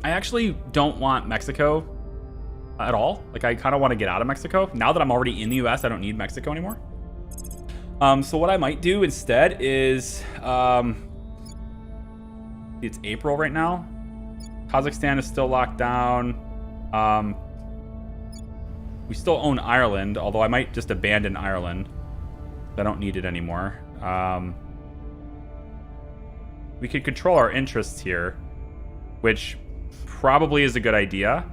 I actually don't want Mexico at all. Like, I kind of want to get out of Mexico. Now that I'm already in the US, I don't need Mexico anymore. So what I might do instead is, it's April right now. Kazakhstan is still locked down. We still own Ireland, although I might just abandon Ireland. I don't need it anymore. We could control our interests here, which probably is a good idea.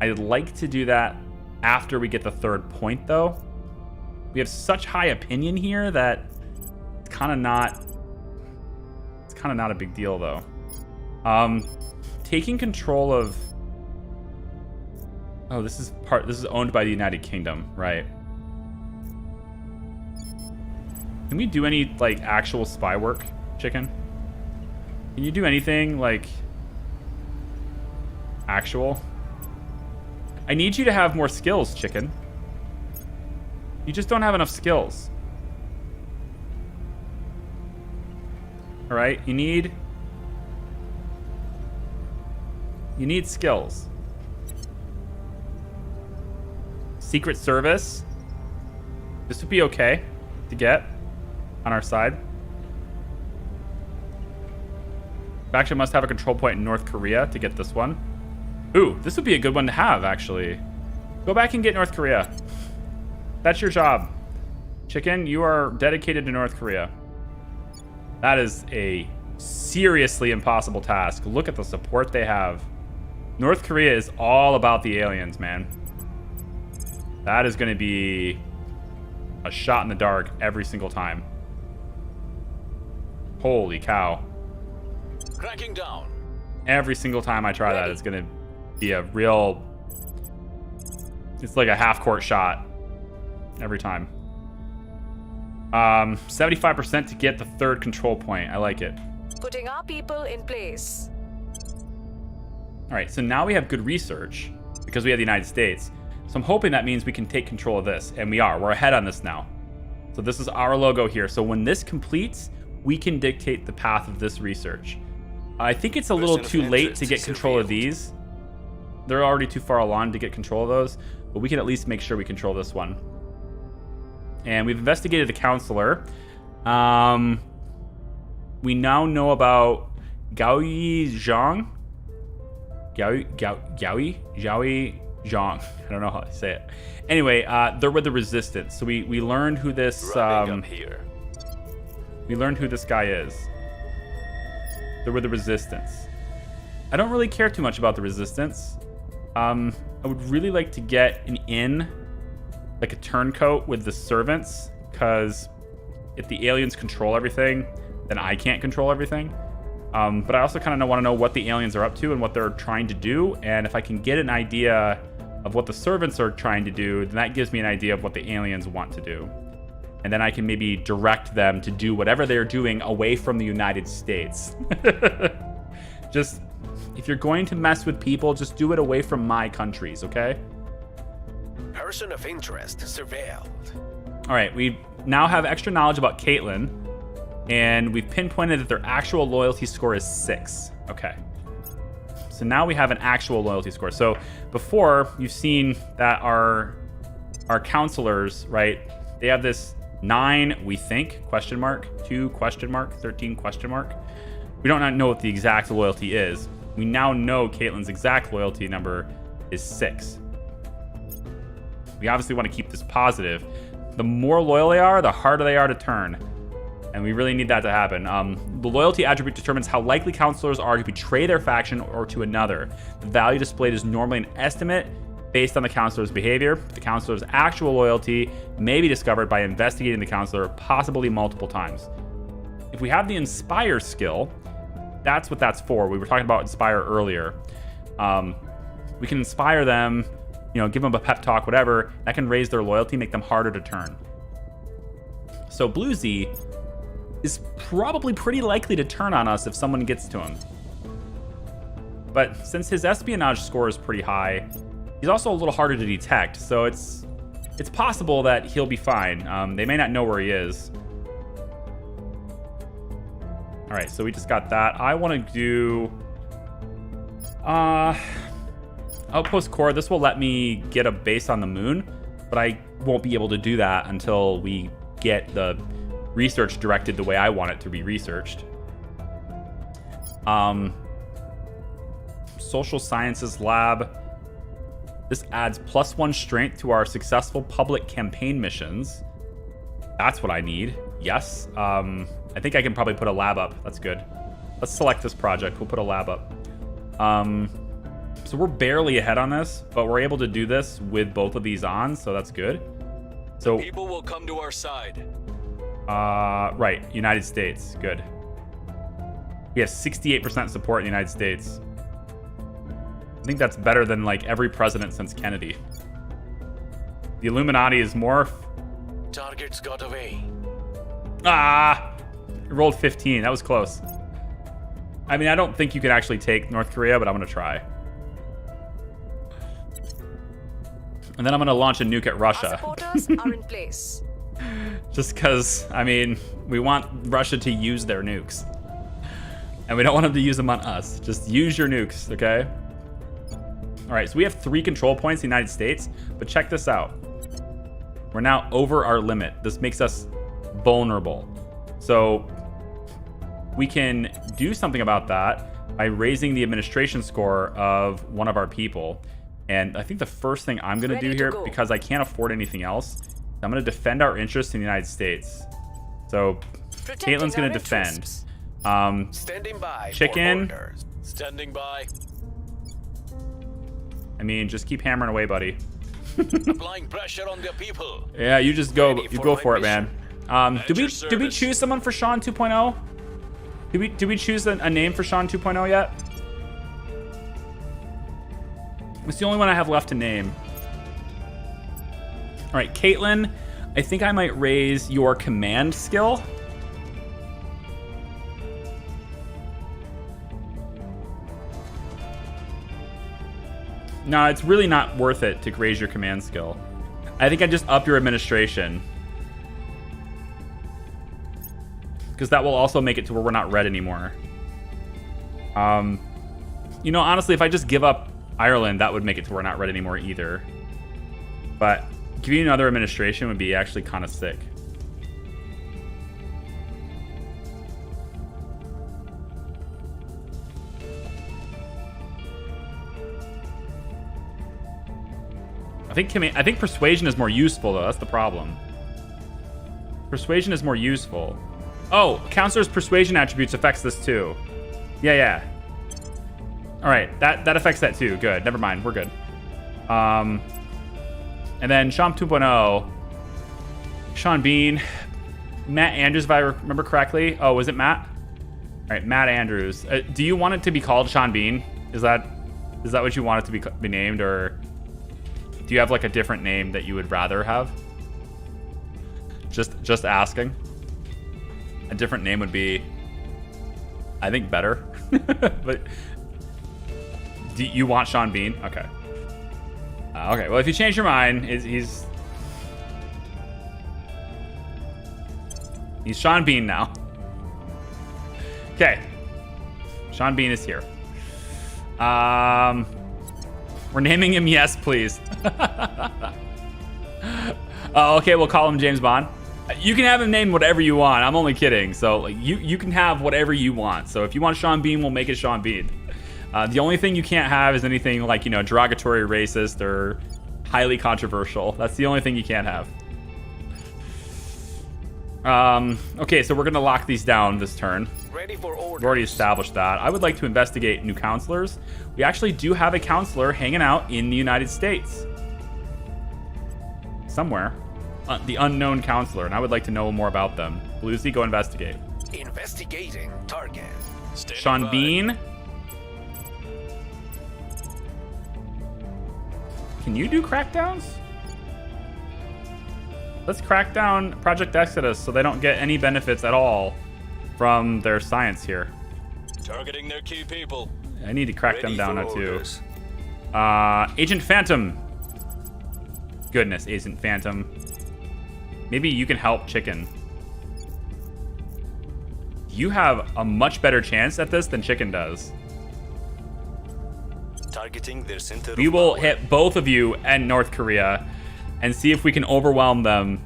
I'd like to do that after we get the third point, though. We have such high opinion here that it's kind of not a big deal, though. Taking control of... Oh, this is owned by the United Kingdom, right? Can we do any, like, actual spy work, chicken? Can you do anything, like, actual? I need you to have more skills, chicken. You just don't have enough skills. All right, you need skills. Secret Service. This would be okay to get on our side. Faction must have a control point in North Korea to get this one. Ooh, this would be a good one to have, actually. Go back and get North Korea. That's your job. Chicken, you are dedicated to North Korea. That is a seriously impossible task. Look at the support they have. North Korea is all about the aliens, man. That is going to be a shot in the dark every single time. Holy cow. Cracking down. Every single time I try that, it's going to be a real... It's like a half-court shot. Every time. 75% to get the third control point. I like it. Putting our people in place. All right, so now we have good research because we have the United States. So I'm hoping that means we can take control of this, and we are. We're ahead on this now. So this is our logo here. So when this completes, we can dictate the path of this research. I think it's a little too late to get control of these. They're already too far along to get control of those, but we can at least make sure we control this one. And we've investigated the counselor. We now know about Gaoyi Zhang. Gaoyi Zhang. I don't know how to say it. Anyway, they're with the resistance. So we learned who this we learned who this guy is. They're with the resistance. I don't really care too much about the resistance. I would really like to get an in, like a turncoat with the servants, because if the aliens control everything, then I can't control everything. But I also kind of want to know what the aliens are up to and what they're trying to do. And if I can get an idea of what the servants are trying to do, then that gives me an idea of what the aliens want to do. And then I can maybe direct them to do whatever they're doing away from the United States. Just, if you're going to mess with people, just do it away from my countries, okay? Person of interest surveilled. All right, we now have extra knowledge about Caitlin, and we've pinpointed that their actual loyalty score is 6. Okay. So now we have an actual loyalty score. So before, you've seen that our counselors, right, they have this 9, we think, question mark, 2, question mark, 13, question mark. We don't know what the exact loyalty is. We now know Caitlin's exact loyalty number is 6. We obviously want to keep this positive. The more loyal they are, the harder they are to turn. And we really need that to happen. The loyalty attribute determines how likely counselors are to betray their faction or to another. The value displayed is normally an estimate based on the counselor's behavior. The counselor's actual loyalty may be discovered by investigating the counselor possibly multiple times. If we have the Inspire skill, that's what that's for. We were talking about Inspire earlier. We can inspire them, give them a pep talk, whatever. That can raise their loyalty, make them harder to turn. So Blue Z is probably pretty likely to turn on us if someone gets to him. But since his espionage score is pretty high, he's also a little harder to detect, so it's possible that he'll be fine. They may not know where he is. All right, so we just got that. I want to do Outpost core, this will let me get a base on the moon, but I won't be able to do that until we get the research directed the way I want it to be researched. Social sciences lab. This adds +1 strength to our successful public campaign missions. That's what I need. Yes. I think I can probably put a lab up. That's good. Let's select this project. We'll put a lab up. So we're barely ahead on this, but we're able to do this with both of these on, so that's good. So people will come to our side. Right, United States. Good. We have 68% support in the United States. I think that's better than like every president since Kennedy. The Illuminati is more. Targets got away. Ah! It rolled 15. That was close. I mean, I don't think you can actually take North Korea, but I'm going to try. And then I'm going to launch a nuke at Russia. Our supporters are in place. Just because, I mean, we want Russia to use their nukes. And we don't want them to use them on us. Just use your nukes, okay? All right, so we have 3 control points in the United States, but check this out. We're now over our limit. This makes us vulnerable. So we can do something about that by raising the administration score of one of our people. And I think the first thing I'm going to do here, because I can't afford anything else, I'm going to defend our interests in the United States. So Caitlin's going to defend. Standing by. Chicken. Standing by. I mean, just keep hammering away, buddy. Applying pressure on their people. Yeah, you just go. You go for it, man. Did we choose someone for Sean 2.0? Did we choose a name for Sean 2.0 yet? It's the only one I have left to name. All right, Caitlin, I think I might raise your command skill. No, it's really not worth it to raise your command skill. I think I just up your administration. Because that will also make it to where we're not red anymore. You know, honestly, if I just give up Ireland, that would make it to where we're not red anymore either. But giving you another administration would be actually kind of sick. I think persuasion is more useful though. That's the problem. Persuasion is more useful. Oh, counselor's persuasion attributes affects this too. Yeah. All right, that affects that too. Good. Never mind. We're good. And then Sean 2.0. Sean Bean, Matt Andrews, if I remember correctly. Oh, was it Matt? All right, Matt Andrews. Do you want it to be called Sean Bean? Is that what you want it to be named, or do you have like a different name that you would rather have? Just asking. A different name would be, I think, better. But do you want Sean Bean? Okay. Okay. Well, if you change your mind, he's Sean Bean now. Okay. Sean Bean is here. We're naming him Yes, Please. Okay, we'll call him James Bond. You can have him named whatever you want. I'm only kidding. So like, you can have whatever you want. So if you want Sean Bean, we'll make it Sean Bean. The only thing you can't have is anything like, you know, derogatory, racist, or highly controversial. That's the only thing you can't have. Okay, so we're gonna lock these down this turn. Ready for orders. We've already established that. I would like to investigate new counselors. We actually do have a counselor hanging out in the United States. Somewhere. The unknown counselor, and I would like to know more about them. Bluesy, go investigate. Investigating target. Sean Bean. Can you do crackdowns? Let's crack down Project Exodus so they don't get any benefits at all from their science here. Targeting their key people. I need to crack them down now too. Agent Phantom. Goodness, Agent Phantom. Maybe you can help Chicken. You have a much better chance at this than Chicken does. targeting their center We of will power. hit both of you and North Korea and see if we can overwhelm them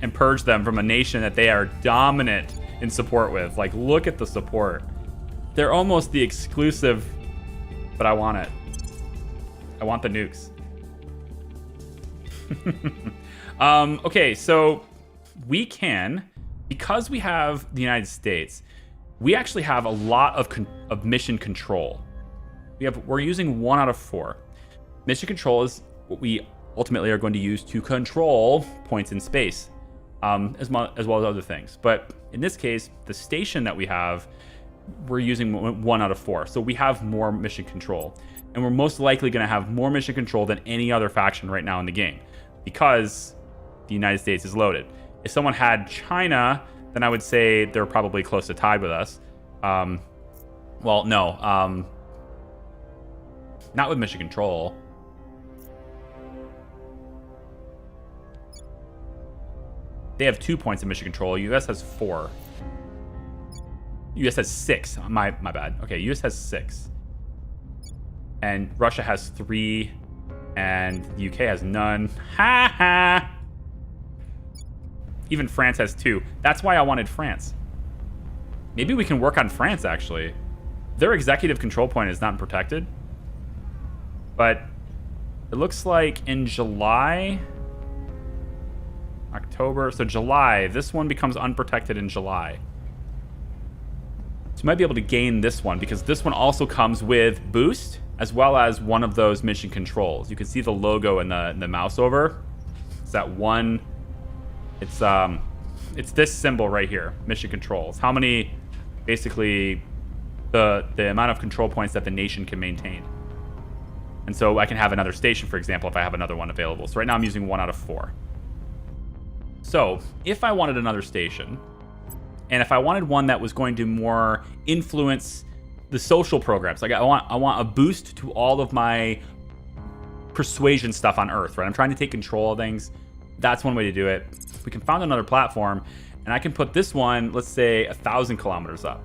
and purge them from a nation that they are dominant in support with. Like, look at the support. They're almost the exclusive, but I want it. I want the nukes. Okay, so we can, because we have the United States, we actually have a lot of mission control. We're using 1 out of 4. Mission control is what we ultimately are going to use to control points in space, as well as other things. But in this case, the station that we have, we're using 1 out of 4. So we have more mission control. And we're most likely going to have more mission control than any other faction right now in the game, because the United States is loaded. If someone had China, then I would say they're probably close to tied with us. Well, no. Not with mission control. They have 2 points of mission control. US has 4. US has 6. My bad. Okay, US has 6. And Russia has 3. And the UK has none. Ha ha! Even France has 2. That's why I wanted France. Maybe we can work on France, actually. Their executive control point is not protected. But it looks like in July... October, so July, this one becomes unprotected in July. So you might be able to gain this one, because this one also comes with boost, as well as one of those mission controls. You can see the logo in the mouse over. It's that one, it's this symbol right here, mission controls. How many, basically, the amount of control points that the nation can maintain. And so I can have another station, for example, if I have another one available. So right now I'm using 1 out of 4. So, if I wanted another station, and if I wanted one that was going to more influence the social programs, like I want a boost to all of my persuasion stuff on Earth, right? I'm trying to take control of things. That's one way to do it. We can find another platform, and I can put this one, let's say, 1,000 kilometers up,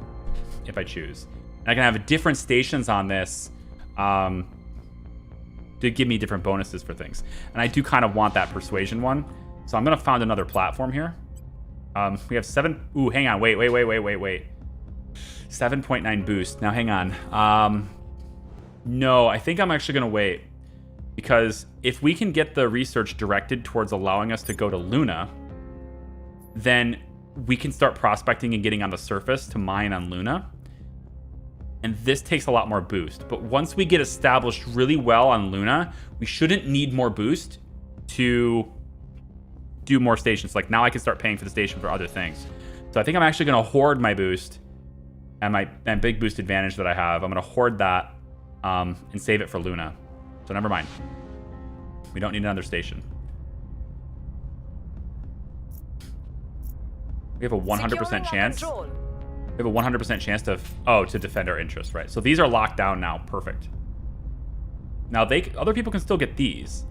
if I choose. And I can have different stations on this to give me different bonuses for things. And I do kind of want that persuasion one. So I'm going to find another platform here. We have 7... Ooh, hang on. Wait. 7.9 boost. Now, hang on. No, I think I'm actually going to wait. Because if we can get the research directed towards allowing us to go to Luna, then we can start prospecting and getting on the surface to mine on Luna. And this takes a lot more boost. But once we get established really well on Luna, we shouldn't need more boost to... do more stations. Like, now I can start paying for the station for other things. So I think I'm actually going to hoard my boost and my big boost advantage that I have. I'm going to hoard that and save it for Luna. So never mind. We don't need another station. We have a 100% chance. We have a 100% chance to defend our interests, right? So these are locked down now. Perfect. Now other people can still get these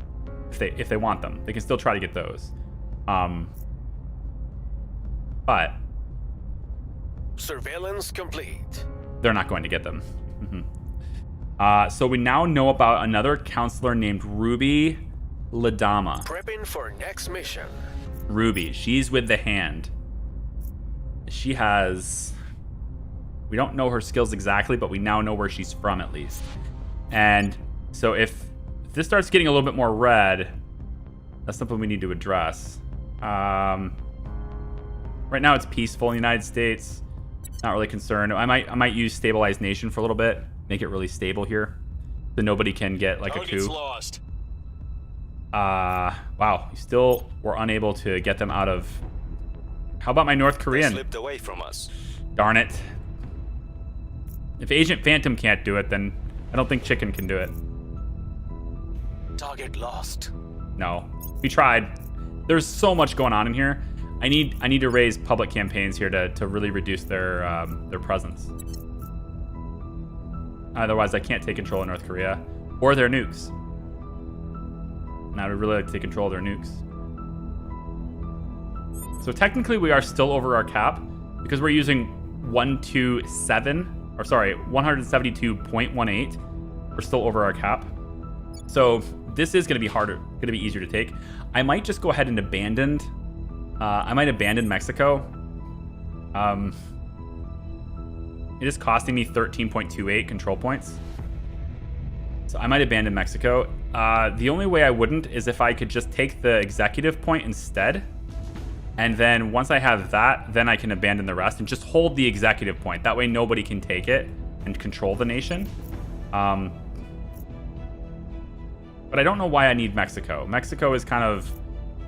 if they want them. They can still try to get those. But surveillance complete. They're not going to get them. So we now know about another counselor named Ruby Ladama. Prepping for next mission. Ruby, she's with the hand. She has... We don't know her skills exactly, but we now know where she's from at least. And so if this starts getting a little bit more red, that's something we need to address. Right now it's peaceful in the United States. Not really concerned. I might use stabilized nation for a little bit. Make it really stable here, so nobody can get like Target's a coup. Lost. Wow. We still were unable to get them out of. How about my North Korean? They slipped away from us. Darn it. If Agent Phantom can't do it, then I don't think Chicken can do it. Target lost. No, we tried. There's so much going on in here. I need to raise public campaigns here to really reduce their presence. Otherwise, I can't take control of North Korea or their nukes. And I would really like to take control of their nukes. So technically, we are still over our cap because we're using 172.18. We're still over our cap. So this is going to be harder, going to be easier to take. I might just go ahead and abandon. I might abandon Mexico. It is costing me 13.28 control points. So I might abandon Mexico. The only way I wouldn't is if I could just take the executive point instead. And then once I have that, then I can abandon the rest and just hold the executive point. That way nobody can take it and control the nation. But I don't know why I need Mexico. Mexico is kind of...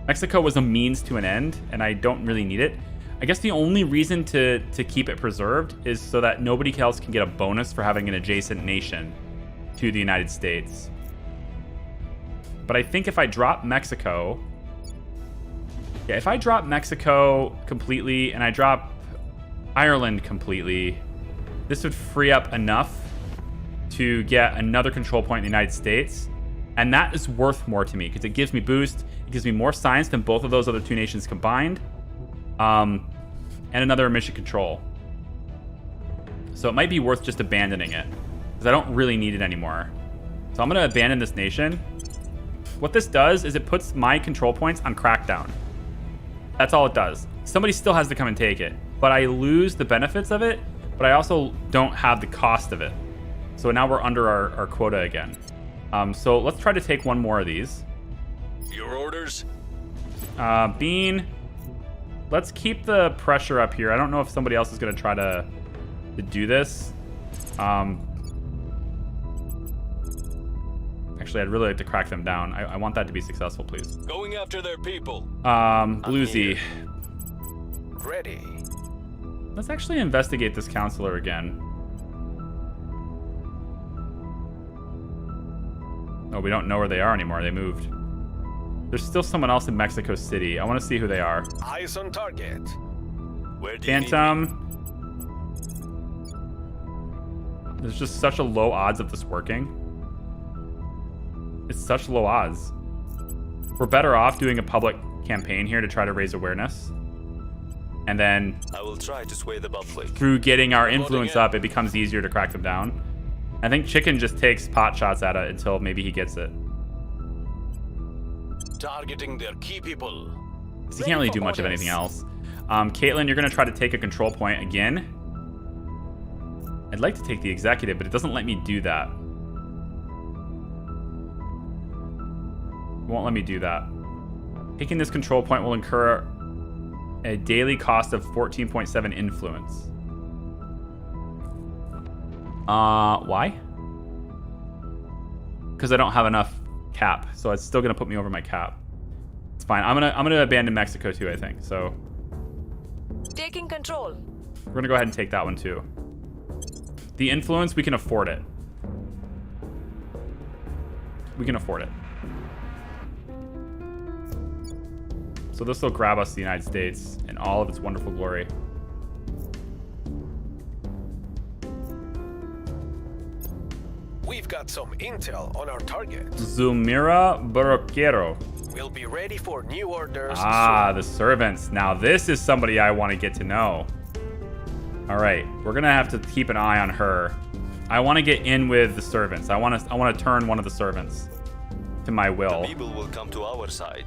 Mexico was a means to an end, and I don't really need it. I guess the only reason to keep it preserved is so that nobody else can get a bonus for having an adjacent nation to the United States. But I think if I drop Mexico... Yeah, if I drop Mexico completely and I drop Ireland completely, this would free up enough to get another control point in the United States. And that is worth more to me because it gives me boost. It gives me more science than both of those other two nations combined. And another mission control. So it might be worth just abandoning it because I don't really need it anymore. So I'm going to abandon this nation. What this does is it puts my control points on Crackdown. That's all it does. Somebody still has to come and take it, but I lose the benefits of it, but I also don't have the cost of it. So now we're under our quota again. So let's try to take one more of these. Your orders? Bean, let's keep the pressure up here. I don't know if somebody else is going to try to do this. Actually, I'd really like to crack them down. I want that to be successful, please. Going after their people. Bluesy. Ready. Let's actually investigate this counselor again. Oh, we don't know where they are anymore. They moved. There's still someone else in Mexico City. I want to see who they are. Eyes on target. Where do you Phantom. There's just such a low odds of this working. It's such low odds. We're better off doing a public campaign here to try to raise awareness. And then I will try to sway the public. Through getting our influence up, it becomes easier to crack them down. I think Chicken just takes pot shots at it until maybe he gets it. Targeting their key people. He can't really do much of anything else. Caitlin, you're going to try to take a control point again. I'd like to take the executive, but it doesn't let me do that. It won't let me do that. Taking this control point will incur a daily cost of 14.7 influence. Why? Because I don't have enough cap, so it's still gonna put me over my cap. It's fine. I'm gonna abandon Mexico too, I think. So Taking control. we're gonna go ahead and take that one too. The influence, we can afford it. We can afford it. So this will grab us the United States in all of its wonderful glory. We've got some intel on our target. Zulmira Barroquero. We'll be ready for new orders. The servants. Now this is somebody I want to get to know. All right, we're gonna have to keep an eye on her. I want to get in with the servants. I want to turn one of the servants to my will. The people will come to our side.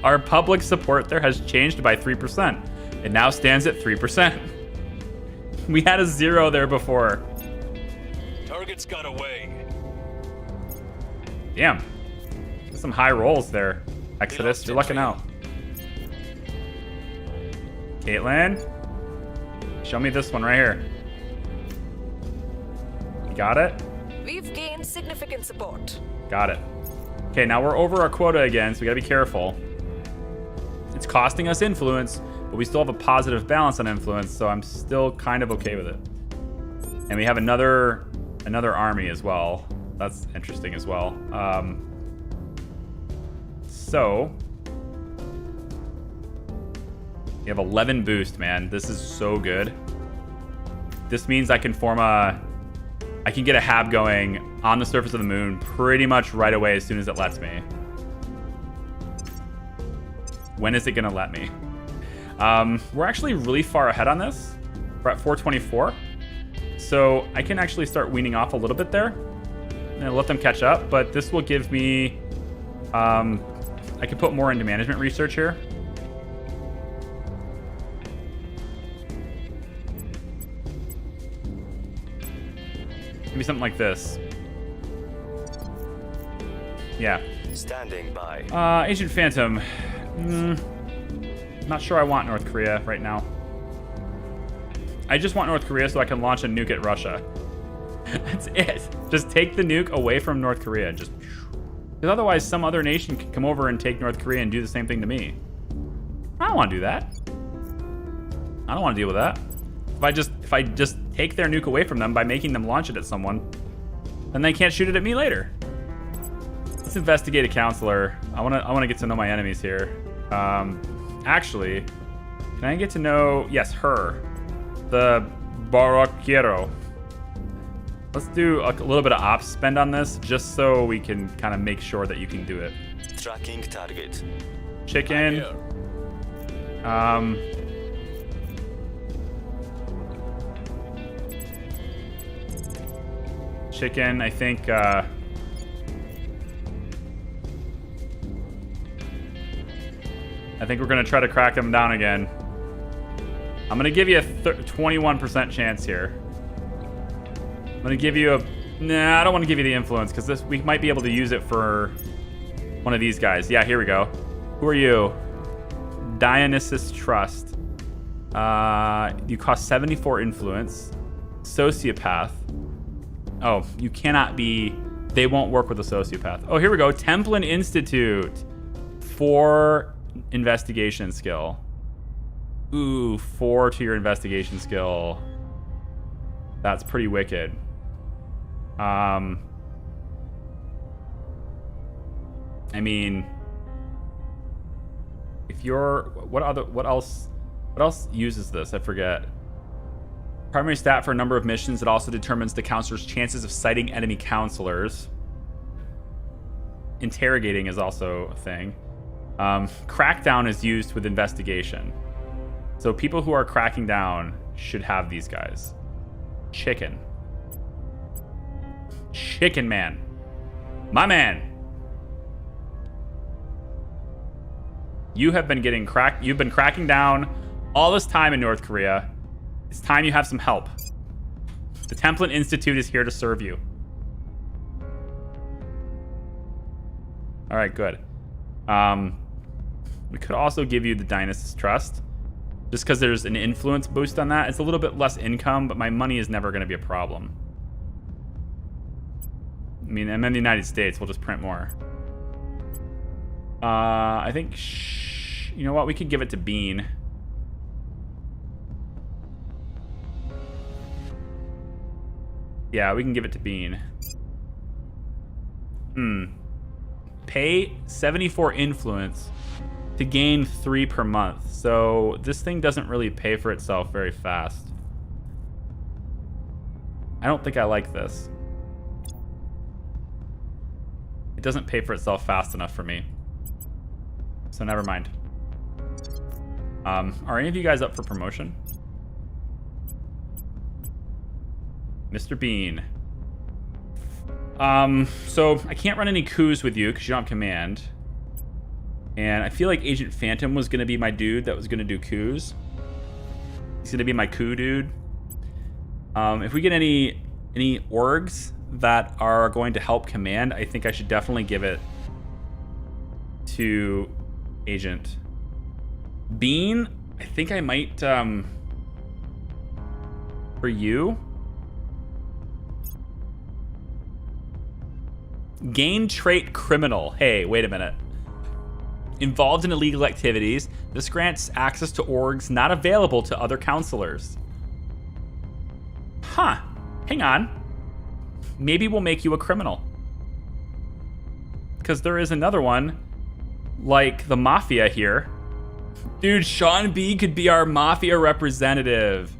Our public support there has changed by 3%. It now stands at 3%. We had a 0 there before. Target's got away. Damn. There's some high rolls there. Exodus, you're lucking out. Caitlin, show me this one right here. You got it? We've gained significant support. Got it. Okay, now we're over our quota again, so we gotta be careful. It's costing us influence, but we still have a positive balance on influence, so I'm still kind of okay with it. And we have another army as well. That's interesting as well. So you have 11 boost, man. This is so good. This means I can I can get a hab going on the surface of the moon pretty much right away as soon as it lets me. When is it gonna let me? We're actually really far ahead on this. We're at 424. So so I can actually start weaning off a little bit there and let them catch up, but this will give me, I can put more into management research here. Maybe something like this. Yeah. Standing by. Agent Phantom. Not sure I want North Korea right now. I just want North Korea so I can launch a nuke at Russia. That's it. Just take the nuke away from North Korea. Just because otherwise some other nation can come over and take North Korea and do the same thing to me. I don't want to do that. I don't want to deal with that. If I just take their nuke away from them by making them launch it at someone, then they can't shoot it at me later. Let's investigate a counselor. I want to get to know my enemies here. Actually, can I get to know, yes, her, the Barroquero. Let's do a little bit of ops spend on this just so we can kind of make sure that you can do it. Tracking target. Chicken. Chicken, I think, we're going to try to crack them down again. I'm going to give you a 21% chance here. I'm going to give you a... Nah, I don't want to give you the influence because we might be able to use it for one of these guys. Yeah, here we go. Who are you? Dionysus Trust. You cost 74 influence. Sociopath. Oh, you cannot be... They won't work with a sociopath. Oh, here we go. Templin Institute. 4 investigation skill. Ooh, 4 to your investigation skill. That's pretty wicked. I mean, if you're... What else uses this? I forget. Primary stat for a number of missions. It also determines the counselor's chances of sighting enemy counselors. Interrogating is also a thing. Crackdown is used with investigation. So people who are cracking down should have these guys. Chicken. Chicken man. My man. You have been getting cracked. You've been cracking down all this time in North Korea. It's time you have some help. The Templin Institute is here to serve you. All right, good. We could also give you the Dionysus Trust, just because there's an influence boost on that. It's a little bit less income, but my money is never going to be a problem. I mean, I'm in the United States. We'll just print more. I think, you know what? We could give it to Bean. Yeah, we can give it to Bean. Pay 74 influence to gain 3 per month. So this thing doesn't really pay for itself very fast. I don't think I like this. It doesn't pay for itself fast enough for me. So never mind. Are any of you guys up for promotion? Mr. Bean. So I can't run any coups with you because you don't have command. And I feel like Agent Phantom was going to be my dude that was going to do coups. He's going to be my coup dude. If we get any orgs that are going to help command, I think I should definitely give it to Agent Bean. I think I might, for you. Gain trait criminal. Hey, wait a minute. Involved in illegal activities. This grants access to orgs not available to other counselors. Huh. Hang on. Maybe we'll make you a criminal. Because there is another one, like the Mafia here. Dude, Sean B could be our Mafia representative.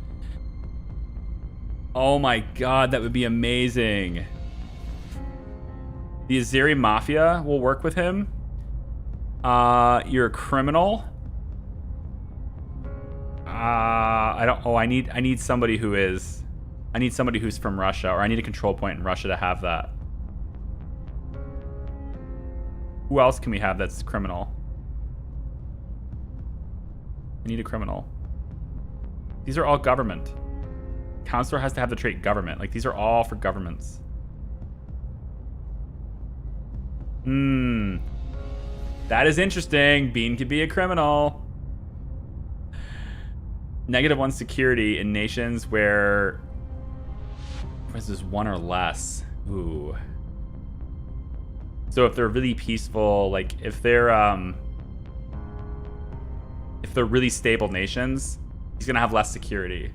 Oh my god, that would be amazing. The Azeri Mafia will work with him. You're a criminal. I need somebody who is. I need somebody who's from Russia, or I need a control point in Russia to have that. Who else can we have that's criminal? I need a criminal. These are all government. Counselor has to have the trait government. Like, these are all for governments. That is interesting. Bean could be a criminal. -1 security in nations where this is 1 or less. Ooh. So if they're really peaceful, like if they're really stable nations, he's gonna have less security.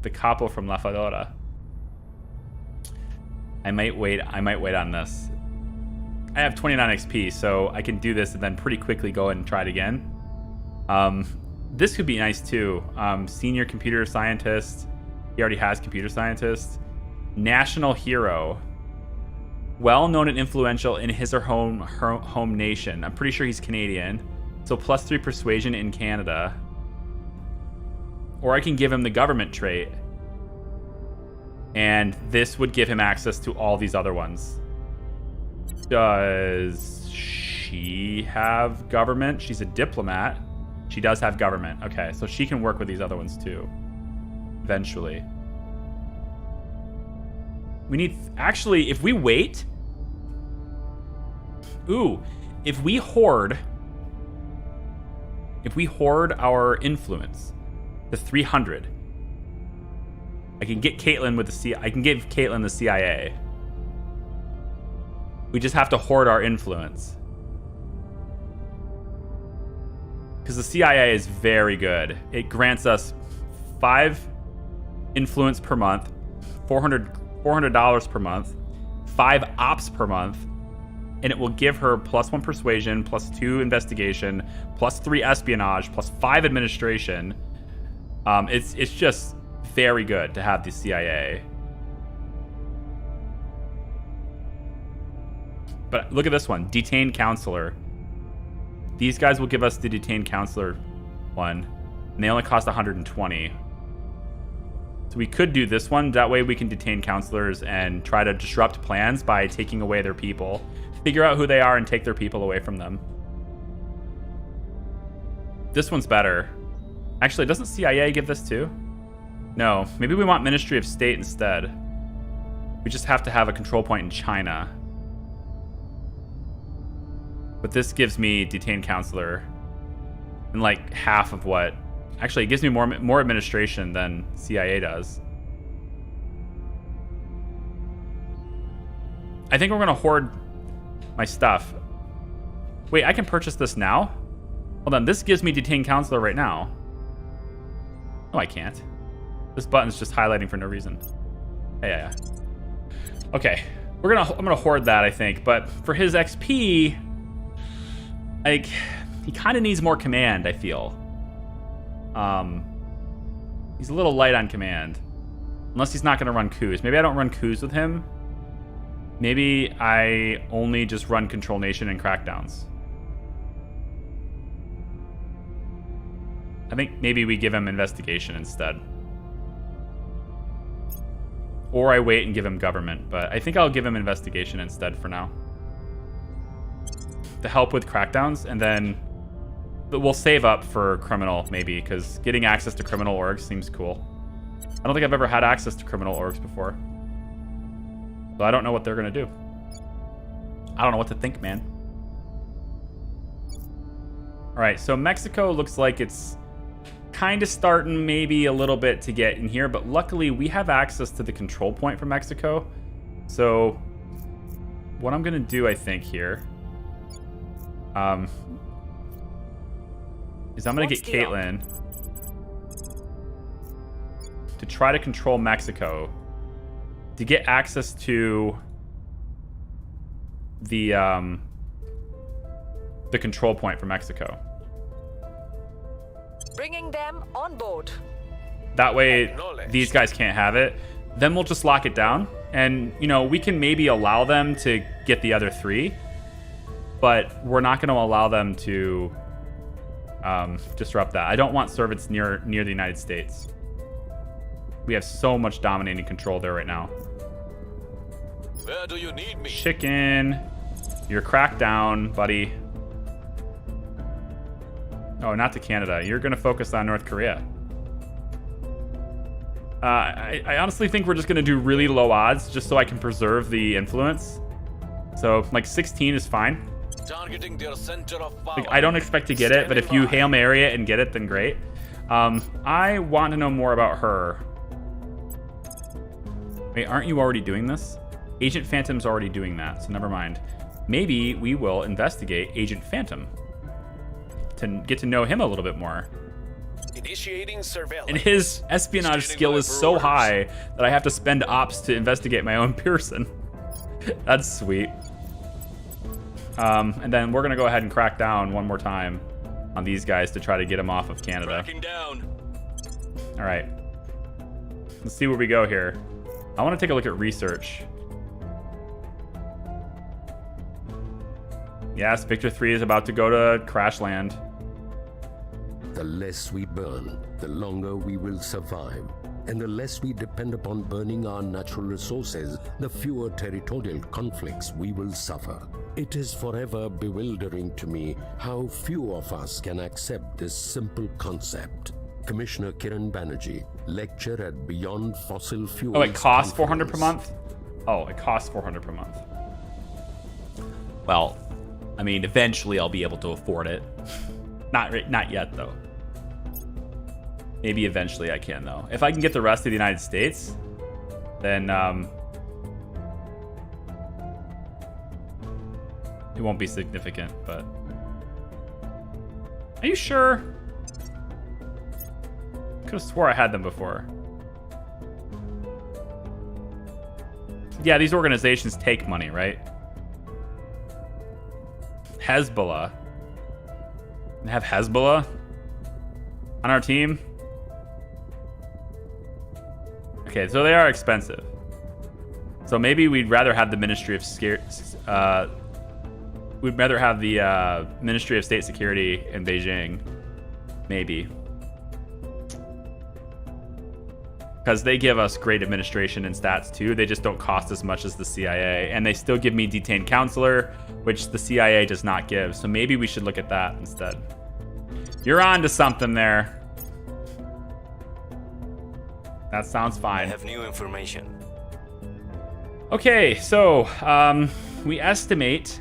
The capo from La Fedora. I might wait on this. I have 29 XP, so I can do this and then pretty quickly go and try it again. This could be nice too. Senior computer scientist. He already has computer scientist. National hero. Well known and influential in his or her home nation. I'm pretty sure he's Canadian. So +3 persuasion in Canada. Or I can give him the government trait. And this would give him access to all these other ones. Does she have government? She's a diplomat. She does have government. Okay, so she can work with these other ones too. Eventually. We need... Actually, if we wait... Ooh. If we hoard our influence to 300, I can get Caitlin with the I can give Caitlin the CIA. We just have to hoard our influence. Because the CIA is very good. It grants us 5 influence per month, $400 per month, 5 ops per month, and it will give her +1 persuasion, +2 investigation, +3 espionage, +5 administration. It's just very good to have the CIA. But look at this one, detained counselor. These guys will give us the detained counselor one, and they only cost 120. So we could do this one. That way we can detain counselors and try to disrupt plans by taking away their people. Figure out who they are and take their people away from them. This one's better. Actually, doesn't CIA give this too? No, maybe we want Ministry of State instead. We just have to have a control point in China. But this gives me detained counselor and like half of what... Actually, it gives me more administration than CIA does. I think we're going to hoard my stuff. Wait, I can purchase this now? Hold on, this gives me detained counselor right now. No, I can't. This button's just highlighting for no reason. Yeah. Okay, I'm gonna hoard that, I think. But for his XP, like, he kind of needs more command, I feel. He's a little light on command. Unless he's not gonna run coups. Maybe I don't run coups with him. Maybe I only just run Control Nation and crackdowns. I think maybe we give him investigation instead. Or I wait and give him government, but I think I'll give him investigation instead for now. To help with crackdowns, and then we'll save up for criminal, maybe, because getting access to criminal orgs seems cool. I don't think I've ever had access to criminal orgs before. So I don't know what they're going to do. I don't know what to think, man. All right, so Mexico looks like it's kind of starting maybe a little bit to get in here, but luckily we have access to the control point for Mexico. So what I'm going to do, I think, here is I'm going to get Caitlin to try to control Mexico to get access to the control point for Mexico. Bringing them on board. That way, these guys can't have it. Then we'll just lock it down. And, you know, we can maybe allow them to get the other 3. But we're not going to allow them to disrupt that. I don't want servants near the United States. We have so much dominating control there right now. Where do you need me? Chicken. You're cracked down, buddy. Oh, not to Canada. You're going to focus on North Korea. I honestly think we're just going to do really low odds just so I can preserve the influence. So, like, 16 is fine. Targeting their center of power. Like, I don't expect to get it, but if you Hail Mary it and get it, then great. I want to know more about her. Wait, aren't you already doing this? Agent Phantom's already doing that, so never mind. Maybe we will investigate Agent Phantom to get to know him a little bit more. Initiating surveillance. And his espionage skill is so high that I have to spend ops to investigate my own person. That's sweet. And then we're gonna go ahead and crack down one more time on these guys to try to get them off of Canada. Cracking down. All right. Let's see where we go here. I want to take a look at research. Yes, Victor 3 is about to go to crash land. The less we burn, the longer we will survive. And the less we depend upon burning our natural resources, the fewer territorial conflicts we will suffer. It is forever bewildering to me how few of us can accept this simple concept. Commissioner Kiran Banerjee, lecture at Beyond Fossil Fuels. Oh, it costs 400 per month? Oh, it costs 400 per month. Well, I mean, eventually I'll be able to afford it. Not yet, though. Maybe eventually I can, though. If I can get the rest of the United States, then it won't be significant, but... Are you sure? Could have swore I had them before. Yeah, these organizations take money, right? Hezbollah. We have Hezbollah on our team. Okay, so they are expensive. So maybe we'd rather have the Ministry of we'd rather have the Ministry of State Security in Beijing. Maybe. Because they give us great administration and stats too. They just don't cost as much as the CIA. And they still give me detained counselor, which the CIA does not give. So maybe we should look at that instead. You're on to something there. That sounds fine. I have new information. Okay, so we estimate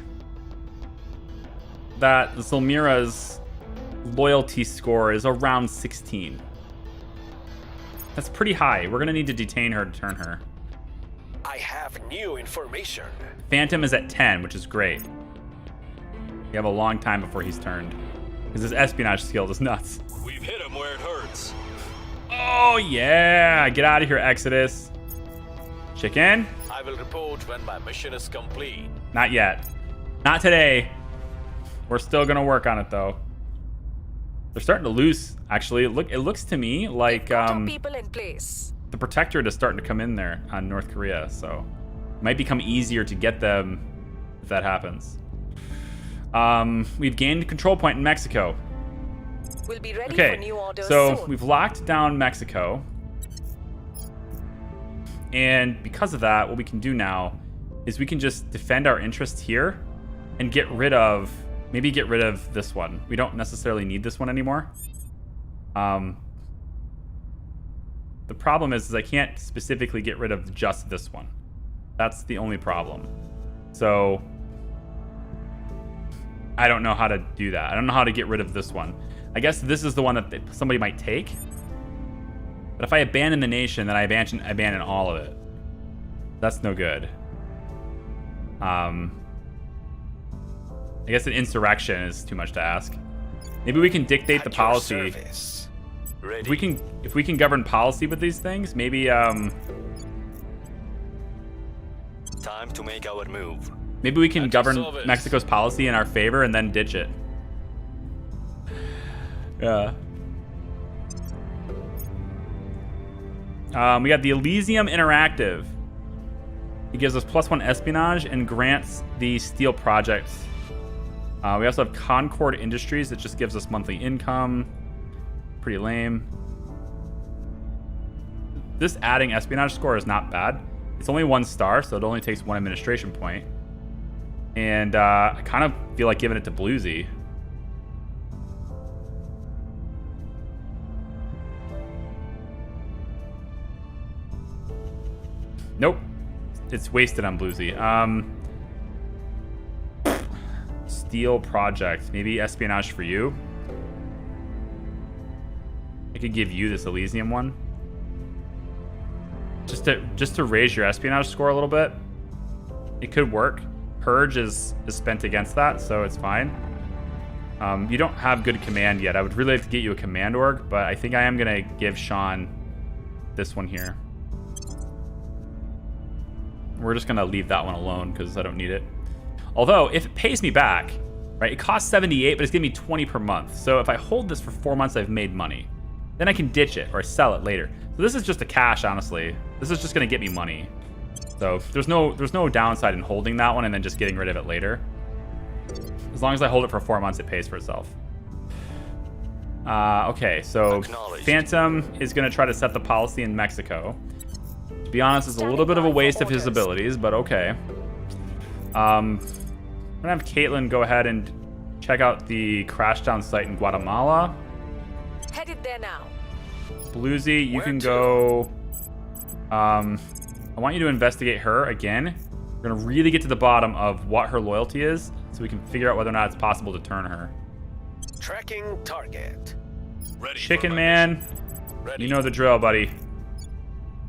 that Zulmira's loyalty score is around 16. That's pretty high. We're gonna need to detain her to turn her. I have new information. Phantom is at 10, which is great. We have a long time before he's turned. Because his espionage skill is nuts. We've hit him where it hurts. Oh, yeah. Get out of here, Exodus. Chicken? I will report when my mission is complete. Not yet. Not today. We're still going to work on it, though. They're starting to lose, actually. It looks to me like people in place. The Protectorate is starting to come in there on North Korea, so it might become easier to get them if that happens. We've gained control point in Mexico. We'll be ready Okay, for new orders so soon. we've locked down Mexico. And because of that, what we can do now is we can just defend our interests here and get rid of, maybe get rid of this one. We don't necessarily need this one anymore. The problem is I can't specifically get rid of just this one. That's the only problem. So I don't know how to do that. I don't know how to get rid of this one. I guess this is the one that somebody might take. But if I abandon the nation, then I abandon all of it. That's no good. I guess an insurrection is too much to ask. Maybe we can dictate the policy. If we can govern policy with these things, maybe Time to make our move. maybe we can govern Mexico's policy in our favor and then ditch it. Yeah. We got the Elysium Interactive. He gives us +1 espionage and grants the Steel Project. We also have Concord Industries that just gives us monthly income. Pretty lame. this adding espionage score is not bad. It's only 1 star, so it only takes 1 administration point. And I kind of feel like giving it to Bluesy. Nope. It's wasted on Bluesy. Steel project. Maybe espionage for you. I could give you this Elysium one. Just to raise your espionage score a little bit. It could work. Purge is spent against that, so it's fine. You don't have good command yet. I would really like to get you a command org, but I think I am gonna give Sean this one here. We're just gonna leave that one alone because I don't need it. Although, if it pays me back, right, it costs 78, but it's giving me 20 per month. So if I hold this for 4 months, I've made money. Then I can ditch it or sell it later. So this is just a cash, honestly. This is just gonna get me money. So there's no downside in holding that one and then just getting rid of it later. As long as I hold it for 4 months, it pays for itself. Okay, so Phantom is gonna try to set the policy in Mexico. To be honest, it's a little bit of a waste of his abilities, but okay. I'm gonna have Caitlin go ahead and check out the crashdown site in Guatemala. Headed there now. Bluesy, you can go. I want you to investigate her again. We're gonna really get to the bottom of what her loyalty is, so we can figure out whether or not it's possible to turn her. Tracking target. Ready. Chicken Man, you know the drill, buddy.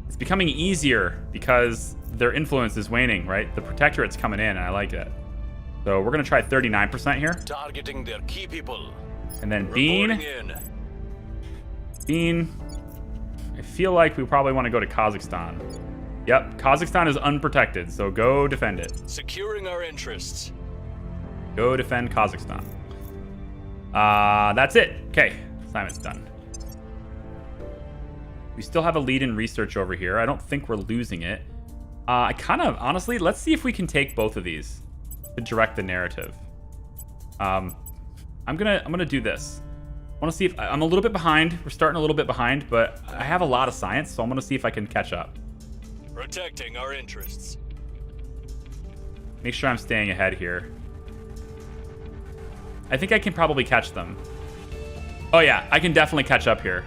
It's becoming easier because their influence is waning, right? The Protectorate's coming in, and I like it. So we're gonna try 39% here. Targeting their key people. And then Bean. In. Bean. I feel like we probably want to go to Kazakhstan. Yep, Kazakhstan is unprotected, so go defend it. Securing our interests. Go defend Kazakhstan. That's it. Okay, assignment's done. We still have a lead in research over here. I don't think we're losing it. I kind of, honestly, let's see if we can take both of these to direct the narrative. I'm gonna do this. I want to see if I'm a little bit behind. We're starting a little bit behind, but I have a lot of science, so I'm gonna see if I can catch up. Protecting our interests. Make sure I'm staying ahead here. I think I can probably catch them. Oh yeah, I can definitely catch up here.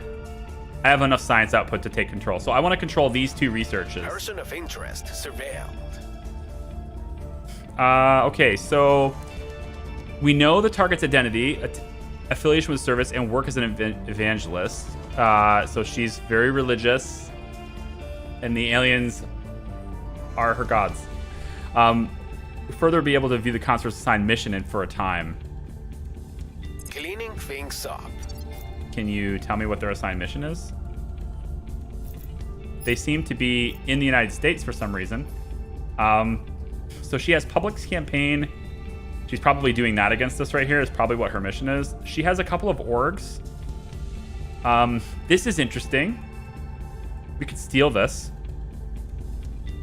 I have enough science output to take control. So I want to control these 2 researches. Person of interest surveilled. Okay, so we know the target's identity, affiliation with service, and work as an evangelist. So she's very religious, and the aliens are her gods. Further, be able to view the consort's assigned mission in for a time. Cleaning things up. Can you tell me what their assigned mission is? They seem to be in the United States for some reason. So she has public campaign. She's probably doing that against us right here is probably what her mission is. She has a couple of orgs. This is interesting. We could steal this.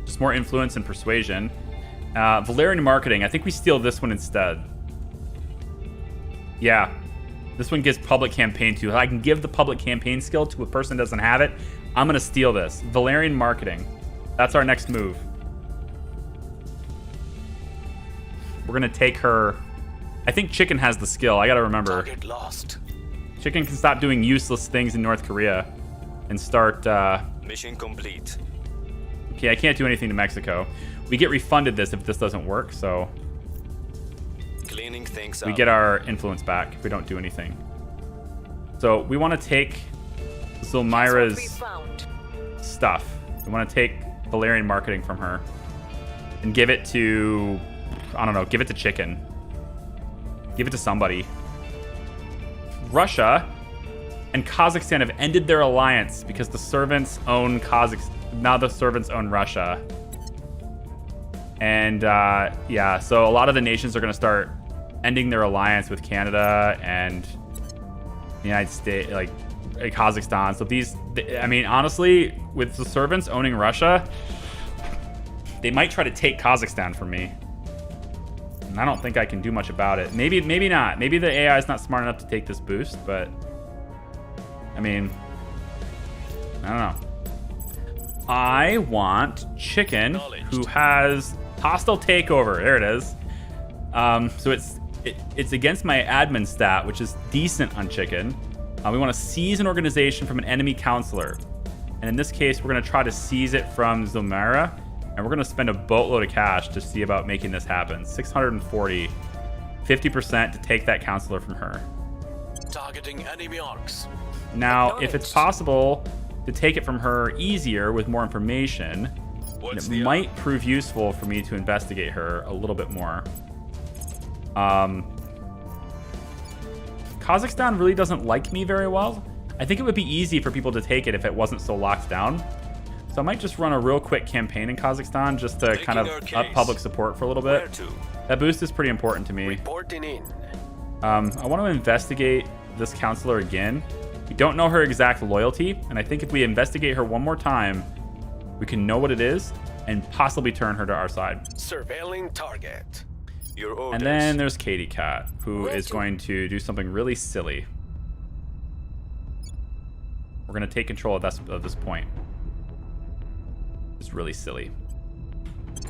Just more influence and persuasion. Valerian marketing. I think we steal this one instead. Yeah. This one gives public campaign too. I can give the public campaign skill to a person who doesn't have it. I'm going to steal this. Valerian marketing. That's our next move. We're going to take her. I think Chicken has the skill. I got to remember. Target lost. Chicken can stop doing useless things in North Korea and start... Mission complete. Okay, I can't do anything to Mexico. We get refunded this if this doesn't work, so... Cleaning things we up. get our influence back if we don't do anything. So we want to take Zulmira's stuff. We want to take Valerian marketing from her and give it to, I don't know, give it to Chicken. Give it to somebody. Russia and Kazakhstan have ended their alliance because the servants own Kazakhstan. Now the servants own Russia. And yeah, so a lot of the nations are going to start ending their alliance with Canada and the United States, like Kazakhstan. So these, I mean, honestly, with the servants owning Russia, they might try to take Kazakhstan from me. And I don't think I can do much about it. Maybe not. Maybe the AI is not smart enough to take this boost, but I mean, I don't know. I want Chicken, who has hostile takeover. There it is. So it's against my admin stat, which is decent on Chicken. We want to seize an organization from an enemy counselor. And in this case, we're going to try to seize it from Zomara. And we're going to spend a boatload of cash to see about making this happen. 640, 50% to take that counselor from her. Targeting enemy arcs. Now, if it's possible to take it from her easier with more information, it might prove useful for me to investigate her a little bit more. Kazakhstan really doesn't like me very well. I think it would be easy for people to take it if it wasn't so locked down. So I might just run a real quick campaign in Kazakhstan just to kind of up public support for a little bit. That boost is pretty important to me. Reporting in. I want to investigate this counselor again. We don't know her exact loyalty, and I think if we investigate her one more time, we can know what it is and possibly turn her to our side. Surveilling target. Your orders. And then there's Katie Cat, who is going to do something really silly. We're going to take control of this point. It's really silly.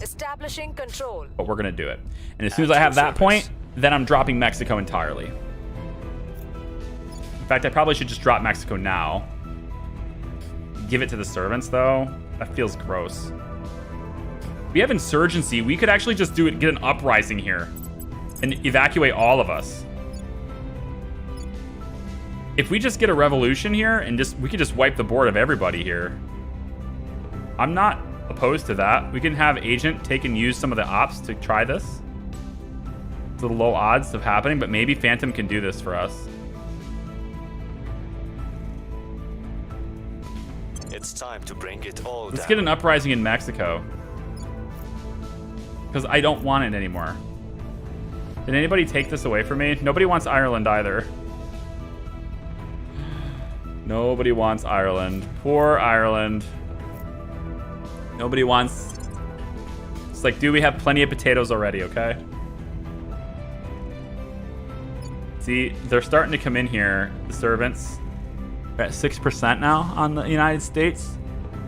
Establishing control. But we're going to do it. And as soon as I have that point, then I'm dropping Mexico entirely. In fact, I probably should just drop Mexico now. Give it to the servants, though. That feels gross. We have insurgency. We could actually just do it, get an uprising here and evacuate all of us. If we just get a revolution here and we could just wipe the board of everybody here. I'm not opposed to that. We can have Agent take and use some of the ops to try this. It's a low odds of happening, but maybe Phantom can do this for us. It's time to bring it all Let's down. get an uprising in Mexico. Because I don't want it anymore. Did anybody take this away from me? Nobody wants Ireland either. Nobody wants Ireland. Poor Ireland. Nobody wants... It's like, dude, we have plenty of potatoes already, okay? See, they're starting to come in here, the servants. We're at 6% now on the United States.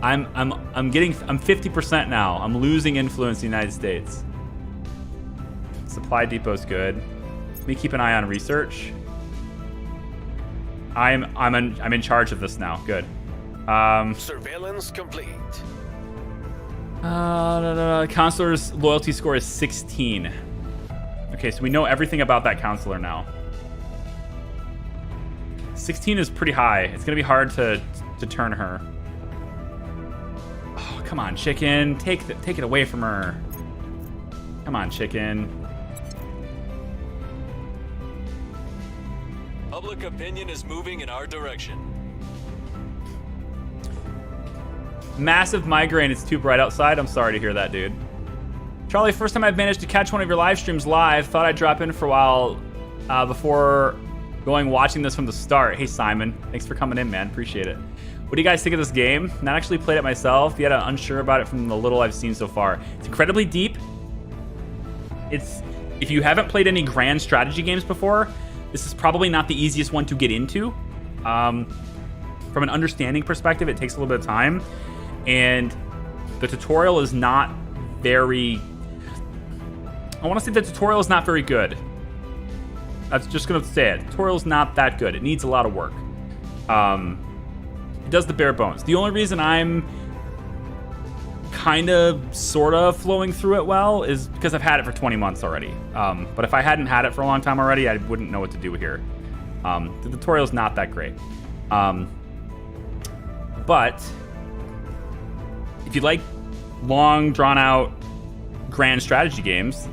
I'm 50% now. I'm losing influence in the United States. Supply depot's good. Let me keep an eye on research. I'm in charge of this now. Good. Surveillance complete. Counselor's loyalty score is 16. Okay, so we know everything about that counselor now. 16 is pretty high. It's gonna be hard to turn her. Oh, come on, Chicken. Take it away from her. Come on, Chicken. Public opinion is moving in our direction. Massive migraine. It's too bright outside. I'm sorry to hear that, dude. Charlie, first time I've managed to catch one of your live streams live. Thought I'd drop in for a while before watching this from the start. Hey, Simon. Thanks for coming in, man. Appreciate it. What do you guys think of this game? Not actually played it myself, yet I'm unsure about it from the little I've seen so far. It's incredibly deep. If you haven't played any grand strategy games before, this is probably not the easiest one to get into. From an understanding perspective, it takes a little bit of time. And the tutorial is not very... I want to say the tutorial is not very good. I'm just going to say it. The tutorial is not that good. It needs a lot of work. It does the bare bones. The only reason I'm kind of, sort of flowing through it well is because I've had it for 20 months already. But if I hadn't had it for a long time already, I wouldn't know what to do here. The tutorial is not that great. But if you like long, drawn-out, grand strategy games,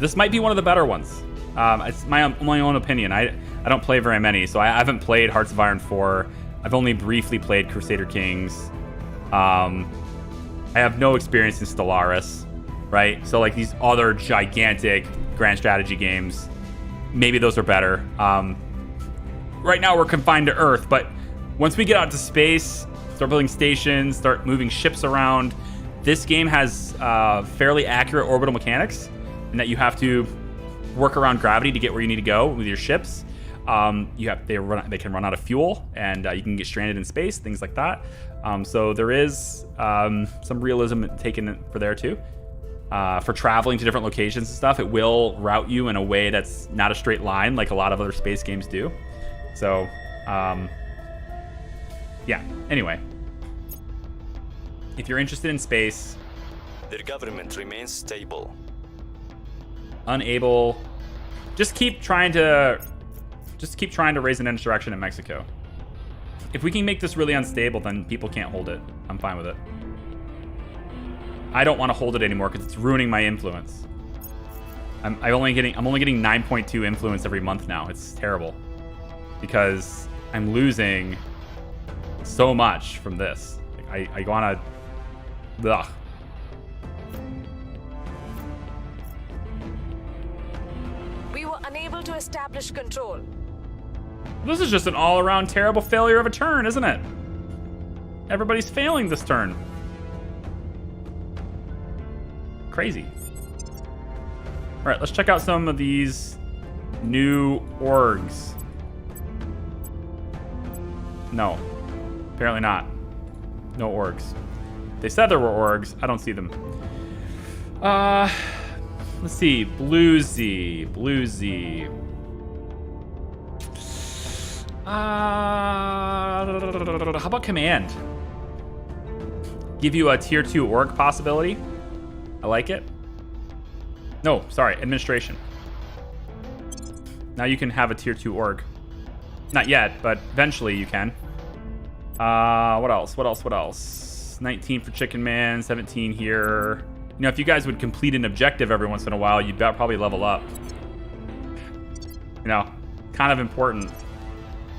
this might be one of the better ones. It's my own opinion. I don't play very many, so I haven't played Hearts of Iron 4. I've only briefly played Crusader Kings. I have no experience in Stellaris, right? So like these other gigantic grand strategy games, maybe those are better. Right now we're confined to Earth, but once we get out to space, start building stations, start moving ships around, this game has fairly accurate orbital mechanics in that you have to work around gravity to get where you need to go with your ships. they can run out of fuel, and you can get stranded in space, things like that. So there is some realism taken for there too. For traveling to different locations and stuff, it will route you in a way that's not a straight line like a lot of other space games do. So, yeah. Anyway, if you're interested in space, their government remains stable. Unable, just keep trying to raise an insurrection in Mexico. If we can make this really unstable, then people can't hold it. I'm fine with it. I don't want to hold it anymore because it's ruining my influence. I'm only getting 9.2 influence every month now. It's terrible because I'm losing so much from this. Like, I go on a ugh. We were unable to establish control. This is just an all-around terrible failure of a turn, isn't it? Everybody's failing this turn. Crazy. All right, let's check out some of these new orgs. No, apparently not. No orgs. They said there were orgs. I don't see them. Let's see. Bluesy. How about command? Give you a tier 2 org possibility. I like it. No, sorry, administration. Now you can have a tier 2 org. Not yet, but eventually you can. What else? 19 for Chicken Man, 17 here. You know, if you guys would complete an objective every once in a while, you'd probably level up. You know, kind of important.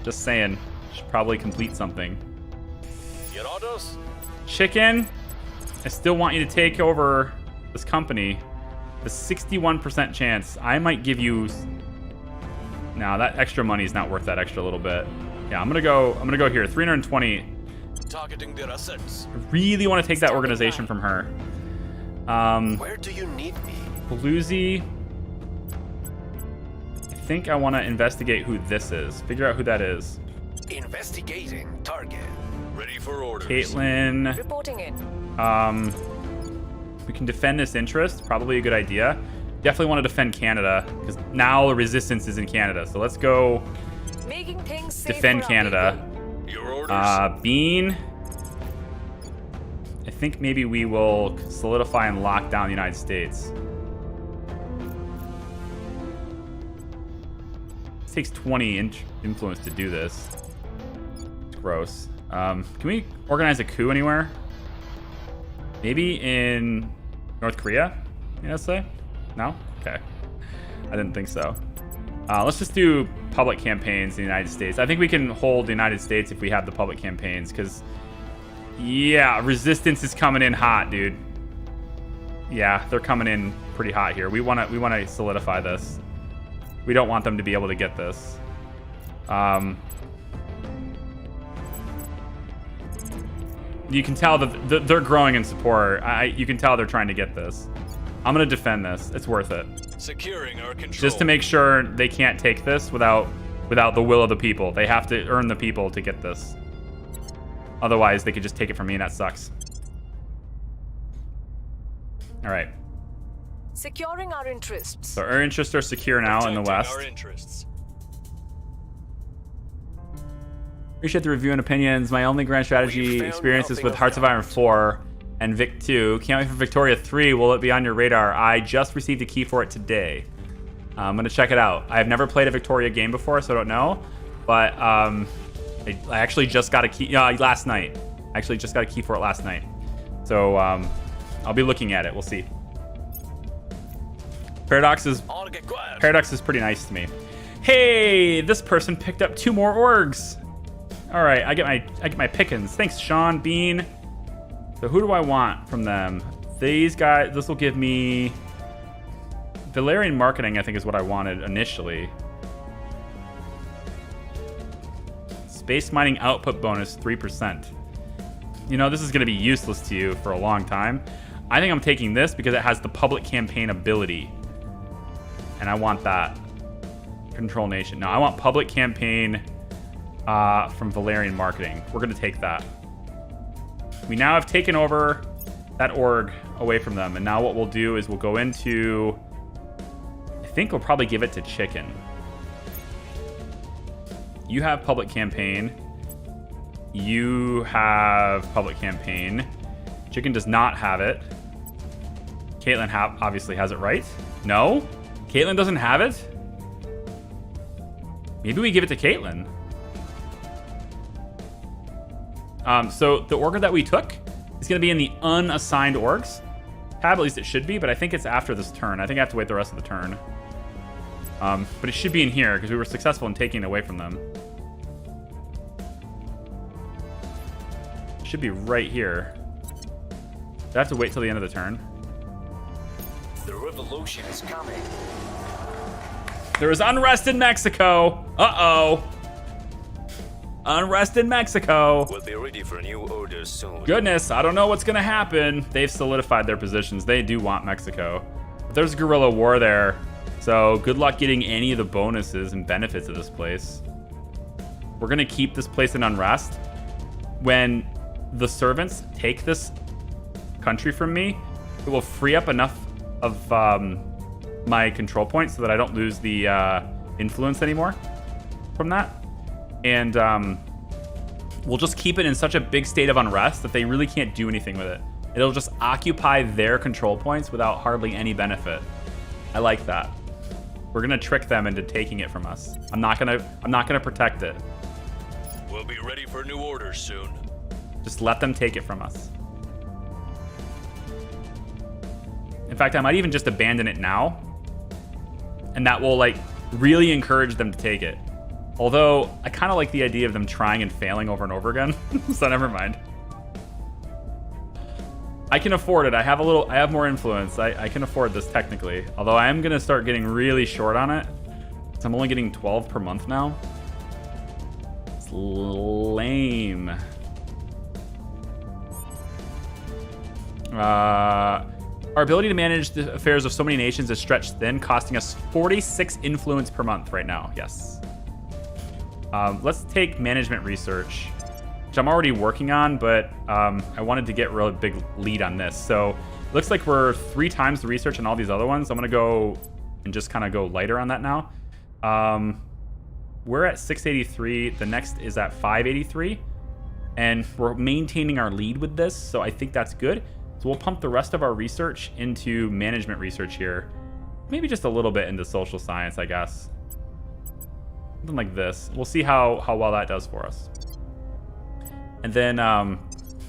Just saying, should probably complete something. Your orders? Chicken, I still want you to take over this company. The 61% chance. I might give you. No, that extra money is not worth that extra little bit. Yeah, I'm gonna go here. 320. Targeting their assets. I really want to take that organization from her. Where do you need me? Bluesy. I think I want to investigate who this is. Figure out who that is. Investigating target. Ready for orders. Caitlin. Reporting in. We can defend this interest. Probably a good idea. Definitely want to defend Canada because now the resistance is in Canada. So let's go Making things safe defend for Canada. Your orders. Bean. I think maybe we will solidify and lock down the United States. It takes 20 influence to do this. It's gross. Can we organize a coup anywhere? Maybe in North Korea? You know, say? No? Okay. I didn't think so. Let's just do public campaigns in the United States. I think we can hold the United States if we have the public campaigns, because, yeah, resistance is coming in hot, dude. Yeah, they're coming in pretty hot here. We want to solidify this. We don't want them to be able to get this. You can tell that they're growing in support. You can tell they're trying to get this. I'm going to defend this. It's worth it. Securing our control. Just to make sure they can't take this without the will of the people. They have to earn the people to get this. Otherwise, they could just take it from me, and that sucks. All right. Securing our interests. So our interests are secure now in the West. Our interests. Appreciate the review and opinions. My only grand strategy experiences with Hearts of Iron 4 and Vic 2. Can't wait for Victoria 3. Will it be on your radar? I just received a key for it today. I'm going to check it out. I've never played a Victoria game before, so I don't know. But I actually just got a key last night. I actually just got a key for it last night. So I'll be looking at it. We'll see. Paradox is pretty nice to me. Hey, this person picked up 2 more orgs. All right, I get my pickings. Thanks, Sean Bean. So who do I want from them? These guys. This will give me Valerian marketing. I think is what I wanted initially. Space mining output bonus 3%. You know, this is going to be useless to you for a long time. I think I'm taking this because it has the public campaign ability, and I want that. control nation. No, I want public campaign from Valerian marketing. We're going to take that. We now have taken over that org away from them. And now what we'll do is we'll go into... I think we'll probably give it to Chicken. You have public campaign. You have public campaign. Chicken does not have it. Caitlin obviously has it, right? No? Caitlin doesn't have it? Maybe we give it to Caitlin. So the org that we took is going to be in the unassigned orgs tab. At least it should be, but I think it's after this turn. I think I have to wait the rest of the turn. But it should be in here because we were successful in taking it away from them. It should be right here. Do I have to wait till the end of the turn? The revolution is coming. There is unrest in Mexico. Uh-oh. Unrest in Mexico. We'll be ready for new orders soon. Goodness, I don't know what's going to happen. They've solidified their positions. They do want Mexico. But there's guerrilla war there. So good luck getting any of the bonuses and benefits of this place. We're going to keep this place in unrest. When the servants take this country from me, it will free up enough of my control points so that I don't lose the influence anymore from that. And we'll just keep it in such a big state of unrest that they really can't do anything with it. It'll just occupy their control points without hardly any benefit. I like that. We're gonna trick them into taking it from us. I'm not gonna protect it. We'll be ready for new orders soon. Just let them take it from us. In fact, I might even just abandon it now. And that will like really encourage them to take it. Although I kind of like the idea of them trying and failing over and over again. So never mind. I can afford it. I have more influence. I can afford this technically. Although I am going to start getting really short on it. So I'm only getting 12 per month now. It's lame. Our ability to manage the affairs of so many nations is stretched thin, costing us 46 influence per month right now. Yes. Let's take management research, which I'm already working on, but I wanted to get a really big lead on this. So it looks like we're 3 times the research on all these other ones. I'm going to go and just kind of go lighter on that now. We're at 683. The next is at 583. And we're maintaining our lead with this, so I think that's good. So we'll pump the rest of our research into management research here. Maybe just a little bit into social science, I guess. Something like this. We'll see how well that does for us. And then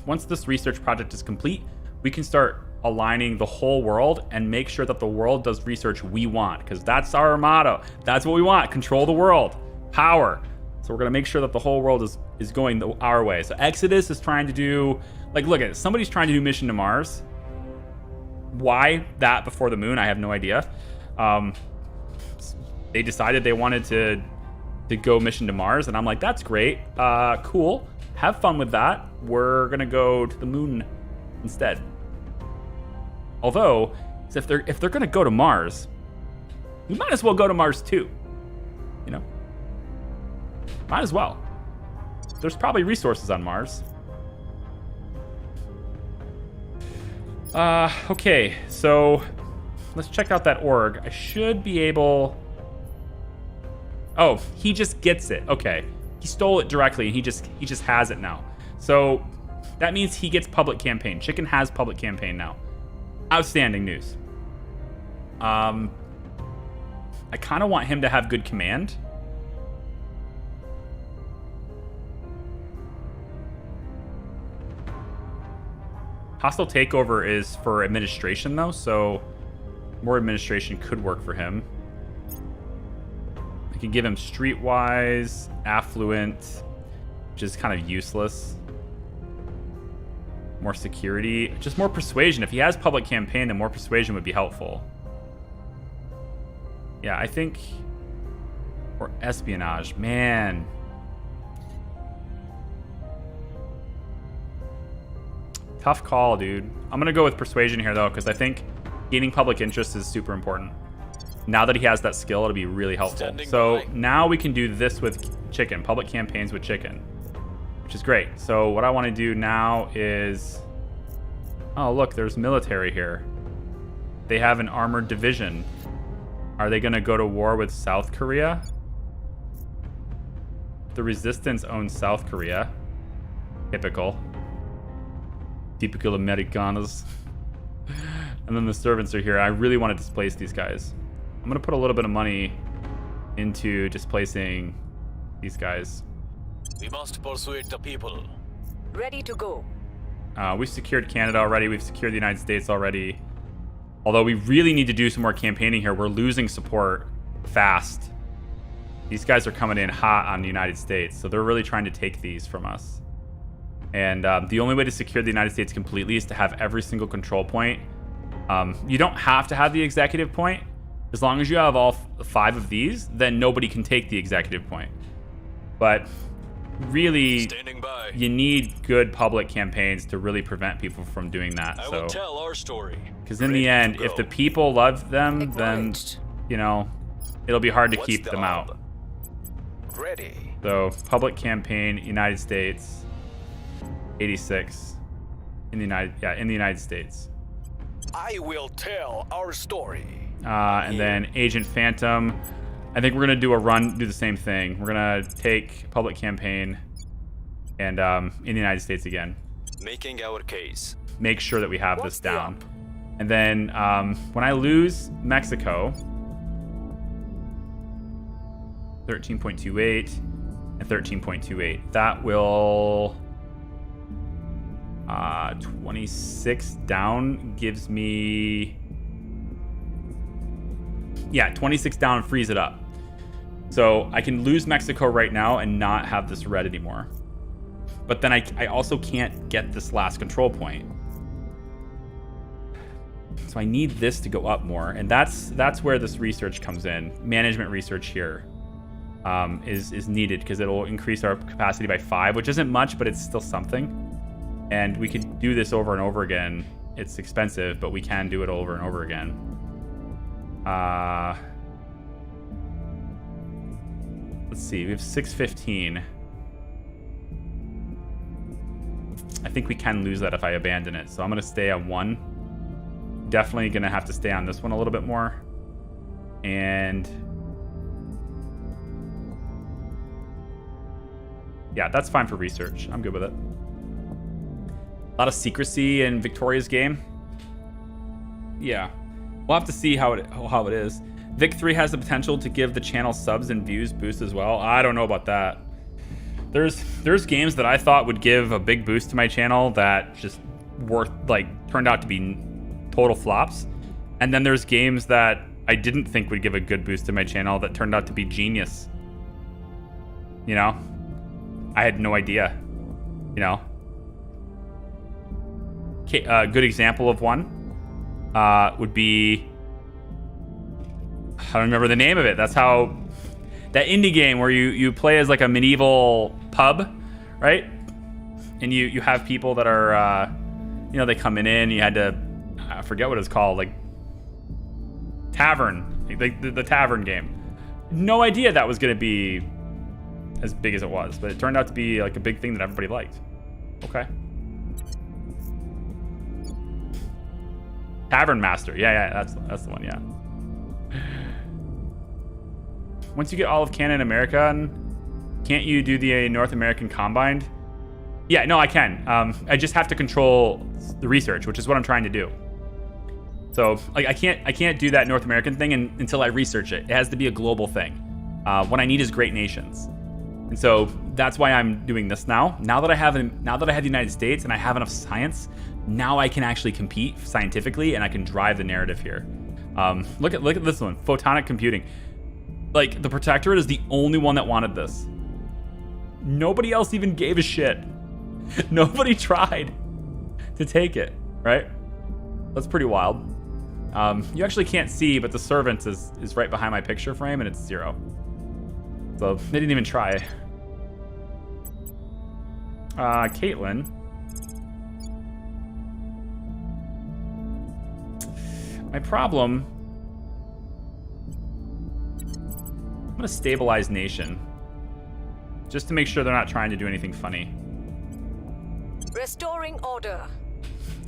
once this research project is complete, we can start aligning the whole world and make sure that the world does research we want, because that's our motto. That's what we want. Control the world. Power. So we're going to make sure that the whole world is going our way. So Exodus is trying to do... Like, look at it. Somebody's trying to do mission to Mars. Why that before the moon? I have no idea. They decided they wanted to go mission to Mars, and I'm like, that's great. Cool. Have fun with that. We're gonna go to the moon instead. Although, if they're gonna go to Mars, we might as well go to Mars too. You know, might as well. There's probably resources on Mars. Okay, so let's check out that org. I should be able... Oh, he just gets it. Okay. He stole it directly and he just has it now. So that means he gets public campaign. Chicken has public campaign now. Outstanding news. I kind of want him to have good command. Hostile takeover is for administration though, so more administration could work for him. I can give him streetwise, affluent, which is kind of useless. More security, just more persuasion. If he has public campaign, then more persuasion would be helpful. Yeah, I think, or espionage, man. Tough call, dude. I'm gonna go with persuasion here though, because I think gaining public interest is super important. Now that he has that skill, it'll be really helpful. Standing So by. now we can do this with chicken, public campaigns with chicken, which is great. So what I want to do now is, oh look, there's military here. They have an armored division. Are they going to go to war with South Korea? The resistance owns South Korea. Typical Americanos. And then the servants are here. I really want to displace these guys. I'm going to put a little bit of money into displacing these guys. We must persuade the people. Ready to go. We've secured Canada already. We've secured the United States already. Although we really need to do some more campaigning here. We're losing support fast. These guys are coming in hot on the United States. So they're really trying to take these from us. And the only way to secure the United States completely is to have every single control point. You don't have to have the executive point. As long as you have all 5 of these, then nobody can take the executive point. But really, you need good public campaigns to really prevent people from doing that. I will tell our story. Because in the end, if the people love them, then, you know, it'll be hard to keep them out. Ready. So, public campaign, United States, 86 in the United States. I will tell our story. And then Agent Phantom. I think we're gonna do the same thing. We're gonna take public campaign and in the United States again. Making our case. Make sure that we have this down. And then when I lose Mexico, 13.28 and 13.28. That will 26 down gives me 26 down frees it up. So I can lose Mexico right now and not have this red anymore. But then I also can't get this last control point. So I need this to go up more, and that's where this research comes in. Management research here is needed because it'll increase our capacity by 5, which isn't much, but it's still something. And we could do this over and over again. It's expensive, but we can do it over and over again. Let's see, we have 615. I think we can lose that if I abandon it, so I'm gonna stay on 1. Definitely gonna have to stay on this one a little bit more. And yeah, that's fine for research. I'm good with it. A lot of secrecy in Victoria's game. Yeah, we'll have to see how it is. Vic 3 has the potential to give the channel subs and views boost as well. I don't know about that. There's games that I thought would give a big boost to my channel that just turned out to be total flops. And then there's games that I didn't think would give a good boost to my channel that turned out to be genius. You know? I had no idea. You know? Okay, a good example of one would be, I don't remember the name of it. That's how, that indie game where you play as like a medieval pub, right? And you have people that are, you know, they come in, you had to, I forget what it's called, like tavern, like the tavern game. No idea that was going to be as big as it was, but it turned out to be like a big thing that everybody liked. Okay. Tavern Master. Yeah, that's the one, yeah. Once you get all of Canada and America, can't you do the North American combined? Yeah, no, I can. I just have to control the research, which is what I'm trying to do. So, like, I can't do that North American thing until I research it. It has to be a global thing. What I need is great nations, and so that's why I'm doing this now. Now that I have the United States and I have enough science, now I can actually compete scientifically and I can drive the narrative here. Look at this one, photonic computing. Like, the Protectorate is the only one that wanted this. Nobody else even gave a shit. Nobody tried to take it, right? That's pretty wild. You actually can't see, but the servants is right behind my picture frame and it's 0. So they didn't even try. Caitlin. My problem gonna stabilize nation. Just to make sure they're not trying to do anything funny. Restoring order.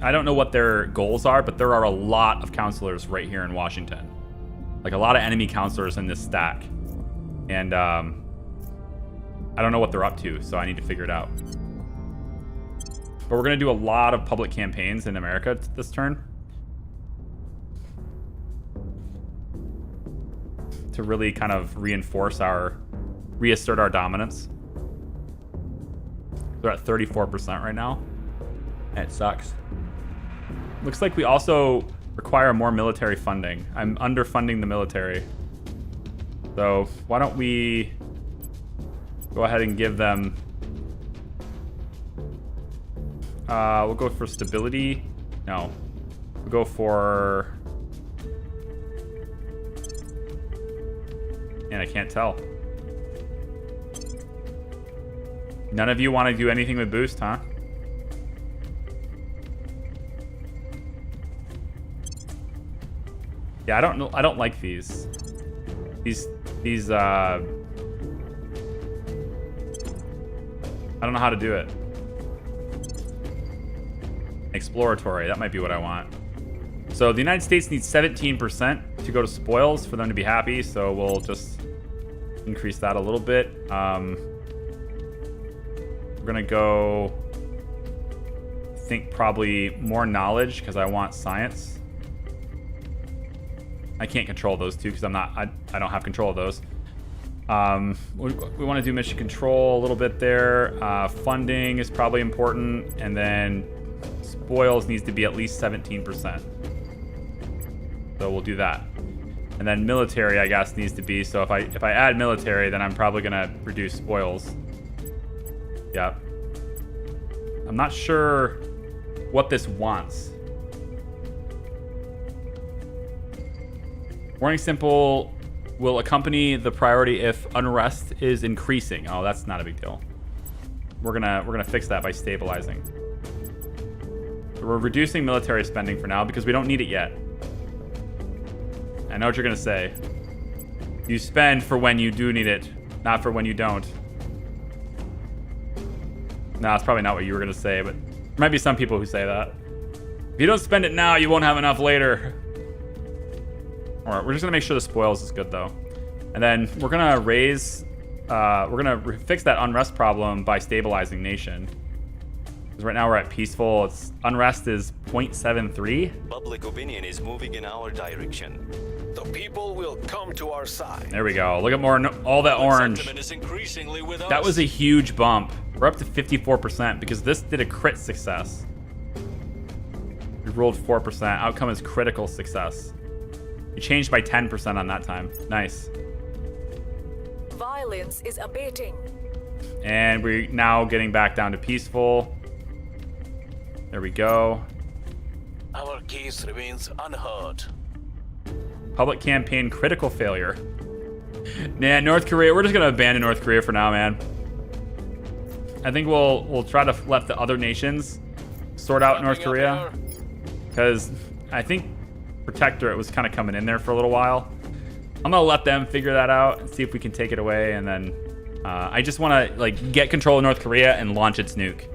I don't know what their goals are, but there are a lot of counselors right here in Washington. Like a lot of enemy counselors in this stack. And I don't know what they're up to, so I need to figure it out. But we're going to do a lot of public campaigns in America this turn. To really kind of reassert our dominance. They're at 34% right now. And it sucks. Looks like we also require more military funding. I'm underfunding the military. So why don't we go ahead and give them... we'll go for stability. No. We'll go for... And I can't tell. None of you want to do anything with boost, huh? Yeah, I don't know. I don't like these. These I don't know how to do it. Exploratory, that might be what I want. So the United States needs 17% to go to spoils for them to be happy, so we'll just increase that a little bit. We're gonna go, I think probably more knowledge because I want science. I can't control those two because I don't have control of those. We want to do mission control a little bit there. Funding is probably important, and then spoils needs to be at least 17%. So we'll do that. And then military, I guess, needs to be. So if I add military, then I'm probably gonna reduce spoils. Yep. I'm not sure what this wants. Warning simple will accompany the priority if unrest is increasing. Oh, that's not a big deal. We're gonna fix that by stabilizing. So we're reducing military spending for now because we don't need it yet. I know what you're gonna say. You spend for when you do need it, not for when you don't. No, that's probably not what you were gonna say, but there might be some people who say that. If you don't spend it now, you won't have enough later. All right, we're just gonna make sure the spoils is good though. And then we're gonna raise, we're gonna fix that unrest problem by stabilizing nation. Because right now we're at peaceful. Unrest is 0.73. Public opinion is moving in our direction. The people will come to our side. There we go. Look at more, all that orange. Sentiment is increasingly with us. That was a huge bump. We're up to 54% because this did a crit success. We rolled 4%. Outcome is critical success. We changed by 10% on that time. Nice. Violence is abating. And we're now getting back down to peaceful. There we go. Our case remains unheard. Public campaign critical failure. Nah, North Korea. We're just gonna abandon North Korea for now, man. I think we'll try to let the other nations sort out North Korea, because I think Protectorate was kind of coming in there for a little while. I'm gonna let them figure that out and see if we can take it away, and then I just want to like get control of North Korea and launch its nuke,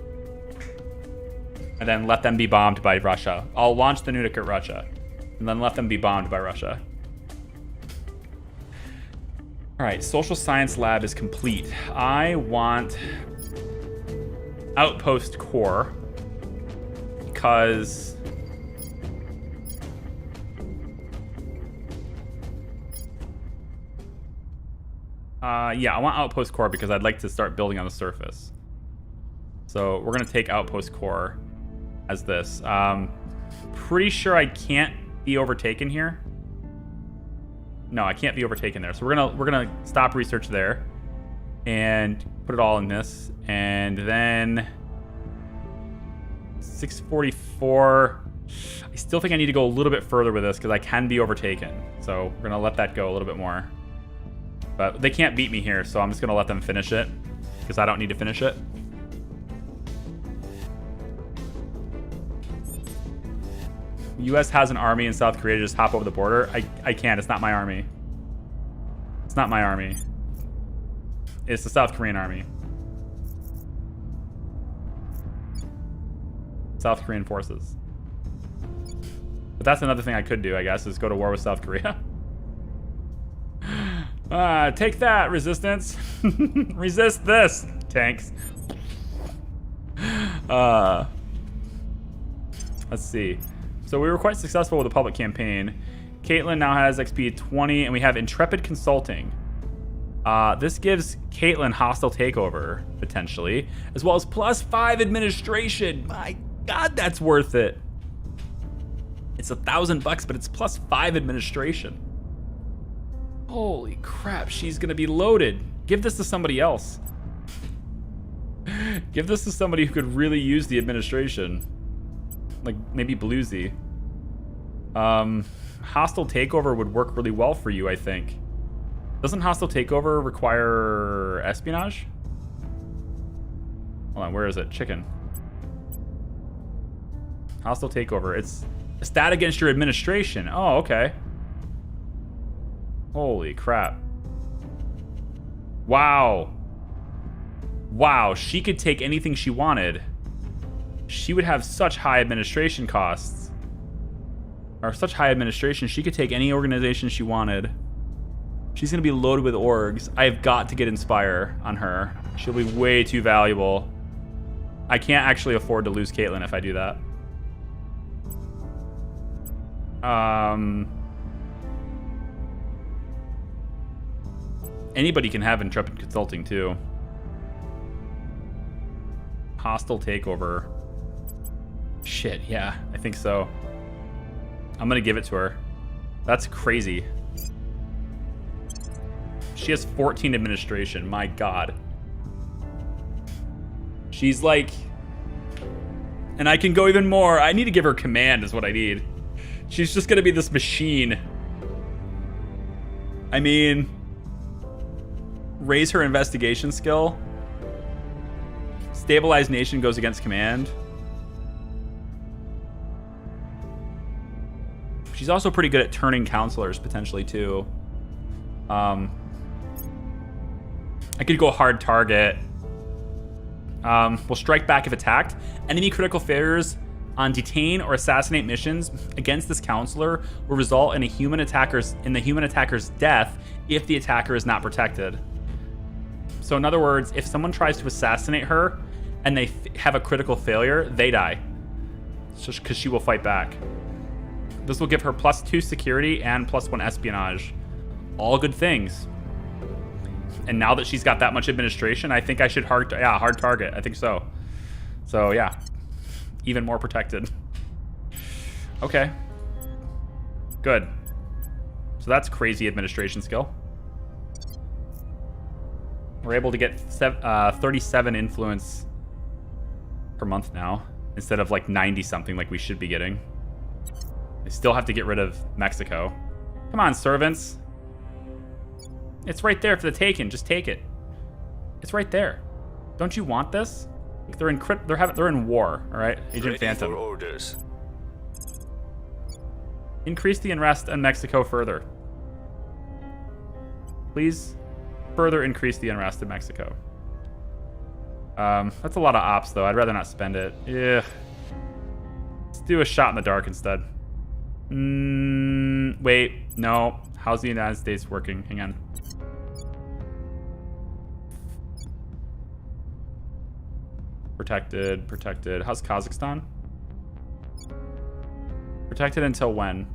and then let them be bombed by Russia. I'll launch the nuke at Russia, and then let them be bombed by Russia. All right, social science lab is complete. I want outpost core because yeah, I want outpost core because I'd like to start building on the surface. So we're gonna take outpost core as this. Pretty sure I can't be overtaken here. No, I can't be overtaken there. So we're gonna stop research there and put it all in this, and then 644. I still think I need to go a little bit further with this because I can be overtaken. So we're gonna let that go a little bit more. But they can't beat me here, so I'm just gonna let them finish it because I don't need to finish it. The U.S. has an army in South Korea to just hop over the border. I can't. It's not my army. It's not my army. It's the South Korean army. South Korean forces. But that's another thing I could do, I guess, is go to war with South Korea. Take that, resistance. Resist this, tanks. Let's see. So we were quite successful with the public campaign. Caitlin now has XP 20, and we have Intrepid Consulting. This gives Caitlin hostile takeover, potentially, as well as +5 administration. My God, that's worth it. It's $1,000, but it's +5 administration. Holy crap, she's gonna be loaded. Give this to somebody else. Give this to somebody who could really use the administration. Like, maybe Bluesy. Hostile takeover would work really well for you, I think. Doesn't hostile takeover require espionage? Hold on, where is it? Chicken. Hostile takeover. It's a stat against your administration. Oh, okay. Holy crap. Wow. Wow, she could take anything she wanted. She would have such high administration costs. Or such high administration, she could take any organization she wanted. She's gonna be loaded with orgs. I have got to get Inspire on her. She'll be way too valuable. I can't actually afford to lose Caitlin if I do that. Anybody can have Intrepid Consulting too. Hostile takeover. Shit, yeah, I think so. I'm gonna give it to her. That's crazy. She has 14 administration, my God. She's like... And I can go even more. I need to give her command is what I need. She's just gonna be this machine. I mean... Raise her investigation skill. Stabilized nation goes against command. She's also pretty good at turning counselors, potentially, too. I could go hard target. We'll strike back if attacked. Enemy critical failures on detain or assassinate missions against this counselor will result in the human attacker's death if the attacker is not protected. So in other words, if someone tries to assassinate her and they have a critical failure, they die. Just because she will fight back. This will give her +2 security and +1 espionage. All good things. And now that she's got that much administration, I think I should hard target. I think so. So yeah, even more protected. Okay. Good. So that's crazy administration skill. We're able to get 37 influence per month now, instead of like 90 something like we should be getting. I still have to get rid of Mexico. Come on, servants. It's right there for the taking. Just take it. It's right there. Don't you want this? Like they're in war. All right, Agent Phantom. For orders. Increase the unrest in Mexico further. Please, further increase the unrest in Mexico. That's a lot of ops, though. I'd rather not spend it. Yeah. Let's do a shot in the dark instead. Wait, no. How's the United States working? Hang on. Protected, protected. How's Kazakhstan? Protected until when?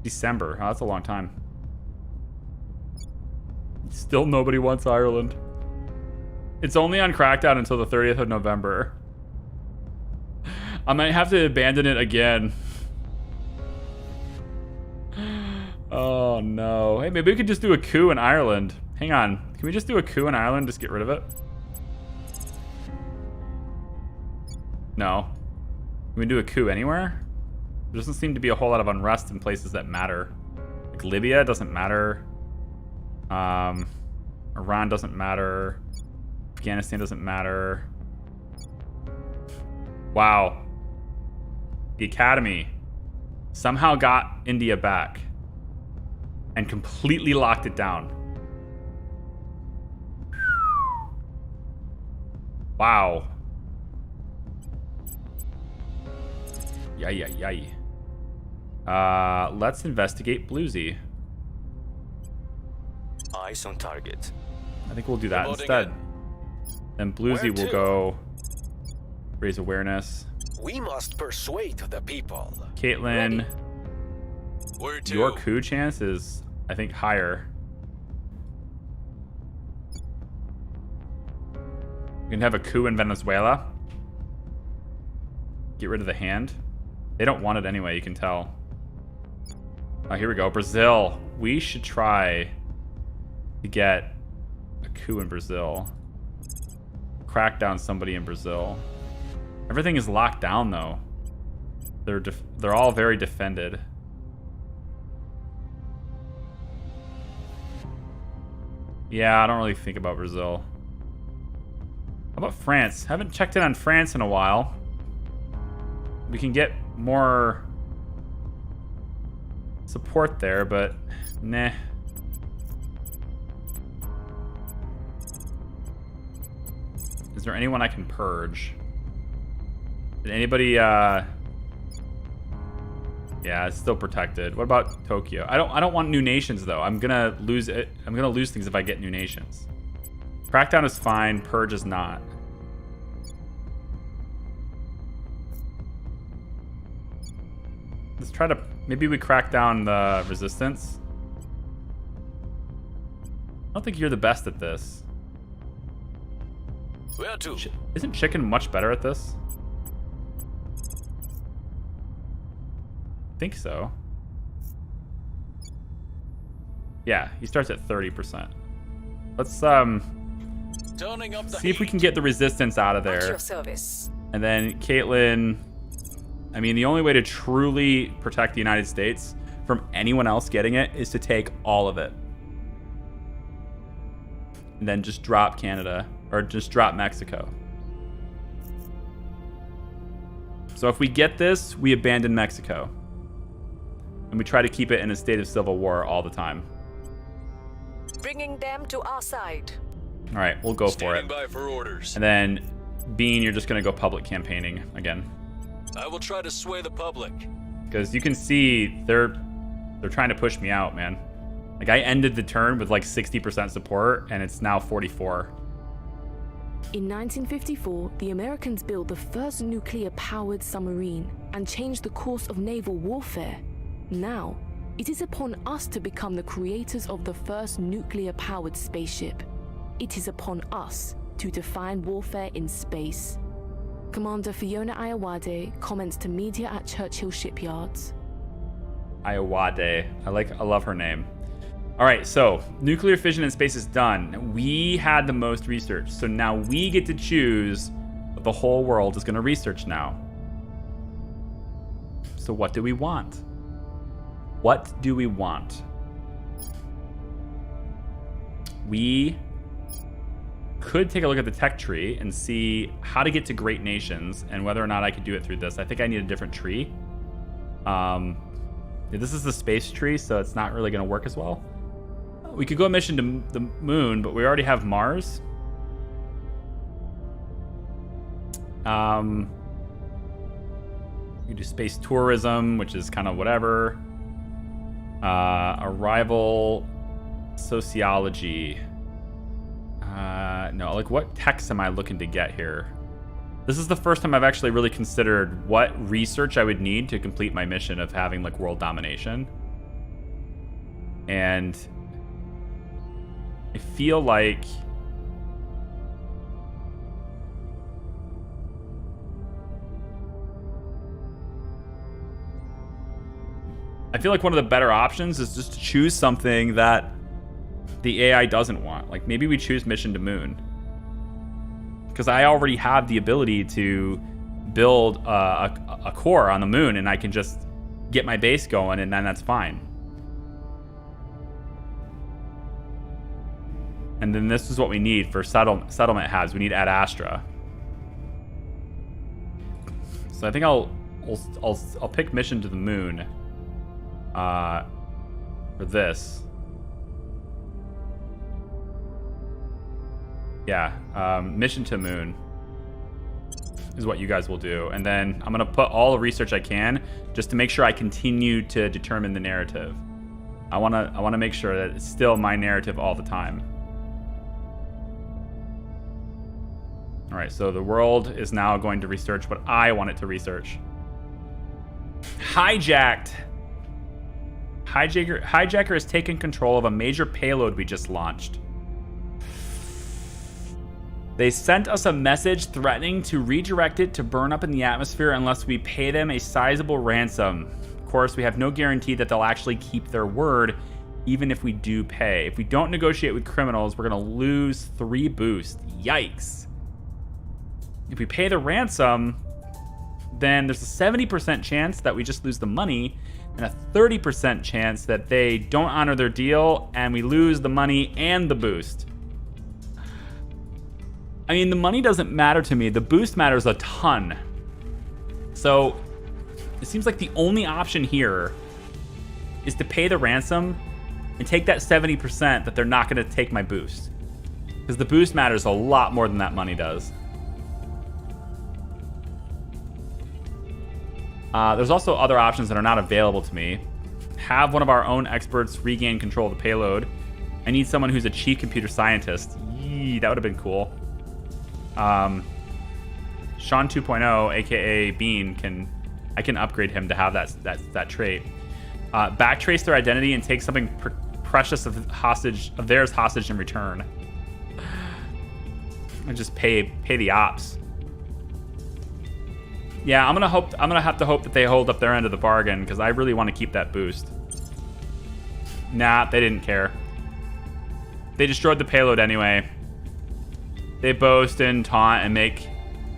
December. Oh, that's a long time. Still nobody wants Ireland. It's only on Crackdown until the 30th of November. I might have to abandon it again. Oh no. Hey, maybe we could just do a coup in Ireland. Hang on. Can we just do a coup in Ireland? Just get rid of it? No. Can we do a coup anywhere? There doesn't seem to be a whole lot of unrest in places that matter. Like Libya doesn't matter. Iran doesn't matter. Afghanistan doesn't matter. Wow. The Academy somehow got India back and completely locked it down. Wow. Yay. Let's investigate Bluesy. Eyes on target. I think we'll do that Remoting instead. in. Then Bluesy will to? go raise awareness. We must persuade the people. Caitlin, Where to? your coup chance is, I think, higher. You can have a coup in Venezuela. Get rid of the hand. They don't want it anyway, you can tell. Oh, here we go. Brazil. We should try to get a coup in Brazil. Crack down somebody in Brazil. Everything is locked down, though. They're all very defended. Yeah, I don't really think about Brazil. How about France? Haven't checked in on France in a while. We can get more support there, but nah. Is there anyone I can purge? Did anybody yeah, it's still protected. What about Tokyo? I don't want new nations though. I'm gonna lose it. I'm gonna lose things if I get new nations. Crackdown is fine, purge is not. Let's try to, maybe we crack down the resistance. I don't think you're the best at this. Where to? Isn't Chicken much better at this? I think so. Yeah, he starts at 30%. Let's Turning up the see if we can get the resistance out of At there. your service. And then Caitlin, I mean, the only way to truly protect the United States from anyone else getting it is to take all of it. And then just drop Canada, or just drop Mexico. So if we get this, we abandon Mexico. And we try to keep it in a state of civil war all the time. Bringing them to our side. All right, we'll go for Standing it. by for orders. And then Bean, you're just going to go public campaigning again. I will try to sway the public. Because you can see they're trying to push me out, man. Like, I ended the turn with like 60% support, and it's now 44. In 1954, the Americans built the first nuclear-powered submarine and changed the course of naval warfare. Now, it is upon us to become the creators of the first nuclear-powered spaceship. It is upon us to define warfare in space. Commander Fiona Ayawade comments to media at Churchill Shipyards. Ayawade. I love her name. All right, so nuclear fission in space is done. We had the most research, so now we get to choose what the whole world is going to research now. So what do we want? What do we want? We could take a look at the tech tree and see how to get to great nations and whether or not I could do it through this. I think I need a different tree. This is the space tree, so it's not really going to work as well. We could go a mission to the moon, but we already have Mars. We do space tourism, which is kind of whatever. Arrival sociology. No, like what techs am I looking to get here? This is the first time I've actually really considered what research I would need to complete my mission of having like world domination. And I feel like one of the better options is just to choose something that the AI doesn't want. Like maybe we choose mission to moon, because I already have the ability to build a core on the moon, and I can just get my base going, and then that's fine. And then this is what we need for settlement hubs. We need Ad Astra. So I think I'll pick mission to the moon for this. Yeah, mission to moon. is what you guys will do. And then I'm going to put all the research I can just to make sure I continue to determine the narrative. I want to make sure that it's still my narrative all the time. All right, so the world is now going to research what I want it to research. Hijacked. Hijacker has taken control of a major payload we just launched. They sent us a message threatening to redirect it to burn up in the atmosphere unless we pay them a sizable ransom. Of course, we have no guarantee that they'll actually keep their word, even if we do pay. If we don't negotiate with criminals, we're going to lose 3 boost. Yikes. If we pay the ransom, then there's a 70% chance that we just lose the money and a 30% chance that they don't honor their deal and we lose the money and the boost. I mean, the money doesn't matter to me. The boost matters a ton. So it seems like the only option here is to pay the ransom and take that 70% that they're not going to take my boost. Because the boost matters a lot more than that money does. There's also other options that are not available to me. Have one of our own experts regain control of the payload. I need someone who's a chief computer scientist. Yee, that would have been cool. Sean 2.0, aka Bean, I can upgrade him to have that trait. Backtrace their identity and take something precious of theirs hostage in return. And just pay the ops. Yeah, I'm gonna have to hope that they hold up their end of the bargain because I really want to keep that boost. Nah, they didn't care. They destroyed the payload anyway. They boast and taunt and make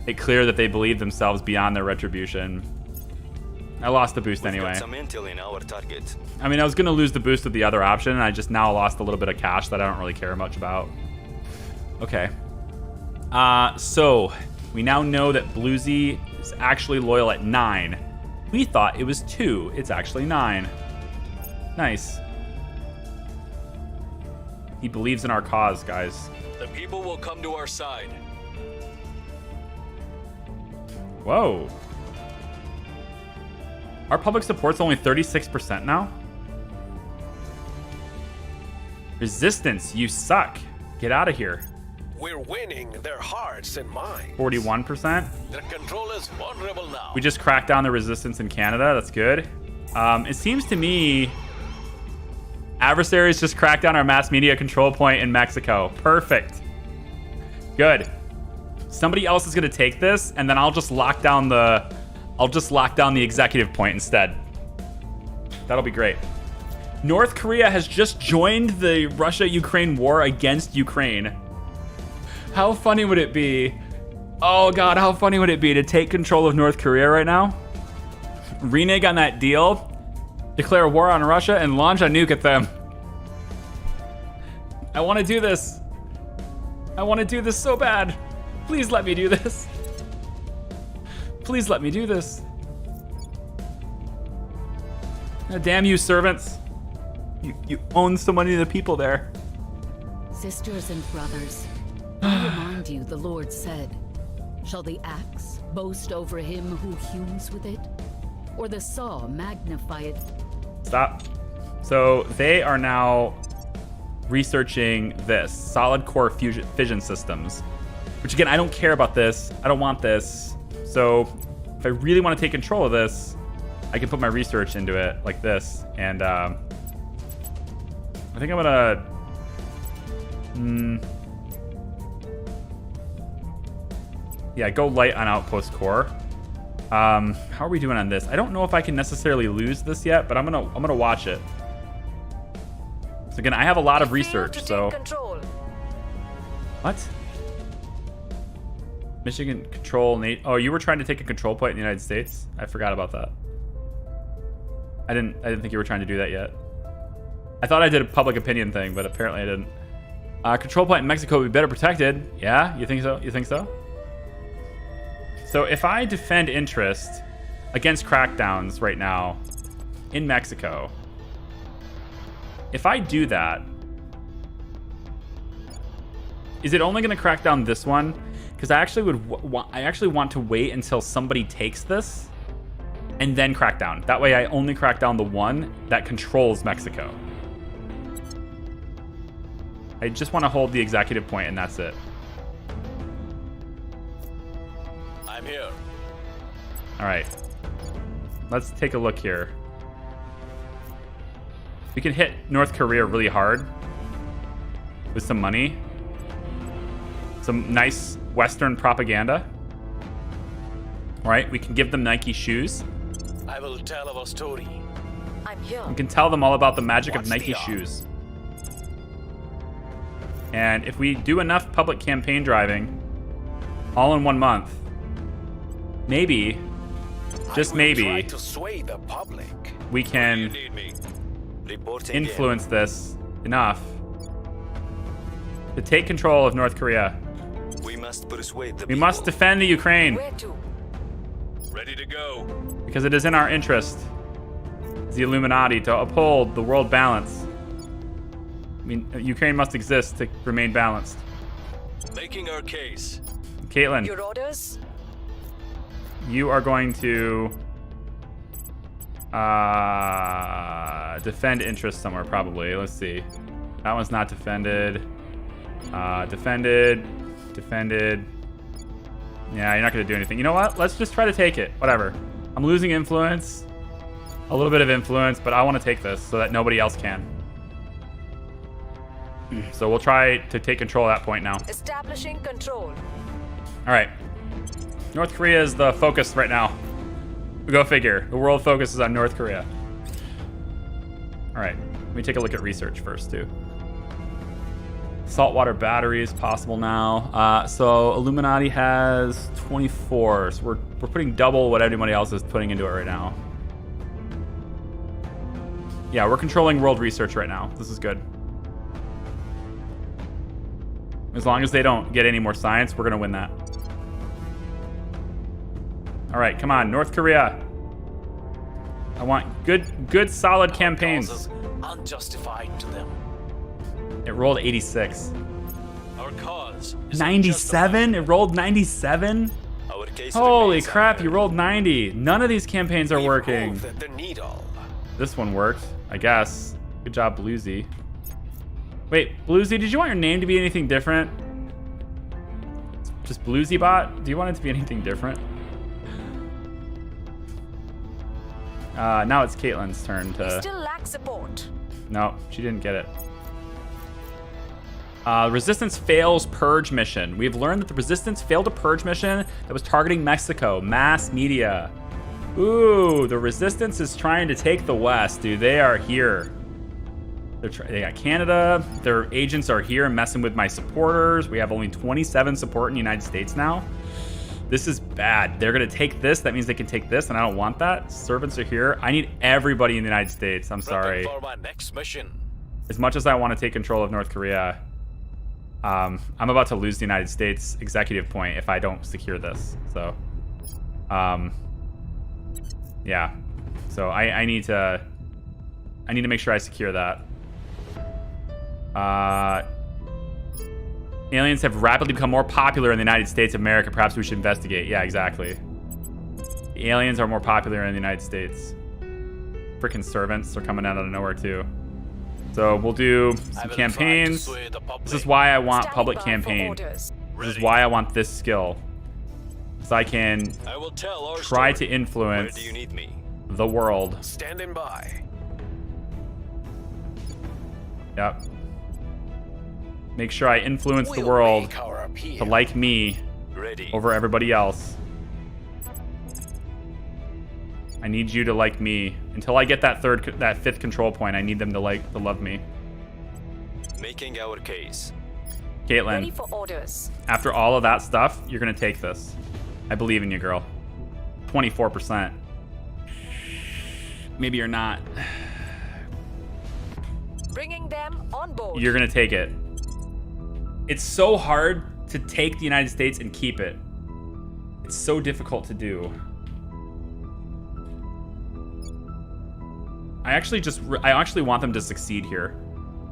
it clear that they believe themselves beyond their retribution. I lost the boost anyway. Some intel in our target. I mean, I was gonna lose the boost with the other option, and I just now lost a little bit of cash that I don't really care much about. Okay. So we now know that Bluesy is actually loyal at 9. We thought it was 2. It's actually 9. Nice. He believes in our cause, guys. The people will come to our side. Whoa. Our public support's only 36% now? Resistance, you suck. Get out of here. We're winning their hearts and minds. 41%. Their control is vulnerable now. We just cracked down the resistance in Canada. That's good. It seems to me adversaries just cracked down our mass media control point in Mexico. Perfect. Good. Somebody else is going to take this, and then I'll just lock down the executive point instead. That'll be great. North Korea has just joined the Russia-Ukraine war against Ukraine. How funny would it be? Oh god, how funny would it be to take control of North Korea right now? Renege on that deal, declare war on Russia, and launch a nuke at them. I want to do this. I want to do this so bad. Please let me do this. Please let me do this. Oh, damn you, servants. You own so many of the people there. Sisters and brothers, I remind you, the Lord said, shall the axe boast over him who hews with it? Or the saw magnify it? Stop. So they are now researching this, solid core fission systems. Which again, I don't care about this. I don't want this. So if I really want to take control of this, I can put my research into it like this. And I think I'm gonna... Yeah, go light on Outpost Core. How are we doing on this? I don't know if I can necessarily lose this yet, but I'm gonna watch it. So again, I have a lot of research, so... What? Michigan control... Oh, you were trying to take a control point in the United States? I forgot about that. I didn't think you were trying to do that yet. I thought I did a public opinion thing, but apparently I didn't. Control point in Mexico would be better protected. Yeah, you think so? You think so? So if I defend interest against crackdowns right now in Mexico, if I do that, is it only going to crack down this one? because I actually want to wait until somebody takes this and then crack down. That way I only crack down the one that controls Mexico. I just want to hold the executive point and that's it. I'm here. All right. Let's take a look here. We can hit North Korea really hard with some money. Some nice Western propaganda. All right, we can give them Nike shoes. I will tell our story. I'm here. We can tell them all about the magic of Watch Nike the art. shoes. And if we do enough public campaign driving, all in 1 month, maybe, just maybe, Try to sway the public. we can Need me. Reporting influence this enough to take control of North Korea. We must persuade the We must defend the Ukraine Where to? Ready to go. because it is in our interest, as the Illuminati, to uphold the world balance. I mean, Ukraine must exist to remain balanced. Making our case. Caitlin, Your orders? you are going to defend interest somewhere, probably. Let's see. That one's not defended. Defended. Yeah, you're not going to do anything. You know what? Let's just try to take it. Whatever. I'm losing influence. A little bit of influence, but I want to take this so that nobody else can. So we'll try to take control at that point now. Establishing control. All right. North Korea is the focus right now. Go figure. The world focuses on North Korea. All right. Let me take a look at research first, too. Saltwater batteries possible now. So Illuminati has 24. So we're putting double what everybody else is putting into it right now. Yeah, we're controlling world research right now. This is good. As long as they don't get any more science, we're going to win that. All right, come on, North Korea. I want good solid campaigns. Causes unjustified to them. It rolled 86. Our cause is 97? It rolled 97? our case. Holy remains crap, you unknown. rolled 90. None of these campaigns are We working. prove that the needle. This one worked, I guess. Good job, Bluesy. Wait, Bluesy, did you want your name to be anything different? Just Bluesy Bot? Do you want it to be anything different? Now it's Caitlin's turn We to... still lack support. No, she didn't get it. Resistance fails purge mission. We've learned that the Resistance failed a purge mission that was targeting Mexico. Mass media. Ooh, the Resistance is trying to take the West, dude. They are here. They got Canada. Their agents are here messing with my supporters. We have only 27 support in the United States now. This is bad. They're going to take this. That means they can take this, and I don't want that. Servants are here. I need everybody in the United States. I'm sorry. For my next mission. As much as I want to take control of North Korea, I'm about to lose the United States executive point if I don't secure this. So, yeah. So I need to make sure I secure that. Aliens have rapidly become more popular in the United States of America. Perhaps we should investigate. Yeah, exactly. The aliens are more popular in the United States. Freaking servants are coming out of nowhere too. So we'll do some campaigns. This is why I want public campaign. This is why I want this skill. So I can try to influence the world. Standing by. Yep. Make sure I influence the world to like me over everybody else. I need you to like me. Until I get that fifth control point, I need them to love me. Making our case. Caitlin, Ready for orders. after all of that stuff, you're gonna take this. I believe in you, girl. 24%. Maybe you're not. Bringing them on board. You're gonna take it. It's so hard to take the United States and keep it. It's so difficult to do. I actually want them to succeed here.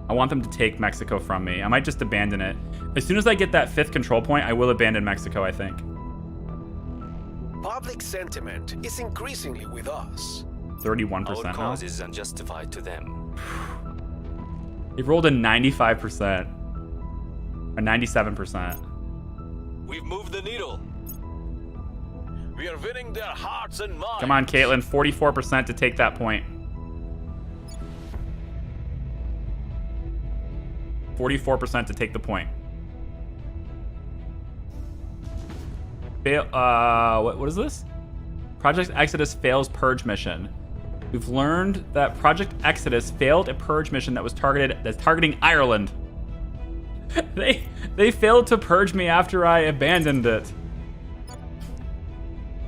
I want them to take Mexico from me. I might just abandon it. As soon as I get that 5th control point, I will abandon Mexico, I think. Public sentiment is increasingly with us. 31% Our now. cause is unjustified to them. It rolled a 95%. Or 97%. We've moved the needle. We are winning their hearts and minds. Come on, Caitlin. 44% to take that point. 44% to take the point. Fail. What is this? Project Exodus fails purge mission. We've learned that Project Exodus failed a purge mission that's targeting Ireland. They failed to purge me after I abandoned it.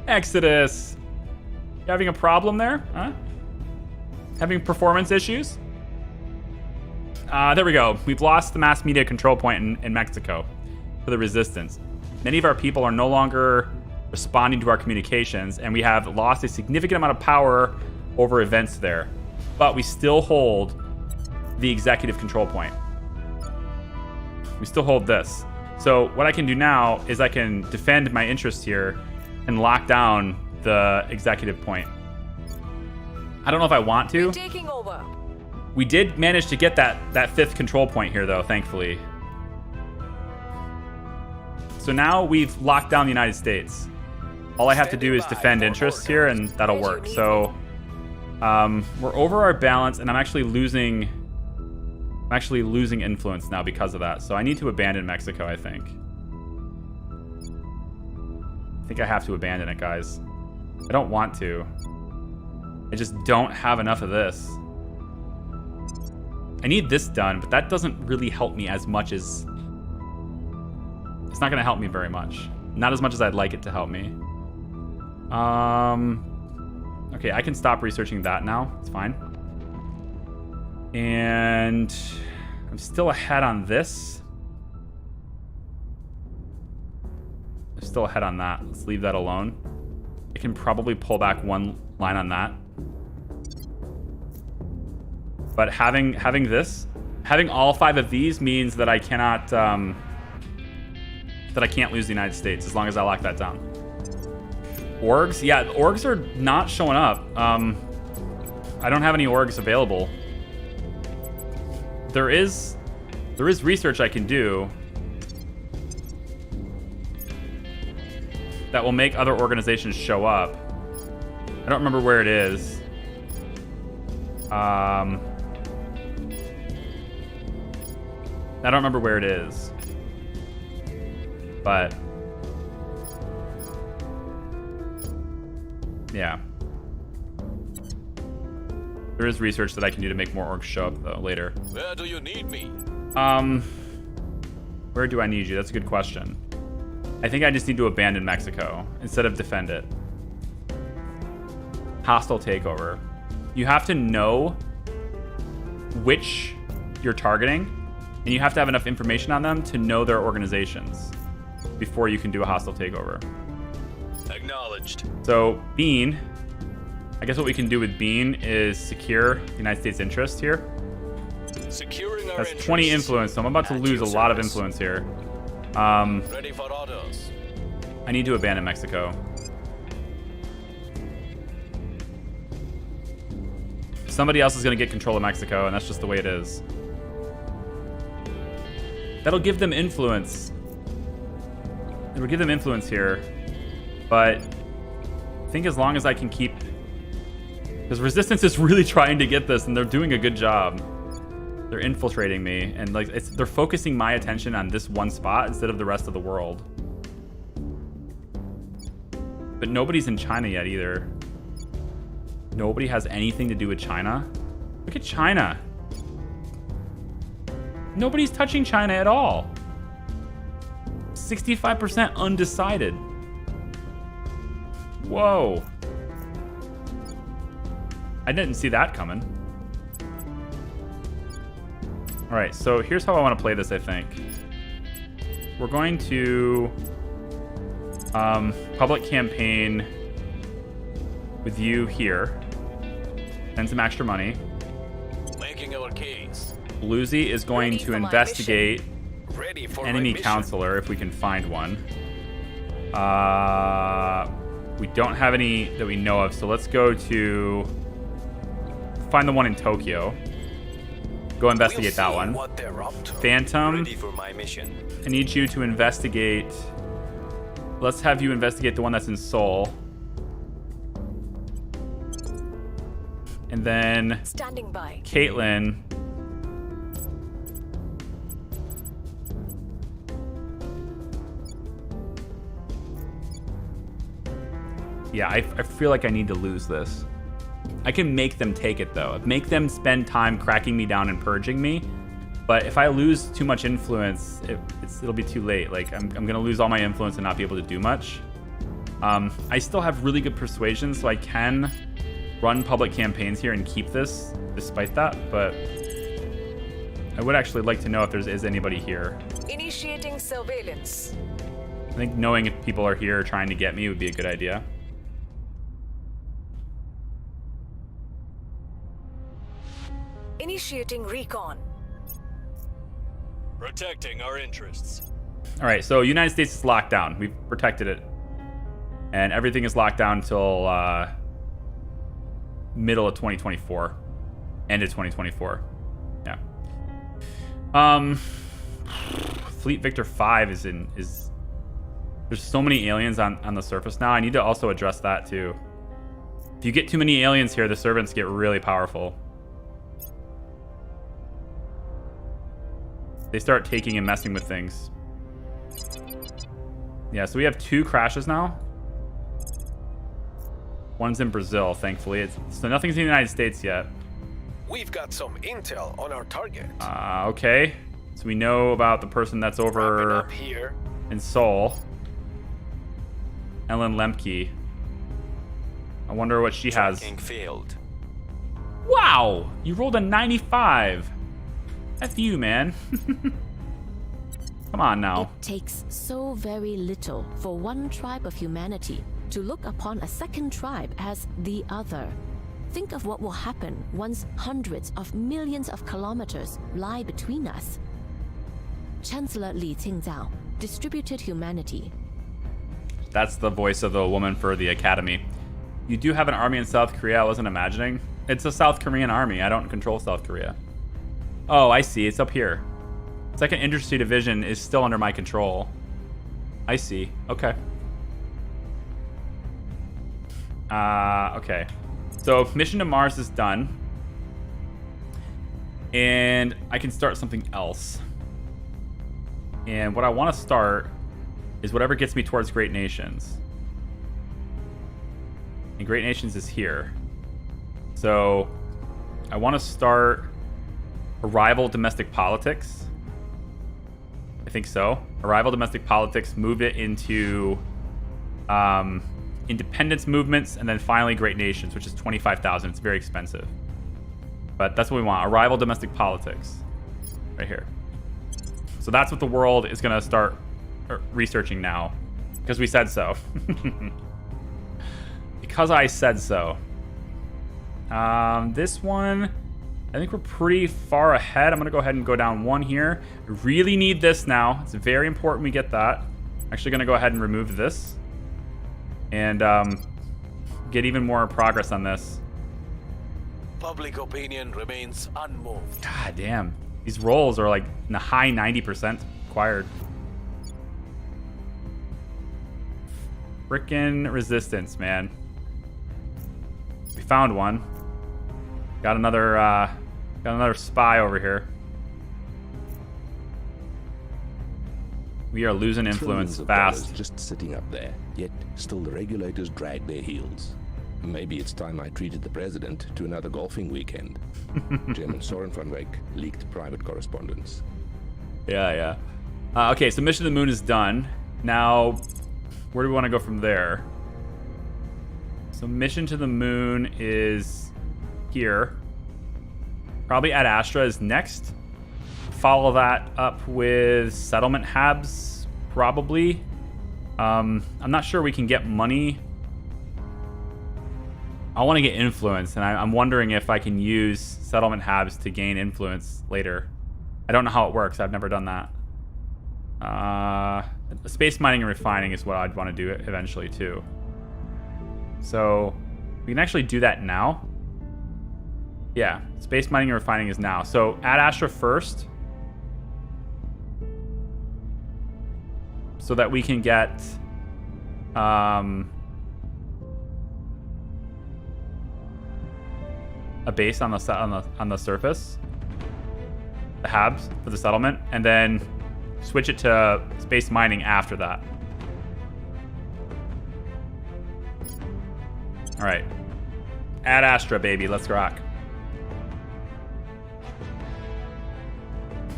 Exodus. You having a problem there? Huh? Having performance issues? There we go. We've lost the mass media control point in Mexico for the resistance. Many of our people are no longer responding to our communications, and we have lost a significant amount of power over events there. But we still hold the executive control point. We still hold this. So what I can do now is I can defend my interests here and lock down the executive point. I don't know if I want to. Taking over. We did manage to get that 5th control point here, though, thankfully. So now we've locked down the United States. All I have to do is defend interests here, and that'll work. So we're over our balance, and I'm actually losing influence now because of that. So I need to abandon Mexico, I think. I think I have to abandon it, guys. I don't want to. I just don't have enough of this. I need this done, but that doesn't really help me as much as... It's not going to help me very much. Not as much as I'd like it to help me. Okay, I can stop researching that now. It's fine. And I'm still ahead on this. I'm still ahead on that. Let's leave that alone. I can probably pull back one line on that. But having this, having all 5 of these means that I cannot, that I can't lose the United States as long as I lock that down. Orgs? Yeah, the orgs are not showing up. I don't have any orgs available. There is research I can do that will make other organizations show up. I don't remember where it is. I don't remember where it is. But yeah. There is research that I can do to make more orgs show up, though, later. Where do you need me? Where do I need you? That's a good question. I think I just need to abandon Mexico instead of defend it. Hostile takeover. You have to know which you're targeting, and you have to have enough information on them to know their organizations before you can do a hostile takeover. Acknowledged. So, Bean, I guess what we can do with Bean is secure the United States interest here. Securing our That's interests. 20 influence, so I'm about to lose a lot of influence here. Ready for orders. I need to abandon Mexico. Somebody else is going to get control of Mexico, and that's just the way it is. That'll give them influence. It'll give them influence here. But I think as long as I can keep... Because Resistance is really trying to get this, and they're doing a good job. They're infiltrating me, and like they're focusing my attention on this one spot instead of the rest of the world. But nobody's in China yet either. Nobody has anything to do with China. Look at China. Nobody's touching China at all. 65% undecided. Whoa. I didn't see that coming. All right, so here's how I want to play this, I think. We're going to public campaign with you here. Spend some extra money. Making our case. Bluesy is going to investigate Ready for enemy my mission. counselor if we can find one. We don't have any that we know of, so let's go to find the one in Tokyo. Go investigate that one. What they're up to. Phantom, Ready for my mission. I need you to investigate. Let's have you investigate the one that's in Seoul. And then Standing by. Caitlin. Yeah, I feel like I need to lose this. I can make them take it, though. Make them spend time cracking me down and purging me. But if I lose too much influence, it'll be too late. Like, I'm going to lose all my influence and not be able to do much. I still have really good persuasion, so I can run public campaigns here and keep this, despite that. But I would actually like to know if there is anybody here. Initiating surveillance. I think knowing if people are here trying to get me would be a good idea. Initiating recon. Protecting our interests. All right, so United States is locked down. We've protected it. And everything is locked down until middle of 2024. End of 2024. Yeah. Fleet Victor 5 is there's so many aliens on the surface now. I need to also address that too. If you get too many aliens here, the servants get really powerful. They start taking and messing with things. Yeah, so we have 2 crashes now. One's in Brazil, thankfully. So nothing's in the United States yet. We've got some intel on our target. Okay. So we know about the person that's over up here. in Seoul. Ellen Lemke. I wonder what she has. Tracking failed. Wow! You rolled a 95. F you, man. Come on now. It takes so very little for one tribe of humanity to look upon a second tribe as the other. Think of what will happen once hundreds of millions of kilometers lie between us. Chancellor Li Qingzhao, Distributed Humanity. That's the voice of the woman for the Academy. You do have an army in South Korea, I wasn't imagining. It's a South Korean army. I don't control South Korea. Oh, I see. It's up here. Second Industry Division is still under my control. I see. Okay. Okay. So mission to Mars is done. And I can start something else. And what I want to start is whatever gets me towards Great Nations. And Great Nations is here. So I want to start Arrival Domestic Politics. I think so. Arrival Domestic Politics, move it into independence movements, and then finally Great Nations, which is 25,000. It's very expensive. But that's what we want. Arrival Domestic Politics. Right here. So that's what the world is going to start researching now. Because we said so. Because I said so. This one, I think we're pretty far ahead. I'm going to go ahead and go down 1 here. I really need this now. It's very important we get that. I'm actually going to go ahead and remove this. And get even more progress on this. Public opinion remains unmoved. God damn. These rolls are like in the high 90% required. Frickin' resistance, man. We found one. Got another spy over here. We are losing influence Trillions of fast. dollars just sitting up there, yet still the regulators drag their heels. Maybe it's time I treated the president to another golfing weekend. Chairman Soren van Wyk leaked private correspondence. Yeah. Okay, so Mission to the Moon is done. Now, where do we want to go from there? So Mission to the Moon is here. Probably Ad Astra is next. Follow that up with settlement habs, probably. I'm not sure we can get money. I want to get influence, and I'm wondering if I can use settlement habs to gain influence later. I don't know how it works. I've never done that. Space mining and refining is what I'd want to do eventually too. So we can actually do that now. Yeah, space mining and refining is now. So add Astra first, so that we can get a base on the surface, the habs for the settlement, and then switch it to space mining after that. All right, add Astra, baby. Let's rock.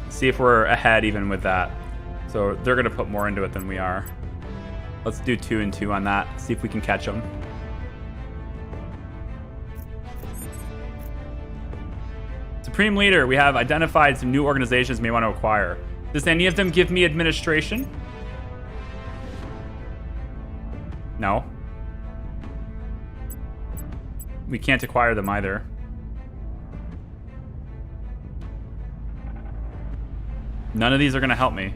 See if we're ahead even with that. So they're gonna put more into it than we are. Let's do 2 and 2 on that. See if we can catch them. Supreme Leader, we have identified some new organizations we may want to acquire. Does any of them give me administration? No. We can't acquire them either. None of these are going to help me.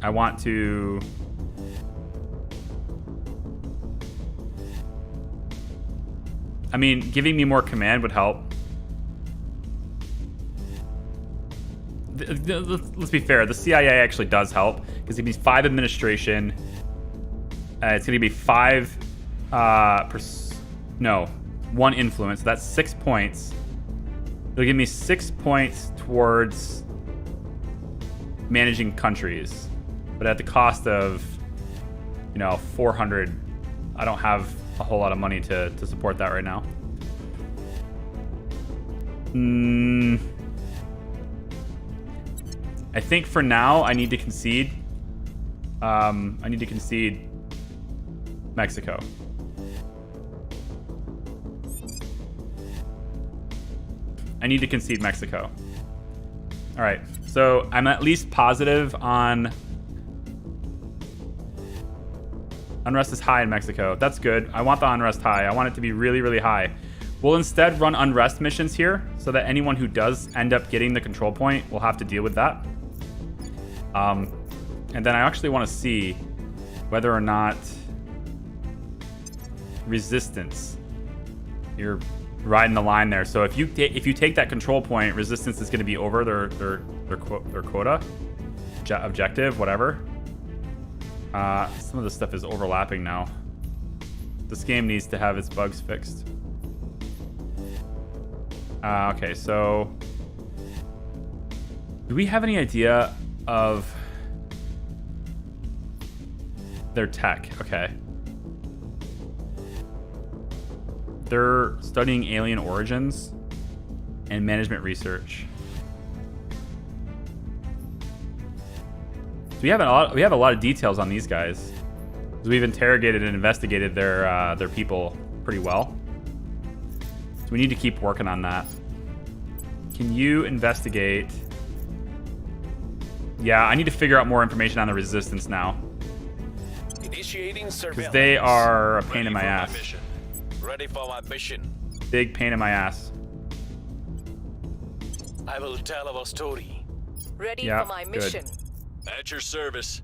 I want to... I mean, giving me more command would help. Let's be fair. The CIA actually does help, because it gives me 5 administration. It's going to be 5... 1 influence. So that's 6 points. It'll give me 6 points towards managing countries, but at the cost of, 400. I don't have a whole lot of money to support that right now. I think for now I need to concede. I need to concede Mexico. I need to concede Mexico. All right, so I'm at least positive on... Unrest is high in Mexico. That's good. I want the unrest high. I want it to be really, really high. We'll instead run unrest missions here, so that anyone who does end up getting the control point will have to deal with that. And then I actually want to see whether or not resistance... You're riding the line there. So if you take that control point, resistance is going to be over their quota, objective, whatever. Some of this stuff is overlapping now. This game needs to have its bugs fixed. Okay, so do we have any idea of their tech? Okay. They're studying alien origins and management research. So we have a lot of details on these guys. We've interrogated and investigated their people pretty well. So we need to keep working on that. Can you investigate? Yeah, I need to figure out more information on the resistance now. Initiating surveillance. Because they are a pain in my ass. Ready for my mission. Big pain in my ass. I will tell our story. Ready for my mission. At your service.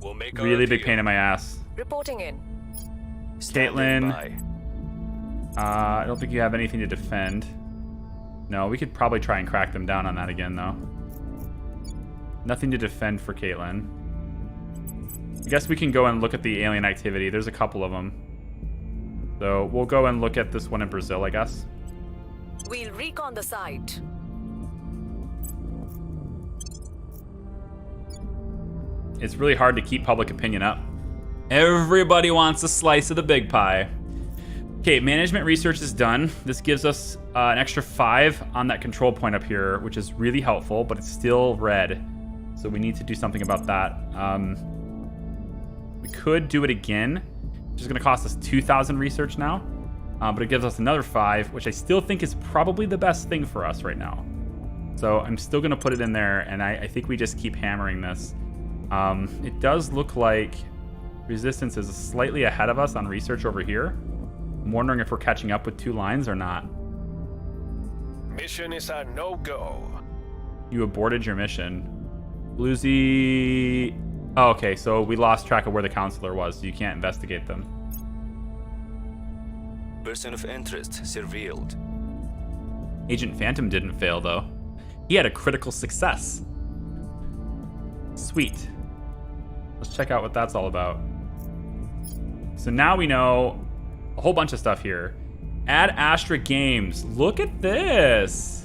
We'll make our really big pain in my ass. Reporting in. Caitlin. I don't think you have anything to defend. No, we could probably try and crack them down on that again, though. Nothing to defend for Caitlin. I guess we can go and look at the alien activity. There's a couple of them. So we'll go and look at this one in Brazil, I guess. We'll recon the site. It's really hard to keep public opinion up. Everybody wants a slice of the big pie. Okay, management research is done. This gives us an extra 5 on that control point up here, which is really helpful, but it's still red. So we need to do something about that. We could do it again, which is going to cost us 2,000 research now. But it gives us another 5, which I still think is probably the best thing for us right now. So I'm still going to put it in there, and I think we just keep hammering this. It does look like resistance is slightly ahead of us on research over here. I'm wondering if we're catching up with 2 lines or not. Mission is a no-go. You aborted your mission. Bluesy... Oh, okay, so we lost track of where the counselor was, so you can't investigate them. Person of interest surveilled. Agent Phantom didn't fail, though. He had a critical success. Sweet. Let's check out what that's all about. So now we know a whole bunch of stuff here. Ad Astra Games. Look at this.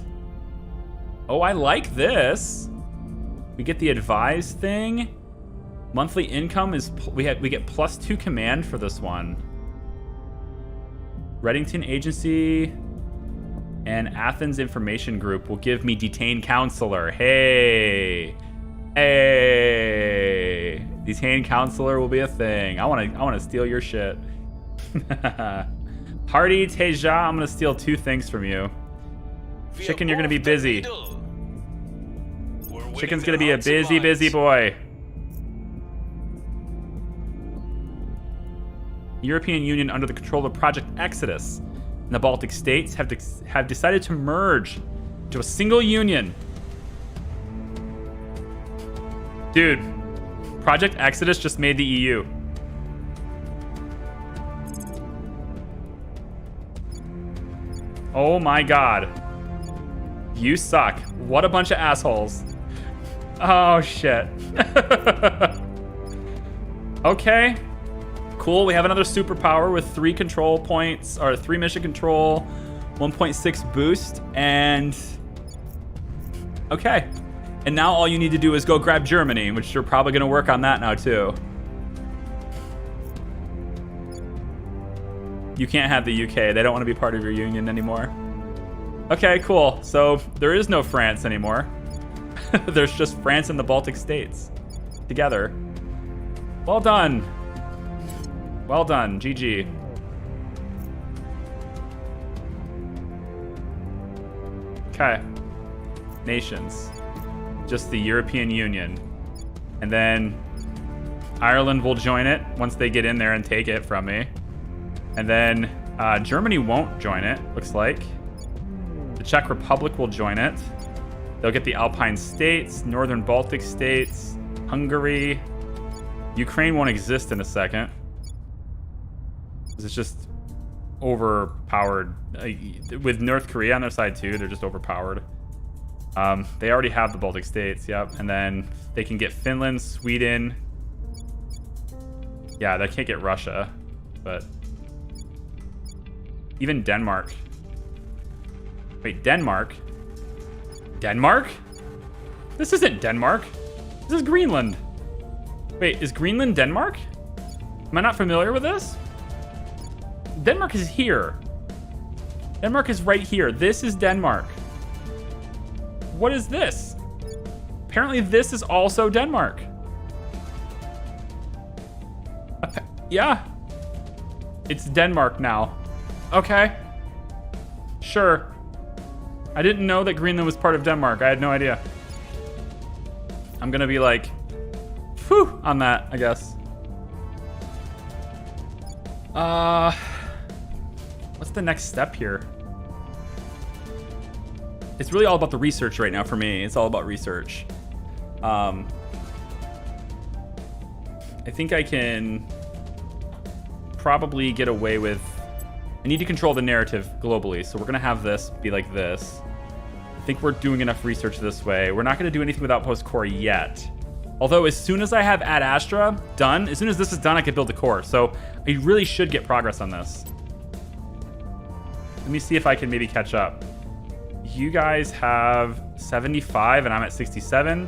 Oh, I like this. We get the advise thing. Monthly income is we get +2 command for this one. Reddington Agency and Athens Information Group will give me detained counselor. Hey. Hey. Detained counselor will be a thing. I want to steal your shit. Hardy Teja, I'm going to steal 2 things from you. Chicken, you're going to be busy. Chicken's going to be a busy boy. European Union under the control of Project Exodus and the Baltic states have decided to merge into a single union. Dude, Project Exodus just made the EU. Oh my god. You suck. What a bunch of assholes. Oh shit. Okay. Cool, we have another superpower with 3 control points, or 3 mission control, 1.6 boost, and... Okay. And now all you need to do is go grab Germany, which you're probably going to work on that now, too. You can't have the UK. They don't want to be part of your union anymore. Okay, cool. So there is no France anymore. There's just France and the Baltic states together. Well done. Well done, GG. Okay. Nations. Just the European Union. And then Ireland will join it once they get in there and take it from me. And then Germany won't join it, looks like. The Czech Republic will join it. They'll get the Alpine states, Northern Baltic states, Hungary. Ukraine won't exist in a second. It's just overpowered. With North Korea on their side too, they're just overpowered. They already have the Baltic states, yep. And then they can get Finland, Sweden. Yeah, they can't get Russia, but even Denmark. Wait, Denmark? Denmark? This isn't Denmark. This is Greenland. Wait, is Greenland Denmark? Am I not familiar with this? Denmark is here. Denmark is right here. This is Denmark. What is this? Apparently this is also Denmark. Yeah. It's Denmark now. Okay. Sure. I didn't know that Greenland was part of Denmark. I had no idea. I'm gonna be like, whew, on that, I guess. What's the next step here? It's really all about the research right now for me. It's all about research. I think I can probably get away with... I need to control the narrative globally, so we're gonna have this be like this. I think we're doing enough research this way. We're not gonna do anything with Outpost Core yet. Although as soon as I have Ad Astra done, as soon as this is done, I can build the core. So I really should get progress on this. Let me see if I can maybe catch up. You guys have 75 and I'm at 67.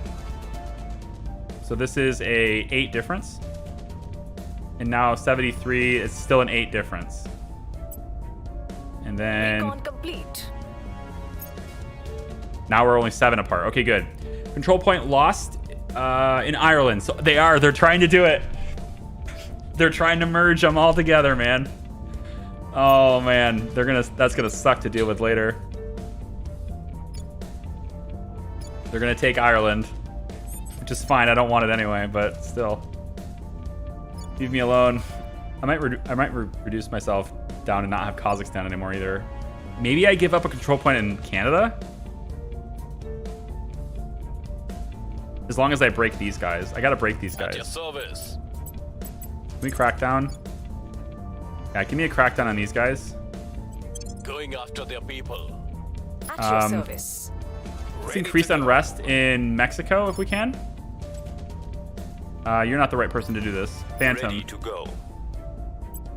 So this is a 8 difference. And now 73 is still an 8 difference. And then Recon complete. Now we're only 7 apart. Okay, good. Control point lost in Ireland. So they're trying to do it. They're trying to merge them all together, man. Oh man, that's gonna suck to deal with later. They're gonna take Ireland, which is fine. I don't want it anyway, but still, leave me alone. I might reduce myself down and not have Kazakhstan anymore either. Maybe I give up a control point in Canada? As long as I break these guys. I gotta break these guys. At your service. Can we crack down? Yeah, give me a crackdown on these guys. Going after their people. At your service. Let's increase unrest in Mexico if we can. You're not the right person to do this. Phantom. Ready to go.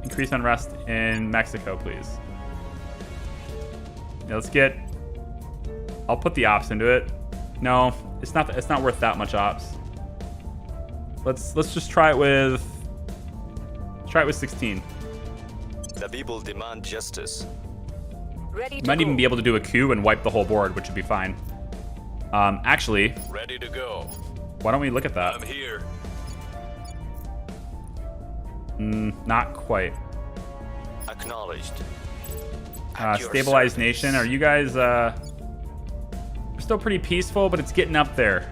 Increase unrest in Mexico, please. Yeah, let's get. I'll put the ops into it. No, it's not. It's not worth that much ops. Let's just try it with. Try it with 16. The people demand justice. Ready to Might go. even be able to do a coup and wipe the whole board, which would be fine. Actually, Ready to go. why don't we look at that? I'm here. Not quite. Acknowledged. Stabilized nation. Are you guys? We're still pretty peaceful, but it's getting up there.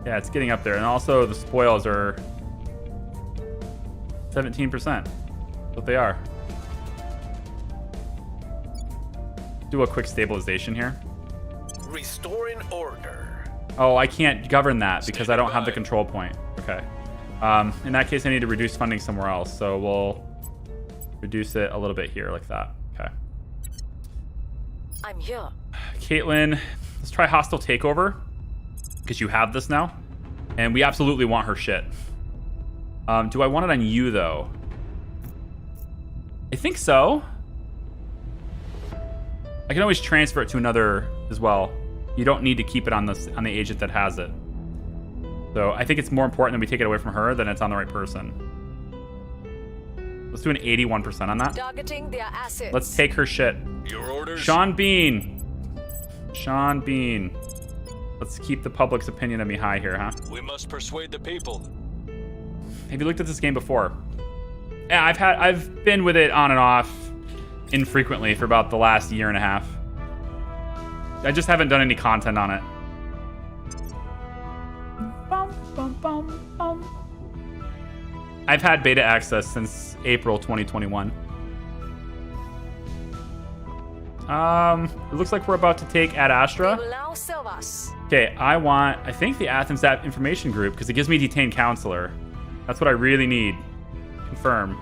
Yeah, it's getting up there, and also the spoils are 17%. That's what they are. Do a quick stabilization here. Restoring order. Oh, I can't govern that because I don't have the control point. Okay. In that case, I need to reduce funding somewhere else. So we'll reduce it a little bit here like that. Okay. I'm here. Caitlin, let's try hostile takeover because you have this now. And we absolutely want her shit. Do I want it on you, though? I think so. I can always transfer it to another as well. You don't need to keep it on the agent that has it. So I think it's more important that we take it away from her than it's on the right person. Let's do an 81% on that. Targeting their assets. Let's take her shit. Your orders. Sean Bean. Sean Bean. Let's keep the public's opinion of me high here, huh? We must persuade the people. Have you looked at this game before? Yeah, I've been with it on and off infrequently for about the last year and a half. I just haven't done any content on it. I've had beta access since April 2021. It looks like we're about to take Ad Astra. They will now serve us. Okay, I think the Athens App Information Group, because it gives me Detained Counselor. That's what I really need. Confirm.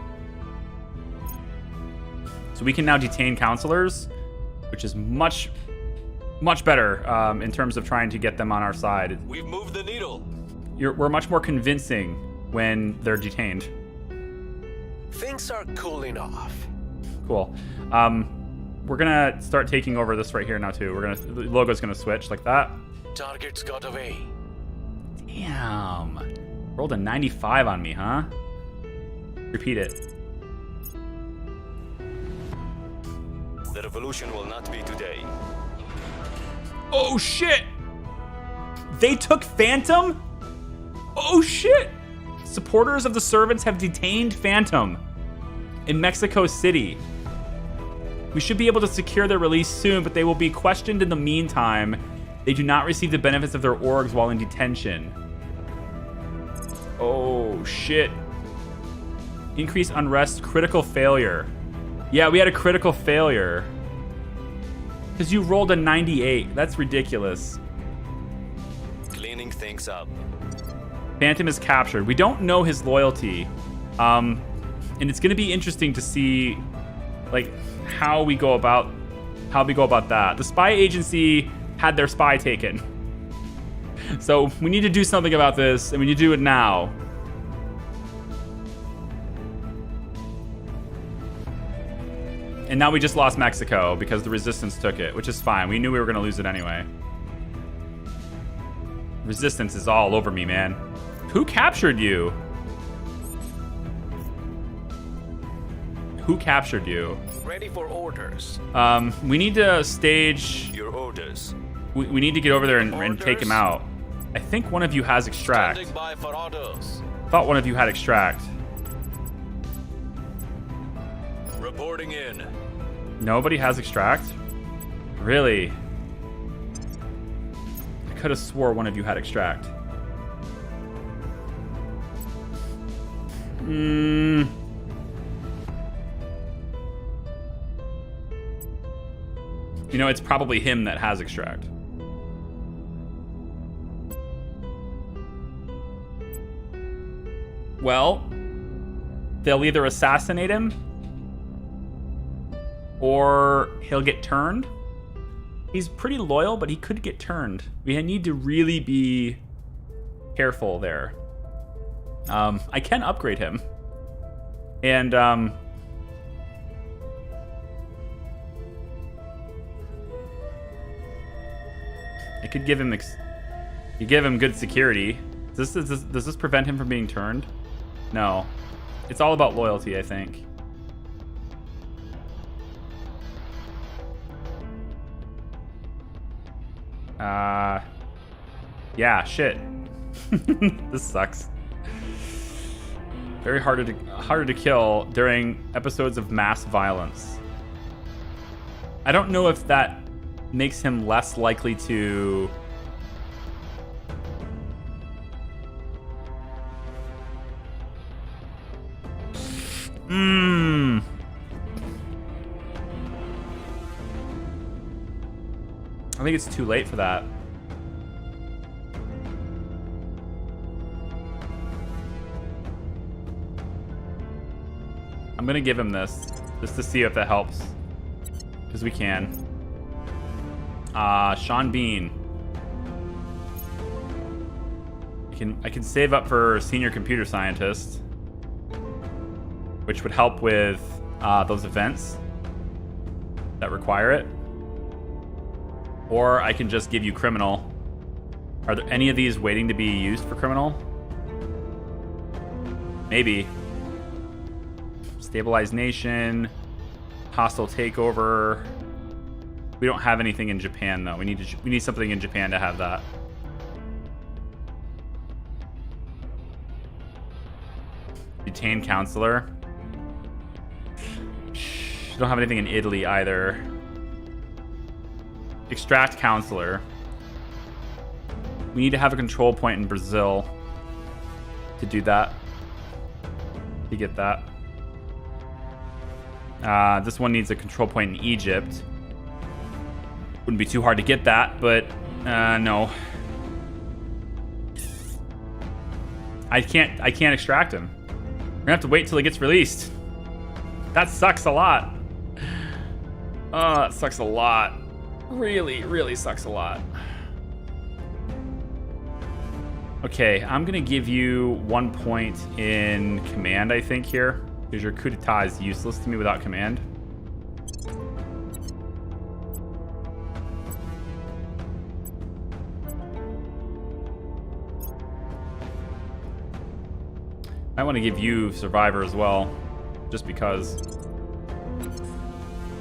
So we can now detain counselors, which is much better in terms of trying to get them on our side. We've moved the needle. We're much more convincing when they're detained. Things are cooling off. Cool. We're gonna start taking over this right here now too. The logo's gonna switch like that. Targets got away. Damn. Rolled a 95 on me, huh? Repeat it. The revolution will not be today. Oh shit! They took Phantom? Oh shit! Supporters of the servants have detained Phantom in Mexico City. We should be able to secure their release soon, but they will be questioned in the meantime. They do not receive the benefits of their orgs while in detention. Oh shit. Increase unrest, critical failure. Yeah, we had a critical failure. Because you rolled a 98. That's ridiculous. Cleaning things up. Phantom is captured. We don't know his loyalty. And it's going to be interesting to see like how we go about that. The spy agency had their spy taken. So we need to do something about this, and we need to do it now. And now we just lost Mexico because the resistance took it, which is fine. We knew we were going to lose it anyway. Resistance is all over me, man. Who captured you? Who captured you? Ready for orders. We need to stage... Your orders. We need to get over there and take him out. I think one of you has extract. Standing by for orders. Thought one of you had extract. Reporting in. Nobody has extract? Really? I could have swore one of you had extract. You know, it's probably him that has extract. Well, they'll either assassinate him or he'll get turned. He's pretty loyal, but he could get turned. We need to really be careful there. I can upgrade him. And I could give him good security. Does this prevent him from being turned? No. It's all about loyalty, I think. Yeah, shit. This sucks. Very harder to kill during episodes of mass violence. I don't know if that makes him less likely to... I think it's too late for that. I'm gonna give him this just to see if that helps, because we can. Sean Bean. I can save up for senior computer scientist, which would help with those events that require it. Or I can just give you criminal. Are there any of these waiting to be used for criminal? Maybe. Stabilized nation, hostile takeover. We don't have anything in Japan though. We need something in Japan to have that. Detain counselor. Don't have anything in Italy either. Extract counselor. We need to have a control point in Brazil to do that. To get that. This one needs a control point in Egypt. Wouldn't be too hard to get that, but no. I can't extract him. We're gonna have to wait till he gets released. That sucks a lot. Oh, that sucks a lot. Really, really sucks a lot. Okay, I'm gonna give you 1 point in command, I think, here. Because your coup d'etat is useless to me without command. I want to give you survivor as well, just because.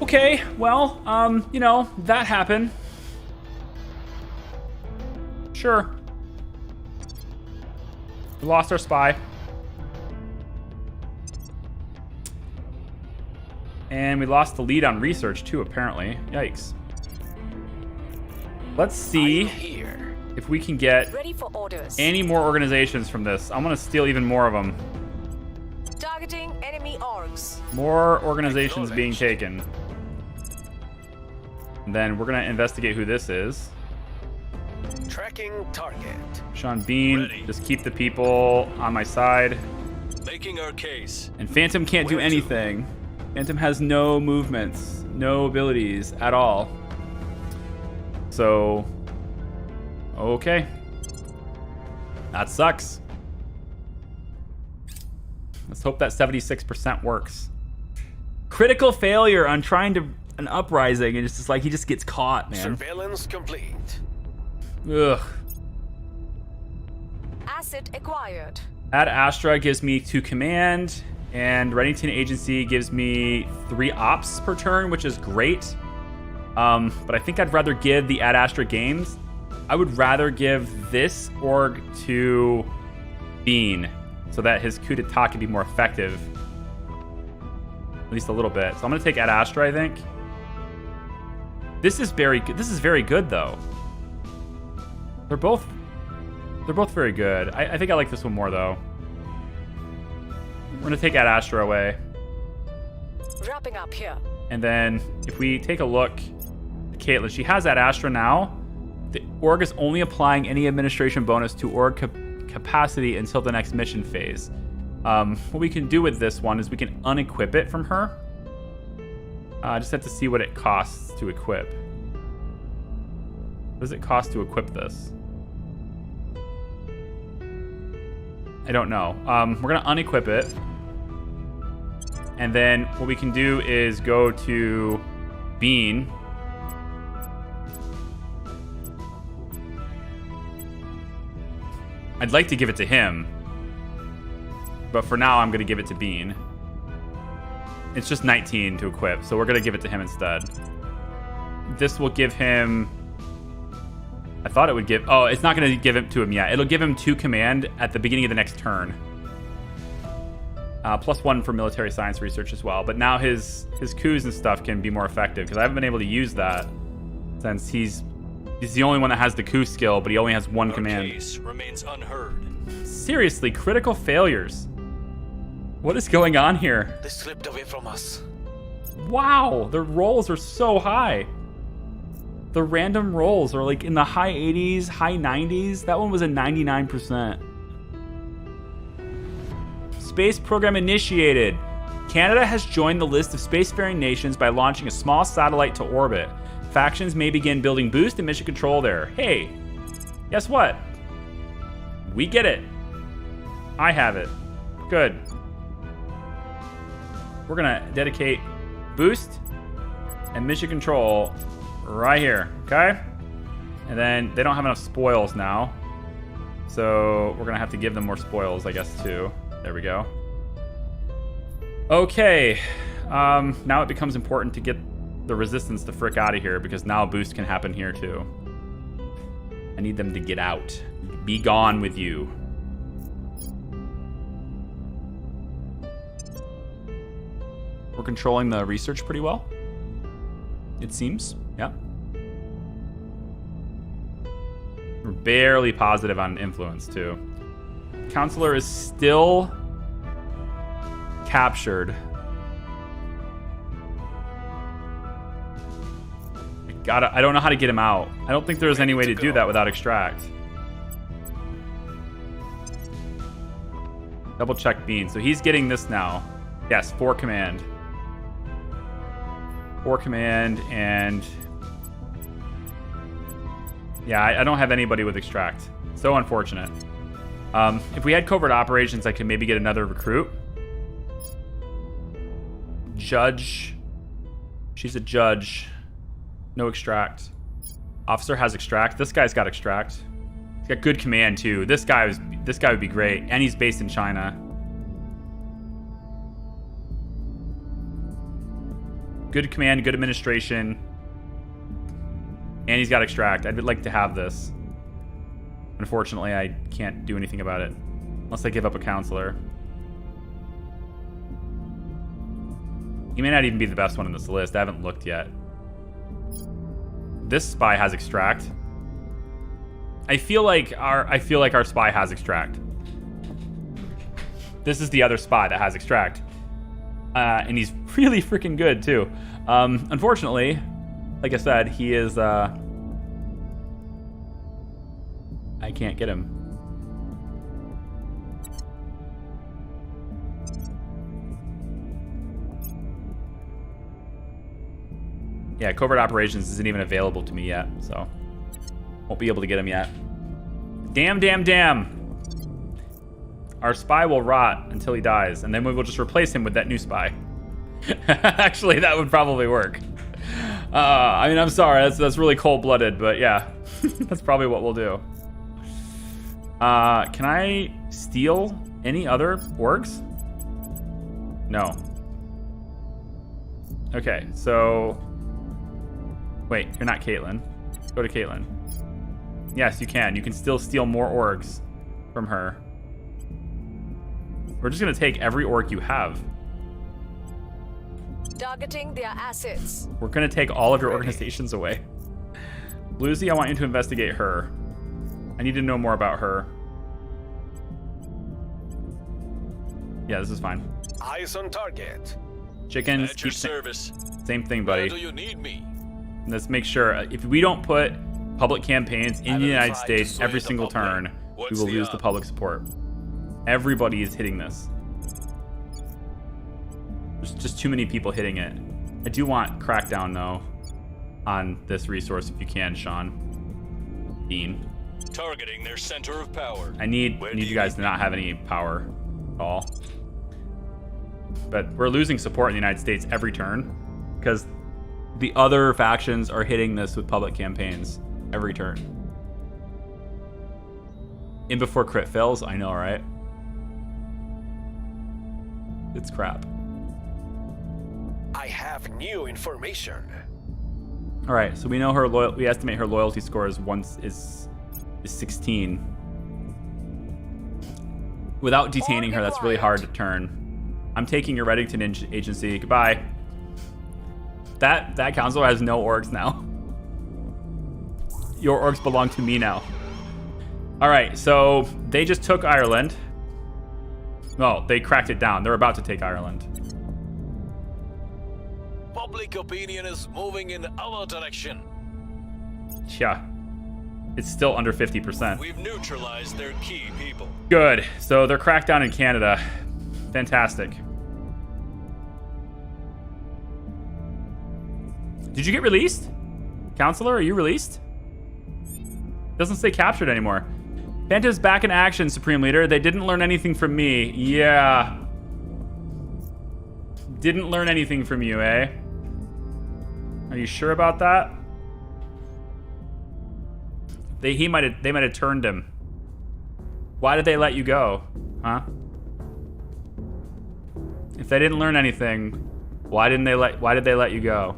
Okay, well, you know, that happened. Sure. We lost our spy. And we lost the lead on research too, apparently. Yikes. Let's see if we can get Ready for orders. any more organizations from this. I'm gonna steal even more of them. Targeting enemy orgs. More organizations being taken. And then we're gonna investigate who this is. Tracking target. Sean Bean, just keep the people on my side. Making our case. And Phantom can't do anything. Phantom has no movements, no abilities at all. So, okay. That sucks. Let's hope that 76% works. Critical failure on trying to an uprising, and it's just like he just gets caught, man. Surveillance complete. Ugh. Asset acquired. Ad Astra gives me 2 command, and Reddington Agency gives me 3 ops per turn, which is great. But I think I'd rather give the Ad Astra games. I would rather give this org to Bean, so that his coup d'etat can be more effective. At least a little bit. So I'm gonna take Ad Astra, I think. This is very good. This is very good, though. They're both very good. I think I like this one more, though. We're gonna take Ad Astra away. Wrapping up here. And then if we take a look, Caitlin. She has that Astra now. The org is only applying any administration bonus to org capacity until the next mission phase. What we can do with this one is we can unequip it from her. I just have to see what it costs to equip. What does it cost to equip this? I don't know. We're gonna unequip it. And then what we can do is go to Bean. I'd like to give it to him, but for now I'm gonna give it to Bean. It's just 19 to equip, so we're gonna give it to him instead. This will give him... I thought it would give... Oh, it's not gonna give it to him yet. It'll give him 2 command at the beginning of the next turn. +1 for military science research as well. But now his coups and stuff can be more effective, because I haven't been able to use that since he's the only one that has the coup skill, but he only has 1 command. Case remains unheard. Seriously, critical failures. What is going on here? They slipped away from us. Wow, the rolls are so high. The random rolls are like in the high 80s, high 90s. That one was a 99%. Space program initiated. Canada has joined the list of spacefaring nations by launching a small satellite to orbit. Factions may begin building boost and mission control there. Hey, guess what? We get it. I have it. Good. We're gonna dedicate boost and mission control right here, okay? And then they don't have enough spoils now, so we're gonna have to give them more spoils, I guess, too. There we go. Okay, now it becomes important to get the resistance to frick out of here, because now boost can happen here too. I need them to get out. Be gone with you. We're controlling the research pretty well, it seems. Yeah. We're barely positive on influence too. Counselor is still captured. I don't know how to get him out. I don't think there's any way to do that without extract. Double check Bean. So he's getting this now. Yes, 4 command. 4 command and... Yeah, I don't have anybody with extract. So unfortunate. If we had covert operations, I could maybe get another recruit. Judge. She's a judge. No extract. Officer has extract. This guy's got extract. He's got good command too. This guy would be great, and he's based in China. Good command, good administration, and he's got extract. I'd like to have this. Unfortunately, I can't do anything about it unless I give up a counselor. He may not even be the best one in this list. I haven't looked yet. This spy has extract. I feel like our spy has extract. This is the other spy that has extract. And he's really freaking good too. Unfortunately, like I said, he is I can't get him. Yeah, covert operations isn't even available to me yet, so won't be able to get him yet. Damn, damn, damn. Our spy will rot until he dies, and then we will just replace him with that new spy. Actually, that would probably work. I mean, I'm sorry, that's really cold-blooded, but yeah, that's probably what we'll do. Can I steal any other orgs? No. Okay, so... Wait, you're not Caitlin. Go to Caitlin. Yes, you can. You can still steal more orgs from her. We're just gonna take every org you have. Targeting their assets. We're gonna take all of your organizations away. Bluesy, I want you to investigate her. I need to know more about her. Yeah, this is fine. Eyes on target. Chickens, At your service. Same thing, buddy. Where do you need me? Let's make sure if we don't put public campaigns in the United States every single turn, we will lose the public support. Everybody is hitting this. There's just too many people hitting it. I do want crackdown though on this resource if you can, Sean. Dean. Targeting their center of power. I need you guys to not have any power at all. But we're losing support in the United States every turn because the other factions are hitting this with public campaigns every turn. In before crit fails, I know, right? It's crap. I have new information. All right, so we know her we estimate her loyalty score is 16. Without detaining her, that's really hard to turn. I'm taking your Reddington agency. Goodbye. That council has no orgs now. Your orgs belong to me now. All right, so they just took Ireland. Well, they cracked it down. They're about to take Ireland. Public opinion is moving in our direction. Yeah. It's still under 50%. We've neutralized their key people. Good. So they're cracked down in Canada. Fantastic. Did you get released? Counselor, are you released? Doesn't say captured anymore. Phantom's back in action, Supreme Leader. They didn't learn anything from me. Yeah. Didn't learn anything from you, eh? Are you sure about that? They might have turned him. Why did they let you go? Huh? If they didn't learn anything, why did they let you go?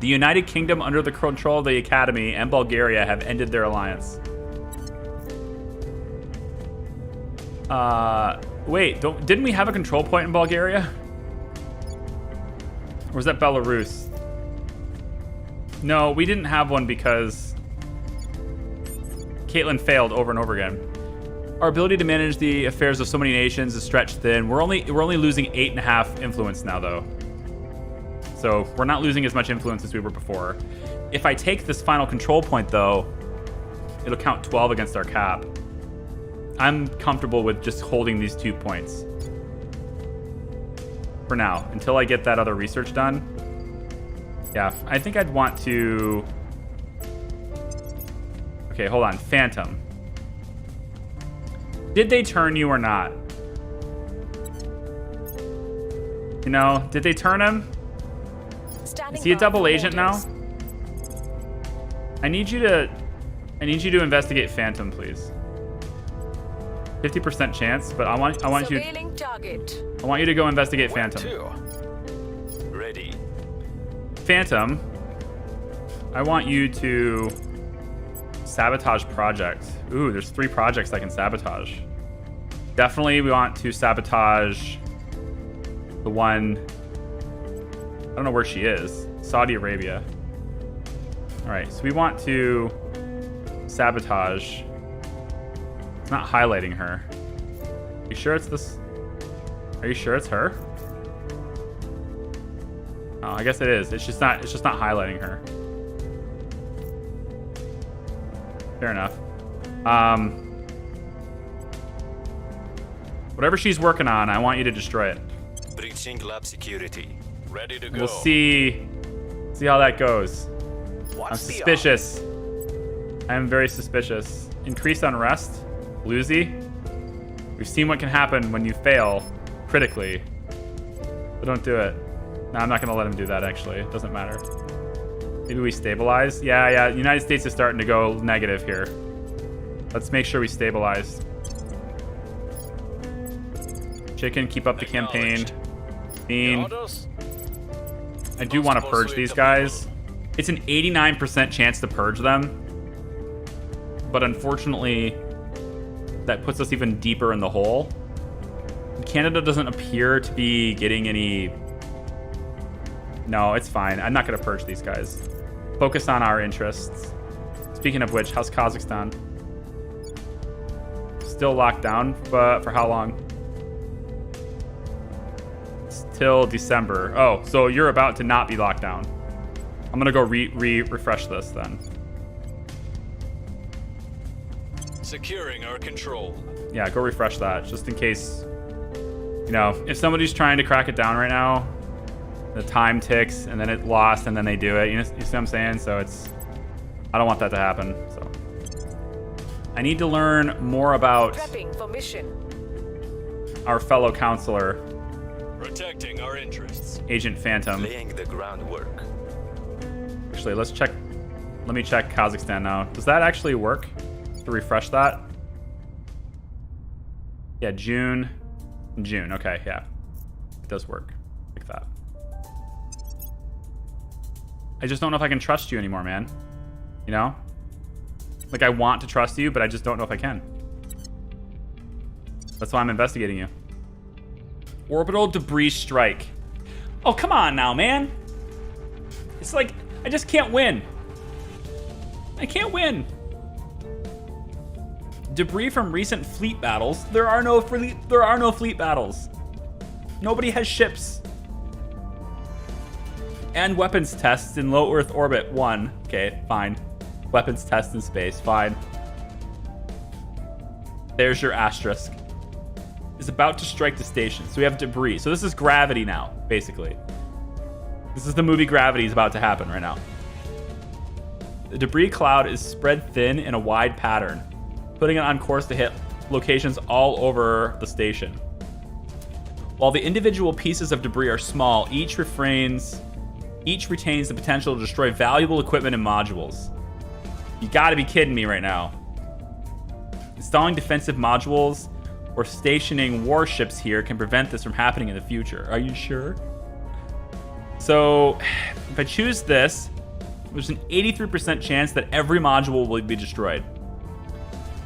The United Kingdom, under the control of the Academy, and Bulgaria have ended their alliance. Wait, didn't we have a control point in Bulgaria? Or was that Belarus? No, we didn't have one because Caitlin failed over and over again. Our ability to manage the affairs of so many nations is stretched thin. We're only losing 8.5 influence now, though. So we're not losing as much influence as we were before. If I take this final control point, though, it'll count 12 against our cap. I'm comfortable with just holding these 2 points for now until I get that other research done. Yeah, I think I'd want to... Okay, hold on. Phantom. Did they turn you or not? You know, did they turn him? Is he a double agent now? I need you to investigate Phantom, please. 50% chance, but I want you. Target. I want you to go investigate Phantom. Ready. Phantom, I want you to sabotage project. Ooh, there's 3 projects I can sabotage. Definitely we want to sabotage the one, I don't know where she is, Saudi Arabia. All right, so we want to sabotage. It's not highlighting her. You sure it's this? Are you sure it's her? Oh, I guess it is. It's just not highlighting her. Fair enough. Whatever she's working on, I want you to destroy it. Breaching lab security. Ready to go. We'll see how that goes. I'm suspicious. I am very suspicious. Increased unrest. Bluesy. We've seen what can happen when you fail critically. But don't do it. No, I'm not going to let him do that, actually. It doesn't matter. Maybe we stabilize? Yeah. United States is starting to go negative here. Let's make sure we stabilize. Chicken, keep up the campaign. Bean. I do want to purge these guys. It's an 89% chance to purge them. But unfortunately, that puts us even deeper in the hole. Canada doesn't appear to be getting any... No, it's fine. I'm not going to purge these guys. Focus on our interests. Speaking of which, how's Kazakhstan? Still locked down, but for how long? till December. Oh, so you're about to not be locked down. I'm gonna go refresh this then. Securing our control. Yeah, go refresh that just in case, you know, if somebody's trying to crack it down right now, the time ticks and then it lost and then they do it. You see what I'm saying? So it's, I don't want that to happen. So I need to learn more about Prepping for mission. our fellow counselor, Protecting our interests. Agent Phantom. Laying the groundwork. Actually, let's check. Let me check Kazakhstan now. Does that actually work? To refresh that? Yeah, June. Okay, yeah. It does work. Like that. I just don't know if I can trust you anymore, man. You know? Like, I want to trust you, but I just don't know if I can. That's why I'm investigating you. Orbital debris strike. Oh, come on now, man. It's like, I just can't win. I can't win. Debris from recent fleet battles. There are no fleet battles. Nobody has ships. And weapons tests in low Earth orbit. 1. Okay, fine. Weapons tests in space. Fine. There's your asterisk. Is about to strike the station. So we have debris. So this is gravity now, basically. This is the movie Gravity is about to happen right now. The debris cloud is spread thin in a wide pattern, putting it on course to hit locations all over the station. While the individual pieces of debris are small, each retains the potential to destroy valuable equipment and modules. You gotta be kidding me right now. Installing defensive modules or stationing warships here can prevent this from happening in the future. Are you sure? So, if I choose this, there's an 83% chance that every module will be destroyed.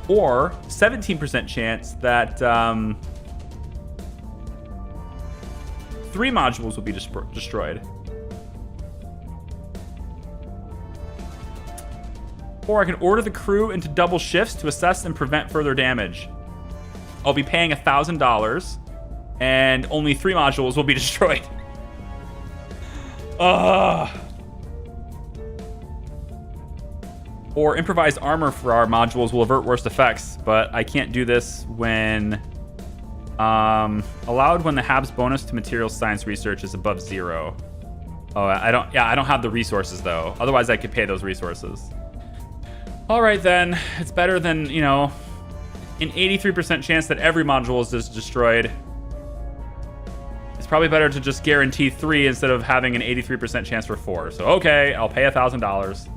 Or 17% chance that 3 modules will be destroyed. Or I can order the crew into double shifts to assess and prevent further damage. I'll be paying $1,000 and only 3 modules will be destroyed. Or improvised armor for our modules will avert worst effects, but I can't do this when allowed when the Habs bonus to materials science research is above 0. Oh, I don't have the resources though. Otherwise I could pay those resources. All right then, it's better than, you know, an 83% chance that every module is destroyed. It's probably better to just guarantee 3 instead of having an 83% chance for 4. So okay, I'll pay $1,000.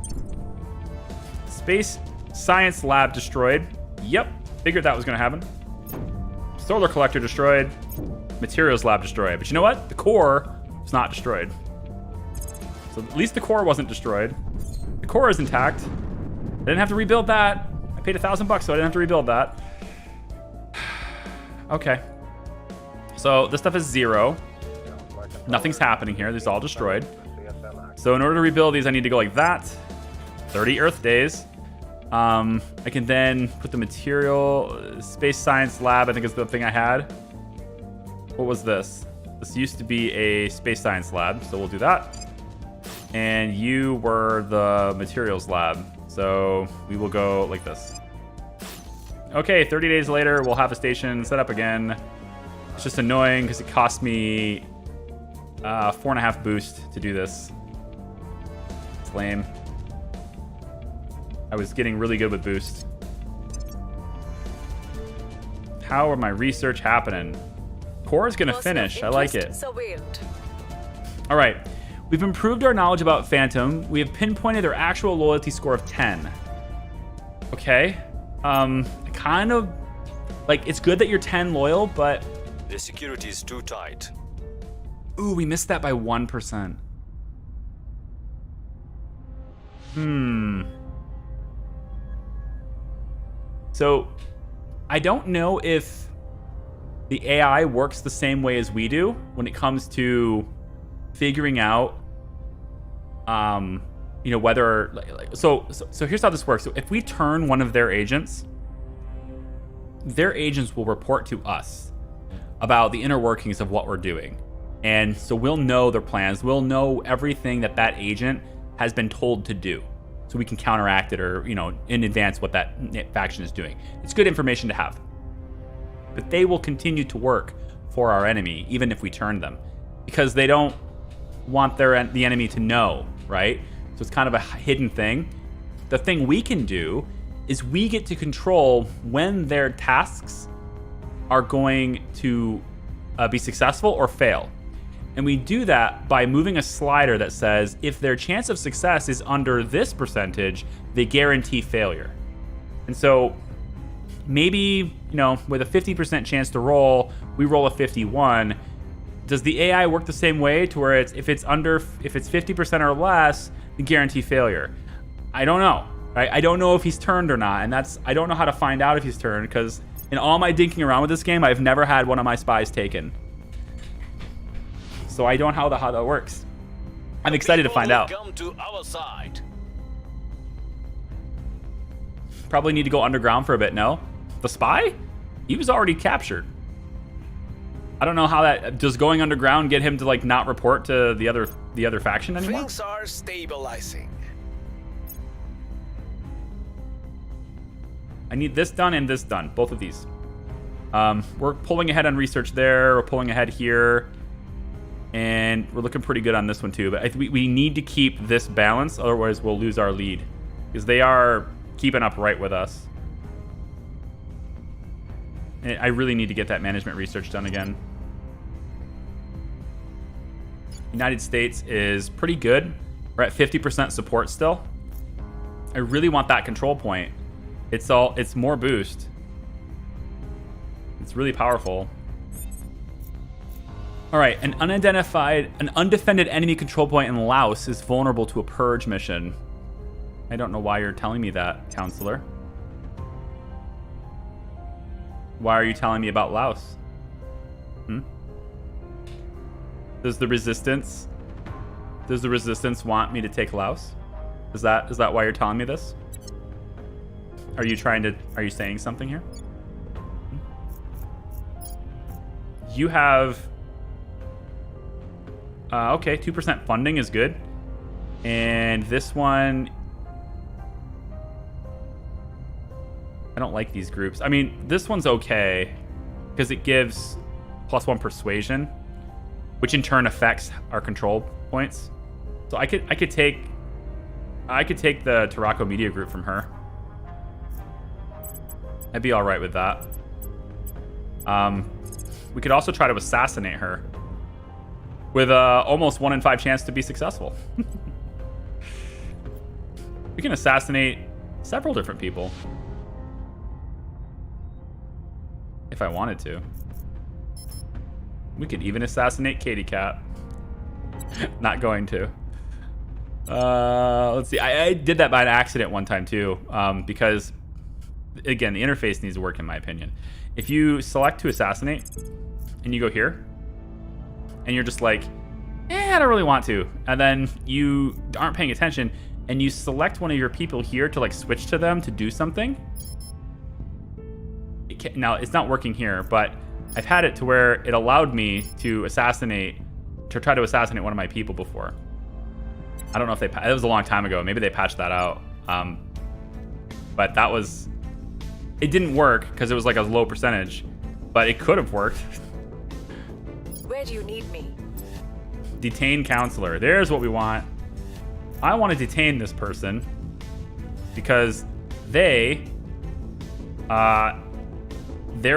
Space Science Lab destroyed. Yep, figured that was gonna happen. Solar Collector destroyed. Materials Lab destroyed. But you know what? The core was not destroyed. So at least the core wasn't destroyed. The core is intact. I didn't have to rebuild that. I paid $1,000 so I didn't have to rebuild that. Okay. So this stuff is 0. Nothing's happening here. These are all destroyed. So in order to rebuild these, I need to go like that. 30 Earth days. I can then put the material Space Science Lab, I think is the thing I had. What was this? This used to be a Space Science Lab, so we'll do that. And you were the Materials Lab, so we will go like this. Okay, 30 days later, we'll have a station set up again. It's just annoying because it cost me 4.5 boost to do this. It's lame. I was getting really good with boost. How are my research happening? Core is gonna finish. I like it. All right. We've improved our knowledge about Phantom. We have pinpointed their actual loyalty score of 10. Okay. Kind of like, it's good that you're 10 loyal, but the security is too tight. Ooh, we missed that by 1%. So I don't know if the AI works the same way as we do when it comes to figuring out, you know, whether, so here's how this works. So if we turn one of their agents will report to us about the inner workings of what we're doing. And so we'll know their plans. We'll know everything that agent has been told to do. So we can counteract it or, in advance what that faction is doing. It's good information to have. But they will continue to work for our enemy, even if we turn them. Because they don't want the enemy to know, right? So it's kind of a hidden thing. The thing we can do is we get to control when their tasks are going to be successful or fail. And we do that by moving a slider that says if their chance of success is under this percentage, they guarantee failure. And so maybe, with a 50% chance to roll, we roll a 51. Does the AI work the same way to where if it's 50% or less, they guarantee failure? I don't know. Right? I don't know if he's turned or not, and I don't know how to find out if he's turned because in all my dinking around with this game, I've never had one of my spies taken. So I don't know how that works. I'm excited to find out. Come to our side. Probably need to go underground for a bit, no? The spy? He was already captured. I don't know how that... Does going underground get him to, not report to the other faction anymore? Things are stabilizing. I need this done and this done. Both of these. We're pulling ahead on research there. We're pulling ahead here. And we're looking pretty good on this one too. But we need to keep this balance. Otherwise, we'll lose our lead. Because they are keeping up right with us. And I really need to get that management research done again. United States is pretty good. We're at 50% support still. I really want that control point. It's more boost. It's really powerful. All right, an undefended enemy control point in Laos is vulnerable to a purge mission. I don't know why you're telling me that, counselor. Why are you telling me about Laos? Does the resistance want me to take Laos? Is that why you're telling me this? Are you saying something here? You have okay, 2% funding is good. And this one, I don't like these groups. I mean, this one's okay because it gives +1 persuasion, which in turn affects our control points. So I could take the Tarako Media Group from her. I'd be all right with that. We could also try to assassinate her with almost 1 in 5 chance to be successful. We can assassinate several different people if I wanted to. We could even assassinate Katie Cat. Not going to. Let's see. I did that by an accident one time too, because again, the interface needs to work in my opinion. If you select to assassinate and you go here and you're just like, I don't really want to, and then you aren't paying attention and you select one of your people here to switch to them to do something. Now it's not working here, but I've had it to where it allowed me to try to assassinate one of my people before. I don't know if it was a long time ago. Maybe they patched that out. But it didn't work because it was a low percentage, but it could have worked. Where do you need me? Detain counselor. There's what we want. I want to detain this person because they're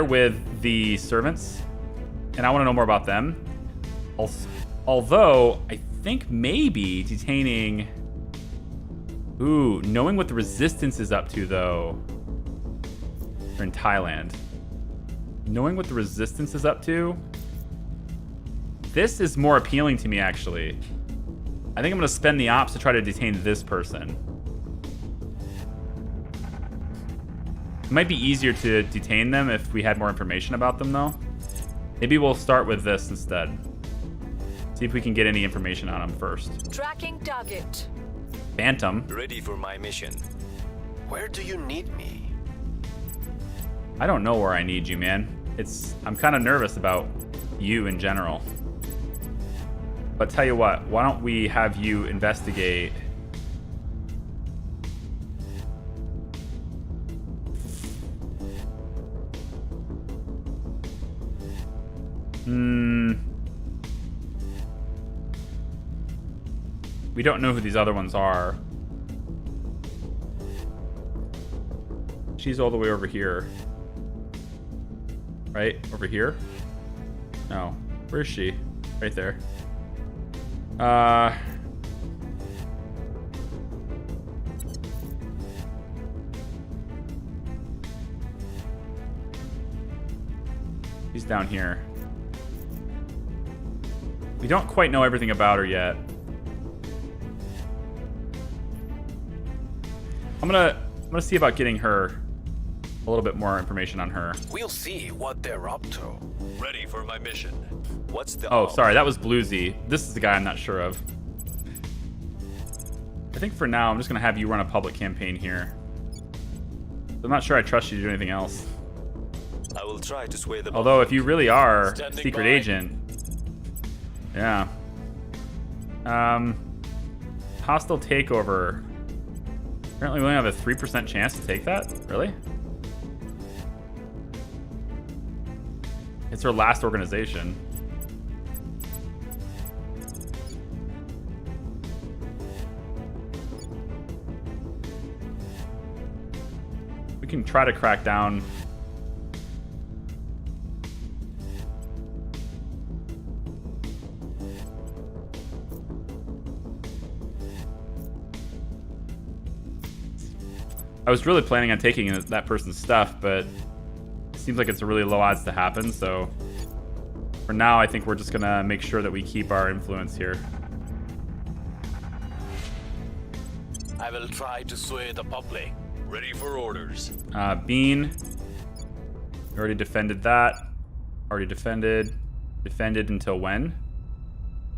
with the servants, and I want to know more about them. Although I think maybe detaining. Knowing what the resistance is up to though. They're in Thailand. Knowing what the resistance is up to. This is more appealing to me actually. I think I'm gonna spend the ops to try to detain this person. It might be easier to detain them if we had more information about them though. Maybe we'll start with this instead. See if we can get any information on them first. Tracking target. Phantom. Ready for my mission. Where do you need me? I don't know where I need you, man. I'm kind of nervous about you in general. But tell you what, why don't we have you investigate? We don't know who these other ones are. She's all the way over here. Right? Over here? No. Where is she? Right there. She's down here. We don't quite know everything about her yet. I'm gonna see about getting her a little bit more information on her. We'll see what they're up to. Ready for my mission. What's the... Oh, sorry, that was Bluesy. This is the guy I'm not sure of. I think for now, I'm just gonna have you run a public campaign here. I'm not sure I trust you to do anything else. I will try to sway the... Although, if you really are Standing secret by. agent... Yeah. Hostile takeover. Apparently we only have a 3% chance to take that? Really? It's our last organization. We can try to crack down. I was really planning on taking that person's stuff, but it seems like it's a really low odds to happen, so for now I think we're just gonna make sure that we keep our influence here. I will try to sway the public. Ready for orders. Bean. We already defended that. Already defended. Defended until when?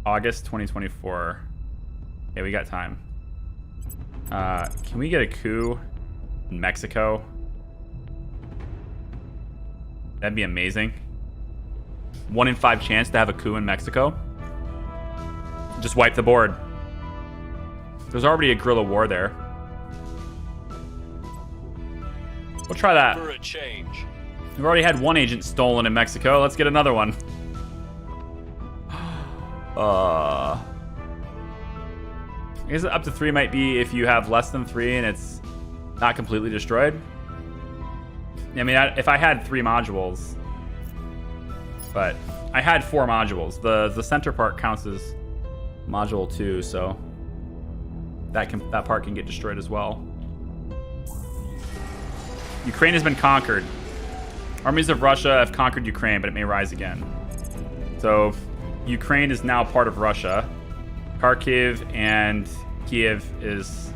August 2024. Okay, we got time. Can we get a coup in Mexico? That'd be amazing. 1 in 5 chance to have a coup in Mexico. Just wipe the board. There's already a guerrilla war there. We'll try that. For a change. We've already had one agent stolen in Mexico. Let's get another one. I guess up to 3 might be if you have less than 3 and it's not completely destroyed. I mean, if I had 3 modules, but I had 4 modules. The center part counts as module 2, so that part can get destroyed as well. Ukraine has been conquered. Armies of Russia have conquered Ukraine, but it may rise again. So Ukraine is now part of Russia. Kharkiv and Kiev is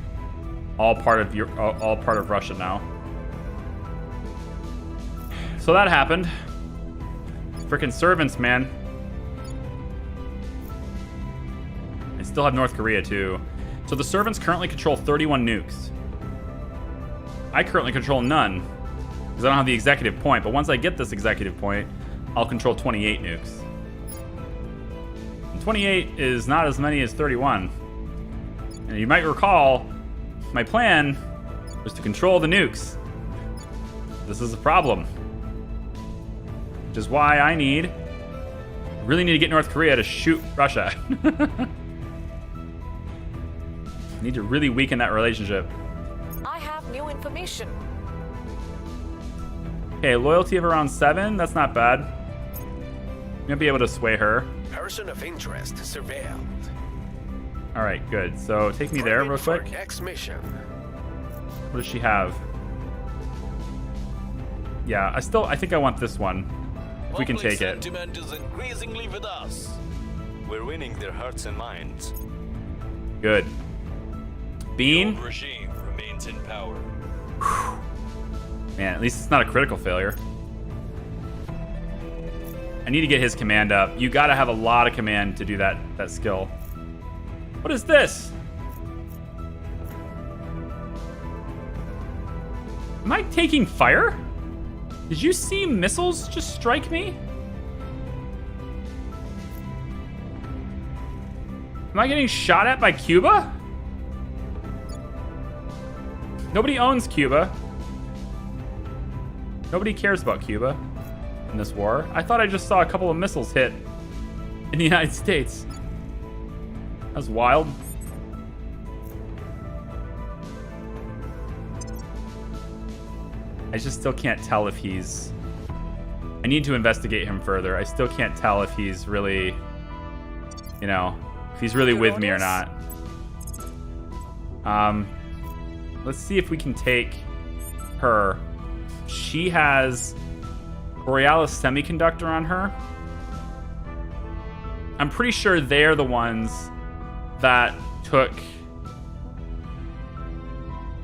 all part of Russia now. So that happened. Frickin' servants, man. I still have North Korea too. So the servants currently control 31 nukes. I currently control none because I don't have the executive point. But once I get this executive point, I'll control 28 nukes. And 28 is not as many as 31. And you might recall, my plan was to control the nukes. This is a problem. Which is why I really need to get North Korea to shoot Russia. Need to really weaken that relationship. I have new information. Okay, loyalty of around 7. That's not bad. I'm gonna be able to sway her. Person of interest surveilled. All right, good. So take me there real quick. Next mission. What does she have? Yeah, I think I want this one. If we can take it. Sentiment is increasingly with us. We're winning their hearts and minds. Good. Bean. The old regime remains in power. Man, at least it's not a critical failure. I need to get his command up. You gotta have a lot of command to do that skill. What is this? Am I taking fire? Did you see missiles just strike me? Am I getting shot at by Cuba? Nobody owns Cuba. Nobody cares about Cuba in this war. I thought I just saw a couple of missiles hit in the United States. That was wild. I just still can't tell if he's... I need to investigate him further. I still can't tell if he's really, you know, if he's really with me or not. Let's see if we can take her. She has Borealis Semiconductor on her. I'm pretty sure they're the ones that took...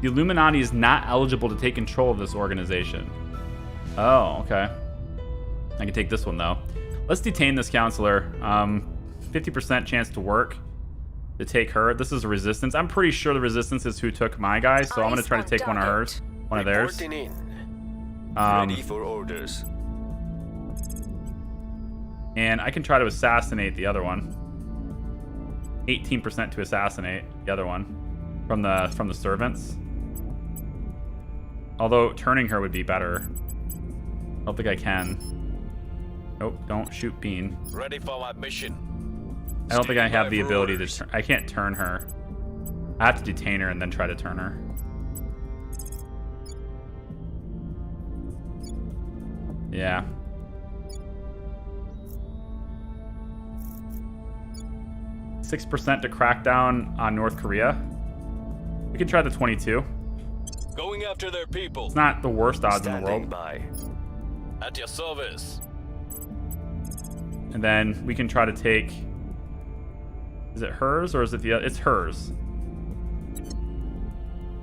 The Illuminati is not eligible to take control of this organization. Oh, okay. I can take this one, though. Let's detain this counselor. 50% chance to work to take her. This is a resistance. I'm pretty sure the resistance is who took my guy, so I'm going to try to take one of hers. One of theirs. Ready for orders. And I can try to assassinate the other one. 18% to assassinate the other one from the servants. Although turning her would be better. I don't think I can. Nope, don't shoot Bean. Ready for my mission. I don't think I have the ability to turn. I can't turn her. I have to detain her and then try to turn her. Yeah. %to crack down on North Korea. We can try the 22. Going after their people. It's not the worst odds in the world. By. At your service. And then we can try to take... Is it hers or is it the other? It's hers.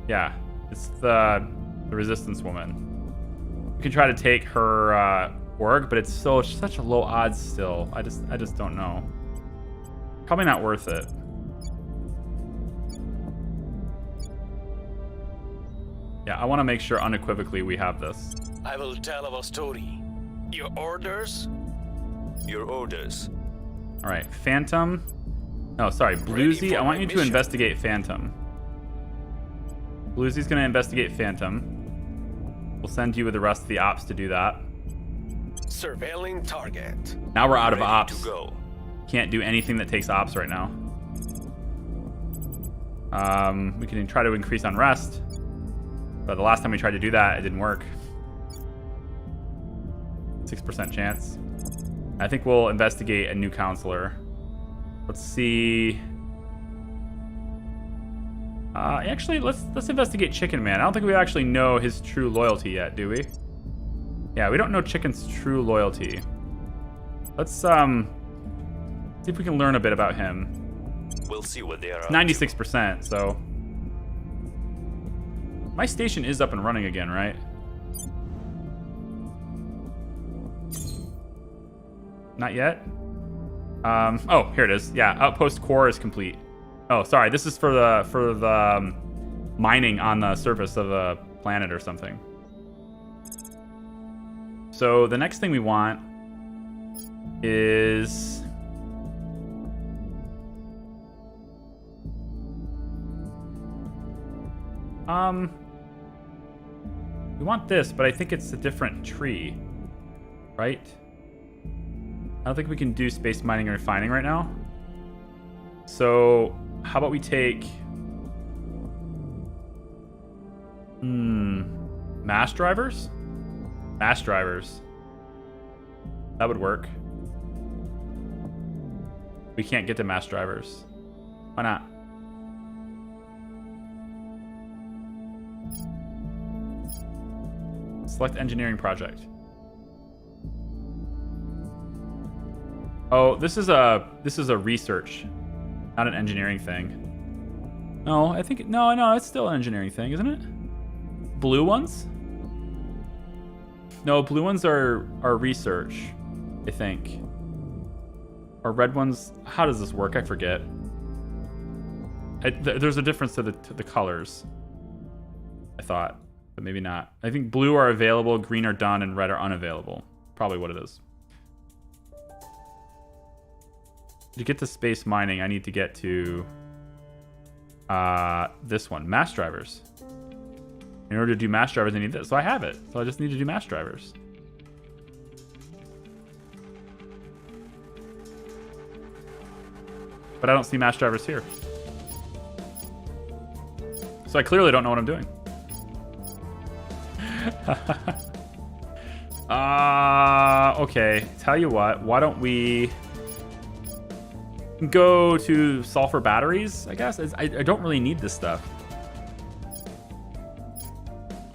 Yeah, it's the resistance woman. We can try to take her org, but it's still such a low odds still. I just don't know. Probably not worth it. Yeah, I want to make sure unequivocally we have this. I will tell our story. Your orders? Your orders. All right, Phantom. Oh, sorry, Bluesy. I want you to investigate Phantom. Bluesy's going to investigate Phantom. We'll send you with the rest of the ops to do that. Surveilling target. Now we're out of Ready ops. to go. Can't do anything that takes ops right now. We can try to increase unrest. But the last time we tried to do that, it didn't work. 6% chance. I think we'll investigate a new counselor. Let's see. Actually, let's investigate Chicken Man. I don't think we actually know his true loyalty yet, do we? Yeah, we don't know Chicken's true loyalty. Let's see if we can learn a bit about him. We'll see what they are. 96%, so my station is up and running again, right? Not yet. Oh, here it is. Yeah, outpost core is complete. Oh, sorry. This is for the mining on the surface of a planet or something. So the next thing we want is we want this, but I think it's a different tree, right? I don't think we can do space mining and refining right now. So how about we take mass drivers? Mass drivers. That would work. We can't get to mass drivers. Why not? Select engineering project. Oh, this is a research, not an engineering thing. No, I think no, it's still an engineering thing, isn't it? Blue ones? No, blue ones are research, I think. Or red ones. How does this work? I forget. There's a difference to the colors. I thought, but maybe not. I think blue are available, green are done, and red are unavailable. Probably what it is. To get to space mining, I need to get to this one, mass drivers. In order to do mass drivers, I need this. So I have it. So I just need to do mass drivers. But I don't see mass drivers here. So I clearly don't know what I'm doing. Okay. Tell you what. Why don't we go to sulfur batteries, I guess? I don't really need this stuff.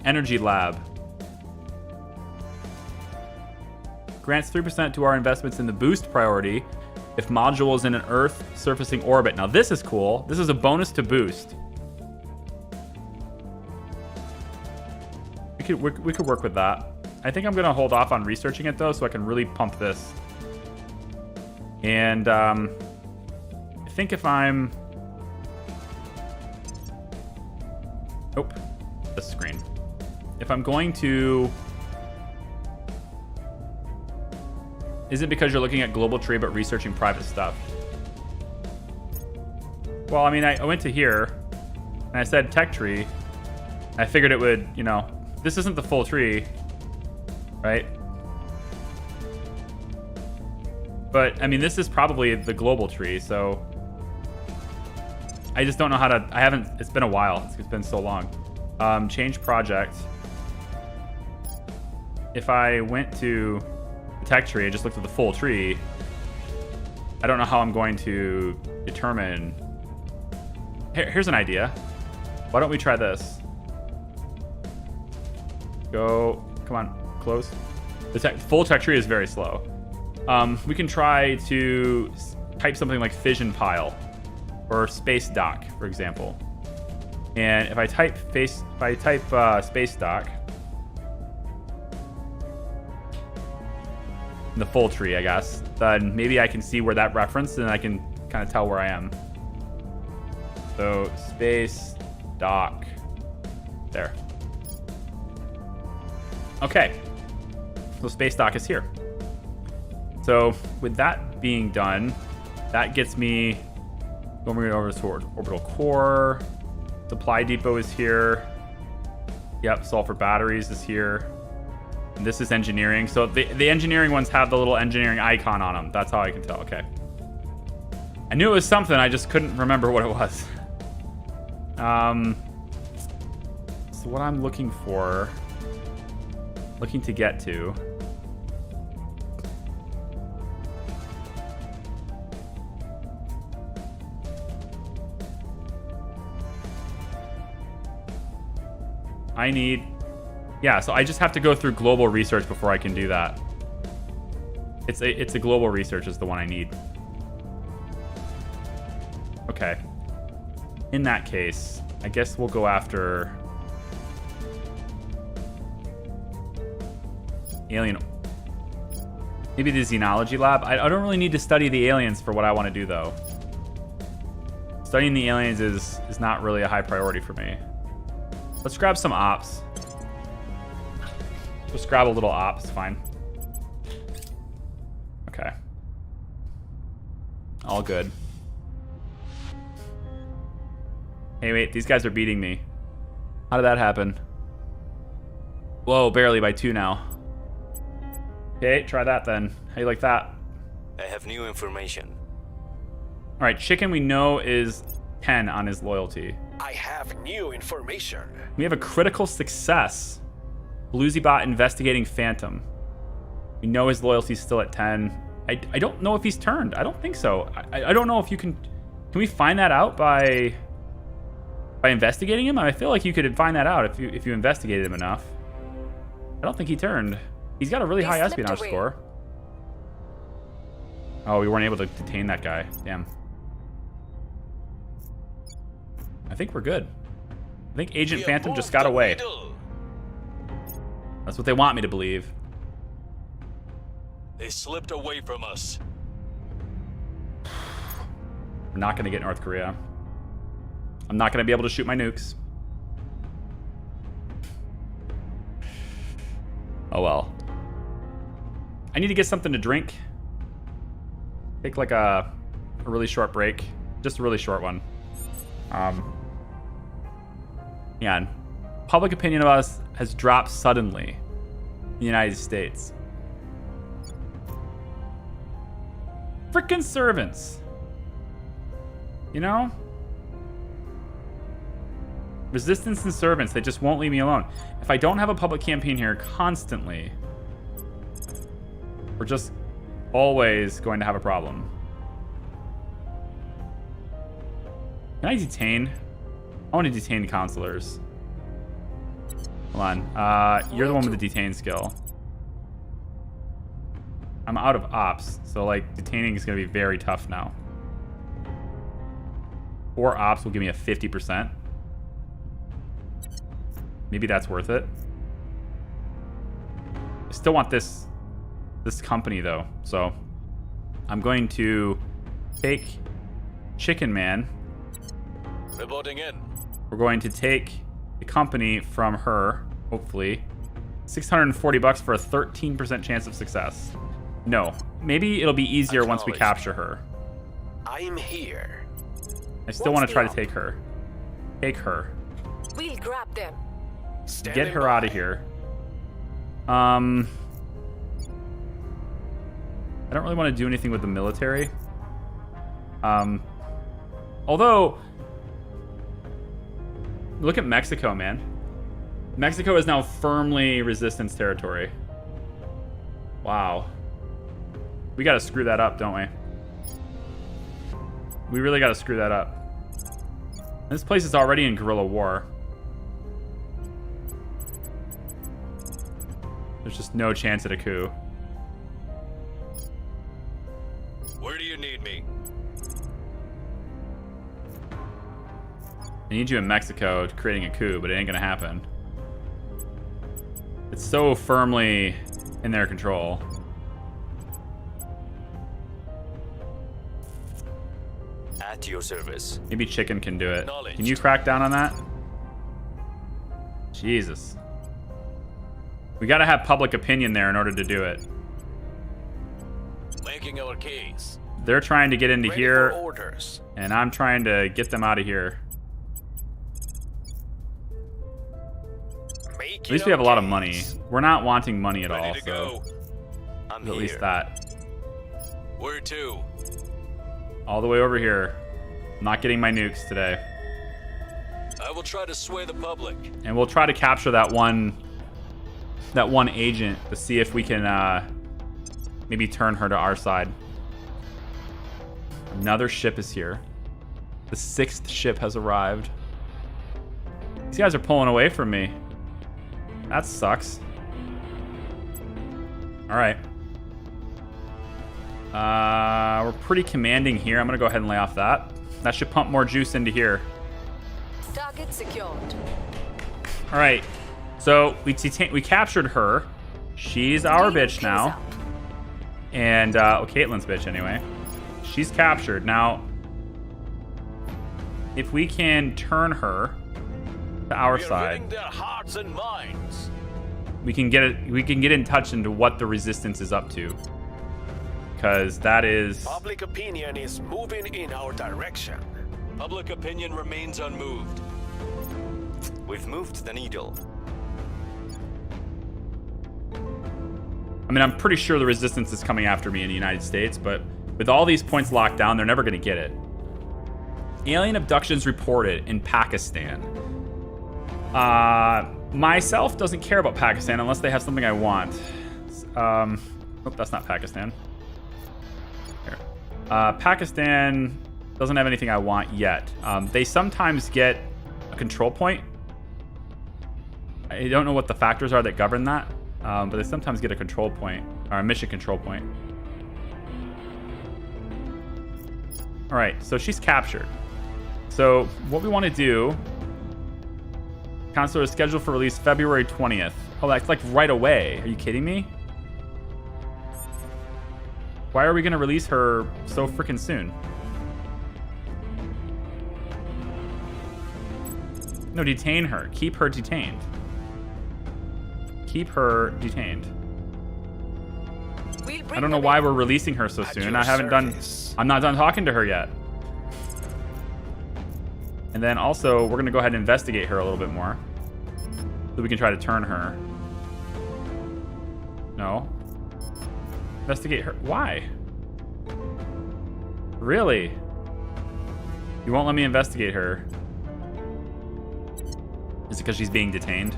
Energy lab. Grants 3% to our investments in the boost priority if module is in an Earth surfacing orbit. Now this is cool. This is a bonus to boost. We could work with that. I think I'm gonna hold off on researching it though, so I can really pump this. And I think if I'm... Nope. This screen. If I'm going to... Is it because you're looking at global tree but researching private stuff? Well, I mean, I went to here and I said tech tree. I figured it would, you know, this isn't the full tree, right? But I mean, this is probably the global tree, so I just don't know how to, I haven't, it's been a while. It's been so long. Change project. If I went to the tech tree, I just looked at the full tree. I don't know how I'm going to determine. Here's an idea. Why don't we try this? Go, come on, close. The full tech tree is very slow. We can try to type something like fission pile or space dock, for example. And if I type space dock, in the full tree, I guess, then maybe I can see where that referenced and I can kind of tell where I am. So space dock there. Okay, so space dock is here. So with that being done, that gets me going over toward orbital core. Supply depot is here. Yep, sulfur batteries is here. And this is engineering. So the engineering ones have the little engineering icon on them. That's how I can tell. Okay. I knew it was something. I just couldn't remember what it was. So what I'm looking to get to. I need, yeah, so I just have to go through global research before I can do that. It's a global research is the one I need. Okay. In that case, I guess we'll go after alien. Maybe the xenology lab. I don't really need to study the aliens for what I want to do though. Studying the aliens is not really a high priority for me. Let's grab some ops. Just grab a little ops, fine. Okay. All good. Hey, wait, these guys are beating me. How did that happen? Whoa, barely by 2 now. Okay, try that then. How you like that? I have new information. All right, Chicken we know is 10 on his loyalty. I have new information. We have a critical success. Bluesybot investigating Phantom. We know his loyalty's still at 10. I don't know if he's turned. I don't think so. I don't know if you can we find that out by investigating him? I feel like you could find that out if you investigated him enough. I don't think he turned. He's got a really high espionage score. Oh, we weren't able to detain that guy. Damn. I think we're good. I think Agent Phantom just got away. That's what they want me to believe. They slipped away from us. We're not going to get North Korea. I'm not going to be able to shoot my nukes. Oh well. I need to get something to drink. Take like a a really short break. Just a really short one. Yeah, public opinion of us has dropped suddenly in the United States. Frickin' servants. You know? Resistance and servants, they just won't leave me alone. If I don't have a public campaign here constantly, we're just always going to have a problem. Can I detain? I want to detain counselors. Hold on. You're the one with the detain skill. I'm out of ops, so like detaining is going to be very tough now. 4 ops will give me a 50%. Maybe that's worth it. I still want this company though, so I'm going to take Chicken Man. Reporting in. We're going to take the company from her, hopefully. $640 for a 13% chance of success. No, maybe it'll be easier once we capture her. I'm here. I still want to try to take her. Take her. We'll grab them. Get her out of here. I don't really want to do anything with the military. Although, look at Mexico, man. Mexico is now firmly resistance territory. Wow. We got to screw that up, don't we? We really got to screw that up. This place is already in guerrilla war. There's just no chance at a coup. Where do you need me? I need you in Mexico creating a coup, but it ain't gonna happen. It's so firmly in their control. At your service. Maybe Chicken can do it. Can you crack down on that? Jesus. We gotta have public opinion there in order to do it. Making our case. They're trying to get into Ready here, for orders. and I'm trying to get them out of here. At least we have a lot of money. We're not wanting money at all, so I'm at least here. that. Where to? All the way over here. I'm not getting my nukes today. I will try to sway the public. And we'll try to capture that one agent to see if we can maybe turn her to our side. Another ship is here. The 6th ship has arrived. These guys are pulling away from me. That sucks. All right. We're pretty commanding here. I'm gonna go ahead and lay off that. That should pump more juice into here. Target secured. All right. So we captured her. She's our bitch now. And Caitlyn's bitch anyway. She's captured. Now, if we can turn her to our side, Their hearts and minds. we can get in touch into what the resistance is up to. Because that is... Public opinion is moving in our direction. Public opinion remains unmoved. We've moved the needle. I mean, I'm pretty sure the resistance is coming after me in the United States, but with all these points locked down, they're never going to get it. Alien abductions reported in Pakistan. Myself doesn't care about Pakistan unless they have something I want. Oh, that's not Pakistan. Here. Pakistan doesn't have anything I want yet. They sometimes get a control point. I don't know what the factors are that govern that, but they sometimes get a control point, or a mission control point. All right, so she's captured. So what we want to do, Counselor is scheduled for release February 20th. Oh, that's like right away. Are you kidding me? Why are we going to release her so freaking soon? No, detain her. Keep her detained. Keep her detained. I don't know why we're releasing her so soon. I'm not done talking to her yet. And then also, we're gonna go ahead and investigate her a little bit more. So we can try to turn her. No. Investigate her. Why? Really? You won't let me investigate her. Is it because she's being detained?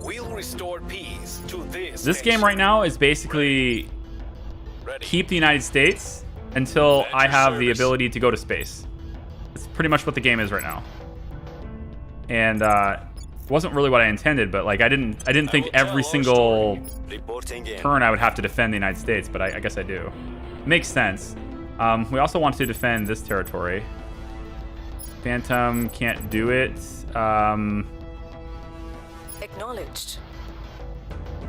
We'll restore peace to This game right now is basically keep the United States until I have the ability to go to space. It's pretty much what the game is right now. And it wasn't really what I intended, but like I didn't think every single turn I would have to defend the United States, but I guess I do. Makes sense. We also want to defend this territory. Phantom can't do it. Acknowledged.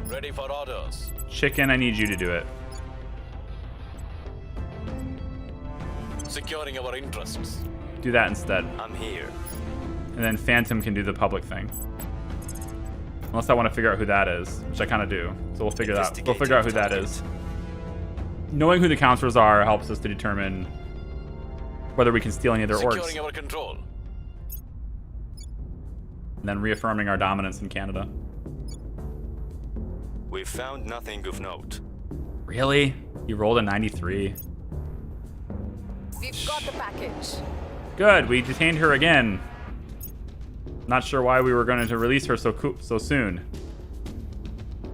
Ready for orders. Chicken, I need you to do it. Securing our interests. Do that instead. I'm here. And then Phantom can do the public thing. Unless I want to figure out who that is, which I kind of do. So we'll figure out who that is. Knowing who the counselors are helps us to determine whether we can steal any of their orgs. Securing our control. And then reaffirming our dominance in Canada. We've found nothing of note. Really? You rolled a 93. We've got the package. Good, we detained her again. Not sure why we were going to release her so soon.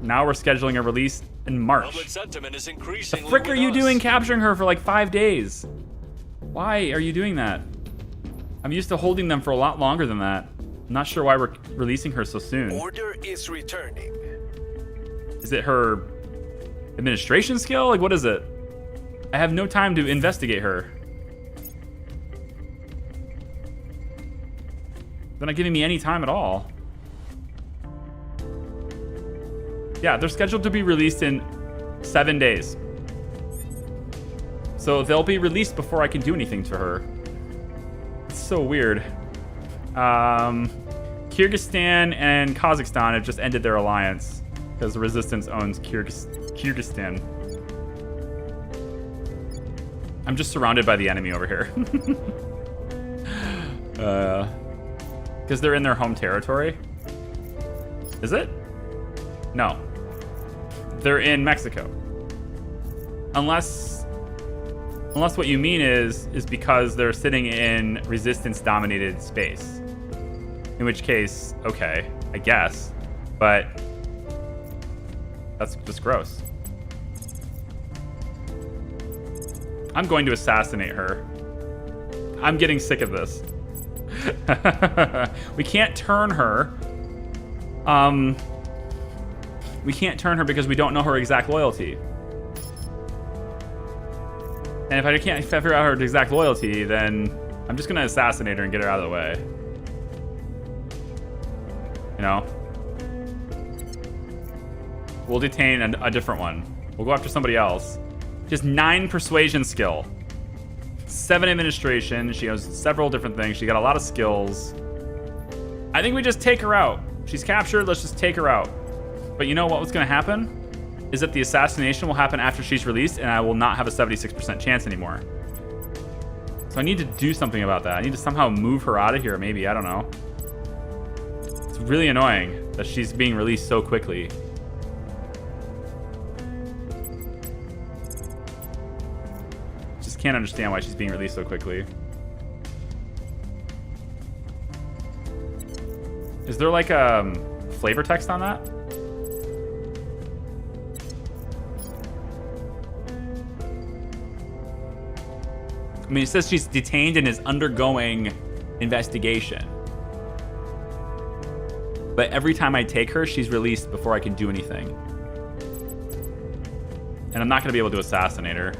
Now we're scheduling a release in March. Public sentiment is The increasing. frick are you doing capturing her for like 5 days? Why are you doing that? I'm used to holding them for a lot longer than that. I'm not sure why we're releasing her so soon. Order is returning. Is it her administration skill? Like, what is it? I have no time to investigate her. They're not giving me any time at all. Yeah, they're scheduled to be released in 7 days. So they'll be released before I can do anything to her. It's so weird. Kyrgyzstan and Kazakhstan have just ended their alliance because the Resistance owns Kyrgyzstan. I'm just surrounded by the enemy over here. Because they're in their home territory. Is it? No. They're in Mexico. Unless what you mean is because they're sitting in resistance-dominated space. In which case, okay, I guess. But that's just gross. I'm going to assassinate her. I'm getting sick of this. We can't turn her. We can't turn her because we don't know her exact loyalty. And if I can't figure out her exact loyalty, then I'm just gonna assassinate her and get her out of the way. You know? We'll detain a different one. We'll go after somebody else. Just 9 persuasion skill. 7 administration. She has several different things. She got a lot of skills. I think we just take her out. She's captured. Let's just take her out. But you know what was going to happen? Is that the assassination will happen after she's released, and I will not have a 76% chance anymore. So I need to do something about that. I need to somehow move her out of here, maybe. I don't know. It's really annoying that she's being released so quickly. Just can't understand why she's being released so quickly. Is there like a flavor text on that? I mean, it says she's detained and is undergoing investigation. But every time I take her, she's released before I can do anything. And I'm not going to be able to assassinate her.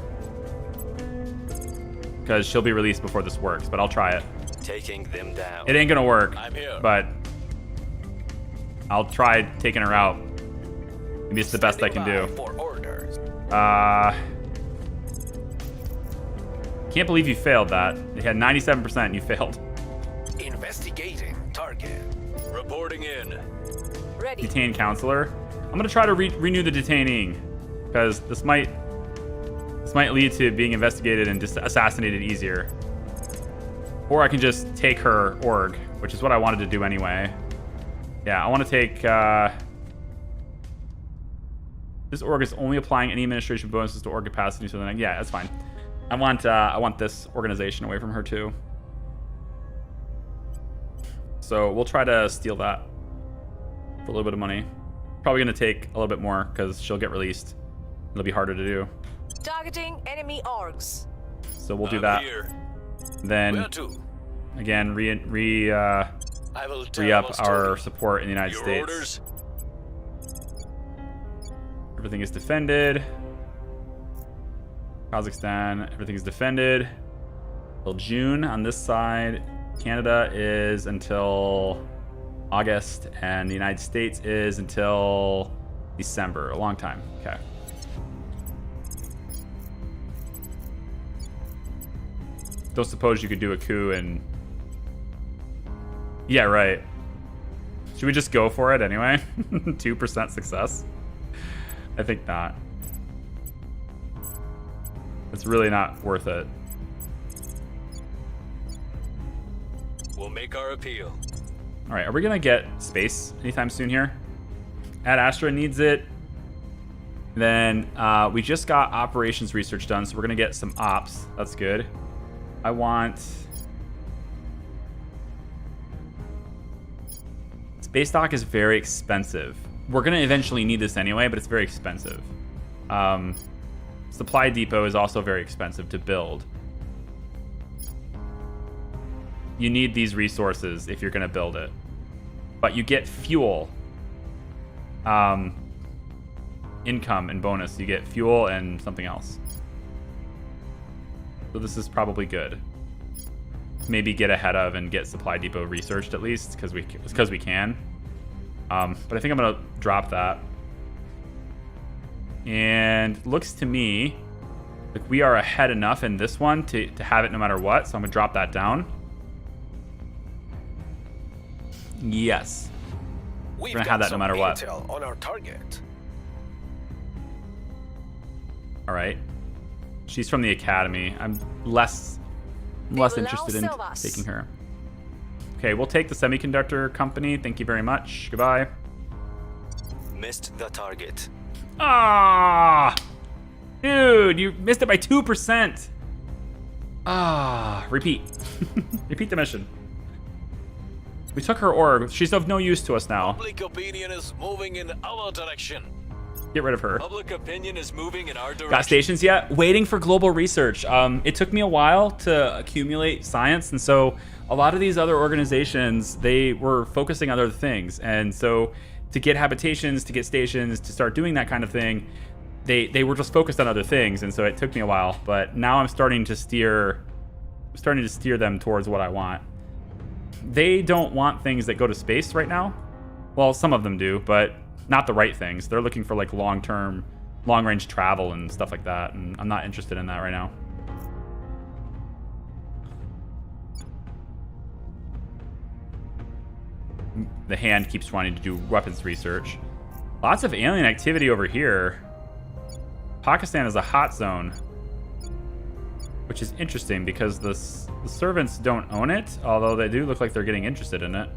Because she'll be released before this works, but I'll try it. Taking them down. It ain't going to work. I'm here. But I'll try taking her out. Maybe it's the best I can do. For orders. Can't believe you failed that. You had 97% and you failed. Investigating target. Reporting in. Ready. Detain counselor. I'm gonna try to renew the detaining because this might lead to being investigated and just assassinated easier. Or I can just take her org, which is what I wanted to do anyway. Yeah, I want to take this org is only applying any administration bonuses to org capacity. So then, yeah, that's fine. I want this organization away from her too. So we'll try to steal that for a little bit of money. Probably gonna take a little bit more because she'll get released. It'll be harder to do. Targeting enemy orgs. So we'll do that. Then again, re-up our support in the United States. Orders. Everything is defended. Kazakhstan, everything is defended till June on this side. Canada is until August, and the United States is until December. A long time. Okay. Don't suppose you could do a coup and... Yeah, right. Should we just go for it anyway? 2% success? I think not. It's really not worth it. We'll make our appeal. All right, are we gonna get space anytime soon here? Ad Astra needs it. Then we just got operations research done, so we're gonna get some ops. That's good. I want... Space dock is very expensive. We're gonna eventually need this anyway, but it's very expensive. Supply depot is also very expensive to build. You need these resources if you're gonna build it. But you get fuel. Income and bonus. You get fuel and something else. So this is probably good. Maybe get ahead of and get supply depot researched at least, because we can. But I think I'm gonna drop that. And looks to me like we are ahead enough in this one to have it no matter what. So I'm gonna drop that down. Yes. We're gonna have that no matter what. On our target. All right. She's from the academy. I'm less interested in taking her. Okay, we'll take the semiconductor company. Thank you very much. Goodbye. Missed the target. Ah, dude, you missed it by 2%. Ah, repeat. Repeat the mission. We took her org. She's of no use to us now. Public opinion is moving in our direction. Get rid of her. Public opinion is moving in our direction. Got stations yet? Waiting for global research. It took me a while to accumulate science, and so a lot of these other organizations, they were focusing on other things. And so to get habitations, to get stations, to start doing that kind of thing, they were just focused on other things, and so it took me a while. But now I'm starting to steer them towards what I want. They don't want things that go to space right now. Well, some of them do, but not the right things. They're looking for like long-term, long-range travel and stuff like that, and I'm not interested in that right now. The hand keeps wanting to do weapons research. Lots of alien activity over here. Pakistan is a hot zone, which is interesting because the servants don't own it, although they do look like they're getting interested in it.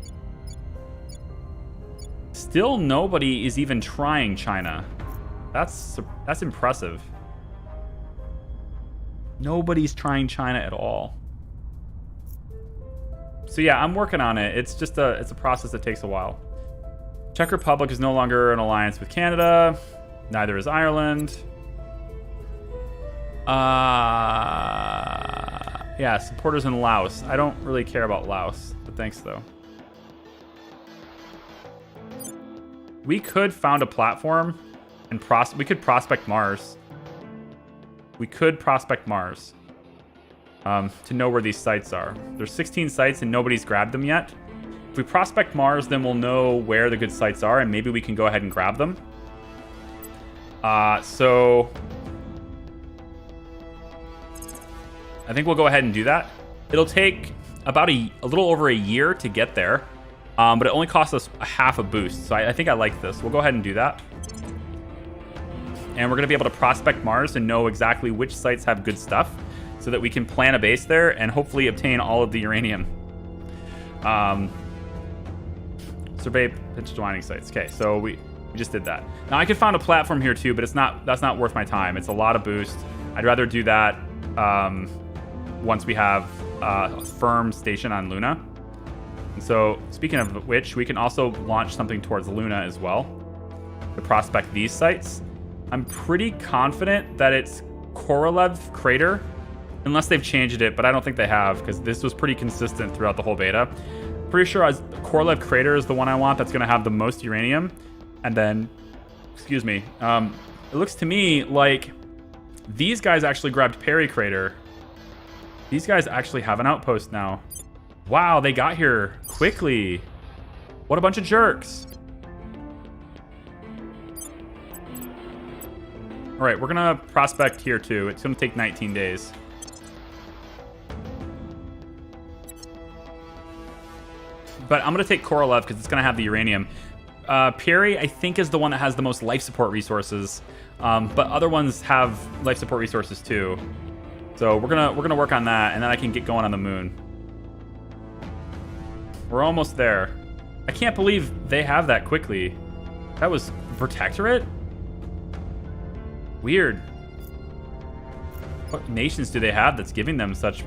Still nobody is even trying China. That's impressive. Nobody's trying China at all. So yeah, I'm working on it. It's just it's a process that takes a while. Czech Republic is no longer an alliance with Canada. Neither is Ireland. Yeah, supporters in Laos. I don't really care about Laos, but thanks though. We could found a platform and we could prospect Mars. We could prospect Mars to know where these sites are. There's 16 sites and nobody's grabbed them yet. If we prospect Mars, then we'll know where the good sites are and maybe we can go ahead and grab them. So I think we'll go ahead and do that. It'll take about a little over a year to get there. But it only costs us a half a boost. So I think I like this. We'll go ahead and do that. And we're going to be able to prospect Mars and know exactly which sites have good stuff so that we can plan a base there and hopefully obtain all of the uranium. Survey potential mining sites. Okay, so we just did that. Now I could find a platform here too, but that's not worth my time. It's a lot of boost. I'd rather do that once we have a firm station on Luna. And so speaking of which, we can also launch something towards Luna as well to prospect these sites. I'm pretty confident that it's Korolev Crater, unless they've changed it, but I don't think they have because this was pretty consistent throughout the whole beta. Pretty sure Korolev Crater is the one I want that's going to have the most uranium. And then, excuse me, it looks to me like these guys actually grabbed Perry Crater. These guys actually have an outpost now. Wow, they got here quickly. What a bunch of jerks. All right, we're going to prospect here too. It's going to take 19 days. But I'm going to take Korolev because it's going to have the uranium. Perry, I think, is the one that has the most life support resources. But other ones have life support resources too. So we're gonna work on that, and then I can get going on the moon. We're almost there. I can't believe they have that quickly. That was Protectorate? Weird. What nations do they have that's giving them such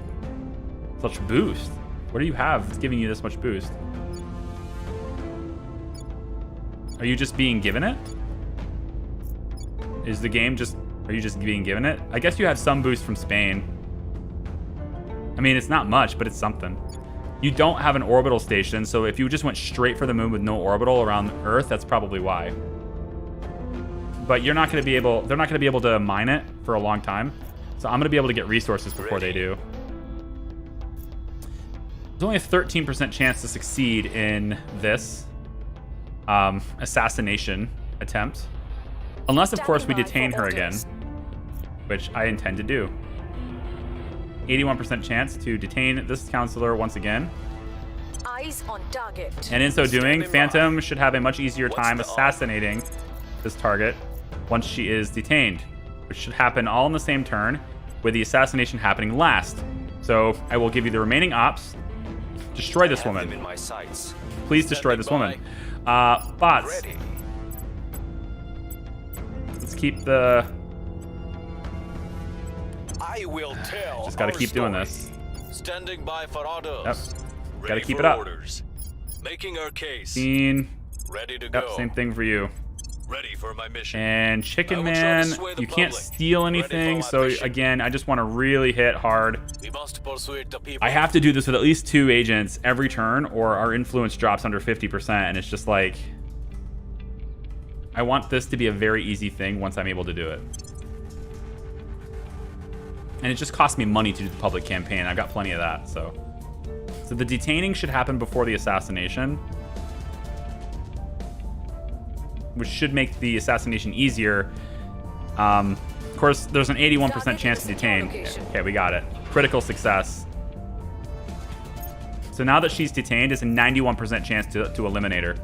boost? What do you have that's giving you this much boost? Are you just being given it? Is the game just... Are you just being given it? I guess you have some boost from Spain. I mean, it's not much, but it's something. You don't have an orbital station, so if you just went straight for the moon with no orbital around Earth, that's probably why. But you're not going to be able... They're not going to be able to mine it for a long time. So I'm going to be able to get resources before they do. There's only a 13% chance to succeed in this assassination attempt. Unless, of course, we detain her again, which I intend to do. 81% chance to detain this counselor once again. Eyes on target. And in so doing, Phantom should have a much easier time assassinating this target once she is detained, which should happen all in the same turn, with the assassination happening last. So I will give you the remaining ops. Destroy this woman. In my sights. Please destroy this woman. Bots. Ready. Let's keep the... I will tell. Just gotta keep doing this. Standing by for orders. Yep. Ready Gotta keep for it up. Orders. Making our case. Scene. Ready to Yep, go. same thing for you. Ready for my mission. And Chicken Man, you can't steal anything, so again, I just want to really hit hard. We must persuade the people. I have to do this with at least 2 agents every turn, or our influence drops under 50%, and it's just like... I want this to be a very easy thing once I'm able to do it. And it just costs me money to do the public campaign. I've got plenty of that, so... So the detaining should happen before the assassination, which should make the assassination easier. Of course, there's an 81% chance to detain. Okay, we got it. Critical success. So now that she's detained, it's a 91% chance to eliminate her.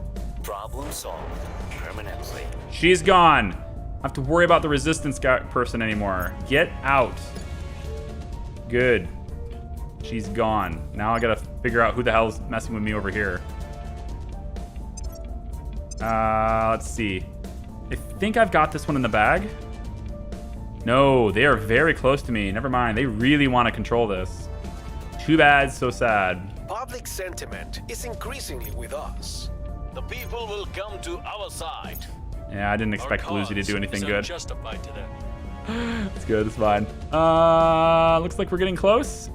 Problem solved permanently. She's gone. I don't have to worry about the resistance person anymore. Get out. Good. She's gone. Now I gotta figure out who the hell's messing with me over here. Let's see. I think I've got this one in the bag. No, they are very close to me. Never mind. They really want to control this. Too bad, so sad. Public sentiment is increasingly with us. The people will come to our side. Yeah, I didn't expect Bluesy to do anything good. Justified to them. It's good. It's fine. Looks like we're getting close.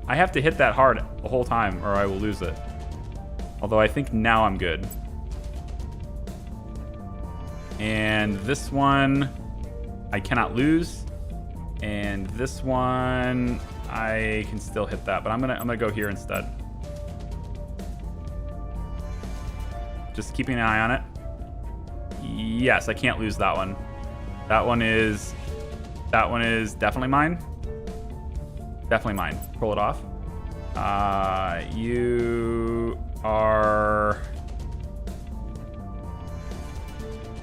I have to hit that hard the whole time, or I will lose it. Although I think now I'm good. And this one, I cannot lose. And this one, I can still hit that, but I'm gonna go here instead. Just keeping an eye on it. Yes, I can't lose that one. That one is definitely mine. Definitely mine. Pull it off. You are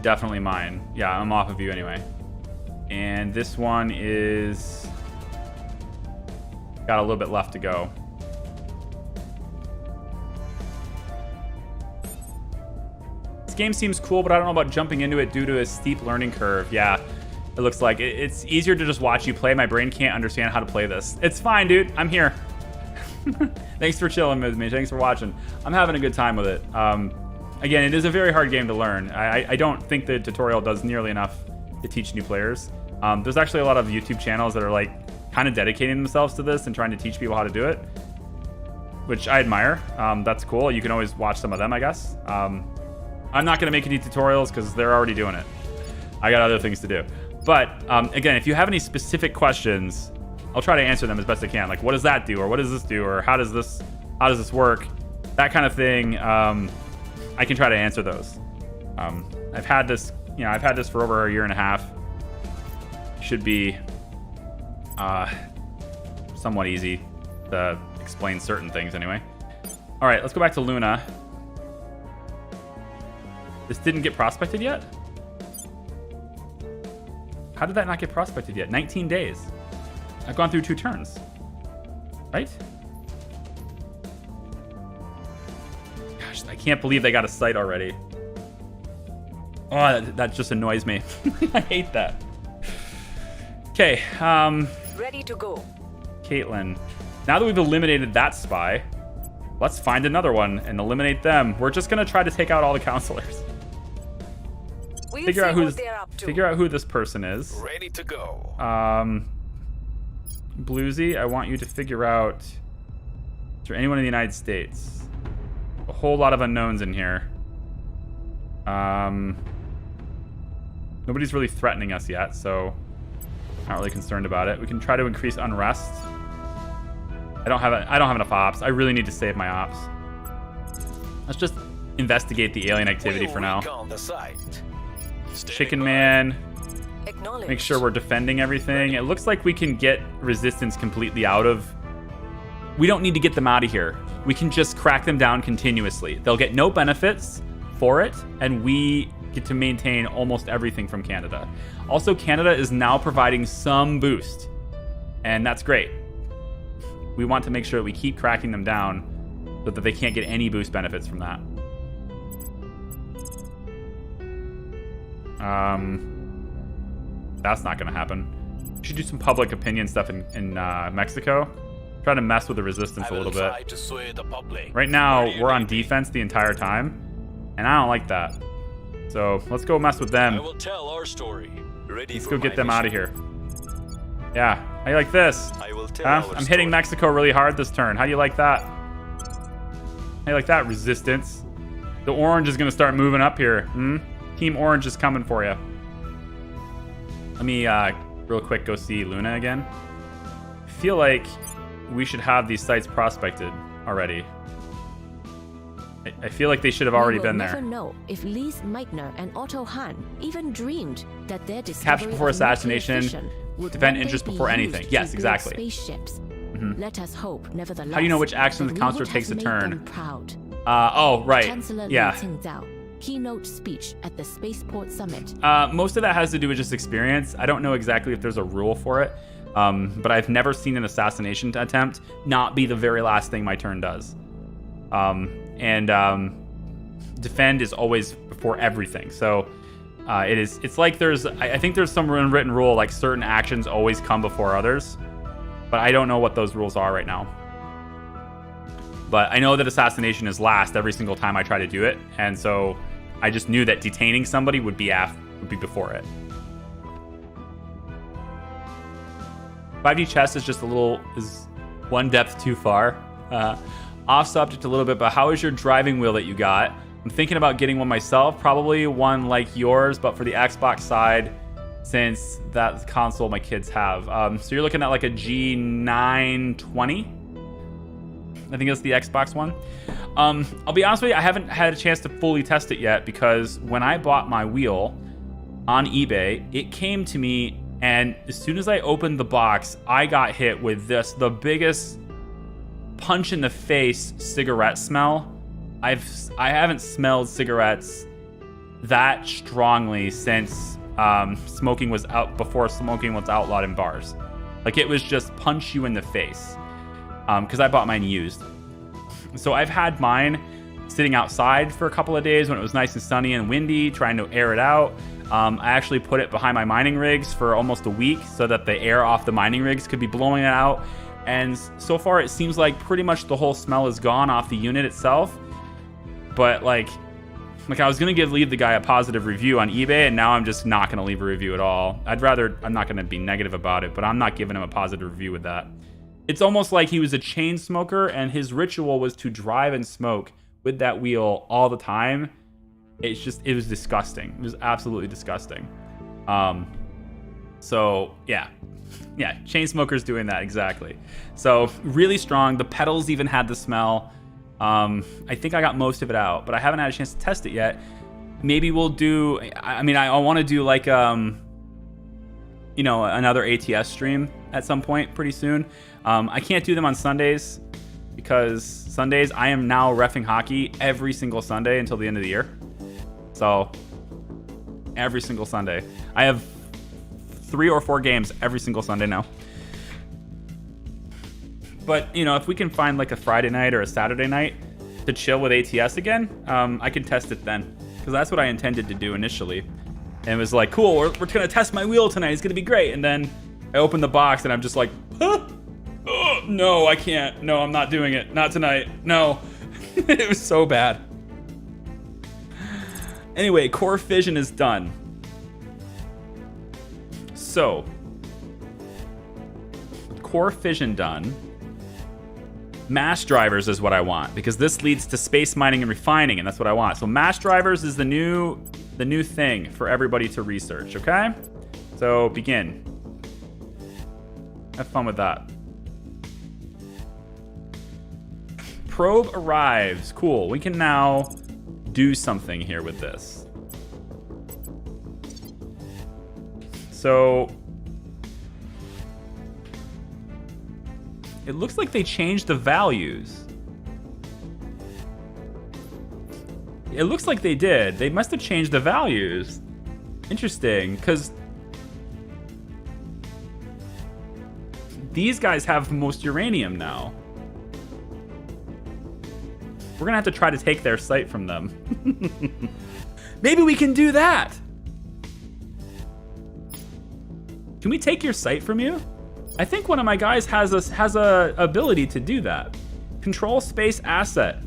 definitely mine. Yeah, I'm off of you anyway. And this one is... got a little bit left to go. This game seems cool, but I don't know about jumping into it due to a steep learning curve. Yeah, it looks like it's easier to just watch you play. My brain can't understand how to play this. It's fine, dude. I'm here. Thanks for chilling with me. Thanks for watching. I'm having a good time with it. Again, it is a very hard game to learn. I don't think the tutorial does nearly enough to teach new players. There's actually a lot of YouTube channels that are like kind of dedicating themselves to this and trying to teach people how to do it, which I admire. That's cool. You can always watch some of them, I guess. I'm not going to make any tutorials because they're already doing it. I got other things to do. But again, if you have any specific questions, I'll try to answer them as best I can. Like, what does that do? Or what does this do? Or how does this work? That kind of thing. I can try to answer those. I've had this for over a year and a half. Should be somewhat easy to explain certain things anyway. All right, let's go back to Luna. This didn't get prospected yet? How did that not get prospected yet? 19 days. I've gone through 2 turns. Right? Gosh, I can't believe they got a site already. Oh, that just annoys me. I hate that. Okay, ready to go. Caitlin. Now that we've eliminated that spy, let's find another one and eliminate them. We're just gonna try to take out all the counselors. We'll figure out who this person is. Ready to go. Bluesy, I want you to figure out, is there anyone in the United States? A whole lot of unknowns in here. Nobody's really threatening us yet, so not really concerned about it. We can try to increase unrest. I don't have enough ops. I really need to save my ops. Let's just investigate the alien activity for now. Chicken Man. Make sure we're defending everything. It looks like we can get resistance completely out of... We don't need to get them out of here. We can just crack them down continuously. They'll get no benefits for it, and we get to maintain almost everything from Canada. Also, Canada is now providing some boost, and that's great. We want to make sure that we keep cracking them down so that they can't get any boost benefits from that. That's not going to happen. We should do some public opinion stuff in Mexico. Try to mess with the resistance a little bit. Right now, we're on defense the entire time, and I don't like that. So let's go mess with them. I will tell our story. Let's go get them out of here. Yeah, how you like this? I'm hitting Mexico really hard this turn. How do you like that? How you like that, resistance? The orange is going to start moving up here. Team Orange is coming for you. Let me real quick go see Luna again. I feel like we should have these sites prospected already. I feel like they should have already been there. We will never know if Lise Meitner and Otto Hahn even dreamed that their capture before assassination, defend interest before anything. Yes, exactly. Spaceships. Let us hope, nevertheless. How do you know which action the counselor takes a turn? Proud. Oh, right. Chancellor Yeah. Li Qingdao, keynote speech at the Spaceport Summit. Most of that has to do with just experience. I don't know exactly if there's a rule for it, but I've never seen an assassination attempt not be the very last thing my turn does. Defend is always before everything. So it's like I think there's some unwritten rule, like certain actions always come before others, but I don't know what those rules are right now. But I know that assassination is last every single time I try to do it, and so I just knew that detaining somebody would be before it. 5D chess is just is one depth too far. Off subject a little bit, but how is your driving wheel that you got? I'm thinking about getting one myself, probably one like yours, but for the Xbox side, since that's the console my kids have. So you're looking at like a G920. I think that's the Xbox one. I'll be honest with you, I haven't had a chance to fully test it yet because when I bought my wheel on eBay, it came to me, and as soon as I opened the box, I got hit with the biggest punch in the face cigarette smell. I haven't smelled cigarettes that strongly since smoking was out, before smoking was outlawed in bars. Like, it was just punch you in the face. Because I bought mine used. So I've had mine sitting outside for a couple of days when it was nice and sunny and windy, trying to air it out. I actually put it behind my mining rigs for almost a week so that the air off the mining rigs could be blowing it out. And so far, it seems like pretty much the whole smell is gone off the unit itself. But like I was going to leave the guy a positive review on eBay, and now I'm just not going to leave a review at all. I'm not going to be negative about it, but I'm not giving him a positive review with that. It's almost like he was a chain smoker, and his ritual was to drive and smoke with that wheel all the time. It was disgusting. It was absolutely disgusting. So yeah, chain smokers doing that, exactly. So really strong. The pedals even had the smell. I think I got most of it out, but I haven't had a chance to test it yet. Maybe we'll do, I want to do like, another ATS stream at some point pretty soon. I can't do them on Sundays because Sundays I am now reffing hockey every single Sunday until the end of the year. So every single Sunday. I have 3 or 4 games every single Sunday now. But, if we can find like a Friday night or a Saturday night to chill with ATS again, I can test it then. Because that's what I intended to do initially. And it was like, cool, we're going to test my wheel tonight. It's going to be great. And then I opened the box and I'm just like, huh? Oh, no, I can't. No, I'm not doing it. Not tonight. No. It was so bad. Anyway, core fission is done. So, core fission done. Mass drivers is what I want, because this leads to space mining and refining, and that's what I want. So mass drivers is the new thing for everybody to research, okay? So begin. Have fun with that. Probe arrives. Cool. We can now do something here with this. So it looks like they changed the values. It looks like they did. They must have changed the values. Interesting, because these guys have most uranium now. We're gonna have to try to take their site from them. Maybe we can do that. Can we take your site from you? I think one of my guys has a ability to do that. Control space asset.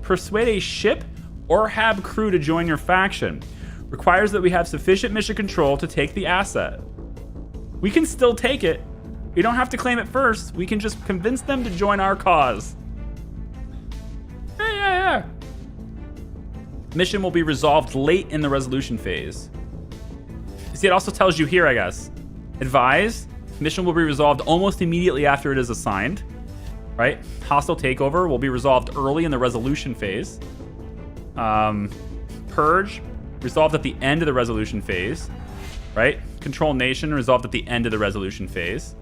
Persuade a ship or HAB crew to join your faction. Requires that we have sufficient mission control to take the asset. We can still take it. We don't have to claim it first. We can just convince them to join our cause. Yeah. Mission will be resolved late in the resolution phase. See, it also tells you here, I guess. Advise. Mission will be resolved almost immediately after it is assigned, right? Hostile takeover will be resolved early in the resolution phase. Purge, resolved at the end of the resolution phase, right? Control nation, resolved at the end of the resolution phase.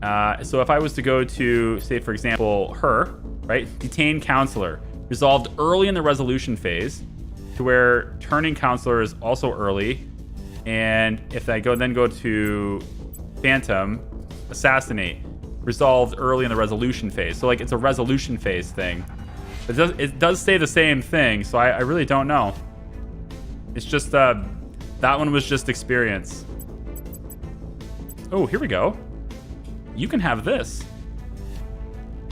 So if I was to go to, say, for example, her, right? Detain counselor, resolved early in the resolution phase, to where turning counselor is also early. And if I go to Phantom, assassinate, resolved early in the resolution phase. So like it's a resolution phase thing. It does say the same thing, so I really don't know. It's just that one was just experience. Oh, here we go. You can have this.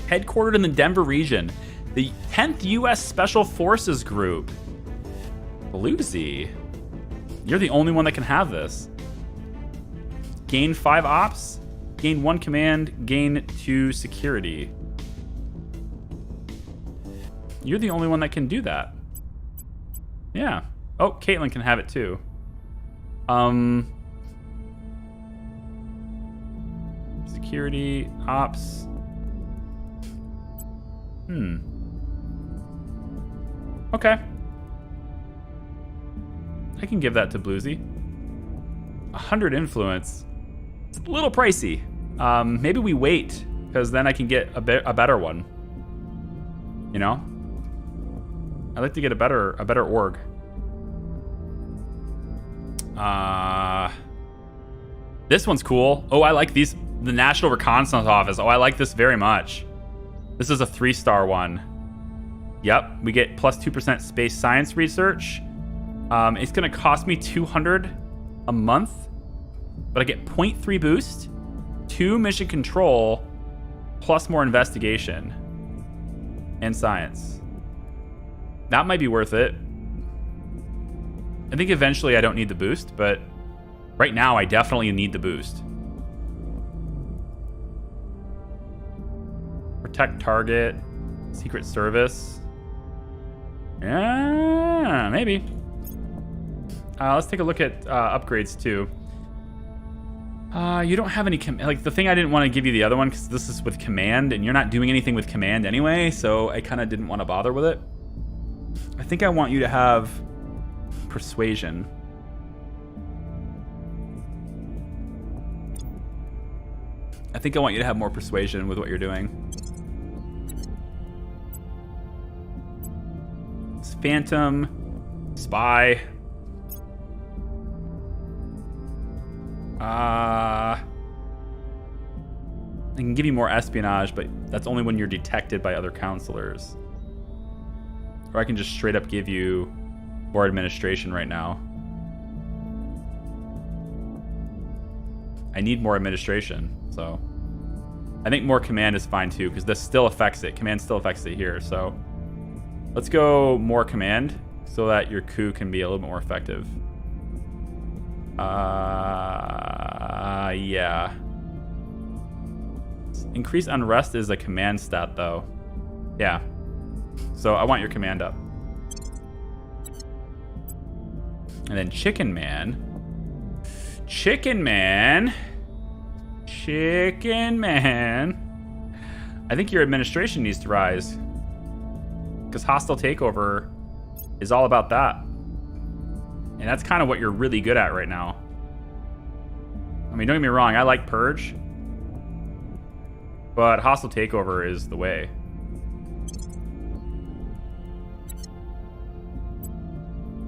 Headquartered in the Denver region, the 10th U.S. Special Forces Group. Bluesy. You're the only one that can have this. Gain 5 ops, gain 1 command, gain 2 security. You're the only one that can do that. Yeah. Oh, Caitlin can have it too. Security, ops. Okay. I can give that to Bluesy. 100 influence. It's a little pricey. Maybe we wait, because then I can get a better one. You know? I'd like to get a better org. This one's cool. Oh, I like these. The National Reconnaissance Office. Oh, I like this very much. This is a 3-star one. Yep, we get plus 2% space science research. It's going to cost me $200 a month, but I get 0.3 boost, 2 mission control, plus more investigation and science. That might be worth it. I think eventually I don't need the boost, but right now I definitely need the boost. Protect target, Secret Service. Yeah, maybe. Let's take a look at upgrades too. You don't have any like the thing I didn't want to give you the other one because this is with command and you're not doing anything with command anyway, so I kind of didn't want to bother with it. I think I want you to have persuasion. I think I want you to have more persuasion with what you're doing. It's Phantom, Spy. I can give you more espionage, but that's only when you're detected by other counselors. Or I can just straight up give you more administration right now. I need more administration, so I think more command is fine too, because this still affects it. Command still affects it here, so let's go more command so that your coup can be a little bit more effective. Yeah. Increase unrest is a command stat, though. Yeah. So I want your command up. And then Chicken Man. Chicken Man. Chicken Man. I think your administration needs to rise. Because hostile takeover is all about that. And that's kind of what you're really good at right now. I mean, don't get me wrong, I like Purge. But hostile takeover is the way.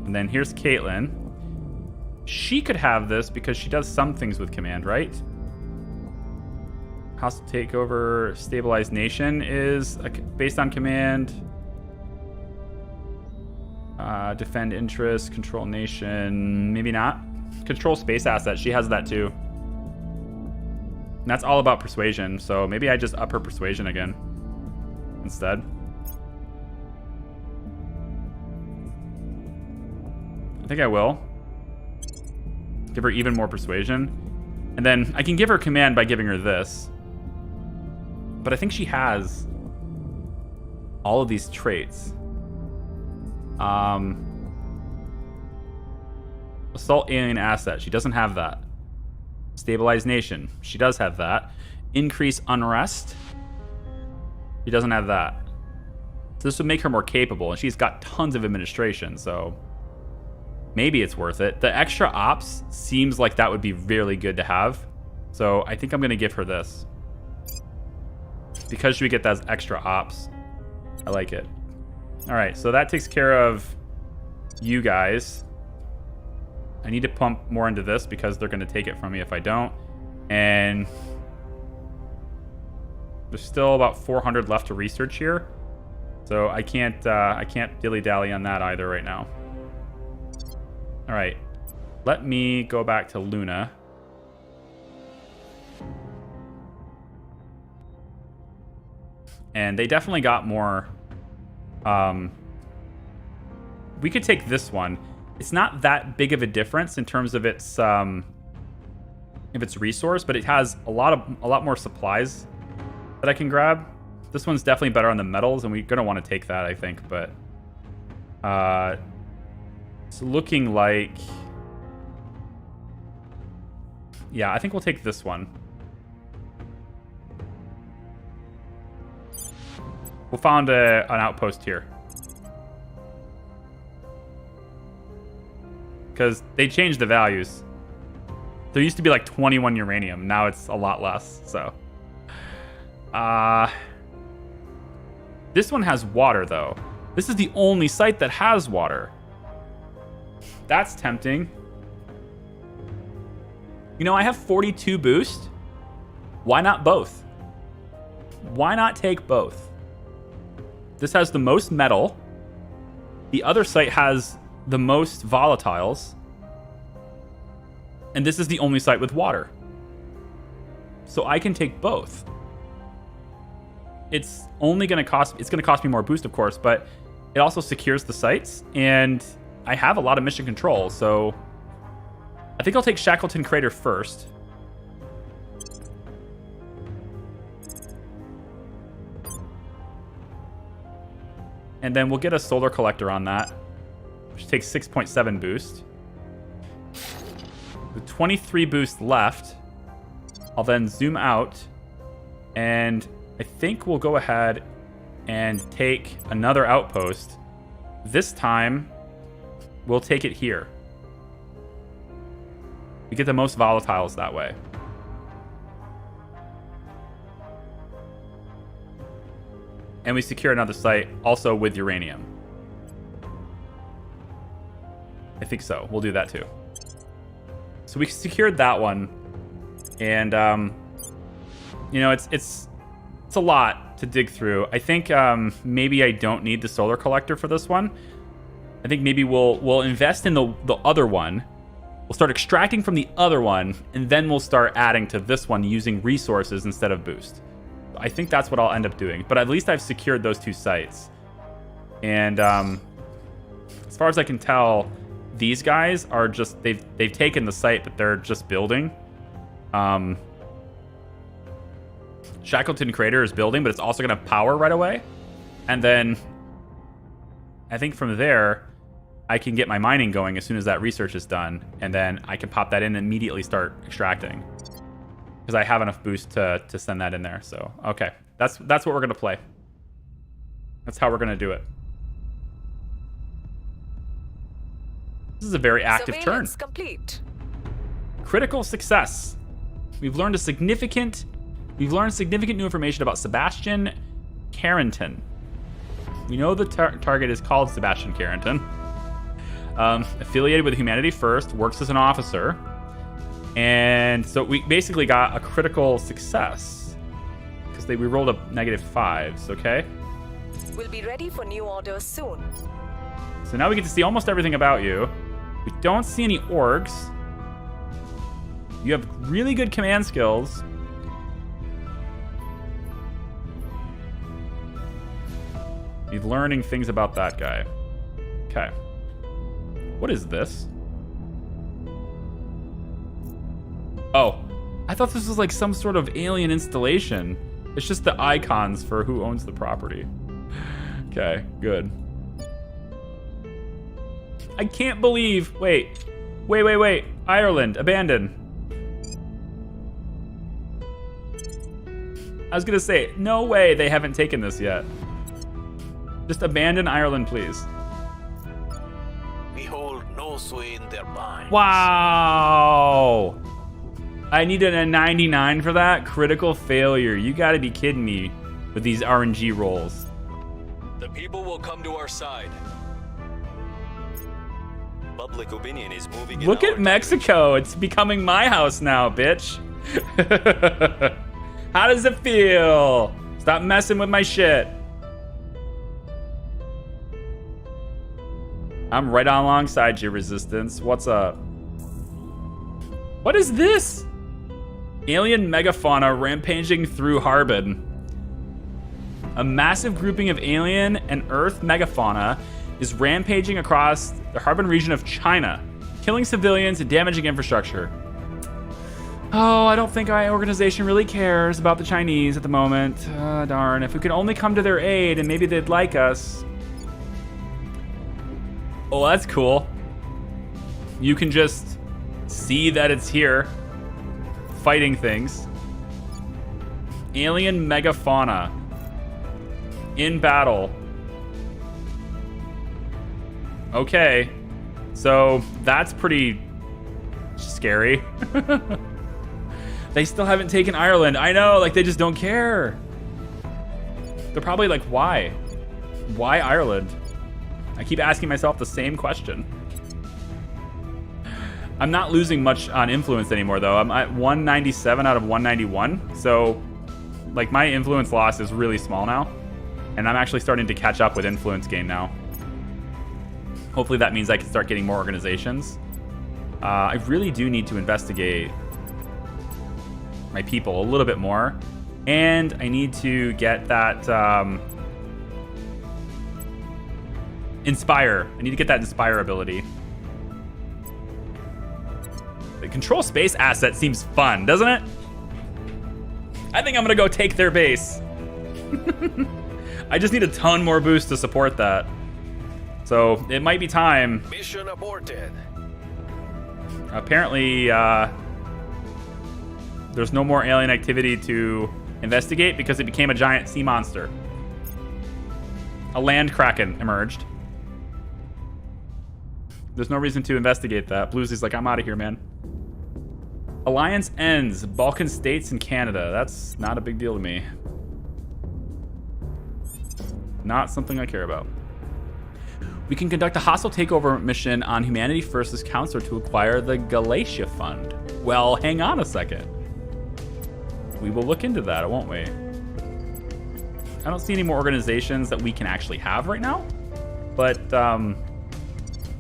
And then here's Caitlin. She could have this because she does some things with command, right? Hostile takeover, stabilized nation is based on command. Defend interest, control nation, maybe not. Control space assets, she has that too. And that's all about persuasion, so maybe I just up her persuasion again instead. I think I will. Give her even more persuasion. And then I can give her command by giving her this. But I think she has all of these traits. Assault alien asset. She doesn't have that. Stabilized nation. She does have that. Increase unrest. She doesn't have that. So this would make her more capable, and she's got tons of administration, so maybe it's worth it. The extra ops seems like that would be really good to have. So I think I'm going to give her this. Because she would get those extra ops. I like it. Alright, so that takes care of you guys. I need to pump more into this because they're going to take it from me if I don't. And there's still about 400 left to research here. So I can't dilly-dally on that either right now. Alright, let me go back to Luna. And they definitely got more. We could take this one. It's not that big of a difference in terms of its resource, but it has a lot more supplies that I can grab. This one's definitely better on the metals, and we're gonna want to take that, I think. But it's looking like, yeah, I think we'll take this one. We'll found an outpost here. Because they changed the values. There used to be like 21 uranium. Now it's a lot less, so. This one has water, though. This is the only site that has water. That's tempting. You know, I have 42 boost. Why not both? Why not take both? This has the most metal. The other site has the most volatiles. And this is the only site with water. So I can take both. It's only going to cost... It's going to cost me more boost, of course, but it also secures the sites. And I have a lot of mission control, so... I think I'll take Shackleton Crater first. And then we'll get a solar collector on that, which takes 6.7 boost. With 23 boost left, I'll then zoom out, and I think we'll go ahead and take another outpost. This time, we'll take it here. We get the most volatiles that way. And we secure another site, also with uranium. I think so. We'll do that too. So we secured that one. And, you know, it's a lot to dig through. I think maybe I don't need the solar collector for this one. I think maybe we'll invest in the other one. We'll start extracting from the other one, and then we'll start adding to this one using resources instead of boost. I think that's what I'll end up doing. But at least I've secured those two sites. And as far as I can tell, these guys are just... They've taken the site, but they're just building. Shackleton Crater is building, but it's also going to power right away. And then I think from there, I can get my mining going as soon as that research is done. And then I can pop that in and immediately start extracting. Because I have enough boost to send that in there. So, okay. That's what we're going to play. That's how we're going to do it. This is a very active turn. Complete. Critical success. We've learned significant new information about Sebastian Carrington. We know the target is called Sebastian Carrington. Affiliated with Humanity First, works as an officer. And so we basically got a critical success. Because we rolled a -5s, okay? We'll be ready for new orders soon. So now we get to see almost everything about you. We don't see any orgs. You have really good command skills. You're learning things about that guy. Okay. What is this? Oh, I thought this was like some sort of alien installation. It's just the icons for who owns the property. Okay, good. I can't believe... Wait. Ireland, abandoned. I was gonna say, no way they haven't taken this yet. Just abandon Ireland, please. We hold no sway in their minds. Wow! I needed a 99 for that? Critical failure. You gotta be kidding me with these RNG rolls. The people will come to our side. Public opinion is moving. Look at Mexico. It's becoming my house now, bitch. How does it feel? Stop messing with my shit. I'm right on alongside you, Resistance. What's up? What is this? Alien megafauna rampaging through Harbin. A massive grouping of alien and Earth megafauna is rampaging across the Harbin region of China, killing civilians and damaging infrastructure. Oh, I don't think our organization really cares about the Chinese at the moment. Darn, if we could only come to their aid and maybe they'd like us. Oh, that's cool. You can just see that it's here, fighting things. Alien megafauna in battle. Okay, so that's pretty scary. They still haven't taken Ireland. I know, like they just don't care. They're probably like, why? Why Ireland? I keep asking myself the same question. I'm not losing much on influence anymore, though. I'm at 197 out of 191. So, like, my influence loss is really small now. And I'm actually starting to catch up with influence gain now. Hopefully that means I can start getting more organizations. I really do need to investigate my people a little bit more. And I need to get that Inspire. I need to get that Inspire ability. The control space asset seems fun, doesn't it? I think I'm gonna go take their base. I just need a ton more boost to support that. So it might be time. Mission aborted. Apparently, there's no more alien activity to investigate because it became a giant sea monster. A land kraken emerged. There's no reason to investigate that. Bluesy's like, I'm out of here, man. Alliance ends. Balkan states and Canada. That's not a big deal to me. Not something I care about. We can conduct a hostile takeover mission on Humanity First's counselor to acquire the Galatia Fund. Well, hang on a second. We will look into that, won't we? I don't see any more organizations that we can actually have right now, but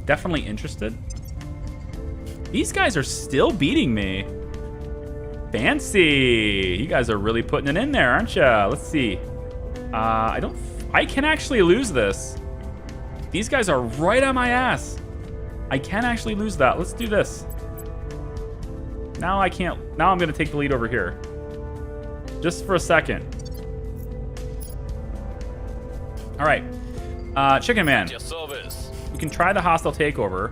definitely interested. These guys are still beating me. Fancy. You guys are really putting it in there, aren't you? Let's see. I can actually lose this. These guys are right on my ass. I can actually lose that. Let's do this. Now I can't. Now I'm going to take the lead over here. Just for a second. All right. Chicken Man. We can try the hostile takeover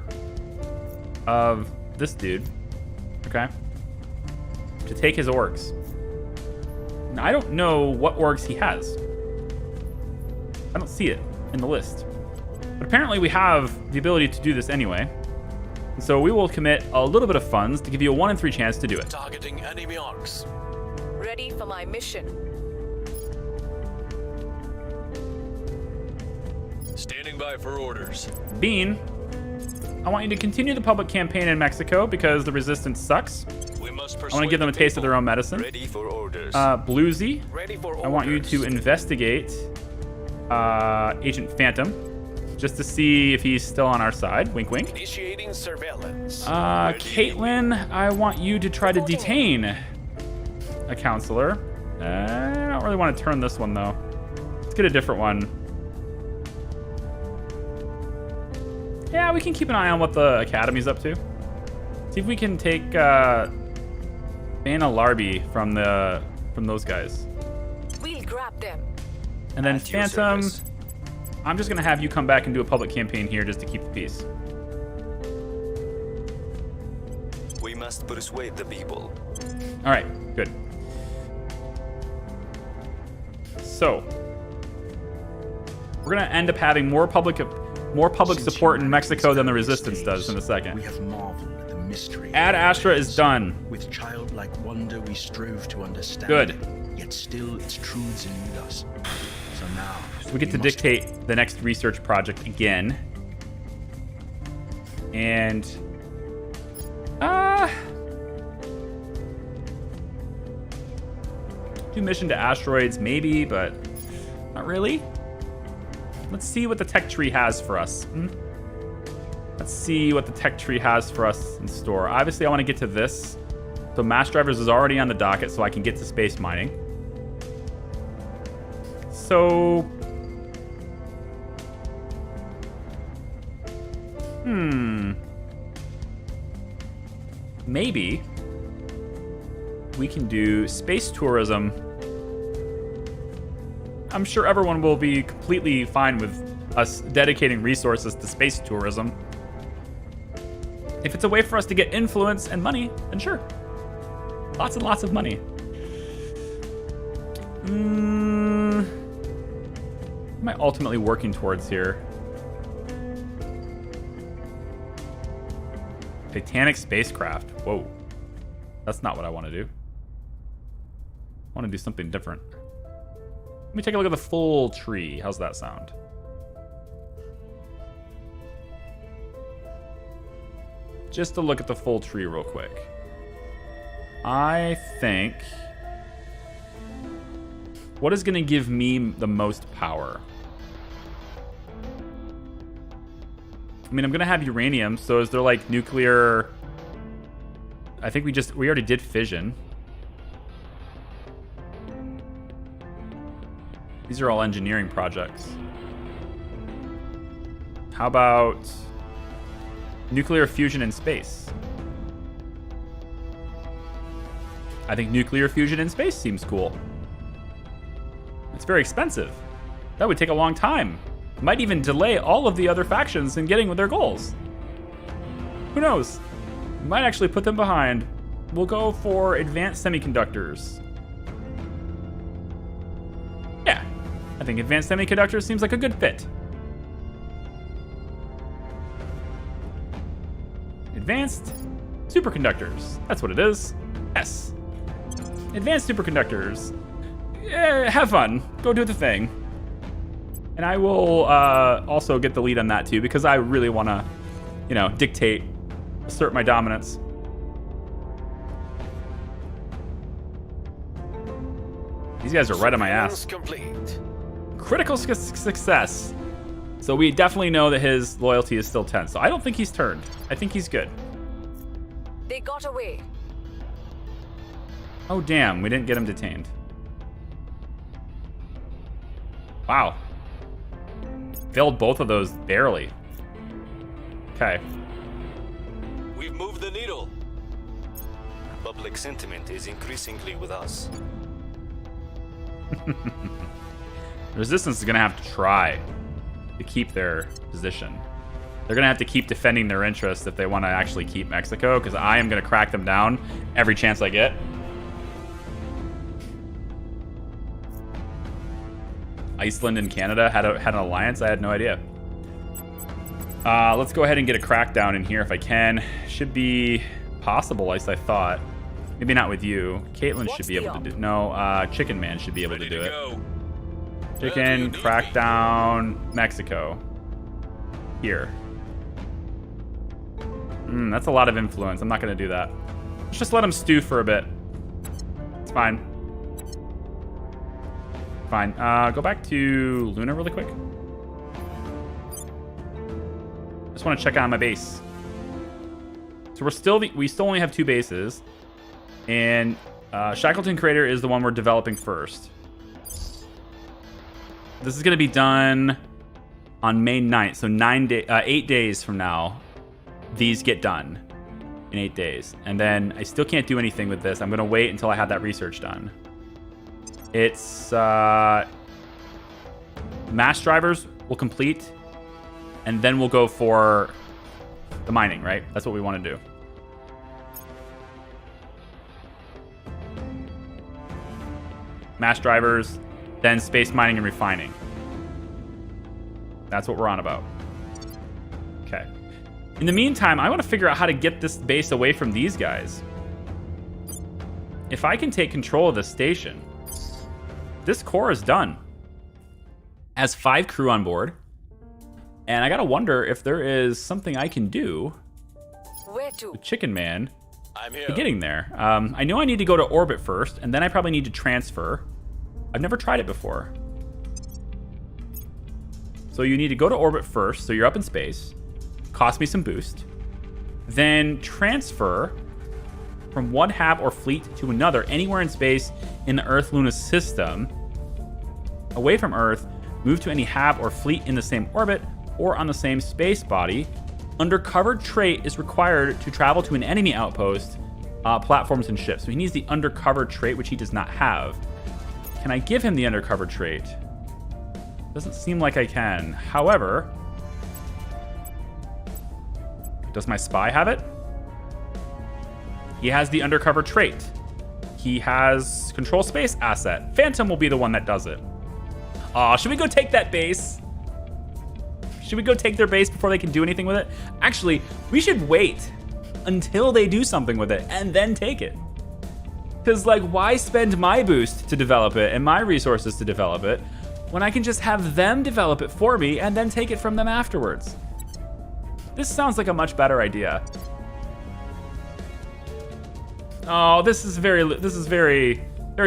of this dude. Okay. To take his orgs. Now, I don't know what orgs he has. I don't see it in the list. But apparently we have the ability to do this anyway. And so we will commit a little bit of funds to give you a 1 in 3 chance to do it. Targeting enemy arcs. Ready for my mission. Standing by for orders. Bean, I want you to continue the public campaign in Mexico because the resistance sucks. We must I want to give them a taste of their own medicine. Ready for orders. Bluesy, Ready for orders. I want you to investigate Agent Phantom just to see if he's still on our side. Wink, wink. Initiating surveillance. Caitlin, I want you to try to detain a counselor. I don't really want to turn this one, though. Let's get a different one. Yeah, we can keep an eye on what the Academy's up to. See if we can take Vanna Larby from those guys. We'll grab them. And then Phantom, I'm just gonna have you come back and do a public campaign here just to keep the peace. We must persuade the people. All right, good. So we're gonna end up having more public support in Mexico than the Resistance does in a second. We have marveled at the mystery. Ad Astra is done. With childlike wonder, we strove to understand. Good. Yet still, its truths elude us. So now we get to dictate the next research project again. And do mission to asteroids maybe, but not really. Let's see what the tech tree has for us. Let's see what the tech tree has for us in store. Obviously, I want to get to this. So Mass Drivers is already on the docket, so I can get to space mining. So, maybe we can do space tourism. I'm sure everyone will be completely fine with us dedicating resources to space tourism. If it's a way for us to get influence and money, then sure. Lots and lots of money. What am I ultimately working towards here? Titanic spacecraft. Whoa. That's not what I want to do. I want to do something different. Let me take a look at the full tree. How's that sound? just to look at the full tree real quick. I think... what is going to give me the most power? I mean, I'm going to have uranium, so is there like nuclear... I think we already did fission. These are all engineering projects. How about nuclear fusion in space? I think nuclear fusion in space seems cool. It's very expensive. That would take a long time. Might even delay all of the other factions in getting with their goals. Who knows? Might actually put them behind. We'll go for advanced semiconductors. Yeah, I think advanced semiconductors seems like a good fit. Advanced superconductors. That's what it is. Yes. Advanced superconductors. Yeah, have fun. Go do the thing. And I will also get the lead on that too, because I really want to, you know, dictate, assert my dominance. These guys are right on my ass. Complete. Critical success. So we definitely know that his loyalty is still 10. So I don't think he's turned. I think he's good. They got away. Oh, damn. We didn't get him detained. Wow. Failed both of those barely. Okay. We've moved the needle. Public sentiment is increasingly with us. Resistance is going to have to try to keep their position. They're going to have to keep defending their interests if they want to actually keep Mexico, because I am going to crack them down every chance I get. Iceland and Canada had an alliance? I had no idea. Let's go ahead and get a crackdown in here if I can. Should be possible, at least I thought. Maybe not with you. Caitlin should be able to do... No, Chicken Man should be able to do it. Chicken, crackdown, Mexico. Here. That's a lot of influence. I'm not going to do that. Let's just let him stew for a bit. It's fine. Fine. Go back to Luna really quick. Just want to check on my base. So we still only have 2 bases. And Shackleton Crater is the one we're developing first. This is going to be done on May 9th. So 8 days from now, these get done in 8 days. And then I still can't do anything with this. I'm going to wait until I have that research done. It's mass drivers will complete, and then we'll go for the mining, right? That's what we want to do. Mass drivers, then space mining and refining. That's what we're on about. Okay. In the meantime, I want to figure out how to get this base away from these guys. If I can take control of this station, this core is done. Has 5 crew on board. And I gotta wonder if there is something I can do with Chicken Man to getting there. I know I need to go to orbit first, and then I probably need to transfer. I've never tried it before. So you need to go to orbit first, so you're up in space. Cost me some boost. Then transfer from one hab or fleet to another anywhere in space in the Earth-Luna system. Away from Earth, move to any hab or fleet in the same orbit or on the same space body. Undercover trait is required to travel to an enemy outpost, platforms, and ships. So he needs the undercover trait, which he does not have. Can I give him the undercover trait? Doesn't seem like I can. However, does my spy have it? He has the undercover trait. He has control space asset. Phantom will be the one that does it. Aw, should we go take that base? Should we go take their base before they can do anything with it? Actually, we should wait until they do something with it and then take it. Because, like, why spend my boost to develop it and my resources to develop it when I can just have them develop it for me and then take it from them afterwards? This sounds like a much better idea. Oh, this is very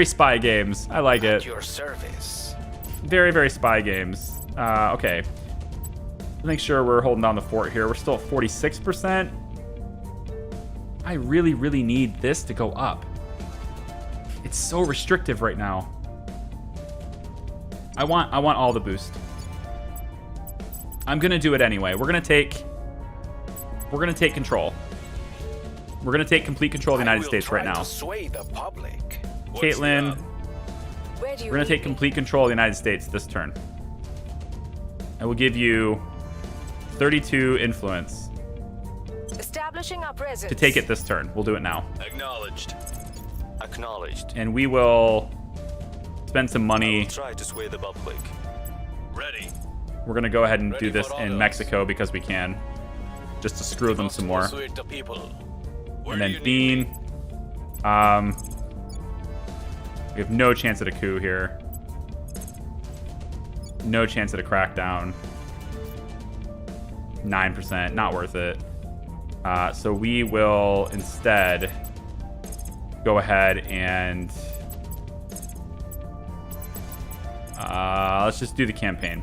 spy games. I like it. At your service. Very spy games. Okay. Make sure we're holding down the fort here. We're still at 46%. I really need this to go up. It's so restrictive right now. I want all the boost. I'm gonna do it anyway. We're gonna take control. We're gonna take complete control of the United States right now. Sway the public. Caitlin, we're gonna take complete control of the United States this turn. I will give you 32 influence. Establishing our presence. To take it this turn. We'll do it now. Acknowledged. Acknowledged. And we will spend some money. Try to sway the public. Ready. We're gonna go ahead and do this in orders. Mexico because we can, just to screw them some more. Persuade the people. And then Bean. We have no chance at a coup here. No chance at a crackdown. 9%, not worth it. So we will instead go ahead and let's just do the campaign.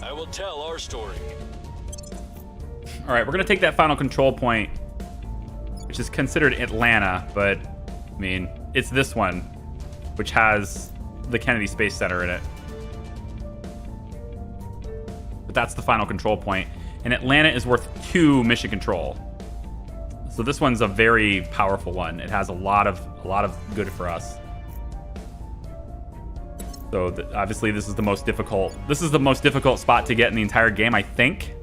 I will tell our story. All right, we're gonna take that final control point, which is considered Atlanta, but I mean, it's this one, which has the Kennedy Space Center in it. But that's the final control point, and Atlanta is worth 2 mission control. So this one's a very powerful one. It has a lot of good for us. So obviously, this is the most difficult. This is the most difficult spot to get in the entire game, I think.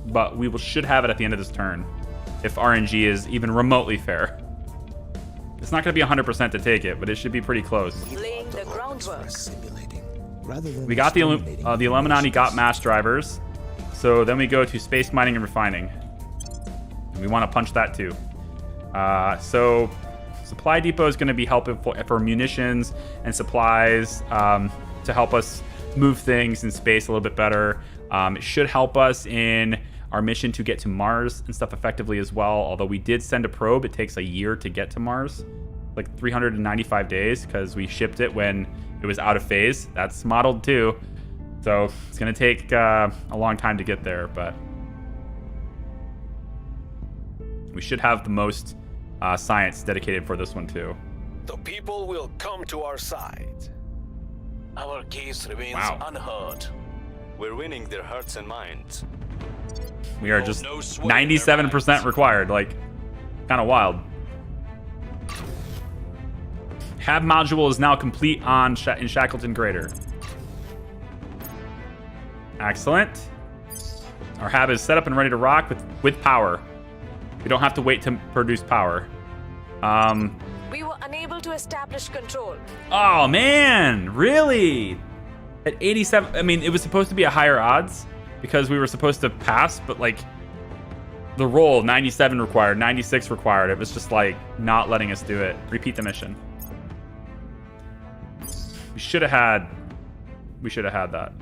But we should have it at the end of this turn, if RNG is even remotely fair. It's not going to be 100% to take it, but it should be pretty close. Laying the groundwork. We got the Illuminati got mass drivers, so then we go to space mining and refining. We want to punch that too. So supply depot is going to be helpful for munitions and supplies to help us move things in space a little bit better. It should help us in our mission to get to Mars and stuff effectively as well. Although we did send a probe, it takes a year to get to Mars, like 395 days, because we shipped it when it was out of phase. That's modeled too, so it's gonna take a long time to get there, but we should have the most science dedicated for this one too. The people will come to our side. Our case remains unheard. We're winning their hearts and minds. We are just 97% required, like, kind of wild. Hab module is now complete in Shackleton Crater. Excellent. Our hab is set up and ready to rock with power. We don't have to wait to produce power. We were unable to establish control. Oh man, really? At 87, I mean, it was supposed to be a higher odds because we were supposed to pass, but like the roll 97 required, 96 required. It was just like not letting us do it. Repeat the mission. We should have had that.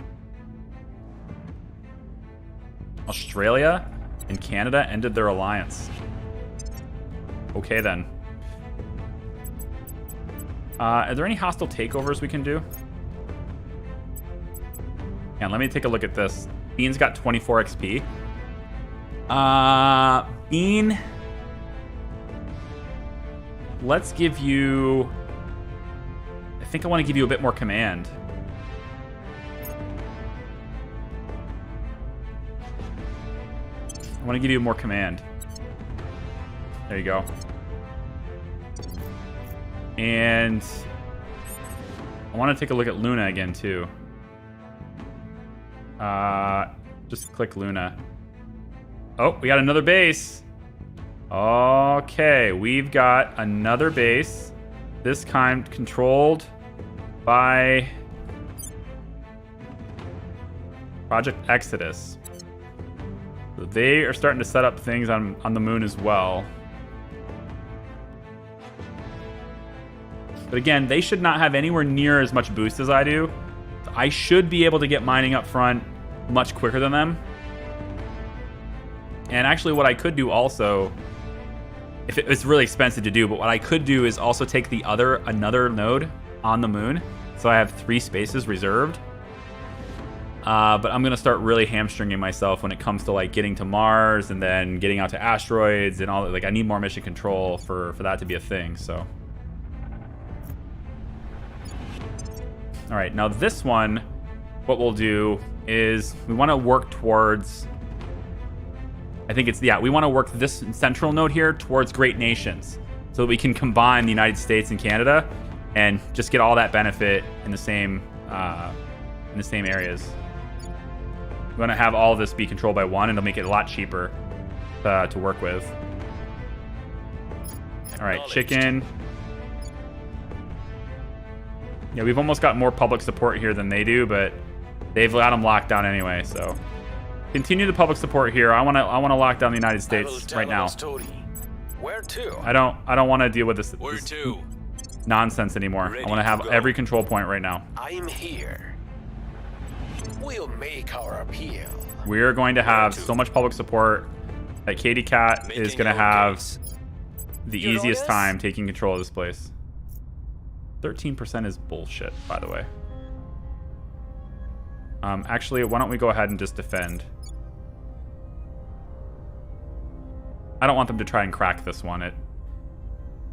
Australia and Canada ended their alliance. Okay then. Are there any hostile takeovers we can do? And let me take a look at this. Bean's got 24 XP. Bean, let's give you... I think I want to give you a bit more command. I want to give you more command. There you go. And I want to take a look at Luna again, too. Just click Luna. Oh, we got another base. Okay, we've got another base. This kind controlled by Project Exodus. So they are starting to set up things on the moon as well. But again, they should not have anywhere near as much boost as I do. I should be able to get mining up front much quicker than them. And actually what I could do also if it was really expensive to do. But what I could do is also take another node on the moon, so I have 3 spaces reserved. But I'm gonna start really hamstringing myself when it comes to like getting to Mars and then getting out to asteroids and all that. Like I need more mission control for that to be a thing. So, all right, now this one, what we'll do is we want to work towards. I think it's we want to work this central node here towards great nations, so that we can combine the United States and Canada, and just get all that benefit in the same areas. We want to have all of this be controlled by one, and it'll make it a lot cheaper to work with. All right, chicken. Yeah, we've almost got more public support here than they do, but they've got them locked down anyway. So continue the public support here. I want to lock down the United States right now. Where to? I don't want to deal with this to? Nonsense anymore. I want to have every control point right now. I'm here. We'll make our appeal. We're going to have so much public support that Katie Cat is going to have the easiest time taking control of this place. 13% is bullshit, by the way. Actually, why don't we go ahead and just defend? I don't want them to try and crack this one.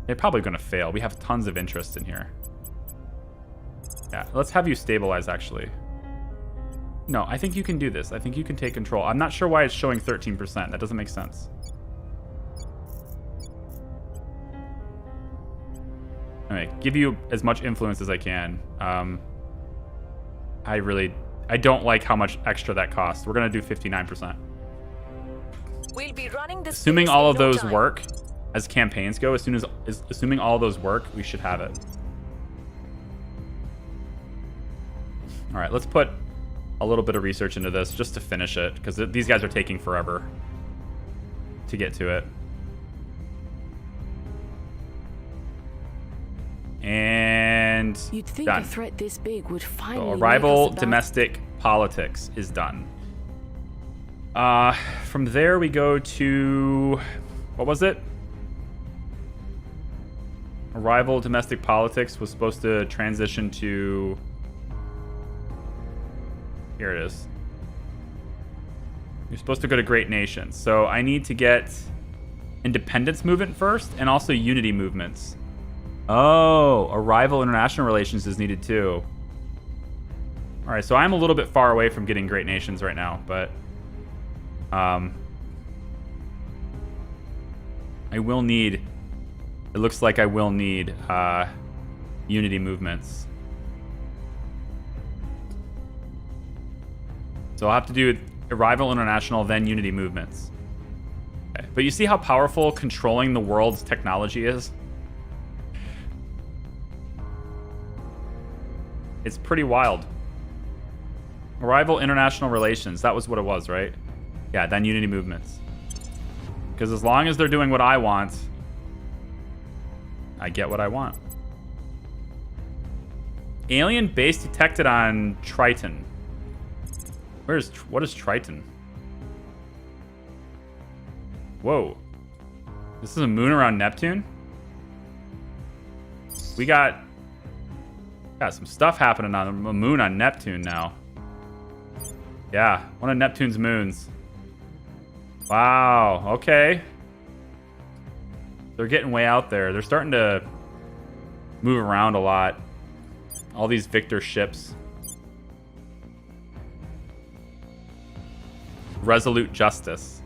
They're probably going to fail. We have tons of interest in here. Yeah, let's have you stabilize, actually. No, I think you can do this. I think you can take control. I'm not sure why it's showing 13%. That doesn't make sense. Anyway, give you as much influence as I can. I don't like how much extra that costs. We're going to do 59%. We'll be running this assuming all of those work as campaigns go, assuming all of those work, we should have it. All right, let's put a little bit of research into this just to finish it, because these guys are taking forever to get to it. And you'd think done. a threat this big would finally so arrival domestic politics is done. From there we go to, what was it? Arrival domestic politics was supposed to transition to, here it is. You're supposed to go to great nations. So I need to get independence movement first, and also unity movements. Oh, arrival international relations is needed too. All right, so I'm a little bit far away from getting great nations right now, but I will need, it looks like I will need unity movements. So I'll have to do arrival international, then unity movements. Okay. But you see how powerful controlling the world's technology is? It's pretty wild. Arrival international relations, that was what it was, right? Yeah, then unity movements. Because as long as they're doing what I want, I get what I want. Alien base detected on Triton. What is Triton? Whoa. This is a moon around Neptune? We got some stuff happening on a moon on Neptune now. Yeah, one of Neptune's moons. Wow, okay. They're getting way out there. They're starting to move around a lot. All these Victor ships. Resolute Justice.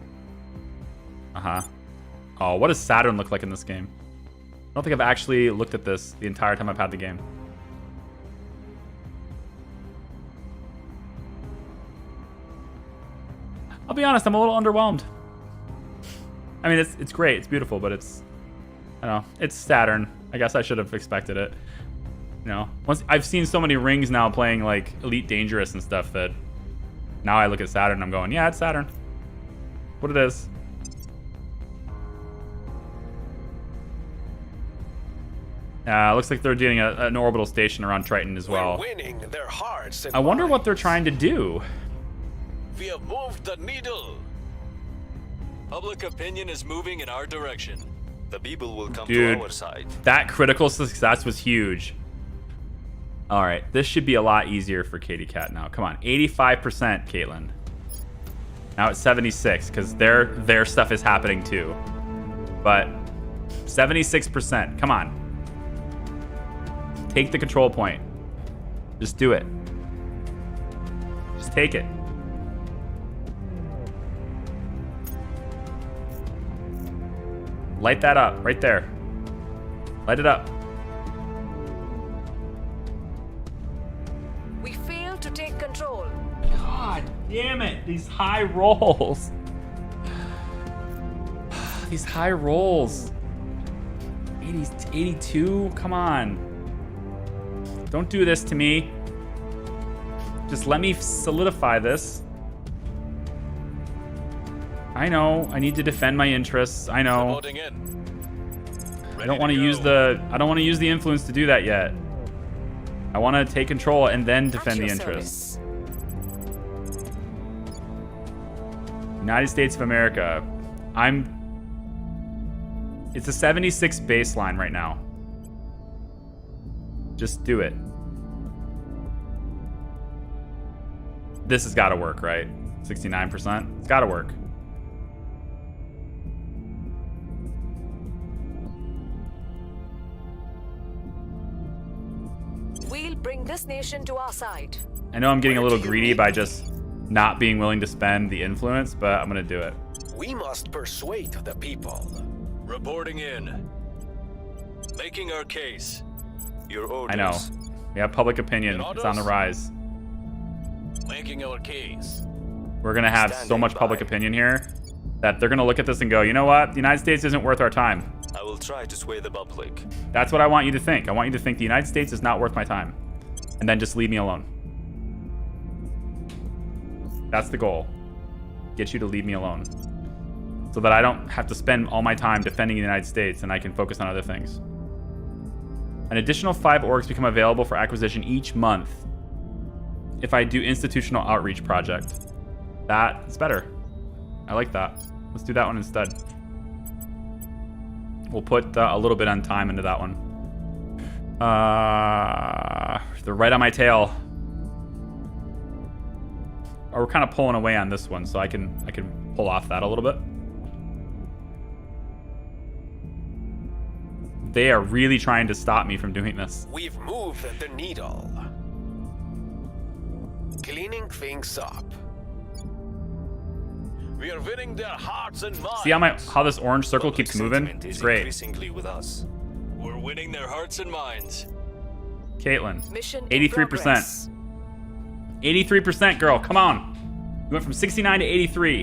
Uh-huh. Oh, what does Saturn look like in this game? I don't think I've actually looked at this the entire time I've had the game. I'll be honest, I'm a little underwhelmed. I mean, it's great, it's beautiful, but it's, I don't know, it's Saturn. I guess I should have expected it. You know, I've seen so many rings now playing like Elite Dangerous and stuff that now I look at Saturn and I'm going, yeah, it's Saturn. What it is. Looks like they're doing an orbital station around Triton as well. We're winning their hearts and I wonder minds. what they're trying to do. We have moved the needle. Public opinion is moving in our direction. The people will come Dude, to our side. that critical success was huge. All right, this should be a lot easier for Katie Cat now. Come on, 85%, Caitlin. Now it's 76 because their stuff is happening too. But 76%, come on. Take the control point. Just do it. Just take it. Light that up right there. Light it up. We failed to take control. God damn it. These high rolls. These high rolls. 80 to 82? Come on. Don't do this to me. Just let me solidify this. I know. I need to defend my interests. I know. I don't want to use the influence to do that yet. I want to take control and then defend the interests. United States of America. It's a 76 baseline right now. Just do it. This has got to work, right? 69%? It's got to work. We'll bring this nation to our side. I know I'm getting a little greedy by just not being willing to spend the influence, but I'm going to do it. We must persuade the people. Reporting in. Making our case. Your orders. I know. We have public opinion. It's on the rise. Making our case. We're going to have so much public opinion here that they're going to look at this and go, you know what? The United States isn't worth our time. I will try to sway the public. That's what I want you to think. I want you to think the United States is not worth my time. And then just leave me alone. That's the goal. Get you to leave me alone. So that I don't have to spend all my time defending the United States and I can focus on other things. An additional 5 orgs become available for acquisition each month if I do institutional outreach project. That's better. I like that. Let's do that one instead. We'll put a little bit on time into that one. They're right on my tail. Or we're kind of pulling away on this one, so I can pull off that a little bit. They are really trying to stop me from doing this. We've moved the needle. Cleaning things up. We are winning their hearts and minds. See how this orange circle keeps moving? It's great. With us. We're winning their hearts and minds. Caitlin, Mission 83%. 83%, girl, come on. You went from 69 to 83.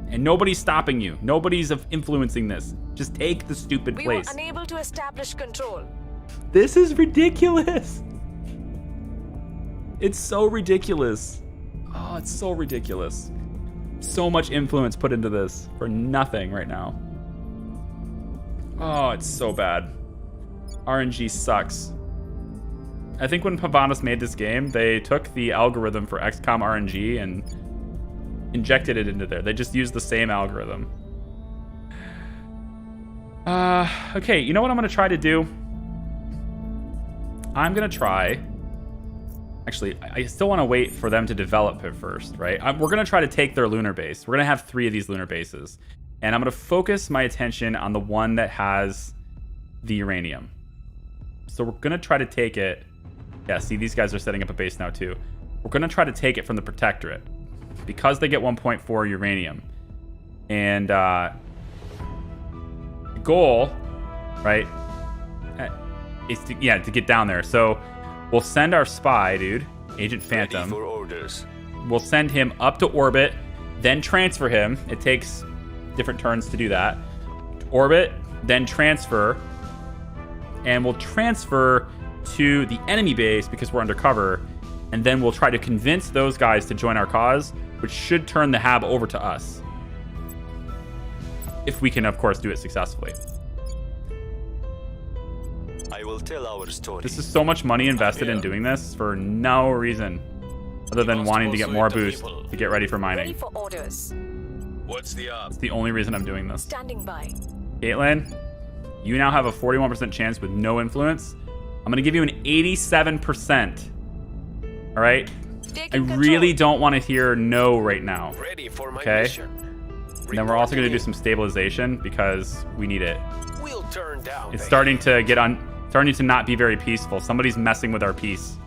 And nobody's stopping you. Nobody's influencing this. Just take the stupid place. We were unable to establish control. This is ridiculous. It's so ridiculous. Oh, it's so ridiculous. So much influence put into this for nothing right now. Oh, it's so bad. RNG sucks. I think when Pavanas made this game, they took the algorithm for XCOM RNG and injected it into there. They just used the same algorithm. Okay, you know what I'm going to try to do? I'm going to try... Actually, I still want to wait for them to develop it first, right? We're going to try to take their lunar base. We're going to have 3 of these lunar bases. And I'm going to focus my attention on the one that has the uranium. So we're going to try to take it. Yeah, see, these guys are setting up a base now too. We're going to try to take it from the Protectorate because they get 1.4 uranium. And the goal, right, is to get down there. So we'll send our spy, dude, Agent Phantom. Ready for orders. We'll send him up to orbit, then transfer him. It takes different turns to do that. Orbit, then transfer. And we'll transfer to the enemy base because we're undercover. And then we'll try to convince those guys to join our cause, which should turn the hab over to us. If we can, of course, do it successfully. I will tell our story. This is so much money invested in doing this for no reason other than wanting to get more boost to get ready for mining. Ready for orders. What's the op? It's the only reason I'm doing this. Standing by. Caitlin, You now have a 41% chance with no influence. I'm going to give you an 87%. All right? I really don't want to hear no right now. Ready for my Okay? mission. And then we're also going to do some stabilization because we need it. We'll turn down It's the starting to not be very peaceful. Somebody's messing with our peace.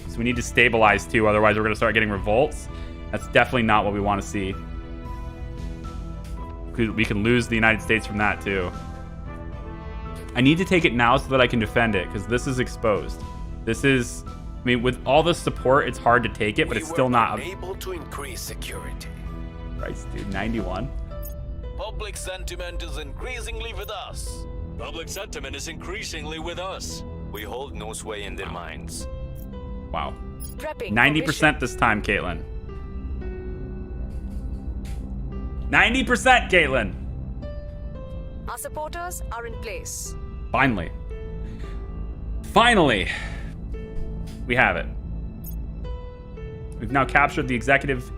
So we need to stabilize too, otherwise we're going to start getting revolts. That's definitely not what we want to see. We can lose the United States from that too. I need to take it now so that I can defend it, because this is exposed. This is, I mean, with all the support, it's hard to take it, but it's still not able to increase security. Christ, dude, 91. Public sentiment is increasingly with us. Public sentiment is increasingly with us. We hold no sway in their minds. Wow. Prepping 90% this time, Caitlin. 90%, Caitlin. Our supporters are in place. Finally. Finally. We have it. We've now captured the executive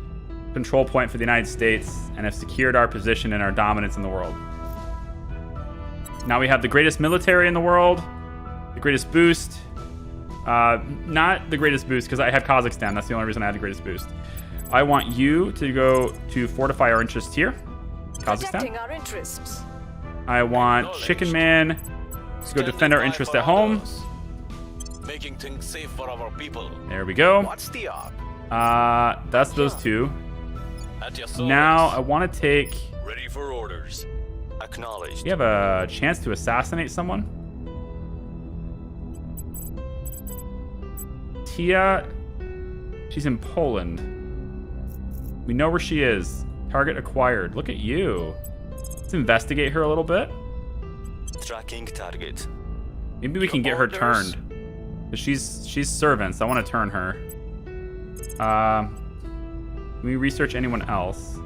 control point for the United States and have secured our position and our dominance in the world. Now we have the greatest military in the world, the greatest boost. Not the greatest boost, because I have Kazakhstan. That's the only reason I had the greatest boost. I want you to go to fortify our interests here. Protecting Kazakhstan. our interests. I want Chicken Man to go defend our interest at home. Making things safe for our people. There we go. What's the op? That's those two. At your service. Now I want to take. Ready for orders. Acknowledged. You have a chance to assassinate someone. Tia, she's in Poland. We know where she is. Target acquired. Look at you. Let's investigate her a little bit. Tracking target. Maybe we can get her turned. 'Cause she's servants. I want to turn her. Can we research anyone else?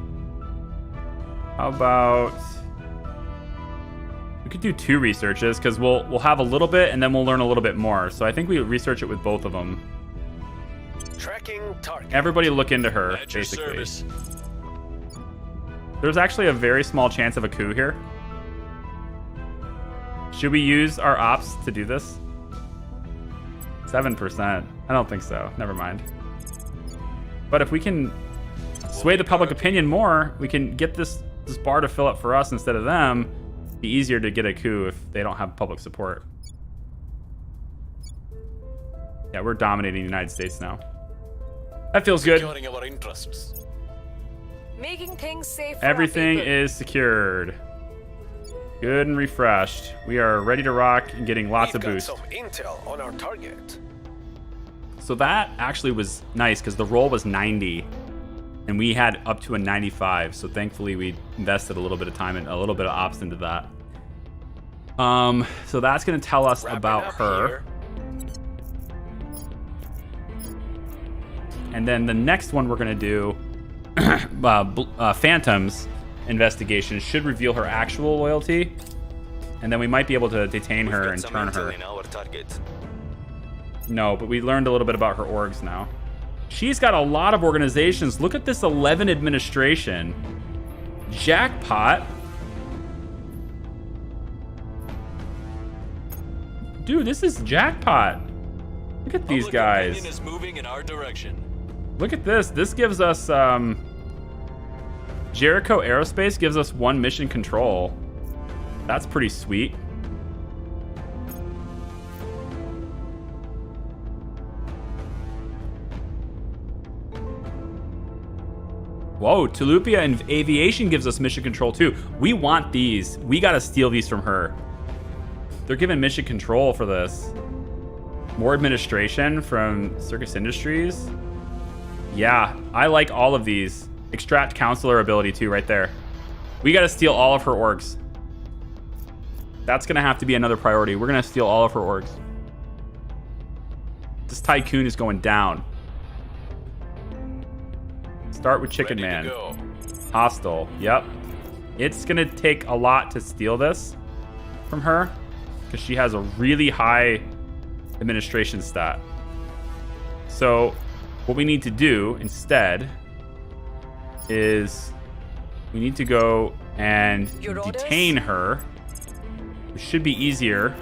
How about we could do 2 researches, because we'll have a little bit and then we'll learn a little bit more. So I think we research it with both of them. Tracking target. Everybody look into her, At your basically. service. There's actually a very small chance of a coup here. Should we use our ops to do this? 7%. I don't think so. Never mind. But if we can sway the public opinion more, we can get this bar to fill up for us instead of them. It'd be easier to get a coup if they don't have public support. Yeah, we're dominating the United States now. That feels good. Securing our interests. Making things safe for Everything our people. is secured. Good and refreshed. We are ready to rock and getting lots We've of boost. got some intel on our target. So that actually was nice because the roll was 90 and we had up to a 95. So thankfully we invested a little bit of time and a little bit of ops into that. So that's going to tell us about her. Here. And then the next one we're going to do, Phantom's investigation, should reveal her actual loyalty. And then we might be able to detain her and turn her. In our target. No, but we learned a little bit about her orgs now. She's got a lot of organizations. Look at this 11 administration. Jackpot. Dude, this is jackpot. Look at these Public guys. opinion is moving in our direction. Look at this. This gives us Jericho Aerospace gives us 1 mission control. That's pretty sweet. Whoa, Tulupia and Aviation gives us mission control too. We want these. We gotta steal these from her. They're giving mission control for this. More administration from Circus Industries. Yeah, I like all of these. Extract counselor ability too, right there. We gotta steal all of her orgs. That's gonna have to be another priority. We're gonna steal all of her orgs. This tycoon is going down. Start with Chicken Man. Hostile. Yep. It's gonna take a lot to steal this from her because she has a really high administration stat. So what we need to do instead is we need to go and detain her It should be easier.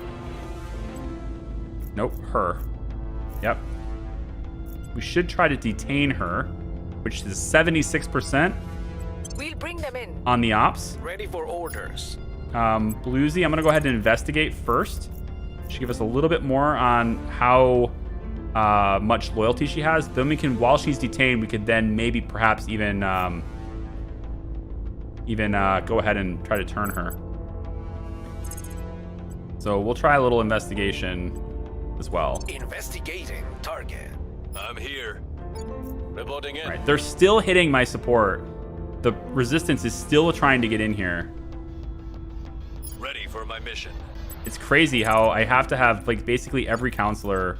Nope, her. Yep. We should try to detain her, which is 76% We'll bring them in. on the ops. Ready for orders. Bluesy, I'm gonna go ahead and investigate first. Should give us a little bit more on how much loyalty she has. Then we can, while she's detained, we could then maybe perhaps even go ahead and try to turn her. So we'll try a little investigation as well. Investigating target. I'm here. Reporting in. All right, they're still hitting my support. The resistance is still trying to get in here. Ready for my mission. It's crazy how I have to have like basically every counselor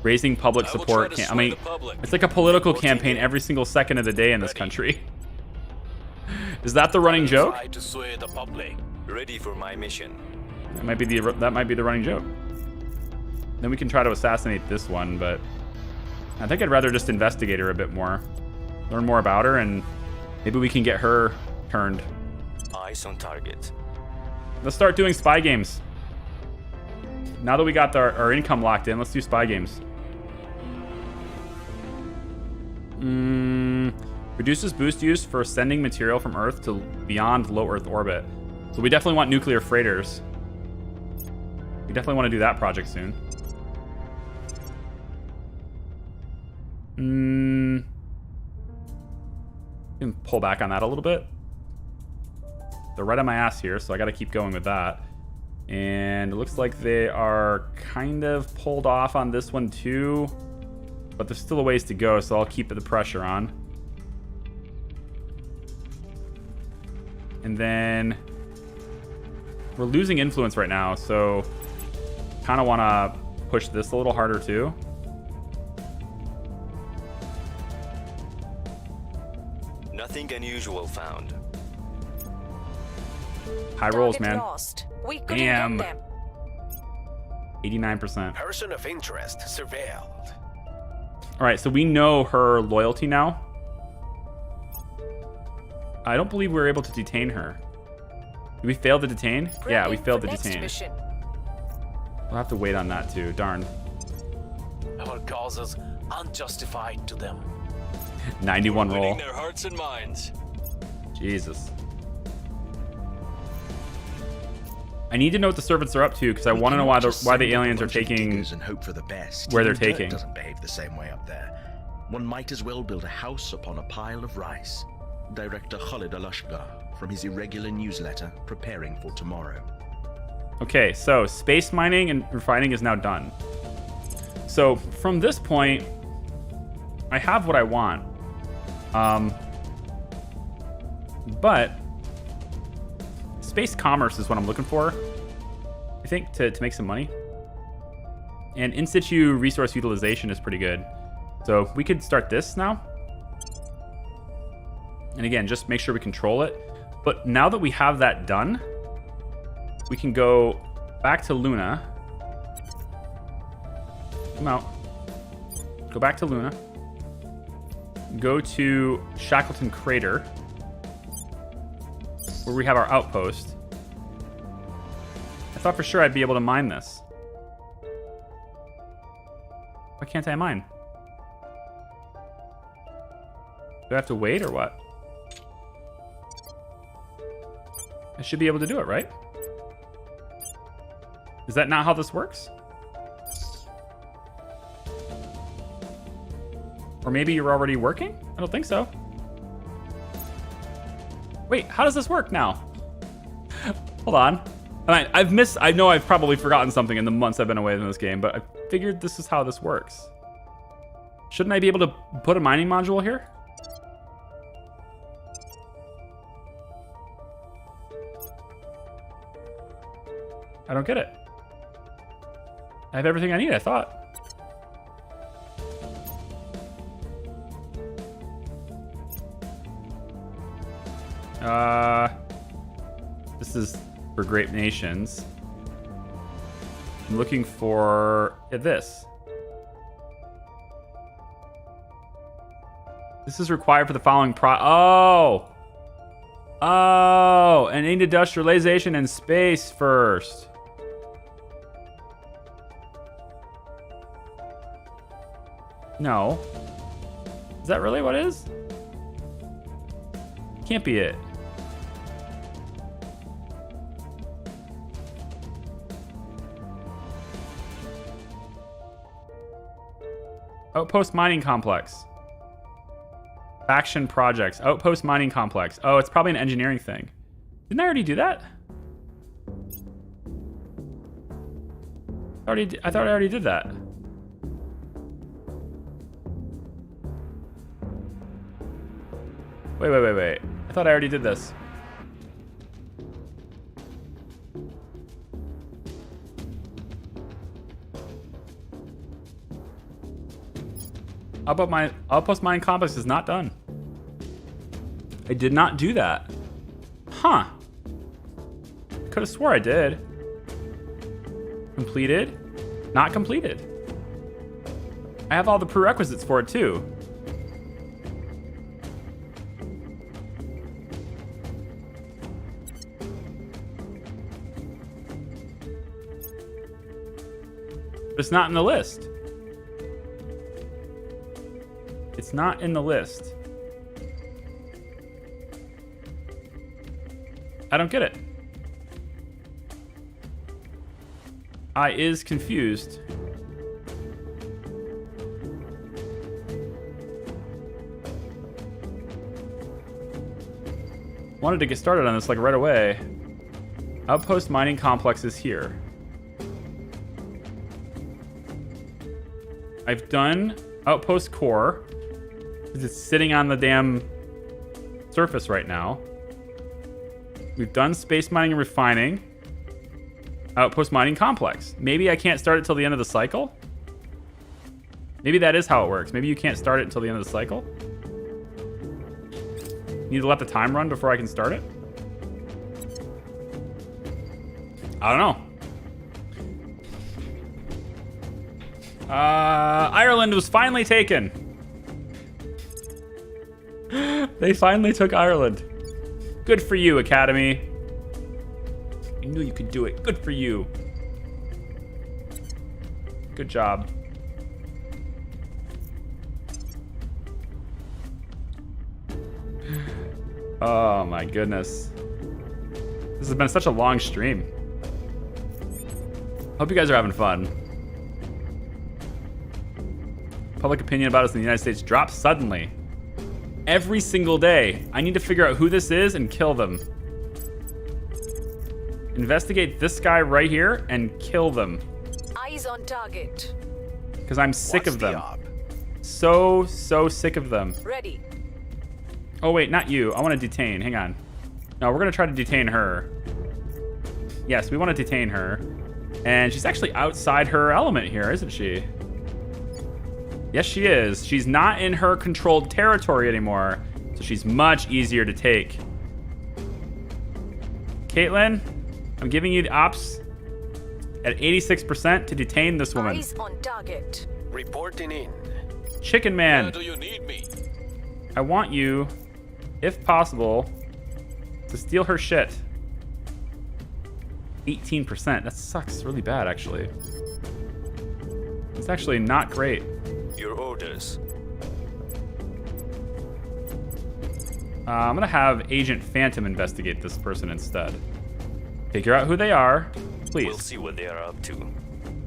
raising public support. I mean, it's like a political campaign every single second of the day in this country. Is that the running joke? Try to sway the public. Ready for my mission. That might be the running joke. Then we can try to assassinate this one, but I think I'd rather just investigate her a bit more, learn more about her, and maybe we can get her turned. Eyes on target. Let's start doing spy games. Now that we got our income locked in, let's do spy games. Reduces boost use for sending material from Earth to beyond low Earth orbit. So we definitely want nuclear freighters. We definitely want to do that project soon. Can pull back on that a little bit. They're right on my ass here, so I got to keep going with that. And it looks like they are kind of pulled off on this one too, but there's still a ways to go, so I'll keep the pressure on. And then we're losing influence right now, so kind of want to push this a little harder too. Nothing unusual found. High rolls, man. Lost. We couldn't Damn. get them. 89%. Person of interest surveilled. All right, so we know her loyalty now. I don't believe we were able to detain her. Did we fail to detain? Yeah, we failed to detain. Mission. We'll have to wait on that too. Darn. Our causes unjustified to them. 91 roll. Winning their hearts and minds. Jesus. I need to know what the servants are up to because I want to know why the aliens are taking and hope for the best. where they're Even dirt taking. doesn't behave the same way up there. One might as well build a house upon a pile of rice. Director Khalid Alashgar from his irregular newsletter preparing for tomorrow. Okay, so space mining and refining is now done. So from this point, I have what I want. But space commerce is what I'm looking for, I think, to make some money. And in situ resource utilization is pretty good. So we could start this now. And again, just make sure we control it. But now that we have that done, we can go back to Luna. Come out. Go back to Luna. Go to Shackleton Crater, where we have our outpost. I thought for sure I'd be able to mine this. Why can't I mine? Do I have to wait or what? I should be able to do it, right? Is that not how this works? Or maybe you're already working? I don't think so. Wait, how does this work now? Hold on. I know I've probably forgotten something in the months I've been away from this game, but I figured this is how this works. Shouldn't I be able to put a mining module here? I don't get it. I have everything I need, I thought. This is for Great Nations. I'm looking for this. This is required for the following Oh, and industrialization in space first. No. Is that really what it is? Can't be it. Outpost mining complex. Faction projects. Outpost mining complex. Oh, it's probably an engineering thing. Didn't I already do that? I thought I already did that. Wait. I thought I already did this. Outpost mining complex is not done. I did not do that. Huh. Could have swore I did. Completed. Not completed. I have all the prerequisites for it too. But it's not in the list. It's not in the list. I don't get it. I is confused. Wanted to get started on this like right away. Outpost mining complex is here. I've done outpost core because it's sitting on the damn surface right now. We've done space mining and refining. Outpost mining complex. Maybe I can't start it till the end of the cycle? Maybe that is how it works. Maybe you can't start it until the end of the cycle? Need to let the time run before I can start it? I don't know. Ireland was finally taken. They finally took Ireland. Good for you, Academy. I knew you could do it. Good for you. Good job. Oh my goodness. This has been such a long stream. Hope you guys are having fun. Public opinion about us in the United States drops suddenly. Every single day. I need to figure out who this is and kill them. Investigate this guy right here and kill them. Eyes on target. Because I'm sick of them. So sick of them. Ready. Oh wait, not you. I want to detain. Hang on. No, we're going to try to detain her. Yes, we want to detain her. And she's actually outside her element here, isn't she? Yes, she is. She's not in her controlled territory anymore, so she's much easier to take. Caitlin, I'm giving you the ops at 86% to detain this woman. Eyes on target. Reporting in. Chicken Man. Where do you need me? I want you, if possible, to steal her shit. 18%. That sucks really bad, actually. It's actually not great. Your orders. I'm gonna have Agent Phantom investigate this person instead. Figure out who they are, please. We'll see what they are up to.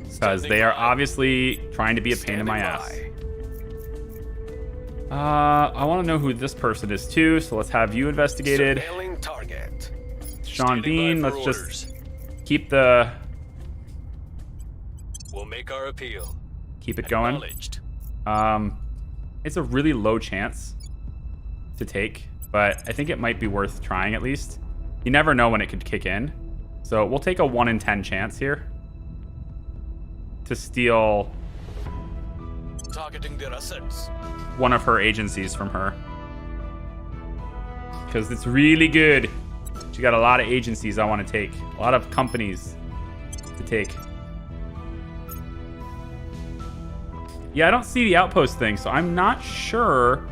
Because they are obviously trying to be a pain in my ass. I want to know who this person is too, so let's have you investigated. Surveilling target. Sean Bean, let's just keep the... We'll make our appeal. Keep it going. It's a really low chance to take, but I think it might be worth trying at least. You never know when it could kick in. So we'll take a 1 in 10 chance here to steal Targeting their assets. one of her agencies from her. Because it's really good. She got a lot of agencies I want to take. A lot of companies to take. Yeah, I don't see the outpost thing, so I'm not sure.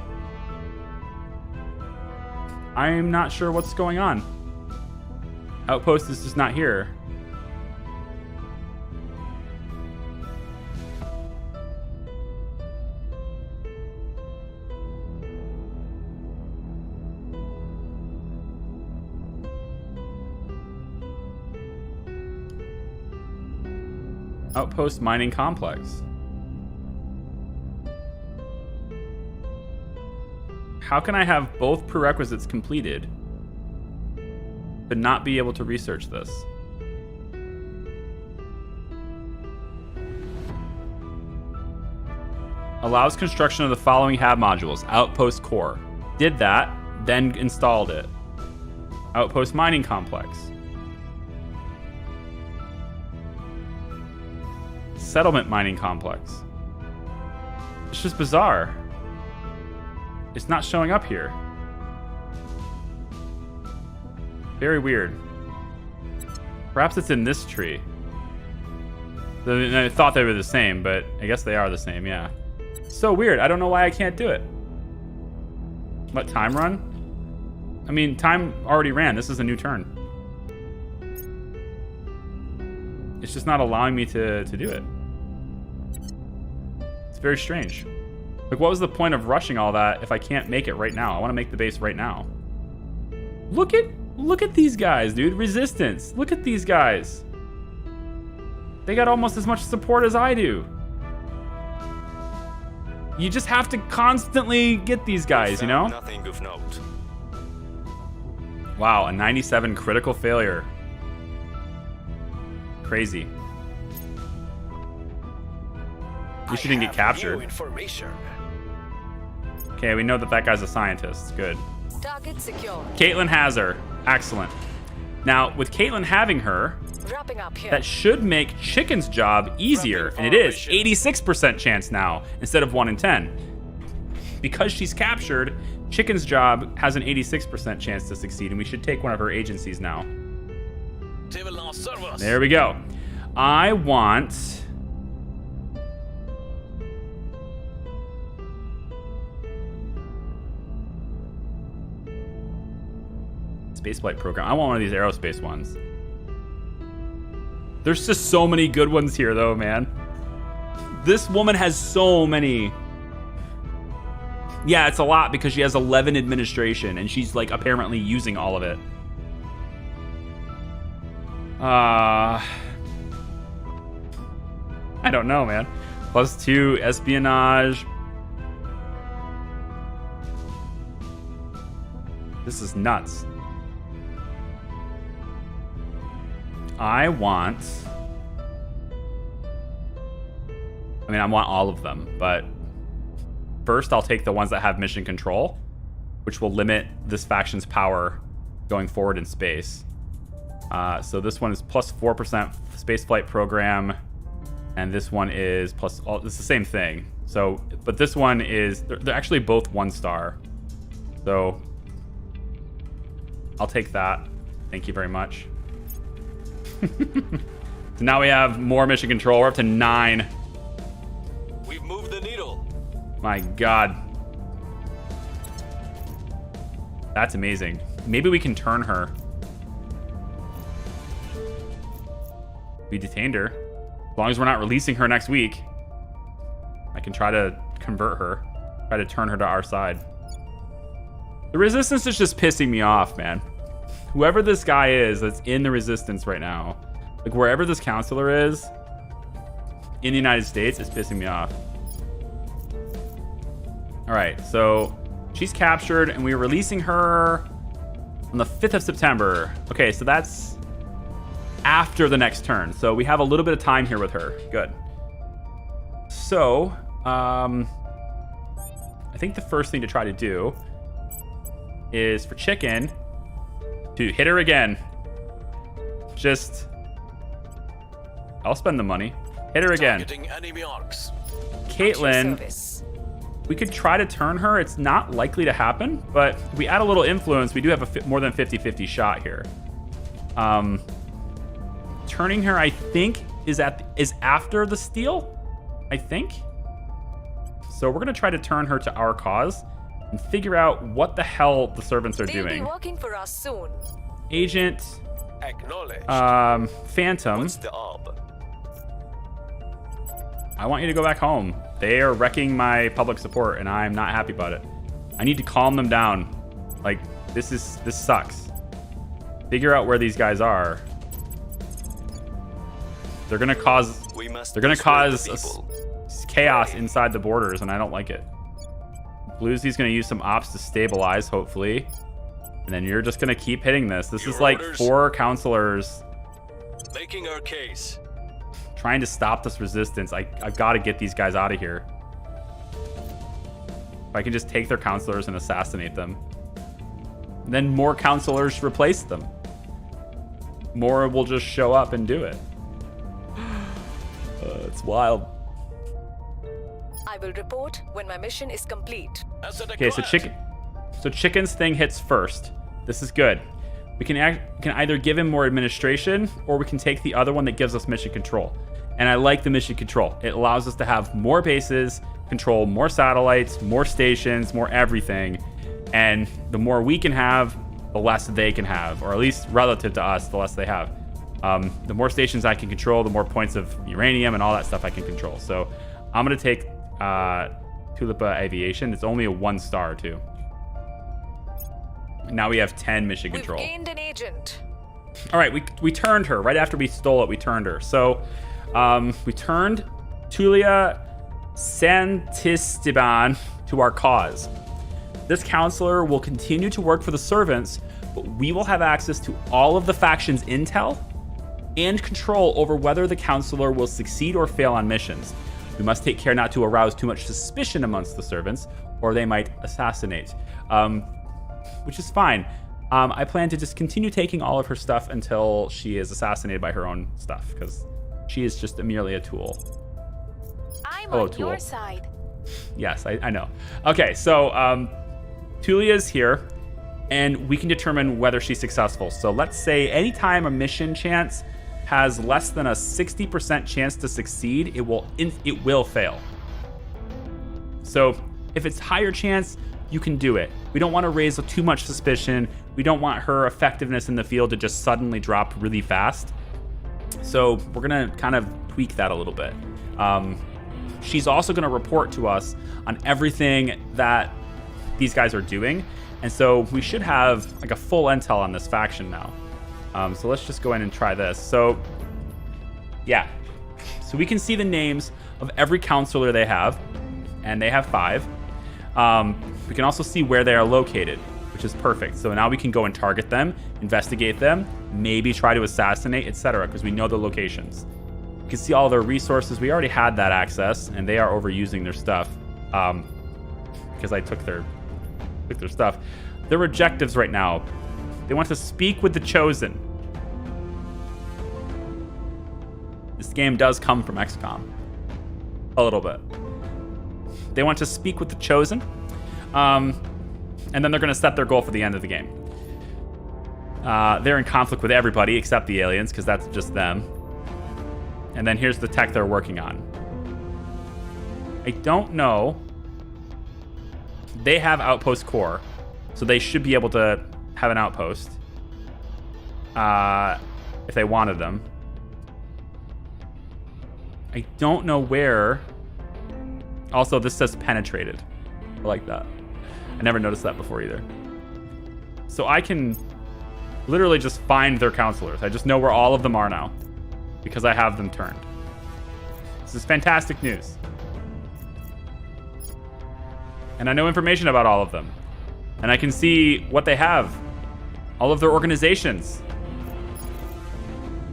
I'm not sure what's going on. Outpost is just not here. Outpost mining complex. How can I have both prerequisites completed but not be able to research this? Allows construction of the following hab modules. Outpost core. Did that, then installed it. Outpost mining complex. Settlement mining complex. It's just bizarre. It's not showing up here. Very weird. Perhaps it's in this tree. I thought they were the same, but I guess they are the same, yeah. So weird. I don't know why I can't do it. What, time run? I mean, time already ran. This is a new turn. It's just not allowing me to do it. It's very strange. Like, what was the point of rushing all that if I can't make it right now? I want to make the base right now. Look at these guys, dude. Resistance. Look at these guys. They got almost as much support as I do. You just have to constantly get these guys, you know? Nothing of note. Wow, a 97 critical failure. Crazy. At least you didn't get captured. Okay, we know that guy's a scientist. Good. Target secure. Caitlin has her. Excellent. Now, with Caitlin having her, Wrapping up here. that should make Chicken's job easier. And it is 86% chance now instead of 1 in 10. Because she's captured, Chicken's job has an 86% chance to succeed, and we should take one of her agencies now. There we go. I want... Spaceflight program. I want one of these aerospace ones. There's just so many good ones here, though, man. This woman has so many. Yeah, it's a lot because she has 11 administration, and she's, like, apparently using all of it. I don't know, man. +2 espionage. This is nuts. I want all of them, but first I'll take the ones that have mission control, which will limit this faction's power going forward in space. So this one is +4% spaceflight program, and this one is it's the same thing. So, but this one is, they're actually both 1-star. So I'll take that. Thank you very much. So now we have more mission control. We're up to 9. We've moved the needle. My God. That's amazing. Maybe we can turn her. We detained her. As long as we're not releasing her next week, I can try to convert her. Try to turn her to our side. The resistance is just pissing me off, man. Whoever this guy is that's in the resistance right now, like wherever this counselor is in the United States, it's pissing me off. All right, so she's captured and we're releasing her on the 5th of September. Okay, so that's after the next turn. So we have a little bit of time here with her. Good. So, I think the first thing to try to do is for Chicken to hit her again. Just, I'll spend the money. Hit her again. Caitlin, we could try to turn her. It's not likely to happen, but if we add a little influence, we do have a more than 50-50 shot here. Turning her, I think, is after the steal, I think. So we're gonna try to turn her to our cause and figure out what the hell the servants are doing. They'll be working for us soon. Agent Phantom. What's the ob? I want you to go back home. They are wrecking my public support, and I'm not happy about it. I need to calm them down. Like, this sucks. Figure out where these guys are. They're gonna cause We must They're going to cause persuade the people. chaos inside the borders, and I don't like it. Bluesy's going to use some ops to stabilize, hopefully. And then you're just going to keep hitting this. This is like orders? 4 counselors Making our case. trying to stop this resistance. I've got to get these guys out of here. If I can just take their counselors and assassinate them. Then more counselors replace them. More will just show up and do it. It's wild. I will report when my mission is complete. Okay, so Chicken's thing hits first. This is good. We can either give him more administration, or we can take the other one that gives us mission control. And I like the mission control. It allows us to have more bases, control more satellites, more stations, more everything. And the more we can have, the less they can have, or at least relative to us, the less they have. The more stations I can control, the more points of uranium and all that stuff I can control. So I'm going to take Tulipa Aviation. It's only a 1-star, too. Now we have 10 mission control. We've gained an agent. All right, we turned her. Right after we stole it, we turned her. So we turned Tulia Santisteban to our cause. This counselor will continue to work for the servants, but we will have access to all of the faction's intel and control over whether the counselor will succeed or fail on missions. We must take care not to arouse too much suspicion amongst the servants, or they might assassinate. Which is fine. I plan to just continue taking all of her stuff until she is assassinated by her own stuff, because she is just merely a tool. I'm Hello, on tool. your side. Yes, I know. Okay, so Tulia's here, and we can determine whether she's successful. So let's say anytime a mission chance has less than a 60% chance to succeed, it will fail. So if it's higher chance, you can do it. We don't want to raise too much suspicion. We don't want her effectiveness in the field to just suddenly drop really fast. So we're going to kind of tweak that a little bit. She's also going to report to us on everything that these guys are doing. And so we should have like a full intel on this faction now. So let's just go in and try this. So yeah, so we can see the names of every counselor they have, and they have 5. We can also see where they are located, which is perfect. So now we can go and target them, investigate them, maybe try to assassinate, etc., because we know the locations. We can see all their resources. We already had that access, and they are overusing their stuff because I took their stuff. Their objectives right now, they want to speak with the Chosen. This game does come from XCOM. A little bit. They want to speak with the Chosen. And then they're going to set their goal for the end of the game. They're in conflict with everybody except the aliens, because that's just them. And then here's the tech they're working on. I don't know. They have outpost core, so they should be able to have an outpost if they wanted them. I don't know where. Also, this says penetrated. I like that. I never noticed that before either. So I can literally just find their counselors. I just know where all of them are now because I have them turned. This is fantastic news. And I know information about all of them. And I can see what they have. All of their organizations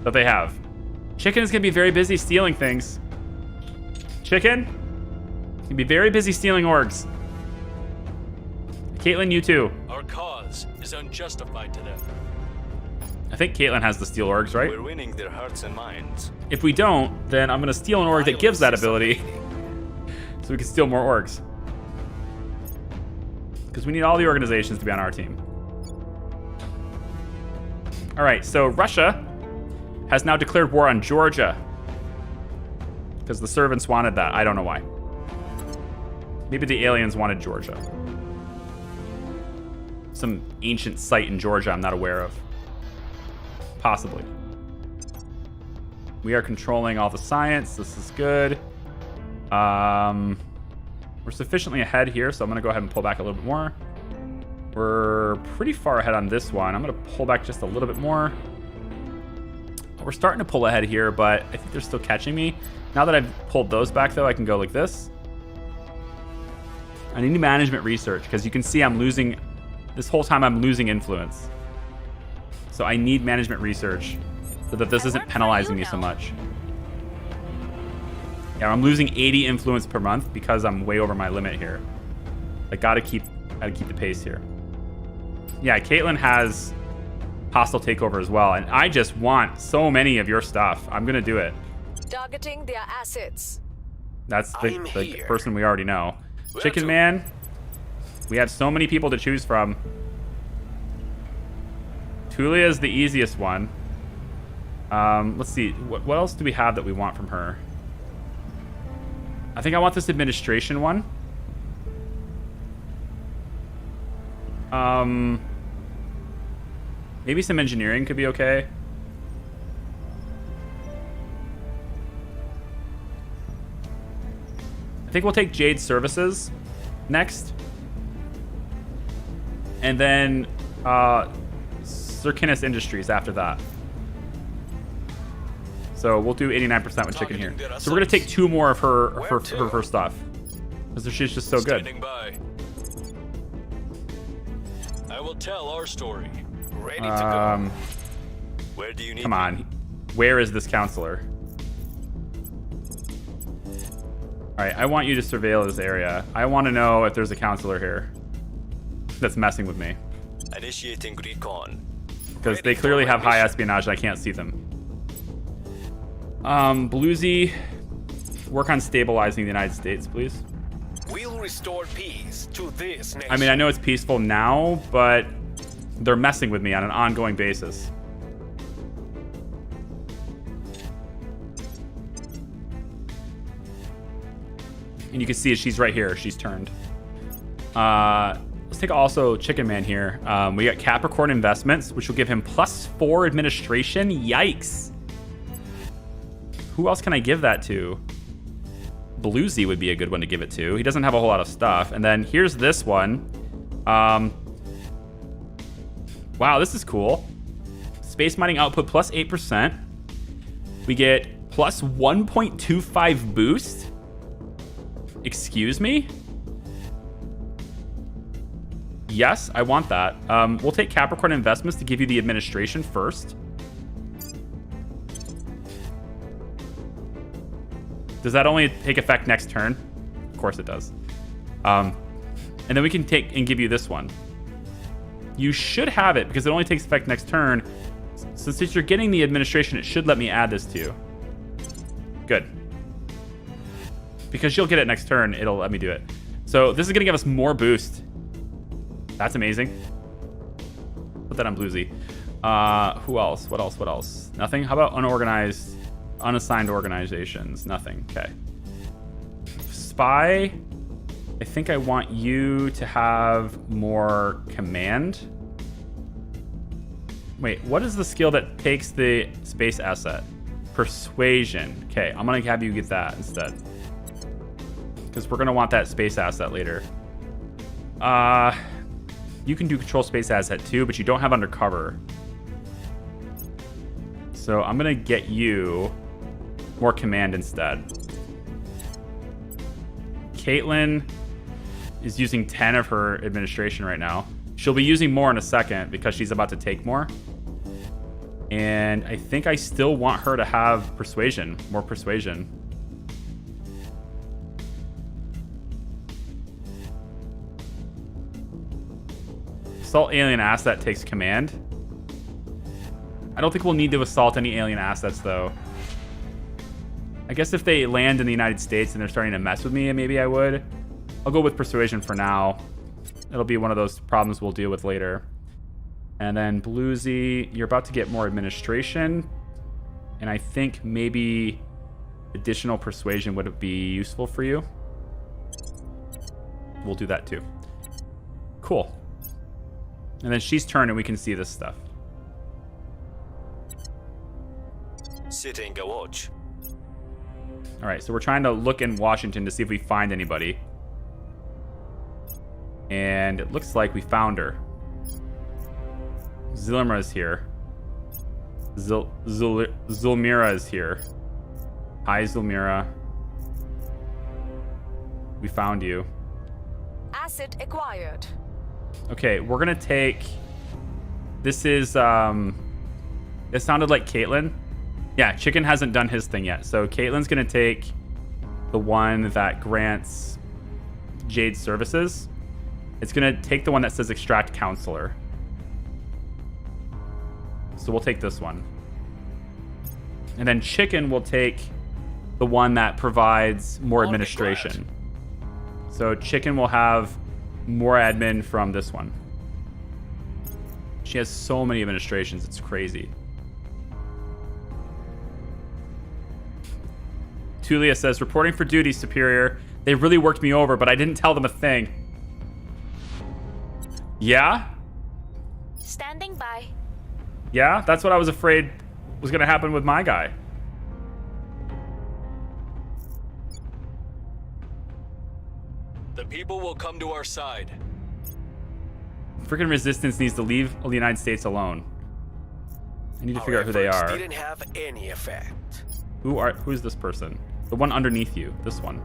that they have. Chicken is going to be very busy stealing things. Chicken? Can be very busy stealing orgs. Caitlin, you too. Our cause is unjustified to them. I think Caitlin has the steal orgs, right? We're winning their hearts and minds. If we don't, then I'm going to steal an org that gives that ability. So we can steal more orgs. Because we need all the organizations to be on our team. All right, so Russia has now declared war on Georgia. Because the servants wanted that. I don't know why. Maybe the aliens wanted Georgia. Some ancient site in Georgia I'm not aware of. Possibly. We are controlling all the science. This is good. We're sufficiently ahead here, so I'm going to go ahead and pull back a little bit more. We're pretty far ahead on this one. I'm going to pull back just a little bit more. We're starting to pull ahead here, but I think they're still catching me. Now that I've pulled those back, though, I can go like this. I need management research, because you can see I'm losing... This whole time I'm losing influence. So I need management research so that this isn't penalizing me so much. Yeah, I'm losing 80 influence per month because I'm way over my limit here. I gotta keep the pace here. Yeah, Caitlin has hostile takeover as well, and I just want so many of your stuff. I'm gonna do it. Targeting their assets. That's the person we already know. Chicken Man. We have so many people to choose from. Tulia is the easiest one. Let's see. What else do we have that we want from her? I think I want this administration one. Maybe some engineering could be okay. I think we'll take Jade Services next. And then Circinus Industries after that. So we'll do 89% with chicken here. So we're gonna take 2 more of her stuff. Because she's just so good. I will tell our story. Ready to go. Where do you need Come on. Where is this counselor? Alright, I want you to surveil this area. I want to know if there's a counselor here that's messing with me. Initiating recon. Because they clearly have high espionage and I can't see them. Bluesy, work on stabilizing the United States, please. We'll restore peace to this nation. I mean, I know it's peaceful now, but they're messing with me on an ongoing basis. And you can see she's right here. She's turned. Let's take also Chicken Man here. We got Capricorn Investments, which will give him +4 administration. Yikes. Who else can I give that to? Bluesy would be a good one to give it to. He doesn't have a whole lot of stuff. And then here's this one. Wow, this is cool. Space mining output +8%. We get +1.25 boost. Excuse me? Yes, I want that. We'll take Capricorn Investments to give you the administration first. Does that only take effect next turn? Of course it does. And then we can take and give you this one. You should have it because it only takes effect next turn. So since you're getting the administration, it should let me add this to you. Good. Because you'll get it next turn, it'll let me do it. So this is going to give us more boost. That's amazing. Put that on Bluesy. Who else? What else? What else? Nothing? How about unorganized, unassigned organizations? Nothing. Okay. Spy. I think I want you to have more command. Wait, what is the skill that takes the space asset? Persuasion. Okay, I'm going to have you get that instead. Because we're going to want that space asset later. You can do control space asset too, but you don't have undercover. So I'm going to get you more command instead. Caitlin is using 10 of her administration right now. She'll be using more in a second because she's about to take more. And I think I still want her to have persuasion, more persuasion. Assault alien asset takes command. I don't think we'll need to assault any alien assets, though. I guess if they land in the United States and they're starting to mess with me, maybe I would. I'll go with persuasion for now. It'll be one of those problems we'll deal with later. And then Bluesy, you're about to get more administration. And I think maybe additional persuasion would be useful for you. We'll do that too. Cool. And then she's turned and we can see this stuff. Sitting a watch. All right, so we're trying to look in Washington to see if we find anybody. And it looks like we found her. Zilmira is here. Zulmira is here. Hi, Zulmira. We found you. Asset acquired. Okay, we're gonna take... This is, it sounded like Caitlin. Yeah, Chicken hasn't done his thing yet. So Caitlin's gonna take the one that grants Jade services. It's gonna take the one that says extract counselor. So we'll take this one. And then Chicken will take the one that provides more administration. So Chicken will have more admin from this one. She has so many administrations, it's crazy. Tulia says, reporting for duty, Superior. They really worked me over, but I didn't tell them a thing. Yeah? Standing by. Yeah? That's what I was afraid was going to happen with my guy. The people will come to our side. Freaking Resistance needs to leave the United States alone. I need to figure out who they are. Didn't have any effect. Who's this person? The one underneath you. This one.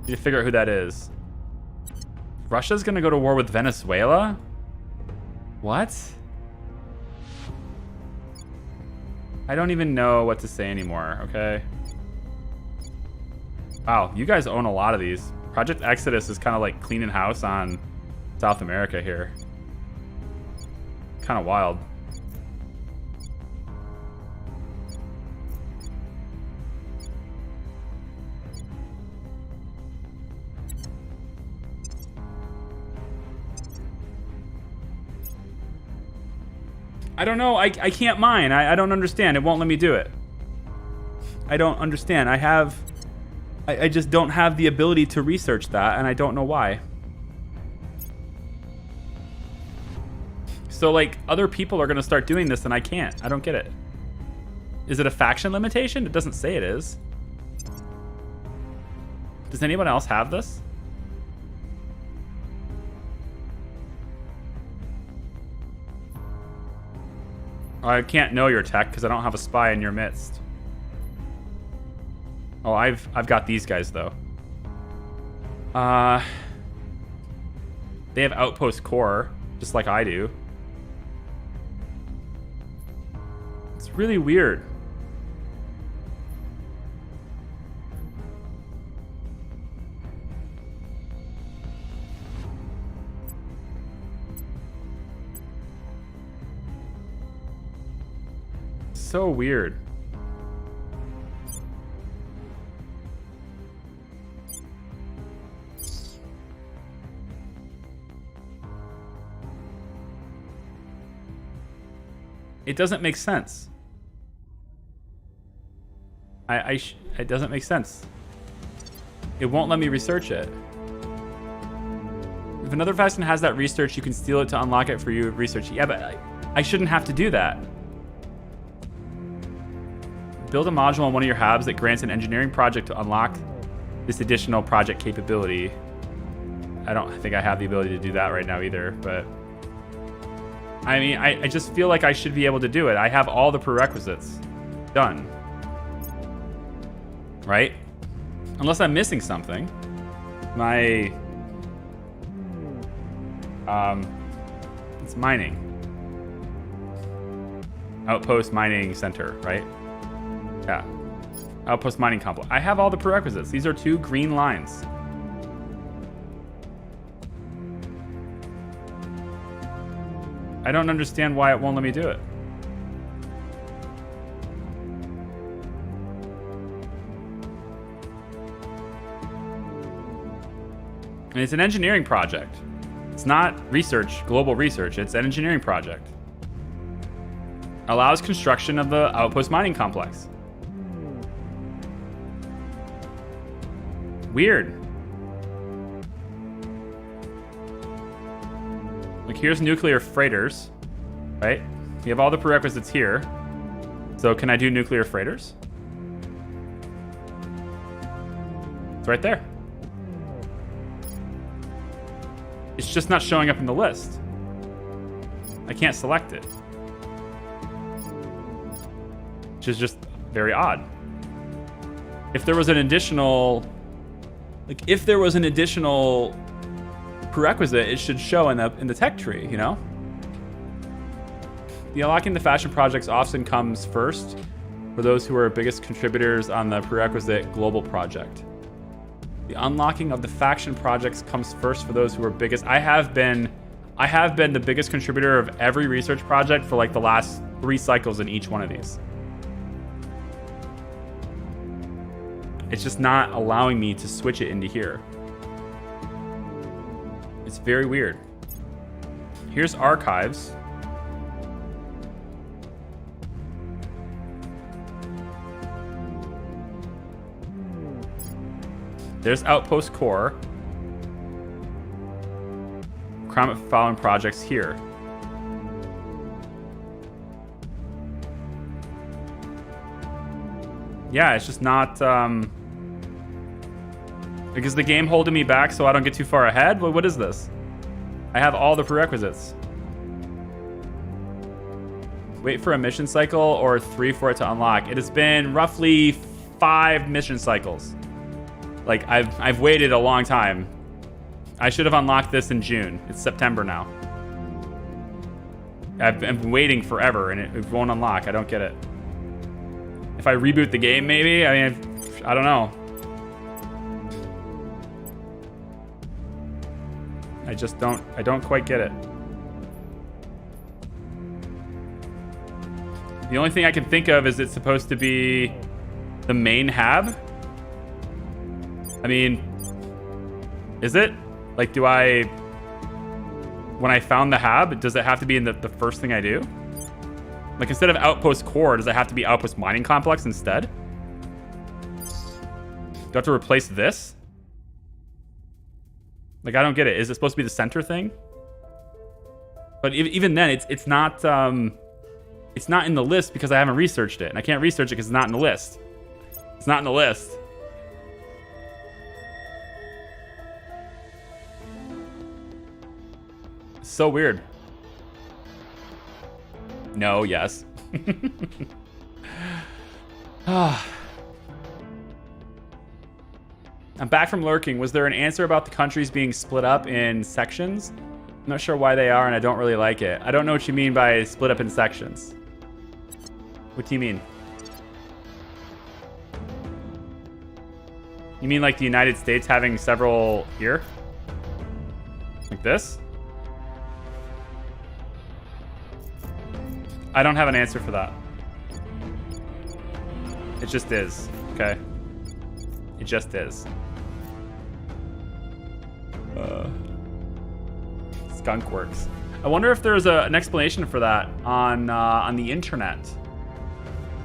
Need to figure out who that is. Russia's gonna go to war with Venezuela? What? I don't even know what to say anymore, okay? Wow, you guys own a lot of these. Project Exodus is kind of like cleaning house on South America here. Kind of wild. I don't know. I can't mine. I don't understand. It won't let me do it. I don't understand. I just don't have the ability to research that, and I don't know why. So, like, other people are going to start doing this, and I can't. I don't get it. Is it a faction limitation? It doesn't say it is. Does anyone else have this? I can't know your tech because I don't have a spy in your midst. Oh, I've got these guys though. They have Outpost Core, just like I do. It's really weird. So weird. It doesn't make sense. It doesn't make sense. It won't let me research it. If another faction has that research, you can steal it to unlock it for you research. Yeah, but I shouldn't have to do that. Build a module on one of your hubs that grants an engineering project to unlock this additional project capability. I don't think I have the ability to do that right now either, but I mean, I just feel like I should be able to do it. I have all the prerequisites done, right? Unless I'm missing something. My, it's mining. Outpost Mining Center, right? Yeah. Outpost Mining Complex. I have all the prerequisites. These are 2 green lines. I don't understand why it won't let me do it. And it's an engineering project. It's not research, global research. It's an engineering project. Allows construction of the Outpost Mining Complex. Weird. Like, here's nuclear freighters, right? We have all the prerequisites here. So can I do nuclear freighters? It's right there. It's just not showing up in the list. I can't select it. Which is just very odd. if there was an additional, like if there was an additional prerequisite, it should show in the tech tree, you know? The unlocking the fashion projects often comes first for those who are biggest contributors on the prerequisite global project. The unlocking of the faction projects comes first for those who are biggest. I have been the biggest contributor of every research project for like the last 3 cycles in each one of these. It's just not allowing me to switch it into here. It's very weird. Here's archives. There's Outpost Core. Crown up following projects here. Yeah, it's just not, because the game holding me back so I don't get too far ahead? What is this? I have all the prerequisites. Wait for a mission cycle or 3 for it to unlock. It has been roughly 5 mission cycles. Like, I've waited a long time. I should have unlocked this in June. It's September now. I've been waiting forever and it won't unlock. I don't get it. If I reboot the game, maybe? I mean, I don't know. I don't quite get it. The only thing I can think of is it's supposed to be the main hab. I mean, is it? Like, when I found the hab, does it have to be in the first thing I do? Like, instead of Outpost Core, does it have to be Outpost Mining Complex instead? Do I have to replace this? Like, I don't get it. Is it supposed to be the center thing? But even then, it's not in the list because I haven't researched it. And I can't research it because it's not in the list. It's not in the list. It's so weird. No, yes. I'm back from lurking. Was there an answer about the countries being split up in sections? I'm not sure why they are, and I don't really like it. I don't know what you mean by split up in sections. What do you mean? You mean like the United States having several here? Like this? I don't have an answer for that. It just is, okay? It just is. Skunk Works. I wonder if there's an explanation for that on the internet.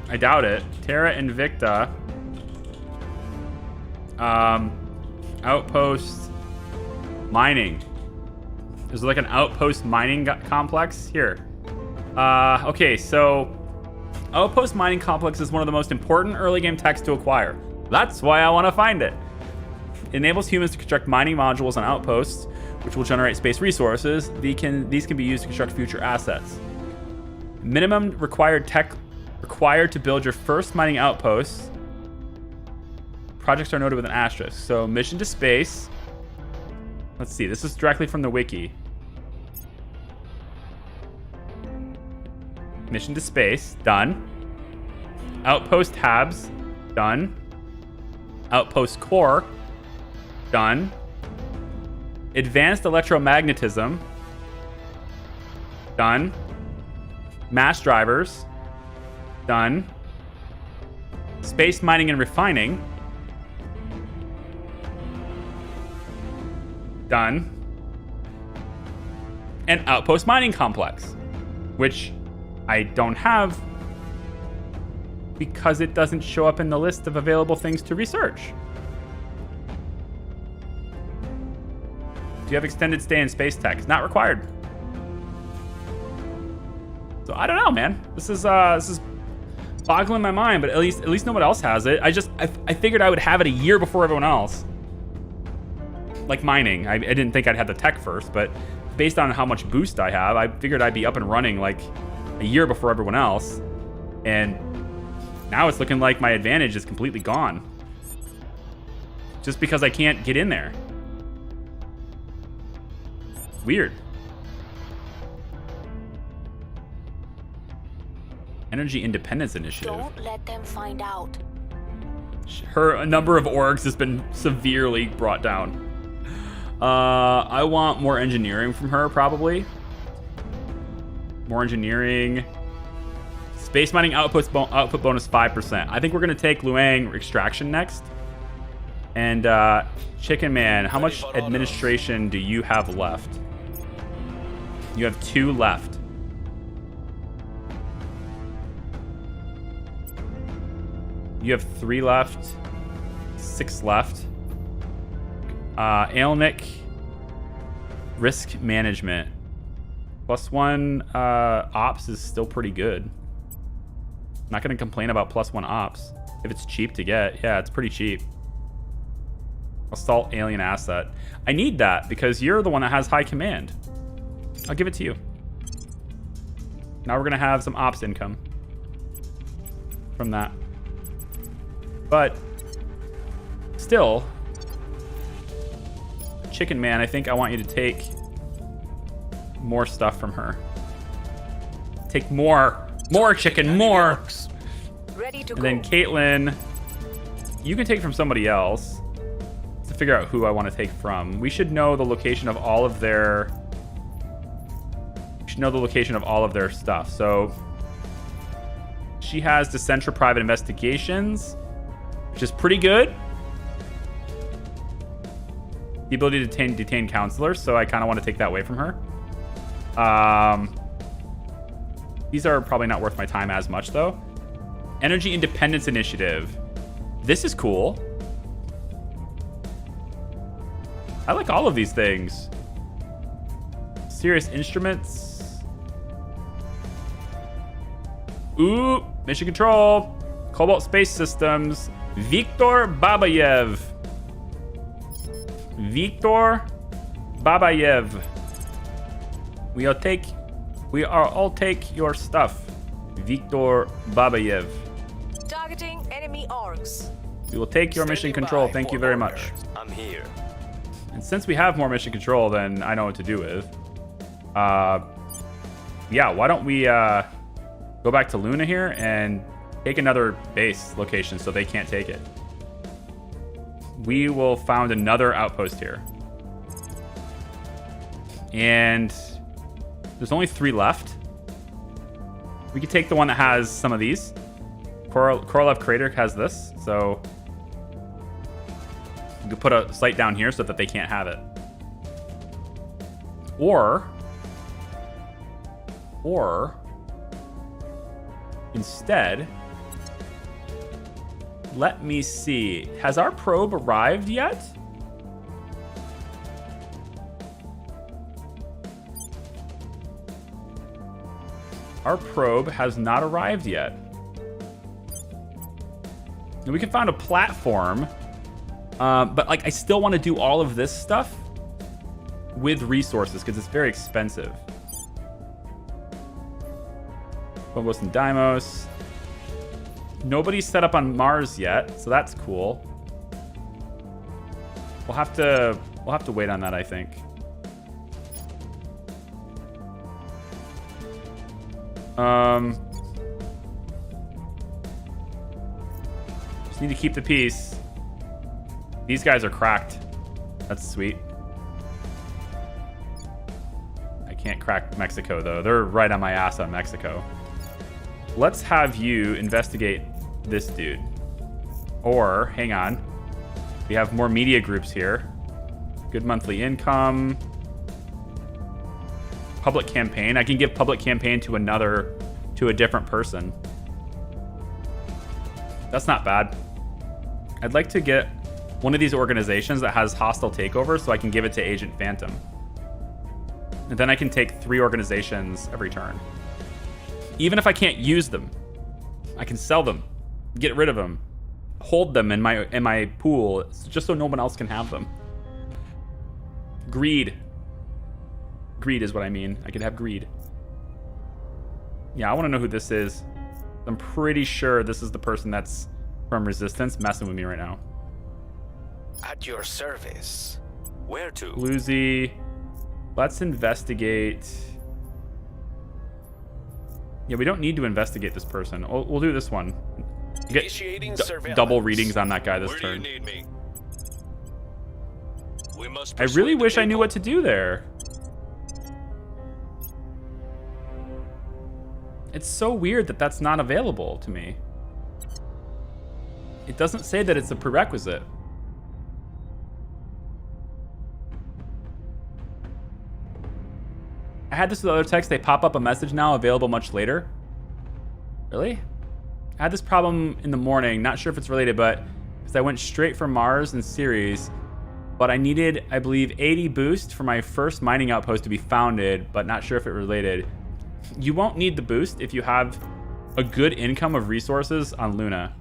I doubt it. Terra Invicta. Outpost mining. There's like an outpost mining complex here. Okay, so Outpost Mining Complex is one of the most important early game techs to acquire. That's why I want to find it. It enables humans to construct mining modules on outposts, which will generate space resources. These can be used to construct future assets. Minimum required tech required to build your first mining outpost. Projects are noted with an asterisk. So mission to space. Let's see, this is directly from the wiki. Mission to space, done. Outpost tabs, done. Outpost core, done. Advanced electromagnetism, done. Mass drivers, done. Space mining and refining, done. And outpost mining complex, which I don't have because it doesn't show up in the list of available things to research. Do you have extended stay in space tech? It's not required. So I don't know, man. This is boggling my mind, but at least no one else has it. I figured I would have it a year before everyone else. Like mining. I didn't think I'd have the tech first, but based on how much boost I have, I figured I'd be up and running like a year before everyone else. And now it's looking like my advantage is completely gone. just because I can't get in there. Weird. Energy Independence Initiative. Don't let them find out. Her number of orgs has been severely brought down. I want more engineering from her, probably. More engineering. Space mining output bonus 5%. I think we're going to take Luang Extraction next. And Chicken Man, how much administration do you have left? You have 2 left. You have 3 left. 6 left. Ailnick. Risk management. +1 ops is still pretty good. I'm not going to complain about +1 ops. If it's cheap to get. Yeah, it's pretty cheap. Assault alien asset. I need that because you're the one that has high command. I'll give it to you. Now we're going to have some ops income from that. But still, Chicken Man, I think I want you to take more stuff from her. Take more chicken, more. Ready to and then Caitlin, you can take from somebody else. To figure out who I want to take from. We should know the location of all of their. We should know the location of all of their stuff. So she has Decentra Private Investigations, which is pretty good. The ability to detain counselors, so I kind of want to take that away from her. These are probably not worth my time as much, though. Energy Independence Initiative. This is cool. I like all of these things. Serious Instruments. Ooh, Mission Control. Cobalt Space Systems. Viktor Babayev. Viktor Babayev. We are all take your stuff. Viktor Babayev. Targeting enemy orgs. We will take your mission control. Thank you very much. I'm here. And since we have more mission control, then I know what to do with. Yeah, why don't we go back to Luna here and take another base location so they can't take it. We will found another outpost here. And there's only 3 left. We could take the one that has some of these. Korolev Crater has this, so we could put a site down here so that they can't have it. Or instead, let me see. Has our probe arrived yet? Our probe has not arrived yet. And we can find a platform, but like I still want to do all of this stuff with resources because it's very expensive. Phobos and Deimos. Nobody's set up on Mars yet, so that's cool. We'll have to wait on that, I think. Just need to keep the peace. These guys are cracked. That's sweet. I can't crack Mexico, though. They're right on my ass on Mexico. Let's have you investigate this dude. Or, hang on. We have more media groups here. Good monthly income. Public campaign. I can give public campaign to a different person. That's not bad. I'd like to get one of these organizations that has hostile takeover so I can give it to Agent Phantom. And then I can take 3 organizations every turn. Even if I can't use them, I can sell them, get rid of them, hold them in my pool just so no one else can have them. Greed. Greed is what I mean. I could have greed. Yeah, I want to know who this is. I'm pretty sure this is the person that's from Resistance messing with me right now. At your service. Where to? Bluesy. Let's investigate. Yeah, we don't need to investigate this person. We'll do this one. Get Initiating surveillance. double readings on that guy this Where turn. do you need me? We must I really persuade the wish I knew people. what to do there. It's so weird that that's not available to me. It doesn't say that it's a prerequisite. I had this with other texts. They pop up a message now, available much later. Really? I had this problem in the morning. Not sure if it's related, but because I went straight from Mars and Ceres, but I needed, I believe, 80 boost for my first mining outpost to be founded, but not sure if it related. You won't need the boost if you have a good income of resources on Luna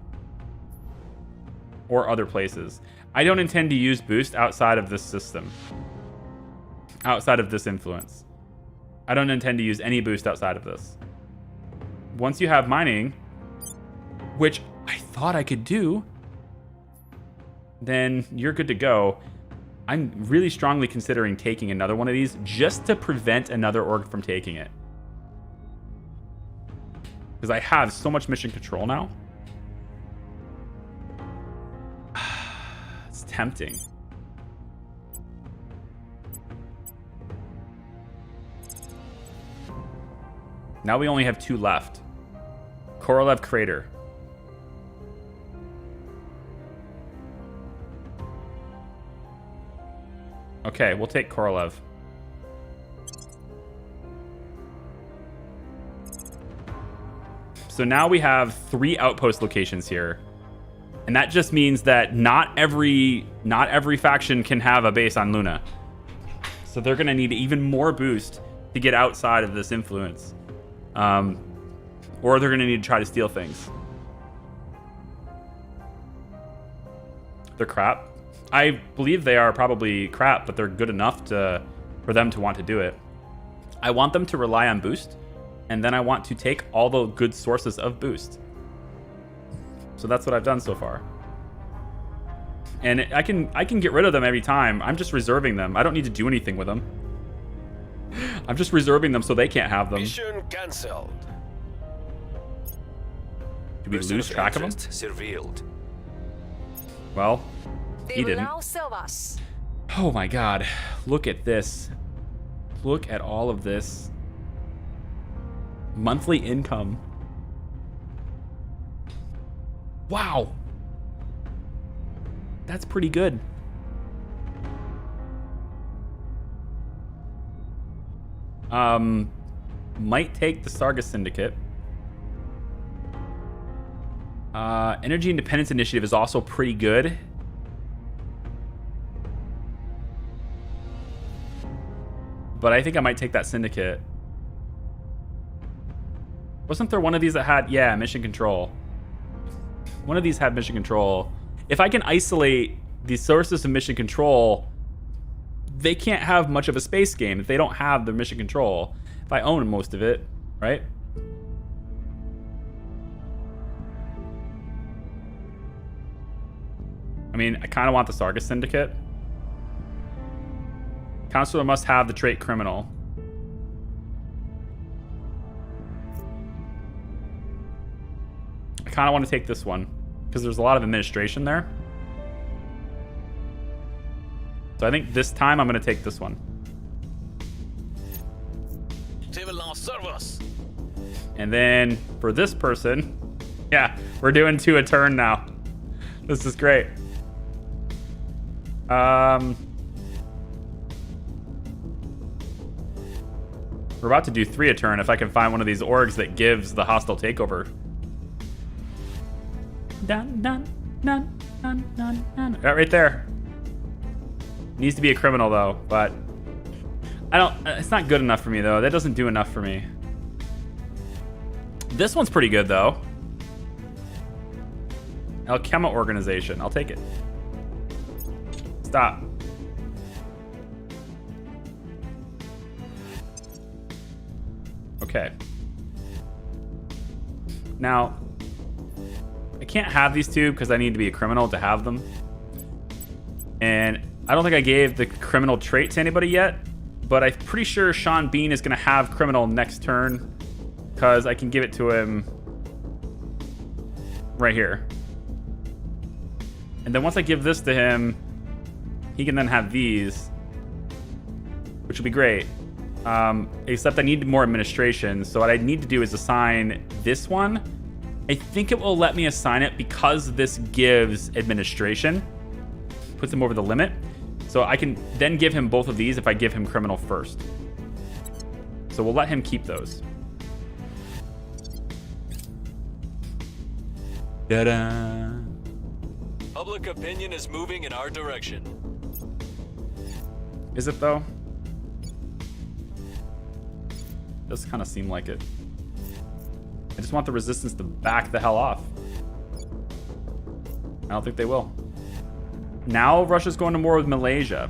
or other places. I don't intend to use boost outside of this system, outside of this influence. I don't intend to use any boost outside of this. Once you have mining, which I thought I could do, then you're good to go. I'm really strongly considering taking another one of these just to prevent another org from taking it. Because I have so much mission control now. It's tempting. Now we only have 2 left. Korolev Crater. Okay, we'll take Korolev. So now we have 3 outpost locations here. And that just means that not every faction can have a base on Luna. So they're going to need even more boost to get outside of this influence. Or they're going to need to try to steal things. They're crap. I believe they are probably crap, but they're good enough for them to want to do it. I want them to rely on boost, and then I want to take all the good sources of boost. So that's what I've done so far. And I can get rid of them every time. I'm just reserving them. I don't need to do anything with them. I'm just reserving them so they can't have them. Mission cancelled. Do we lose track of them? Surveilled. Well, They he will didn't. now serve us. Oh my god. Look at this. Look at all of this. Monthly income. Wow. That's pretty good. Might take the Sarga Syndicate. Energy Independence Initiative is also pretty good. But I think I might take that Syndicate. Wasn't there one of these that had... Yeah, Mission Control. One of these had Mission Control. If I can isolate the sources of Mission Control, they can't have much of a space game if they don't have the Mission Control. If I own most of it, right? I mean, I kind of want the Sarga Syndicate. Counselor must have the trait Criminal. I kind of want to take this one because there's a lot of administration there. So I think this time I'm going to take this one. They will now serve us. And then for this person, yeah, we're doing 2 a turn now. This is great. We're about to do 3 a turn if I can find one of these orgs that gives the hostile takeover. Dun, dun, dun, dun, dun, dun. Right there. Needs to be a criminal though, but I don't. It's not good enough for me though. That doesn't do enough for me. This one's pretty good though. Alchema Organization. I'll take it. Stop. Okay. Now, I can't have these 2 because I need to be a criminal to have them. And I don't think I gave the criminal trait to anybody yet, but I'm pretty sure Sean Bean is going to have criminal next turn because I can give it to him right here. And then once I give this to him, he can then have these, which will be great. Except I need more administration. So what I need to do is assign this one. I think it will let me assign it because this gives administration. Puts him over the limit. So I can then give him both of these if I give him criminal first. So we'll let him keep those. Ta-da! Public opinion is moving in our direction. Is it though? Does kind of seem like it. I just want the resistance to back the hell off. I don't think they will. Now Russia's going to war with Malaysia.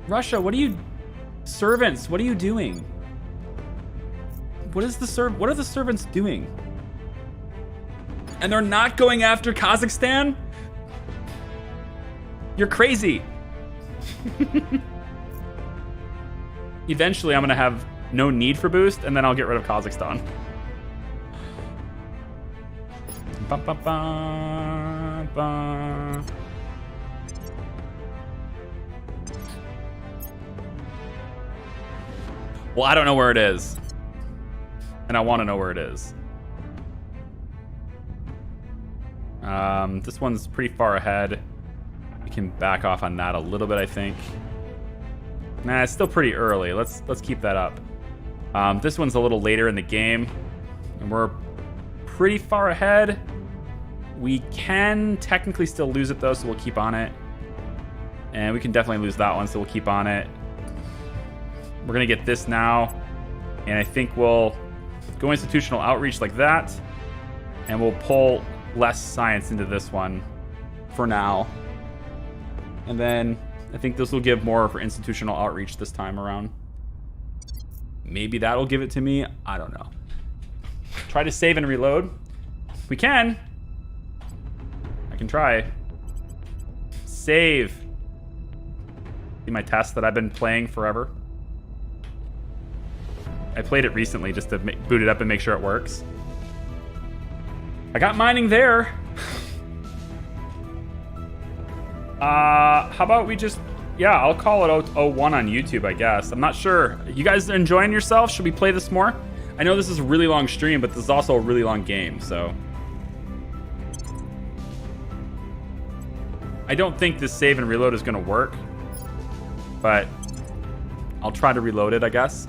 Russia, what are you... Servants, what are you doing? What are the servants doing? And they're not going after Kazakhstan? You're crazy. Eventually, I'm going to have no need for boost, and then I'll get rid of Kazakhstan. Ba, ba, ba, ba. Well, I don't know where it is. And I want to know where it is. This one's pretty far ahead. We can back off on that a little bit, I think. Nah, it's still pretty early. Let's keep that up. This one's a little later in the game, and we're pretty far ahead. We can technically still lose it though, so we'll keep on it. And we can definitely lose that one, so we'll keep on it. We're gonna get this now, and I think we'll go institutional outreach like that, and we'll pull less science into this one for now. And then I think this will give more for institutional outreach this time around. Maybe that'll give it to me. I don't know. Try to save and reload. We can. I can try. Save. See my test that I've been playing forever. I played it recently just to boot it up and make sure it works. I got mining there. How about we just... Yeah, I'll call it 01 on YouTube, I guess. I'm not sure. You guys enjoying yourself? Should we play this more? I know this is a really long stream, but this is also a really long game, so... I don't think this save and reload is going to work, but I'll try to reload it, I guess.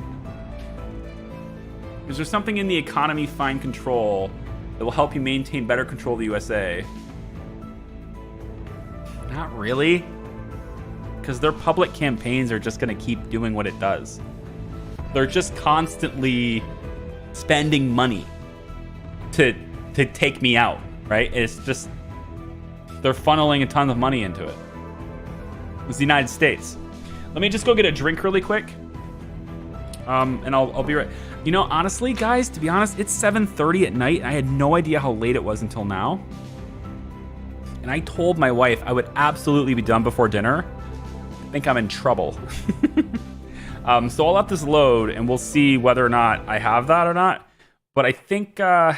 Is there something in the economy find control that will help you maintain better control of the USA? Not really. Because their public campaigns are just going to keep doing what it does. They're just constantly spending money to take me out, right? It's just... They're funneling a ton of money into it. It's the United States. Let me just go get a drink really quick. And I'll be right... You know, honestly, guys, to be honest, it's 7:30 at night. And I had no idea how late it was until now. And I told my wife I would absolutely be done before dinner. I think I'm in trouble. So I'll let this load, and we'll see whether or not I have that or not. But I think we're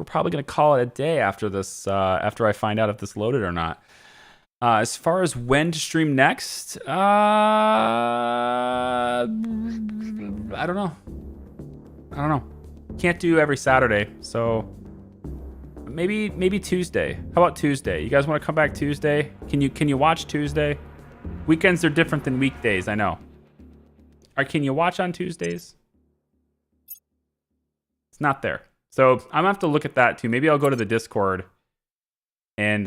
probably gonna call it a day after this. After I find out if this loaded or not. As far as when to stream next, I don't know. Can't do every Saturday, so maybe Tuesday. How about Tuesday? You guys want to come back Tuesday? Can you watch Tuesday? Weekends are different than weekdays, I know. Can you watch on Tuesdays? It's not there. So I'm gonna have to look at that too. Maybe I'll go to the Discord and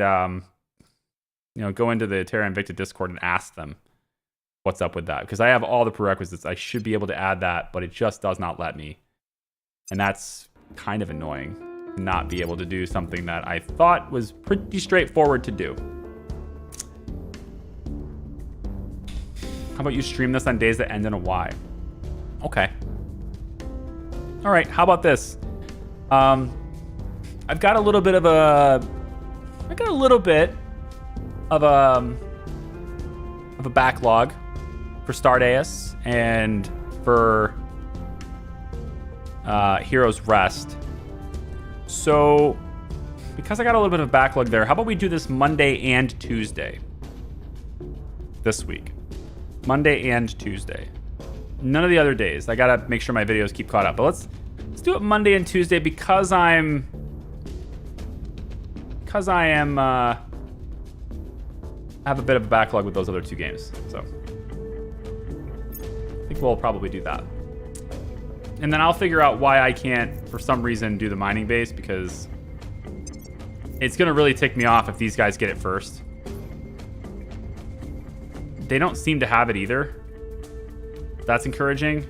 go into the Terra Invicta Discord and ask them what's up with that. Because I have all the prerequisites. I should be able to add that, but it just does not let me. And that's kind of annoying. Not be able to do something that I thought was pretty straightforward to do. How about you stream this on days that end in a Y? Okay. All right, how about this? I've got a little bit of a backlog for Stardeus and for Heroes Rest. So because I got a little bit of a backlog there, how about we do this Monday and Tuesday this week? Monday and Tuesday. None of the other days. I gotta make sure my videos keep caught up. But let's do it Monday and Tuesday because I am have a bit of a backlog with those other two games. So I think we'll probably do that. And then I'll figure out why I can't, for some reason, do the mining base, because it's going to really tick me off if these guys get it first. They don't seem to have it either. That's encouraging,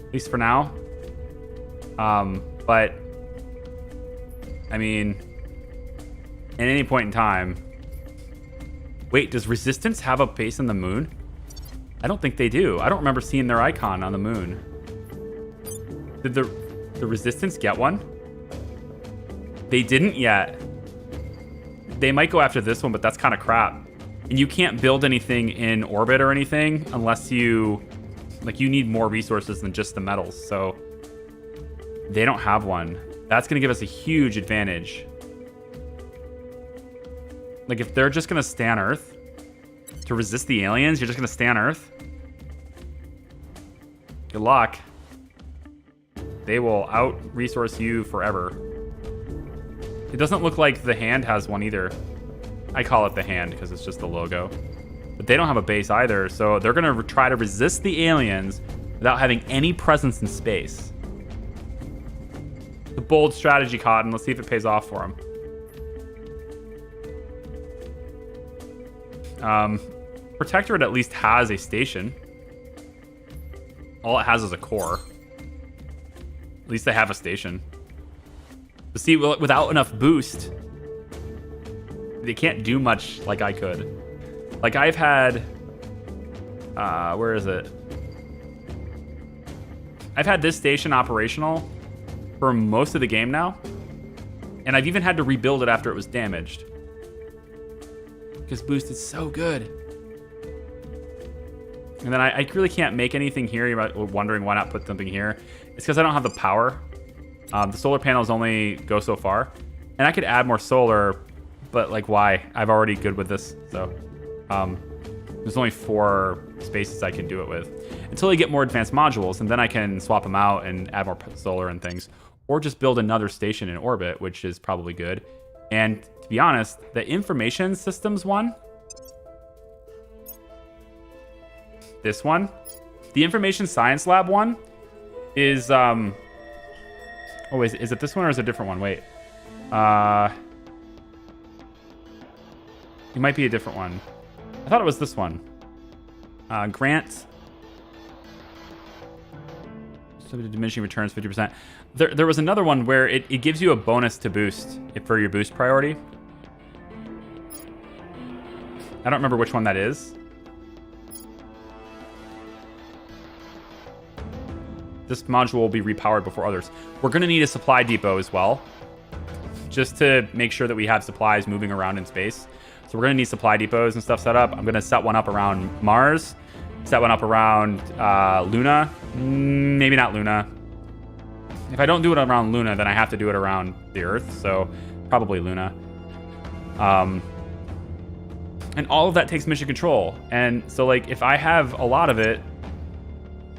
at least for now. But, I mean, at any point in time... Wait, does Resistance have a base on the moon? I don't think they do. I don't remember seeing their icon on the moon. Did the Resistance get one? They didn't yet. They might go after this one, but that's kind of crap. And you can't build anything in orbit or anything unless you... Like, you need more resources than just the metals, so... They don't have one. That's going to give us a huge advantage. Like, if they're just going to stay on Earth to resist the aliens, you're just going to stay on Earth? Good luck. They will out-resource you forever. It doesn't look like the Hand has one either. I call it the Hand because it's just the logo. But they don't have a base either, so they're going to try to resist the aliens without having any presence in space. The bold strategy, Cotton. Let's see if it pays off for them. Protectorate at least has a station. All it has is a core. At least they have a station. But see, without enough boost, they can't do much like I could. Like, I've had... where is it? I've had this station operational for most of the game now. And I've even had to rebuild it after it was damaged. Because boost is so good. And then I really can't make anything here. You're wondering why not put something here. It's because I don't have the power. The solar panels only go so far. And I could add more solar, but like, why? I've already good with this. So there's only 4 spaces I can do it with. Until I get more advanced modules, and then I can swap them out and add more solar and things. Or just build another station in orbit, which is probably good. And to be honest, the information systems one, this one, the information science lab one is, oh, is it this one or is it a different one? Wait. It might be a different one. I thought it was this one. Grant. So diminishing returns 50%. There was another one where it gives you a bonus to boost for your boost priority. I don't remember which one that is. This module will be repowered before others. We're going to need a supply depot as well, just to make sure that we have supplies moving around in space. So we're going to need supply depots and stuff set up. I'm going to set one up around Mars, set one up around Luna. Maybe not Luna. If I don't do it around Luna, then I have to do it around the Earth, so probably Luna. And all of that takes mission control. And so, like, if I have a lot of it,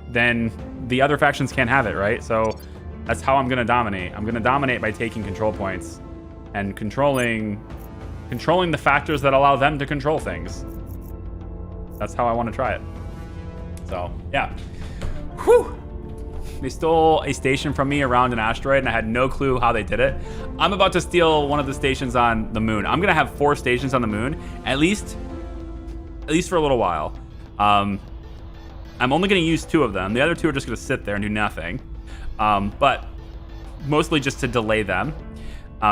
then the other factions can't have it, right? So that's how I'm going to dominate. I'm going to dominate by taking control points and controlling the factors that allow them to control things. That's how I want to try it. So, yeah. Whew! They stole a station from me around an asteroid, and I had no clue how they did it. I'm about to steal one of the stations on the moon. I'm going to have 4 stations on the moon, at least for a little while. I'm only going to use 2 of them. The other 2 are just going to sit there and do nothing. But mostly just to delay them,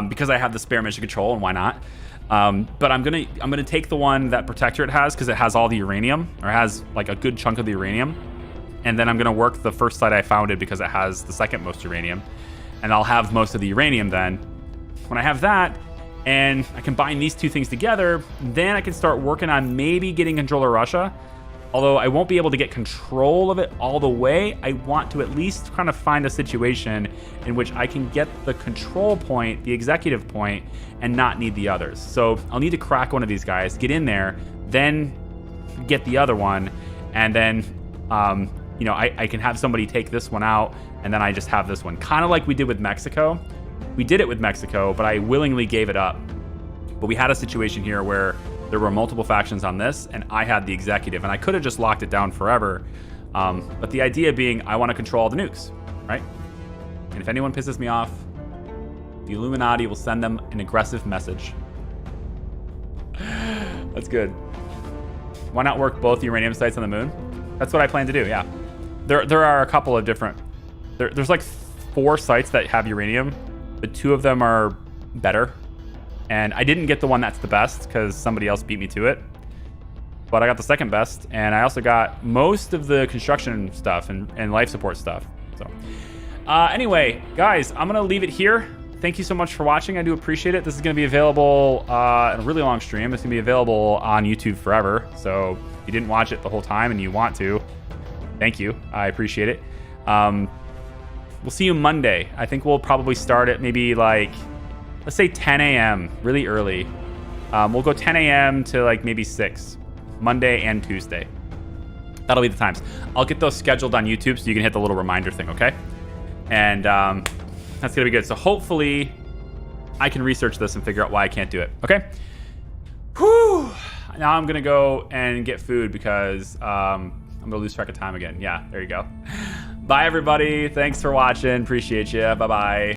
because I have the spare mission control, and why not? But I'm gonna take the one that Protectorate has, because it has all the uranium, or has like a good chunk of the uranium. And then I'm gonna work the first site I founded because it has the second most uranium. And I'll have most of the uranium then. when I have that, and I combine these two things together, then I can start working on maybe getting control of Russia. Although I won't be able to get control of it all the way, I want to at least kind of find a situation in which I can get the control point, the executive point, and not need the others. So I'll need to crack one of these guys, get in there, then get the other one, and then I can have somebody take this one out, and then I just have this one. Kind of like we did with Mexico. We did it with Mexico, but I willingly gave it up. But we had a situation here where there were multiple factions on this, and I had the executive, and I could have just locked it down forever. But the idea being, I want to control all the nukes, right? And if anyone pisses me off, the Illuminati will send them an aggressive message. That's good. Why not work both uranium sites on the moon? That's what I plan to do, yeah. There are a couple of different... There's like 4 sites that have uranium, but 2 of them are better. And I didn't get the one that's the best because somebody else beat me to it. But I got the second best, and I also got most of the construction stuff and life support stuff. So anyway, guys, I'm going to leave it here. Thank you so much for watching. I do appreciate it. This is going to be available in a really long stream. It's going to be available on YouTube forever. So if you didn't watch it the whole time and you want to, thank you. I appreciate it. We'll see you Monday. I think we'll probably start at maybe like... let's say 10 a.m., really early. We'll go 10 a.m. to like maybe 6, Monday and Tuesday. That'll be the times. I'll get those scheduled on YouTube so you can hit the little reminder thing, okay? And that's going to be good. So hopefully I can research this and figure out why I can't do it, okay? Whew. Now I'm going to go and get food because I'm going to lose track of time again. Yeah, there you go. Bye, everybody. Thanks for watching. Appreciate you. Bye-bye.